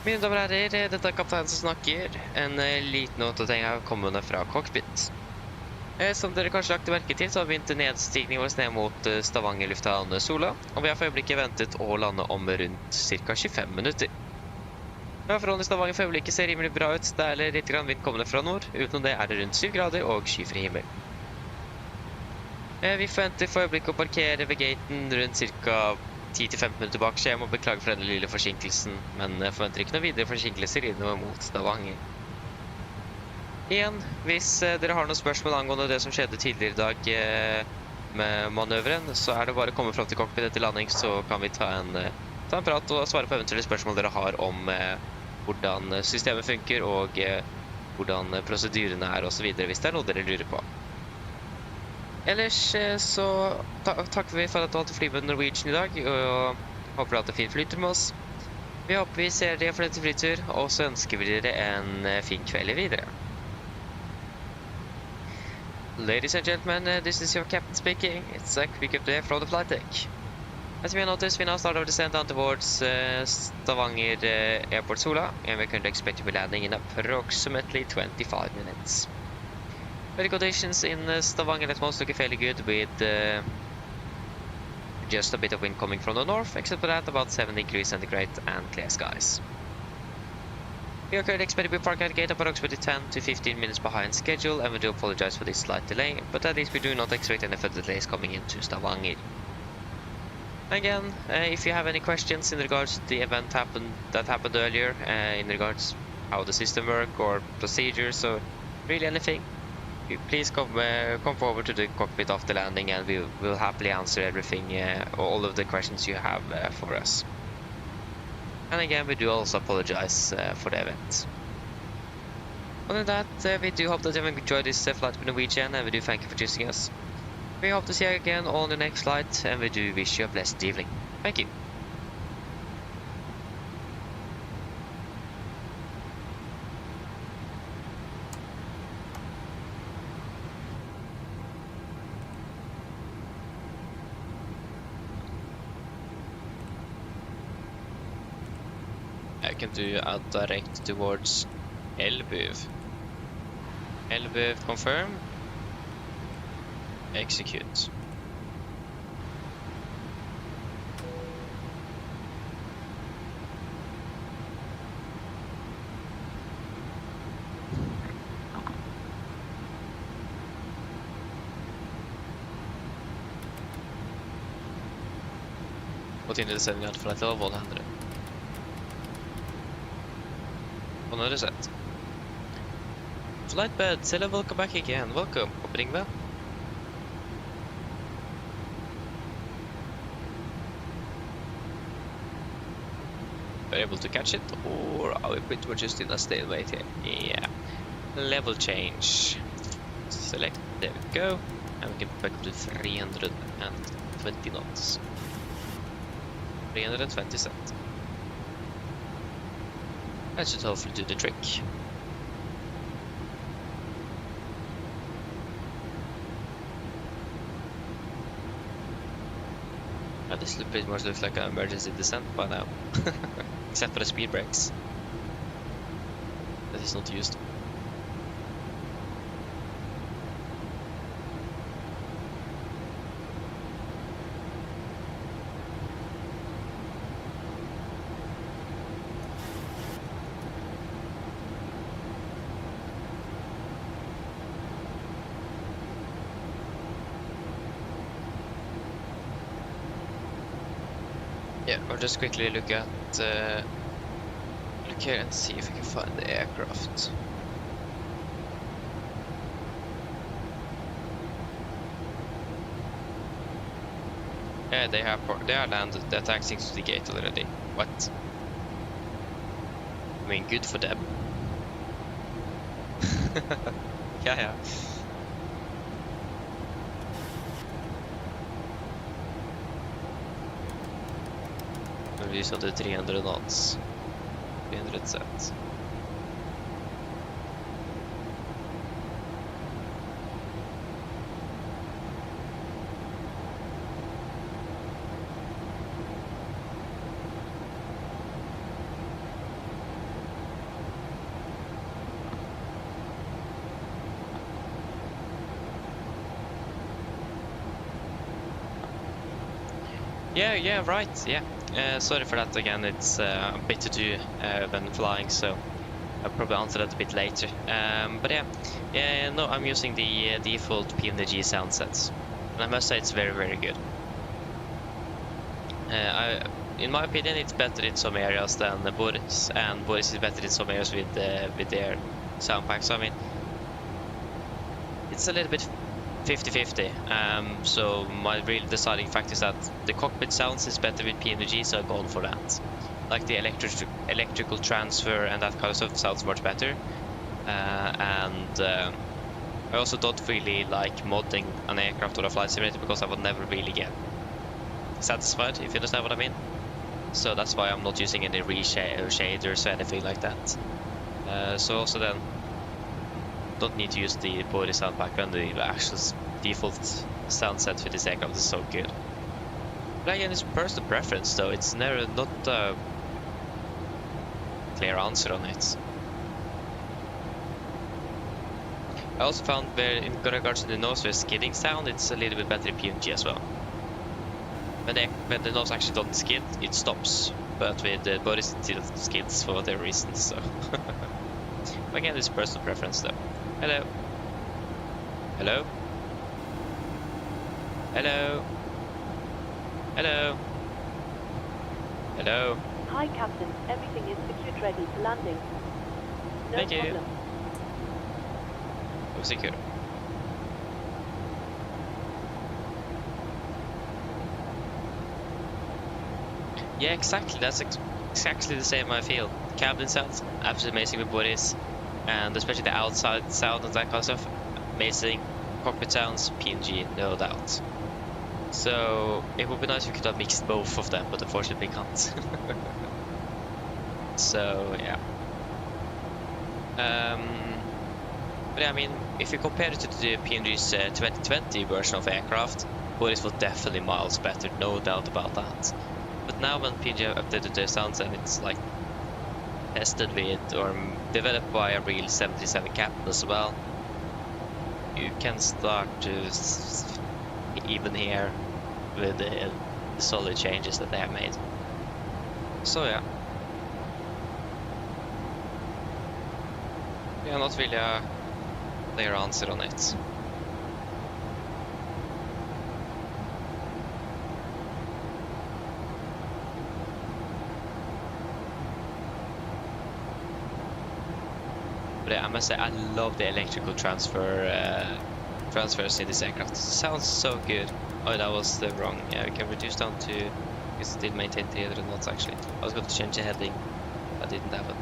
Mine damer og herrer, dette er kapteinen som snakker. En liten oppdatering av kommende fra cockpit. Som dere kanskje lagt merke til, så har vi begynt nedstigning vår ned mot Stavanger lufthavn Sola, og vi har for øyeblikket ventet å lande om rundt ca. 25 minutter. Ja, forholdene i Stavanger for øyeblikket ser rimelig bra ut. Det er litt vind kommende fra nord. Utenom det er det rundt 7 grader og skyfri himmel. Vi forventer for øyeblikket å parkere ved gaten rundt ca. 10-15 minutter bak, så jeg må beklage for denne lille forsinkelsen, men jeg forventer ikke noen videre forsinkelser innover mot Stavanger. Igjen, hvis dere har noen spørsmål angående det som skjedde tidligere i dag med manøveren, så er det bare å komme fram til cockpit etter landing, så kan vi ta en prat og svare på eventuelle spørsmål dere har om hvordan systemet funker og hvordan prosedyrene er og så videre, hvis det er noe dere lurer på. Ellers så takker vi for at du hadde fly med Norwegian i dag, og håper du hadde fin flytur med oss. Vi håper vi ser dere for dette flytur, og så ønsker vi dere en fin kveld videre. Ladies and gentlemen, this is your captain speaking. It's a quick update from the flight deck. As we noticed, we now start our descent down towards Stavanger Airport Sola, and we currently expect to be landing in approximately 25 minutes. Weather conditions in Stavanger at most look fairly good, with just a bit of wind coming from the north, except for that about 7 degrees centigrade and clear skies. We are currently expected to be parked at the gate approximately 10 to 15 minutes behind schedule, and we do apologize for this slight delay, but at least we do not expect any further delays coming into Stavanger. Again, if you have any questions in regards to the event that happened earlier, in regards how the system works or procedures or really anything, please come forward to the cockpit after landing, and we will happily answer everything, all of the questions you have for us. And again, we do also apologize for the event. Other than that, we do hope that you have enjoyed this flight with Norwegian, and we do thank you for choosing us. We hope to see you again on the next flight, and we do wish you a blessed evening. Thank you. I can do a direct towards Elböv. Elböv confirm. Execute. What in the setting out for FSLTL, vad händer? Och nu är det sett. Flightbed, Silla, welcome back again. Welcome. Opening well. We're able to catch it, or are we pretty much just in a stalemate here? Yeah. Level change. Select, there we go. And we can back up to 320 knots. 320 set. That should hopefully do the trick. This pretty much looks like an emergency descent by now. Except for the speed brakes. That is not used. Yeah, I'll just quickly look at look here and see if we can find the aircraft. Yeah, they are landed. They're taxiing to the gate already. What? I mean, good for them. Yeah. We saw the 300 knots. 300 sets. Yeah, right, yeah. Sorry for that again, it's a bit to do when flying, so I'll probably answer that a bit later. But yeah, no, I'm using the default PMDG sound sets, and I must say it's very, very good. In my opinion, it's better in some areas than Boris, and Boris is better in some areas with their sound packs. So, I mean, it's a little bit 50-50, so my real deciding factor is that the cockpit sounds is better with PMDG, so I've gone for that. Like the electrical transfer and that kind of stuff sounds much better. And I also don't really like modding an aircraft or a flight simulator because I would never really get satisfied, if you understand what I mean. So that's why I'm not using any shaders or anything like that. So also then don't need to use the body sound pack when the actual default sound set for this aircraft is so good. But again, it's personal preference though, it's not a clear answer on it. I also found where in regards to the nose with skidding sound, it's a little bit better in PMG as well. When the nose actually doesn't skid, it stops. But with the body it still skids for whatever reasons, so again, it's personal preference though. Hello. Hello. Hello. Hello. Hello. Hi, Captain. Everything is secured, ready for landing. No Thank you. problem. I'm secure. Yeah, exactly. That's exactly the same I feel. Cabin sounds absolutely amazing with Boris, and especially the outside sound and that kind of stuff. Amazing. Cockpit sounds, PNG, no doubt. So it would be nice if we could have mixed both of them, but unfortunately we can't. So yeah. But yeah, I mean, if you compare it to the PNG's 2020 version of aircraft, Boris was definitely miles better, no doubt about that. But now when PNG have updated their sounds and it's like tested with or developed by a real 77 captain as well, you can start to even hear with the solid changes that they have made. So yeah. Yeah, not really a clear answer on it. But yeah, I must say I love the electrical transfers in this aircraft. It sounds so good. Oh, that was the wrong. Yeah, we can reduce down to. It still maintain 300 knots actually. I was going to change the heading. I didn't have it.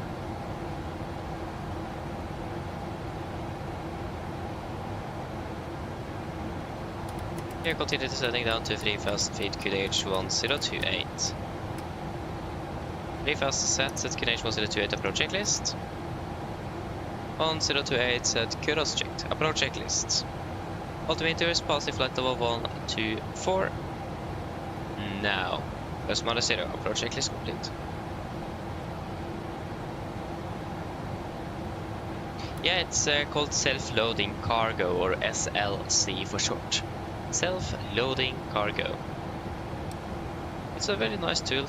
Here, continue descending down to 3000 feet, QDH 1028. 3000 set QDH 1028 approach checklist. 1028 set kudos checked, approach checklist. Altimeters, positive flight level 124. Now, plus minus 0, approach checklist complete. Yeah, it's called self-loading cargo, or SLC for short. Self-loading cargo. It's a very nice tool,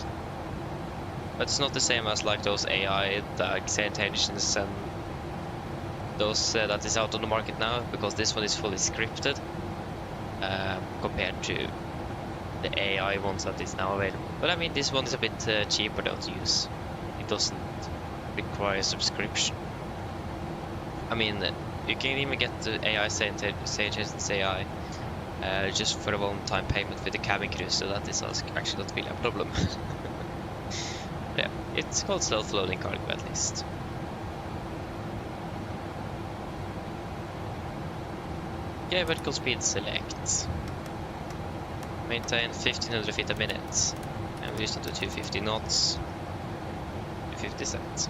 but it's not the same as like those AI, the intelligence and those that is out on the market now, because this one is fully scripted compared to the AI ones that is now available. But I mean, this one is a bit cheaper though to use. It doesn't require subscription. I mean, you can even get the AI Intelligence AI just for a one-time payment with the cabin crew, so that is actually not really a problem. Yeah, it's called self-loading cargo at least. Okay, vertical speed select. Maintain 1500 feet a minute. And reduce it to 250 knots. 250 set.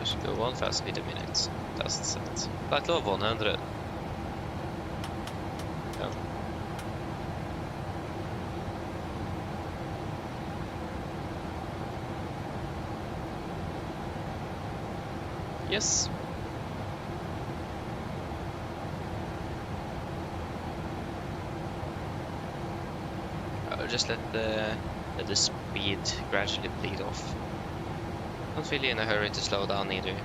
I should go 1000 feet a minute. That's set. Flight level 100. Oh. Yes. I'll just let the speed gradually bleed off. Not really in a hurry to slow down either.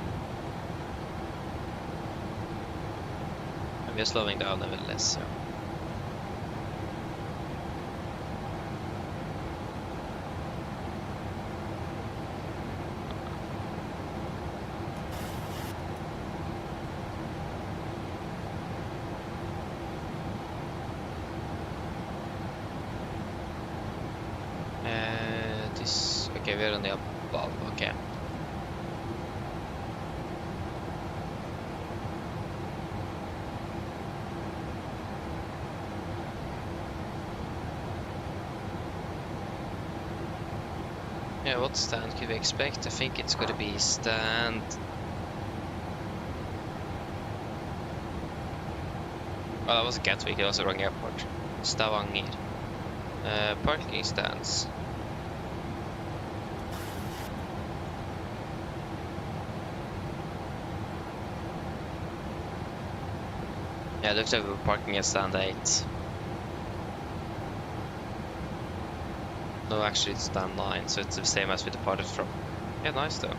And we're slowing down nevertheless, so. Okay, we're on the above, okay. Yeah, what stand could we expect? I think it's going to be stand... Well, that was Gatwick, it was the wrong airport. Stavanger. Parking stands. Yeah, it looks like we're parking at stand 8. No, actually it's stand 9, so it's the same as we departed from. Yeah, nice though.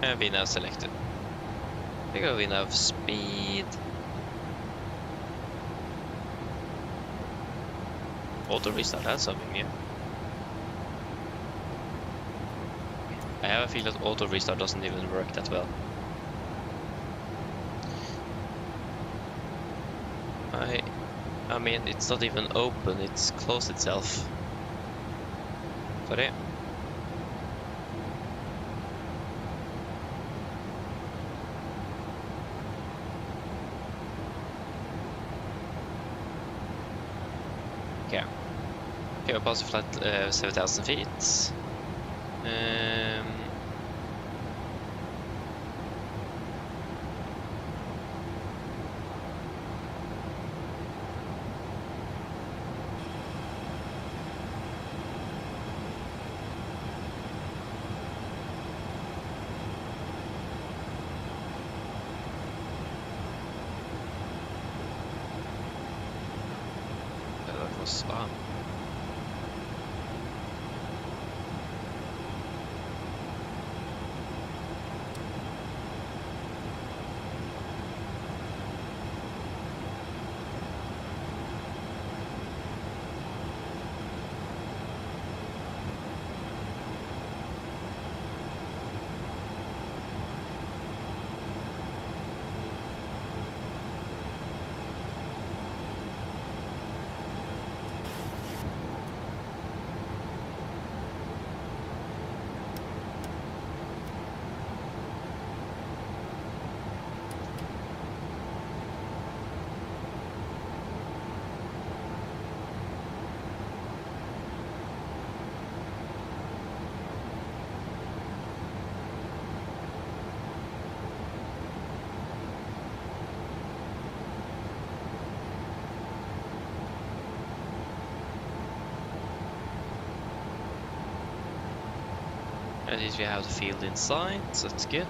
And VNav selected. We go VNav speed. Auto restart, that's something new. I have a feeling that auto restart doesn't even work that well. I mean, it's not even open, it's closed itself. Sorry. Okay. Okay, we're past flight 7,000 feet. That was At least we have the field inside, so that's good.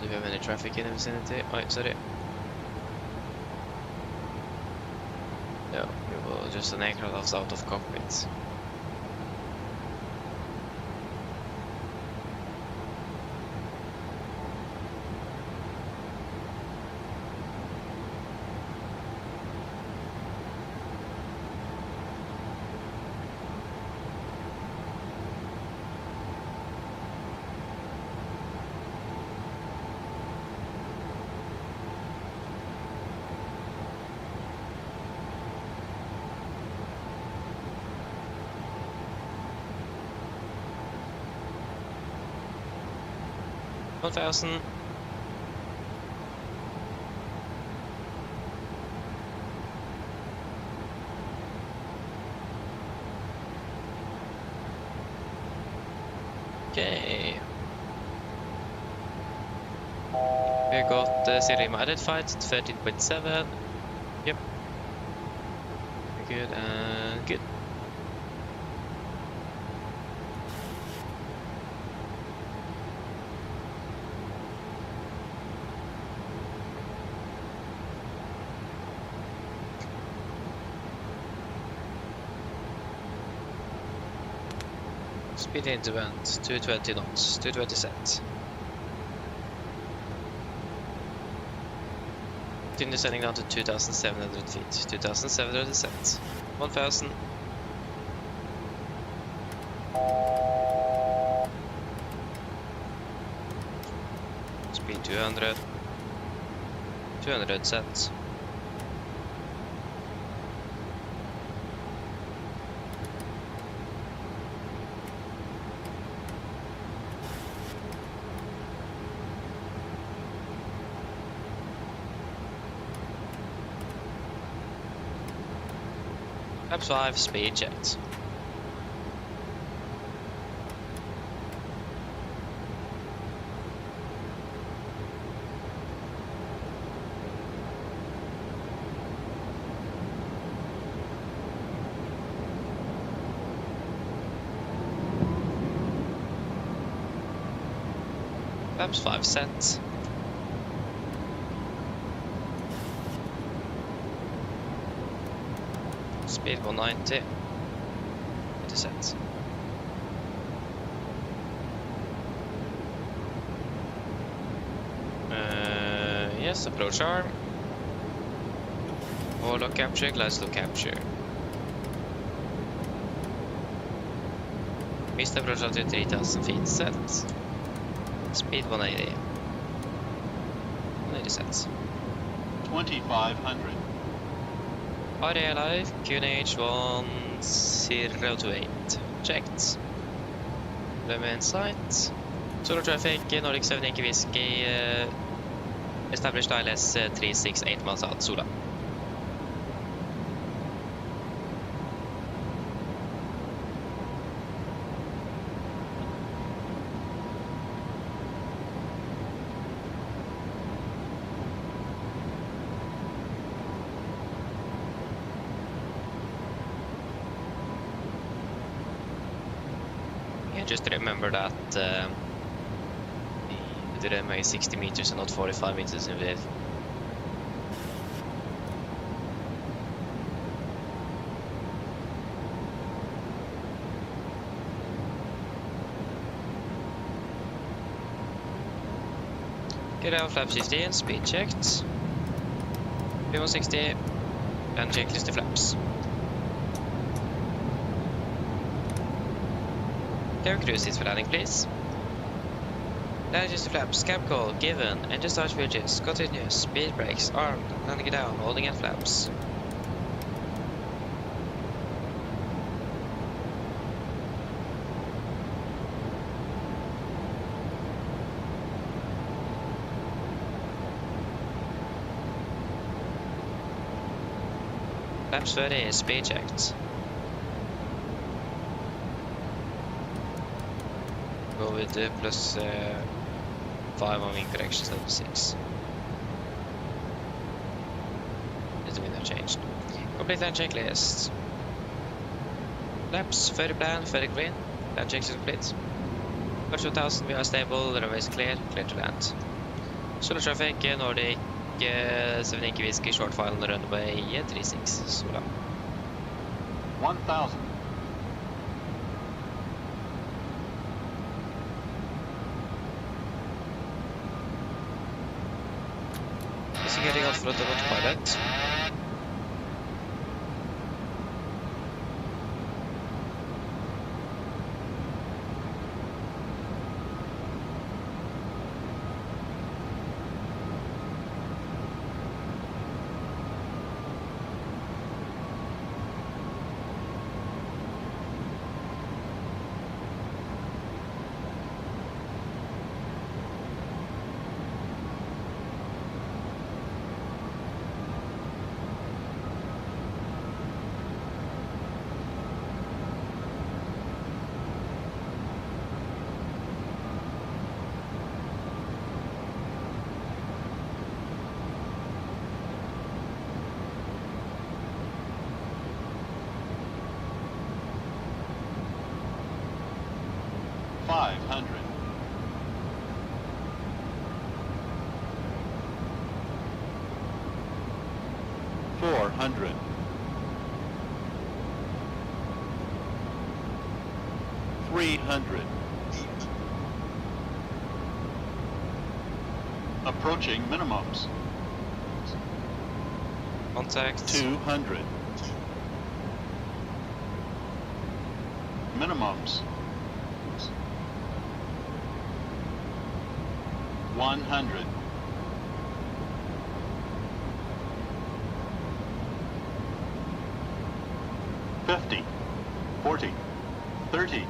Do we have any traffic in the vicinity? Oh, sorry. No, we will just an aircraft out of cockpit. $1,000. Okay. We got Serim identified, 13.7. Yep. Good and good. Speed into vent, 220 knots, 220 set. Continue sending down to 2,700 feet, 2,700 set, 1,000. Speed 200, 200 set. Perhaps 5 speed checked. Perhaps 5 sets. Speed 190. 20 cents. Yes, approach arm. Overlock capture, glide slope capture. Missed approach altitude 3000 feet set. Speed 180. 180 sets. 2500. RA live, QNH 1028. Checked. Lemon in sight. Solar traffic, Nordic 7 Yankee Whiskey. Established ILS 368 miles out, Sola. Just remember that the runway is 60 meters and not 45 meters in width. Get out flap 15, speed checked. P160 and checklist the flaps. Cabin crew seats for landing, please. Landing to flaps, cab call, given, engine start bridges, continuous, speed brakes, armed, landing it down, holding at flaps. Flaps 30, speed checked. Go with plus 5 on wing correction instead of 6. Is the window changed? Complete land checklist. Flaps, 30 plan, 30 green. Land checks is complete. Approach 2000, we are stable, the runway is clear, clear to land. Solar traffic, Nordic 7 Yankee Whiskey, short file on the runway 36, Sola. 1000. Getting off front of autopilot. $400. $300. Approaching minimums. Contact. 200. Minimums. 100. $50, $40, $30,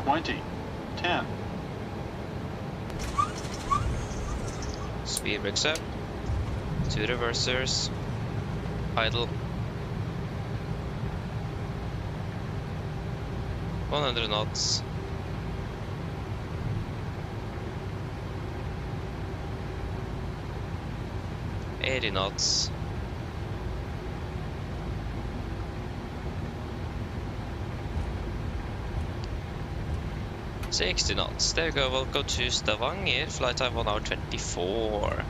$20, $10. Speed brakes up. 2 reversers. Idle. 100 knots. 80 knots. 60 knots. There we go. Welcome to Stavanger. Flight time 1 hour 24.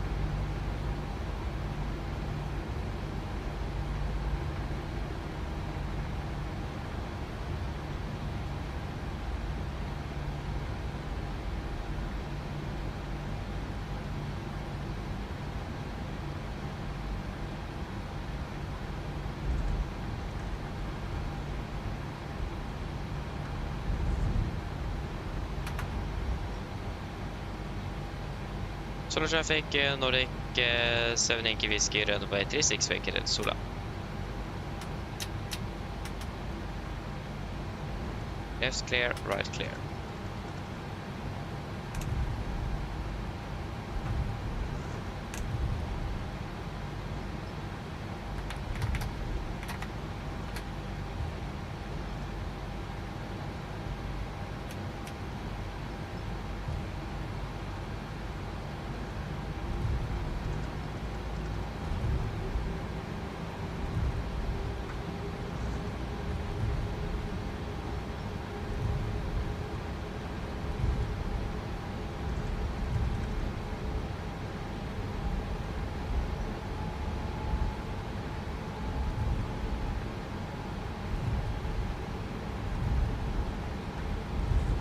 Solo traffic, Nordic 7 Yankee Whiskey, runway 36 vacated, Sula. Left clear, right clear.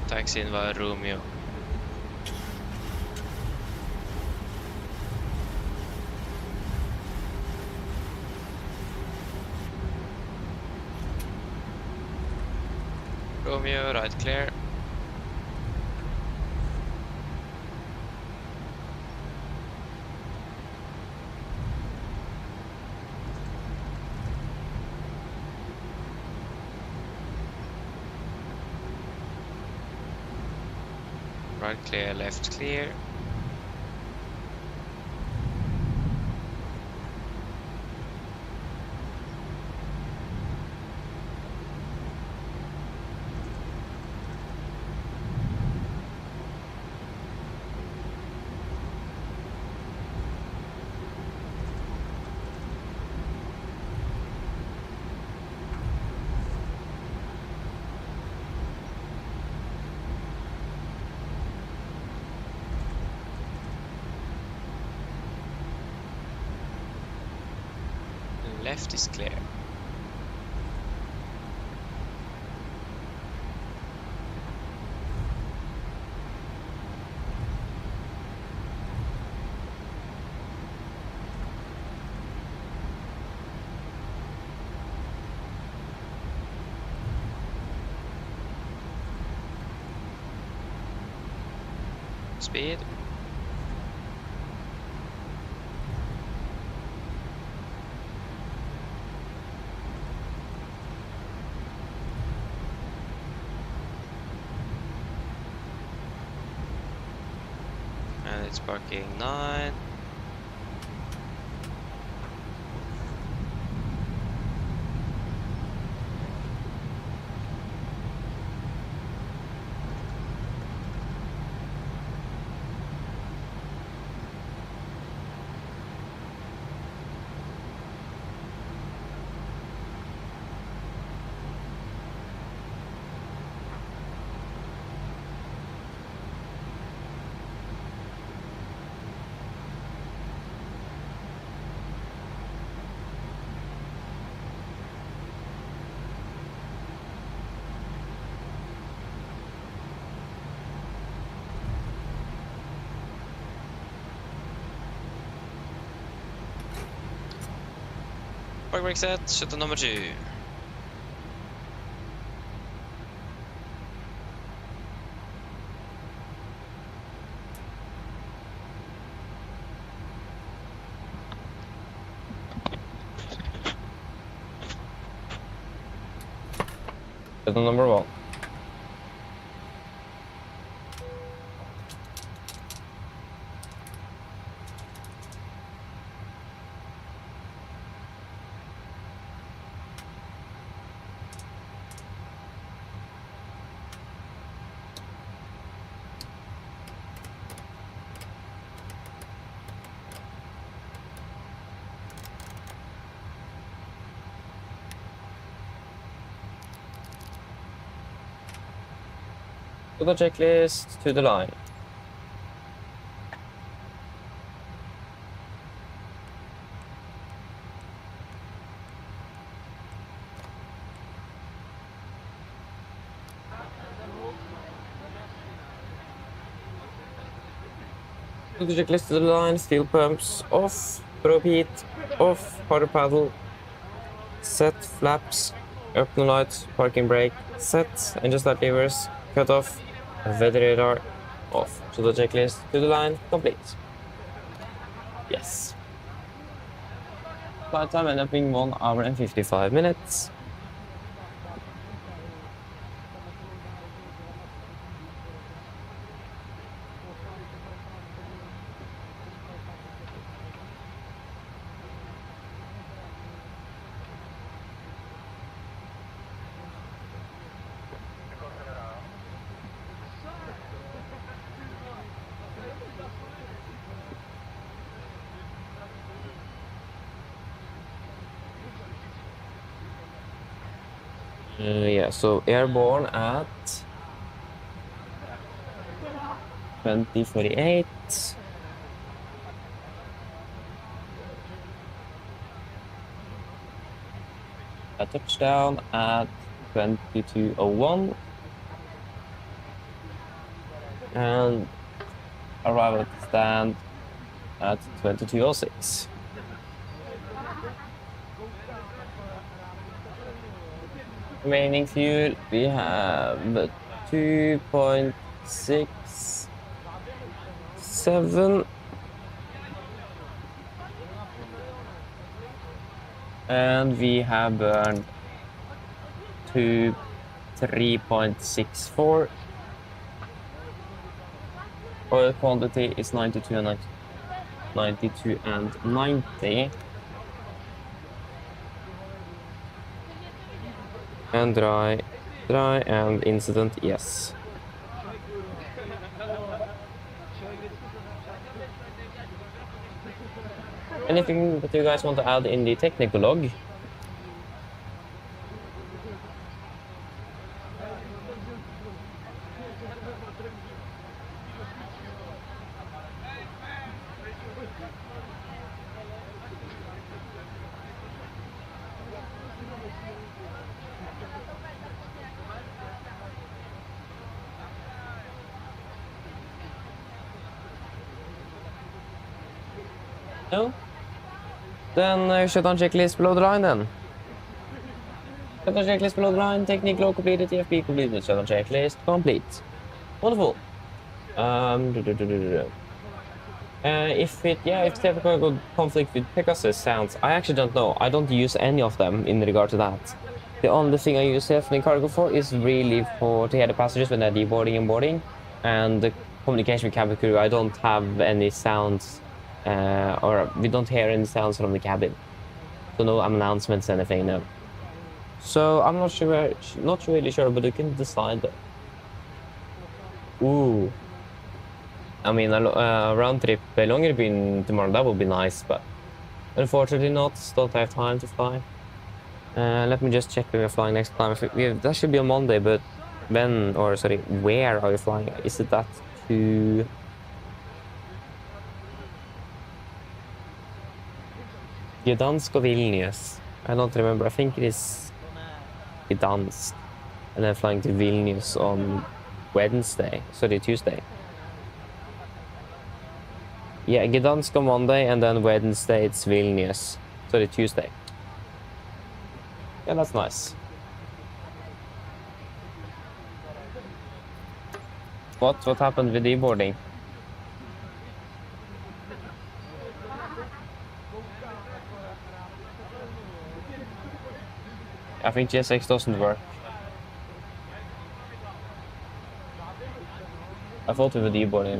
Taxin var Romeo. Romeo, right clear. Right clear, left clear. Left is clear. Speed. And it's parking 9. Park brake set, shutdown number 2. Shutdown number 1. To the checklist, to the line. To the checklist, to the line, steel pumps off, probe heat off, powder paddle set, flaps, open light, parking brake set, engine start levers cut off, weather radar off. So the checklist to the line complete. Yes. Flight time ended up being 1 hour and 55 minutes. Yeah, so airborne at 2048. A touchdown at 2201. And arrival at the stand at 2206. Remaining fuel, we have 2.67, and we have burned 3.64. Oil quantity is 92 and 90. And dry and incident, yes. Anything that you guys want to add in the technical log? No? Then shutdown checklist below the line then. Shutdown checklist below the line, technique log completed, TFP completed, shutdown checklist complete. Wonderful. If typical conflict with Pegasus sounds, I actually don't know. I don't use any of them in regard to that. The only thing I use in cargo for is really to hear the passengers when they're deboarding and boarding, and the communication with cabin crew. I don't have any sounds, or we don't hear any sounds from the cabin, so no announcements, anything. No. So I'm not really sure, but you can decide. Ooh. I mean, a round trip Longyearbyen tomorrow, that would be nice, but unfortunately not. Don't have time to fly. Let me just check when we're flying next time. That should be on Monday, but where are you flying? Is it that to... Gdansk or Vilnius? I don't remember. I think it is Gdansk. And then flying to Vilnius on Tuesday. Yeah, Gdansk on Monday, and then Wednesday it's Vilnius. Tuesday. Yeah, that's nice. What happened with deboarding? I think GSX doesn't work. I thought we were deboarding,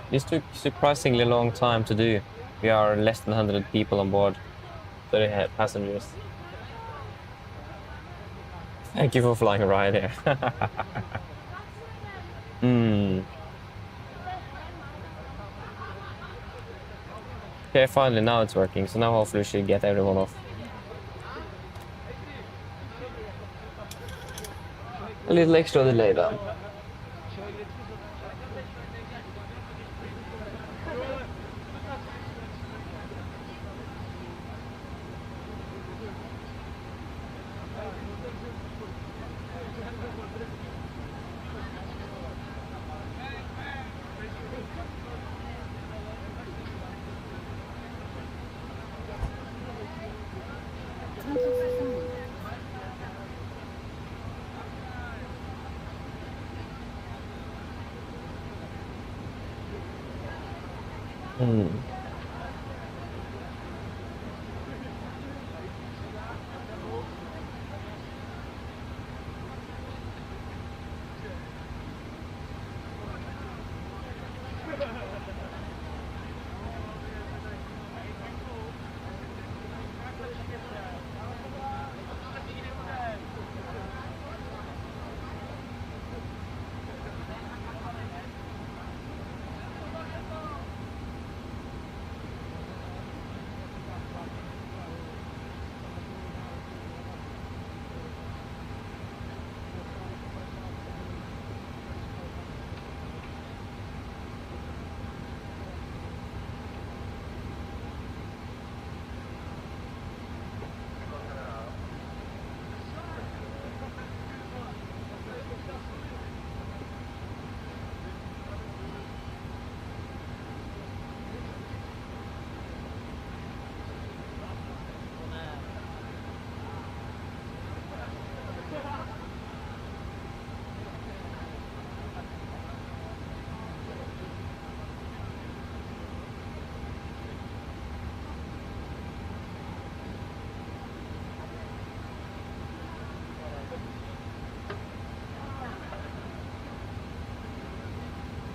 this took surprisingly long time to do. We are less than 100 people on board, 30 passengers. Thank you for flying a ride here. Okay, finally now it's working, so now hopefully we should get everyone off. A little extra delay then.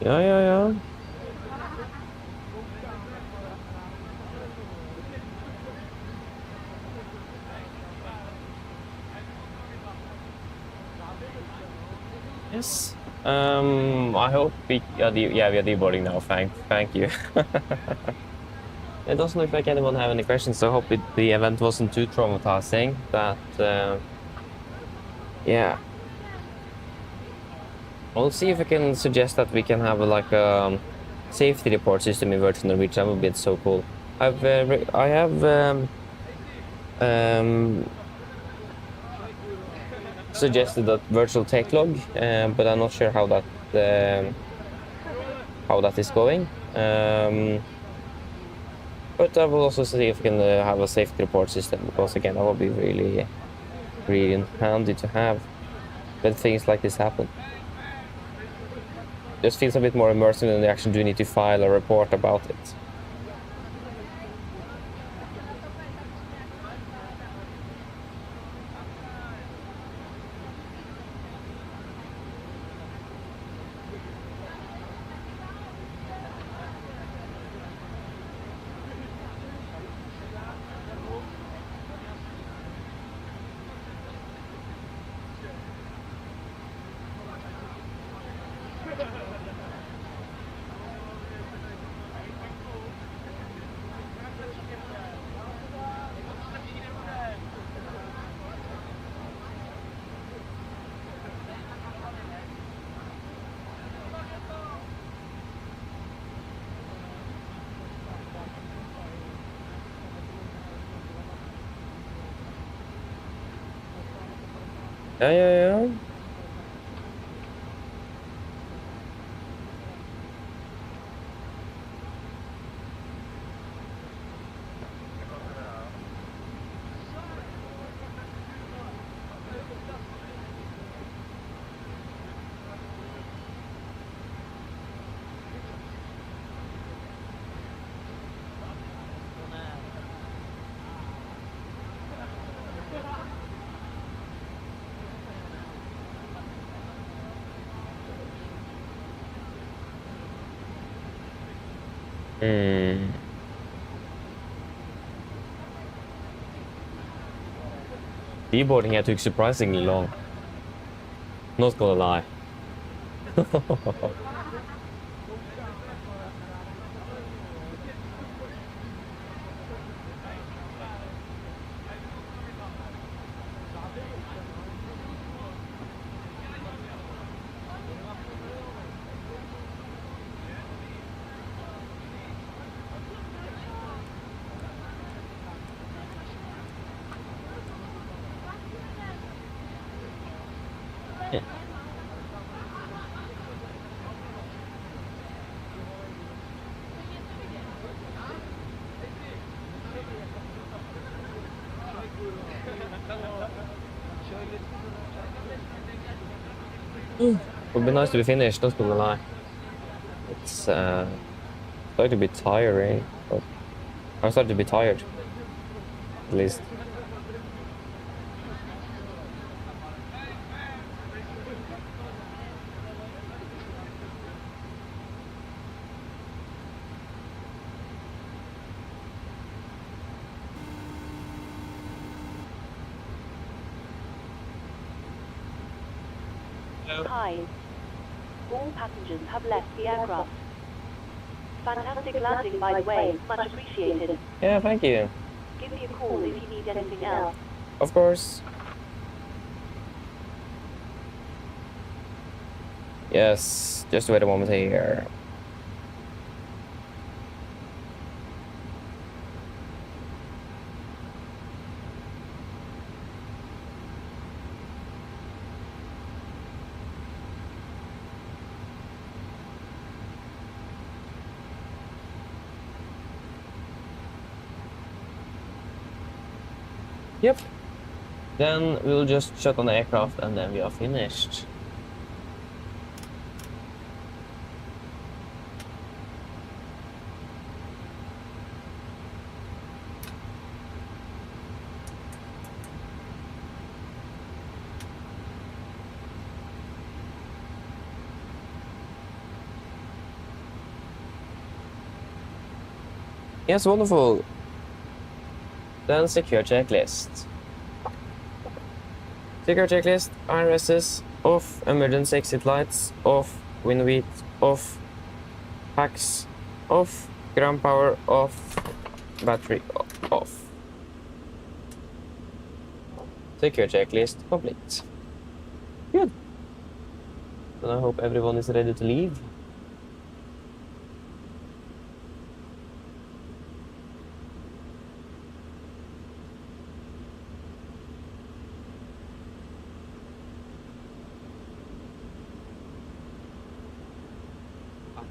Yeah. Yes. I hope we are we are deboarding now. Thank you. It doesn't look like anyone have any questions, so I hope the event wasn't too traumatizing. That yeah. I'll see if I can suggest that we can have like a safety report system in Virgin Norwegian. That would be so cool. I have suggested that virtual take log, but I'm not sure how that is going. But I will also see if we can have a safety report system, because again, that would be really, really handy to have when things like this happen. Just feels a bit more immersive than you actually do need to file a report about it. Yeah. Deboarding here took surprisingly long. Not gonna lie. It would be nice to be finished, not gonna lie. It's starting to be tiring, but I'm starting to be tired, at least. Hi. All passengers have left the aircraft. Fantastic landing, by the way. Much appreciated. Yeah, thank you. Give me a call if you need anything else. Of course. Yes, just wait a moment here. Yep. Then we'll just shut on the aircraft and then we are finished. Yes, wonderful. Then secure checklist. Secure checklist, IRSs, off, emergency exit lights, off, wind wheat, off, packs, off, ground power, off, battery, off. Secure checklist complete. Good. Then I hope everyone is ready to leave.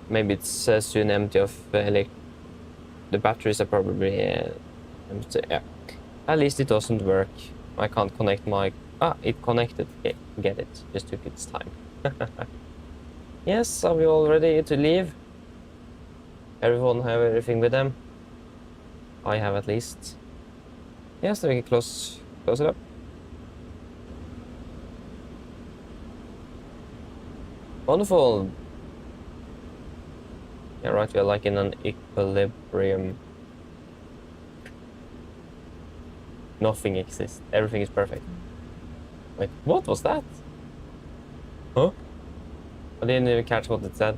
Maybe it's soon empty of the batteries are probably empty. Yeah. At least it doesn't work. I can't connect my... Ah, it connected. Okay, get it. Just took its time. Yes, are we all ready to leave? Everyone have everything with them? I have at least. Yes, then we can close it up. Wonderful. Yeah, right, we are like in an equilibrium. Nothing exists. Everything is perfect. Wait, what was that? Huh? I didn't even catch what it said.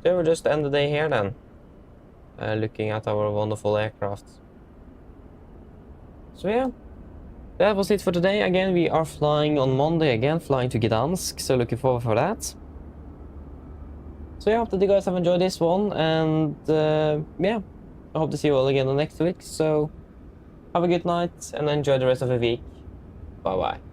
So we'll just end the day here then. Looking at our wonderful aircraft. So yeah, that was it for today. Again, we are flying on Monday again, flying to Gdansk, so looking forward for that. So yeah, I hope that you guys have enjoyed this one, and yeah, I hope to see you all again next week. So have a good night and enjoy the rest of the week. Bye bye.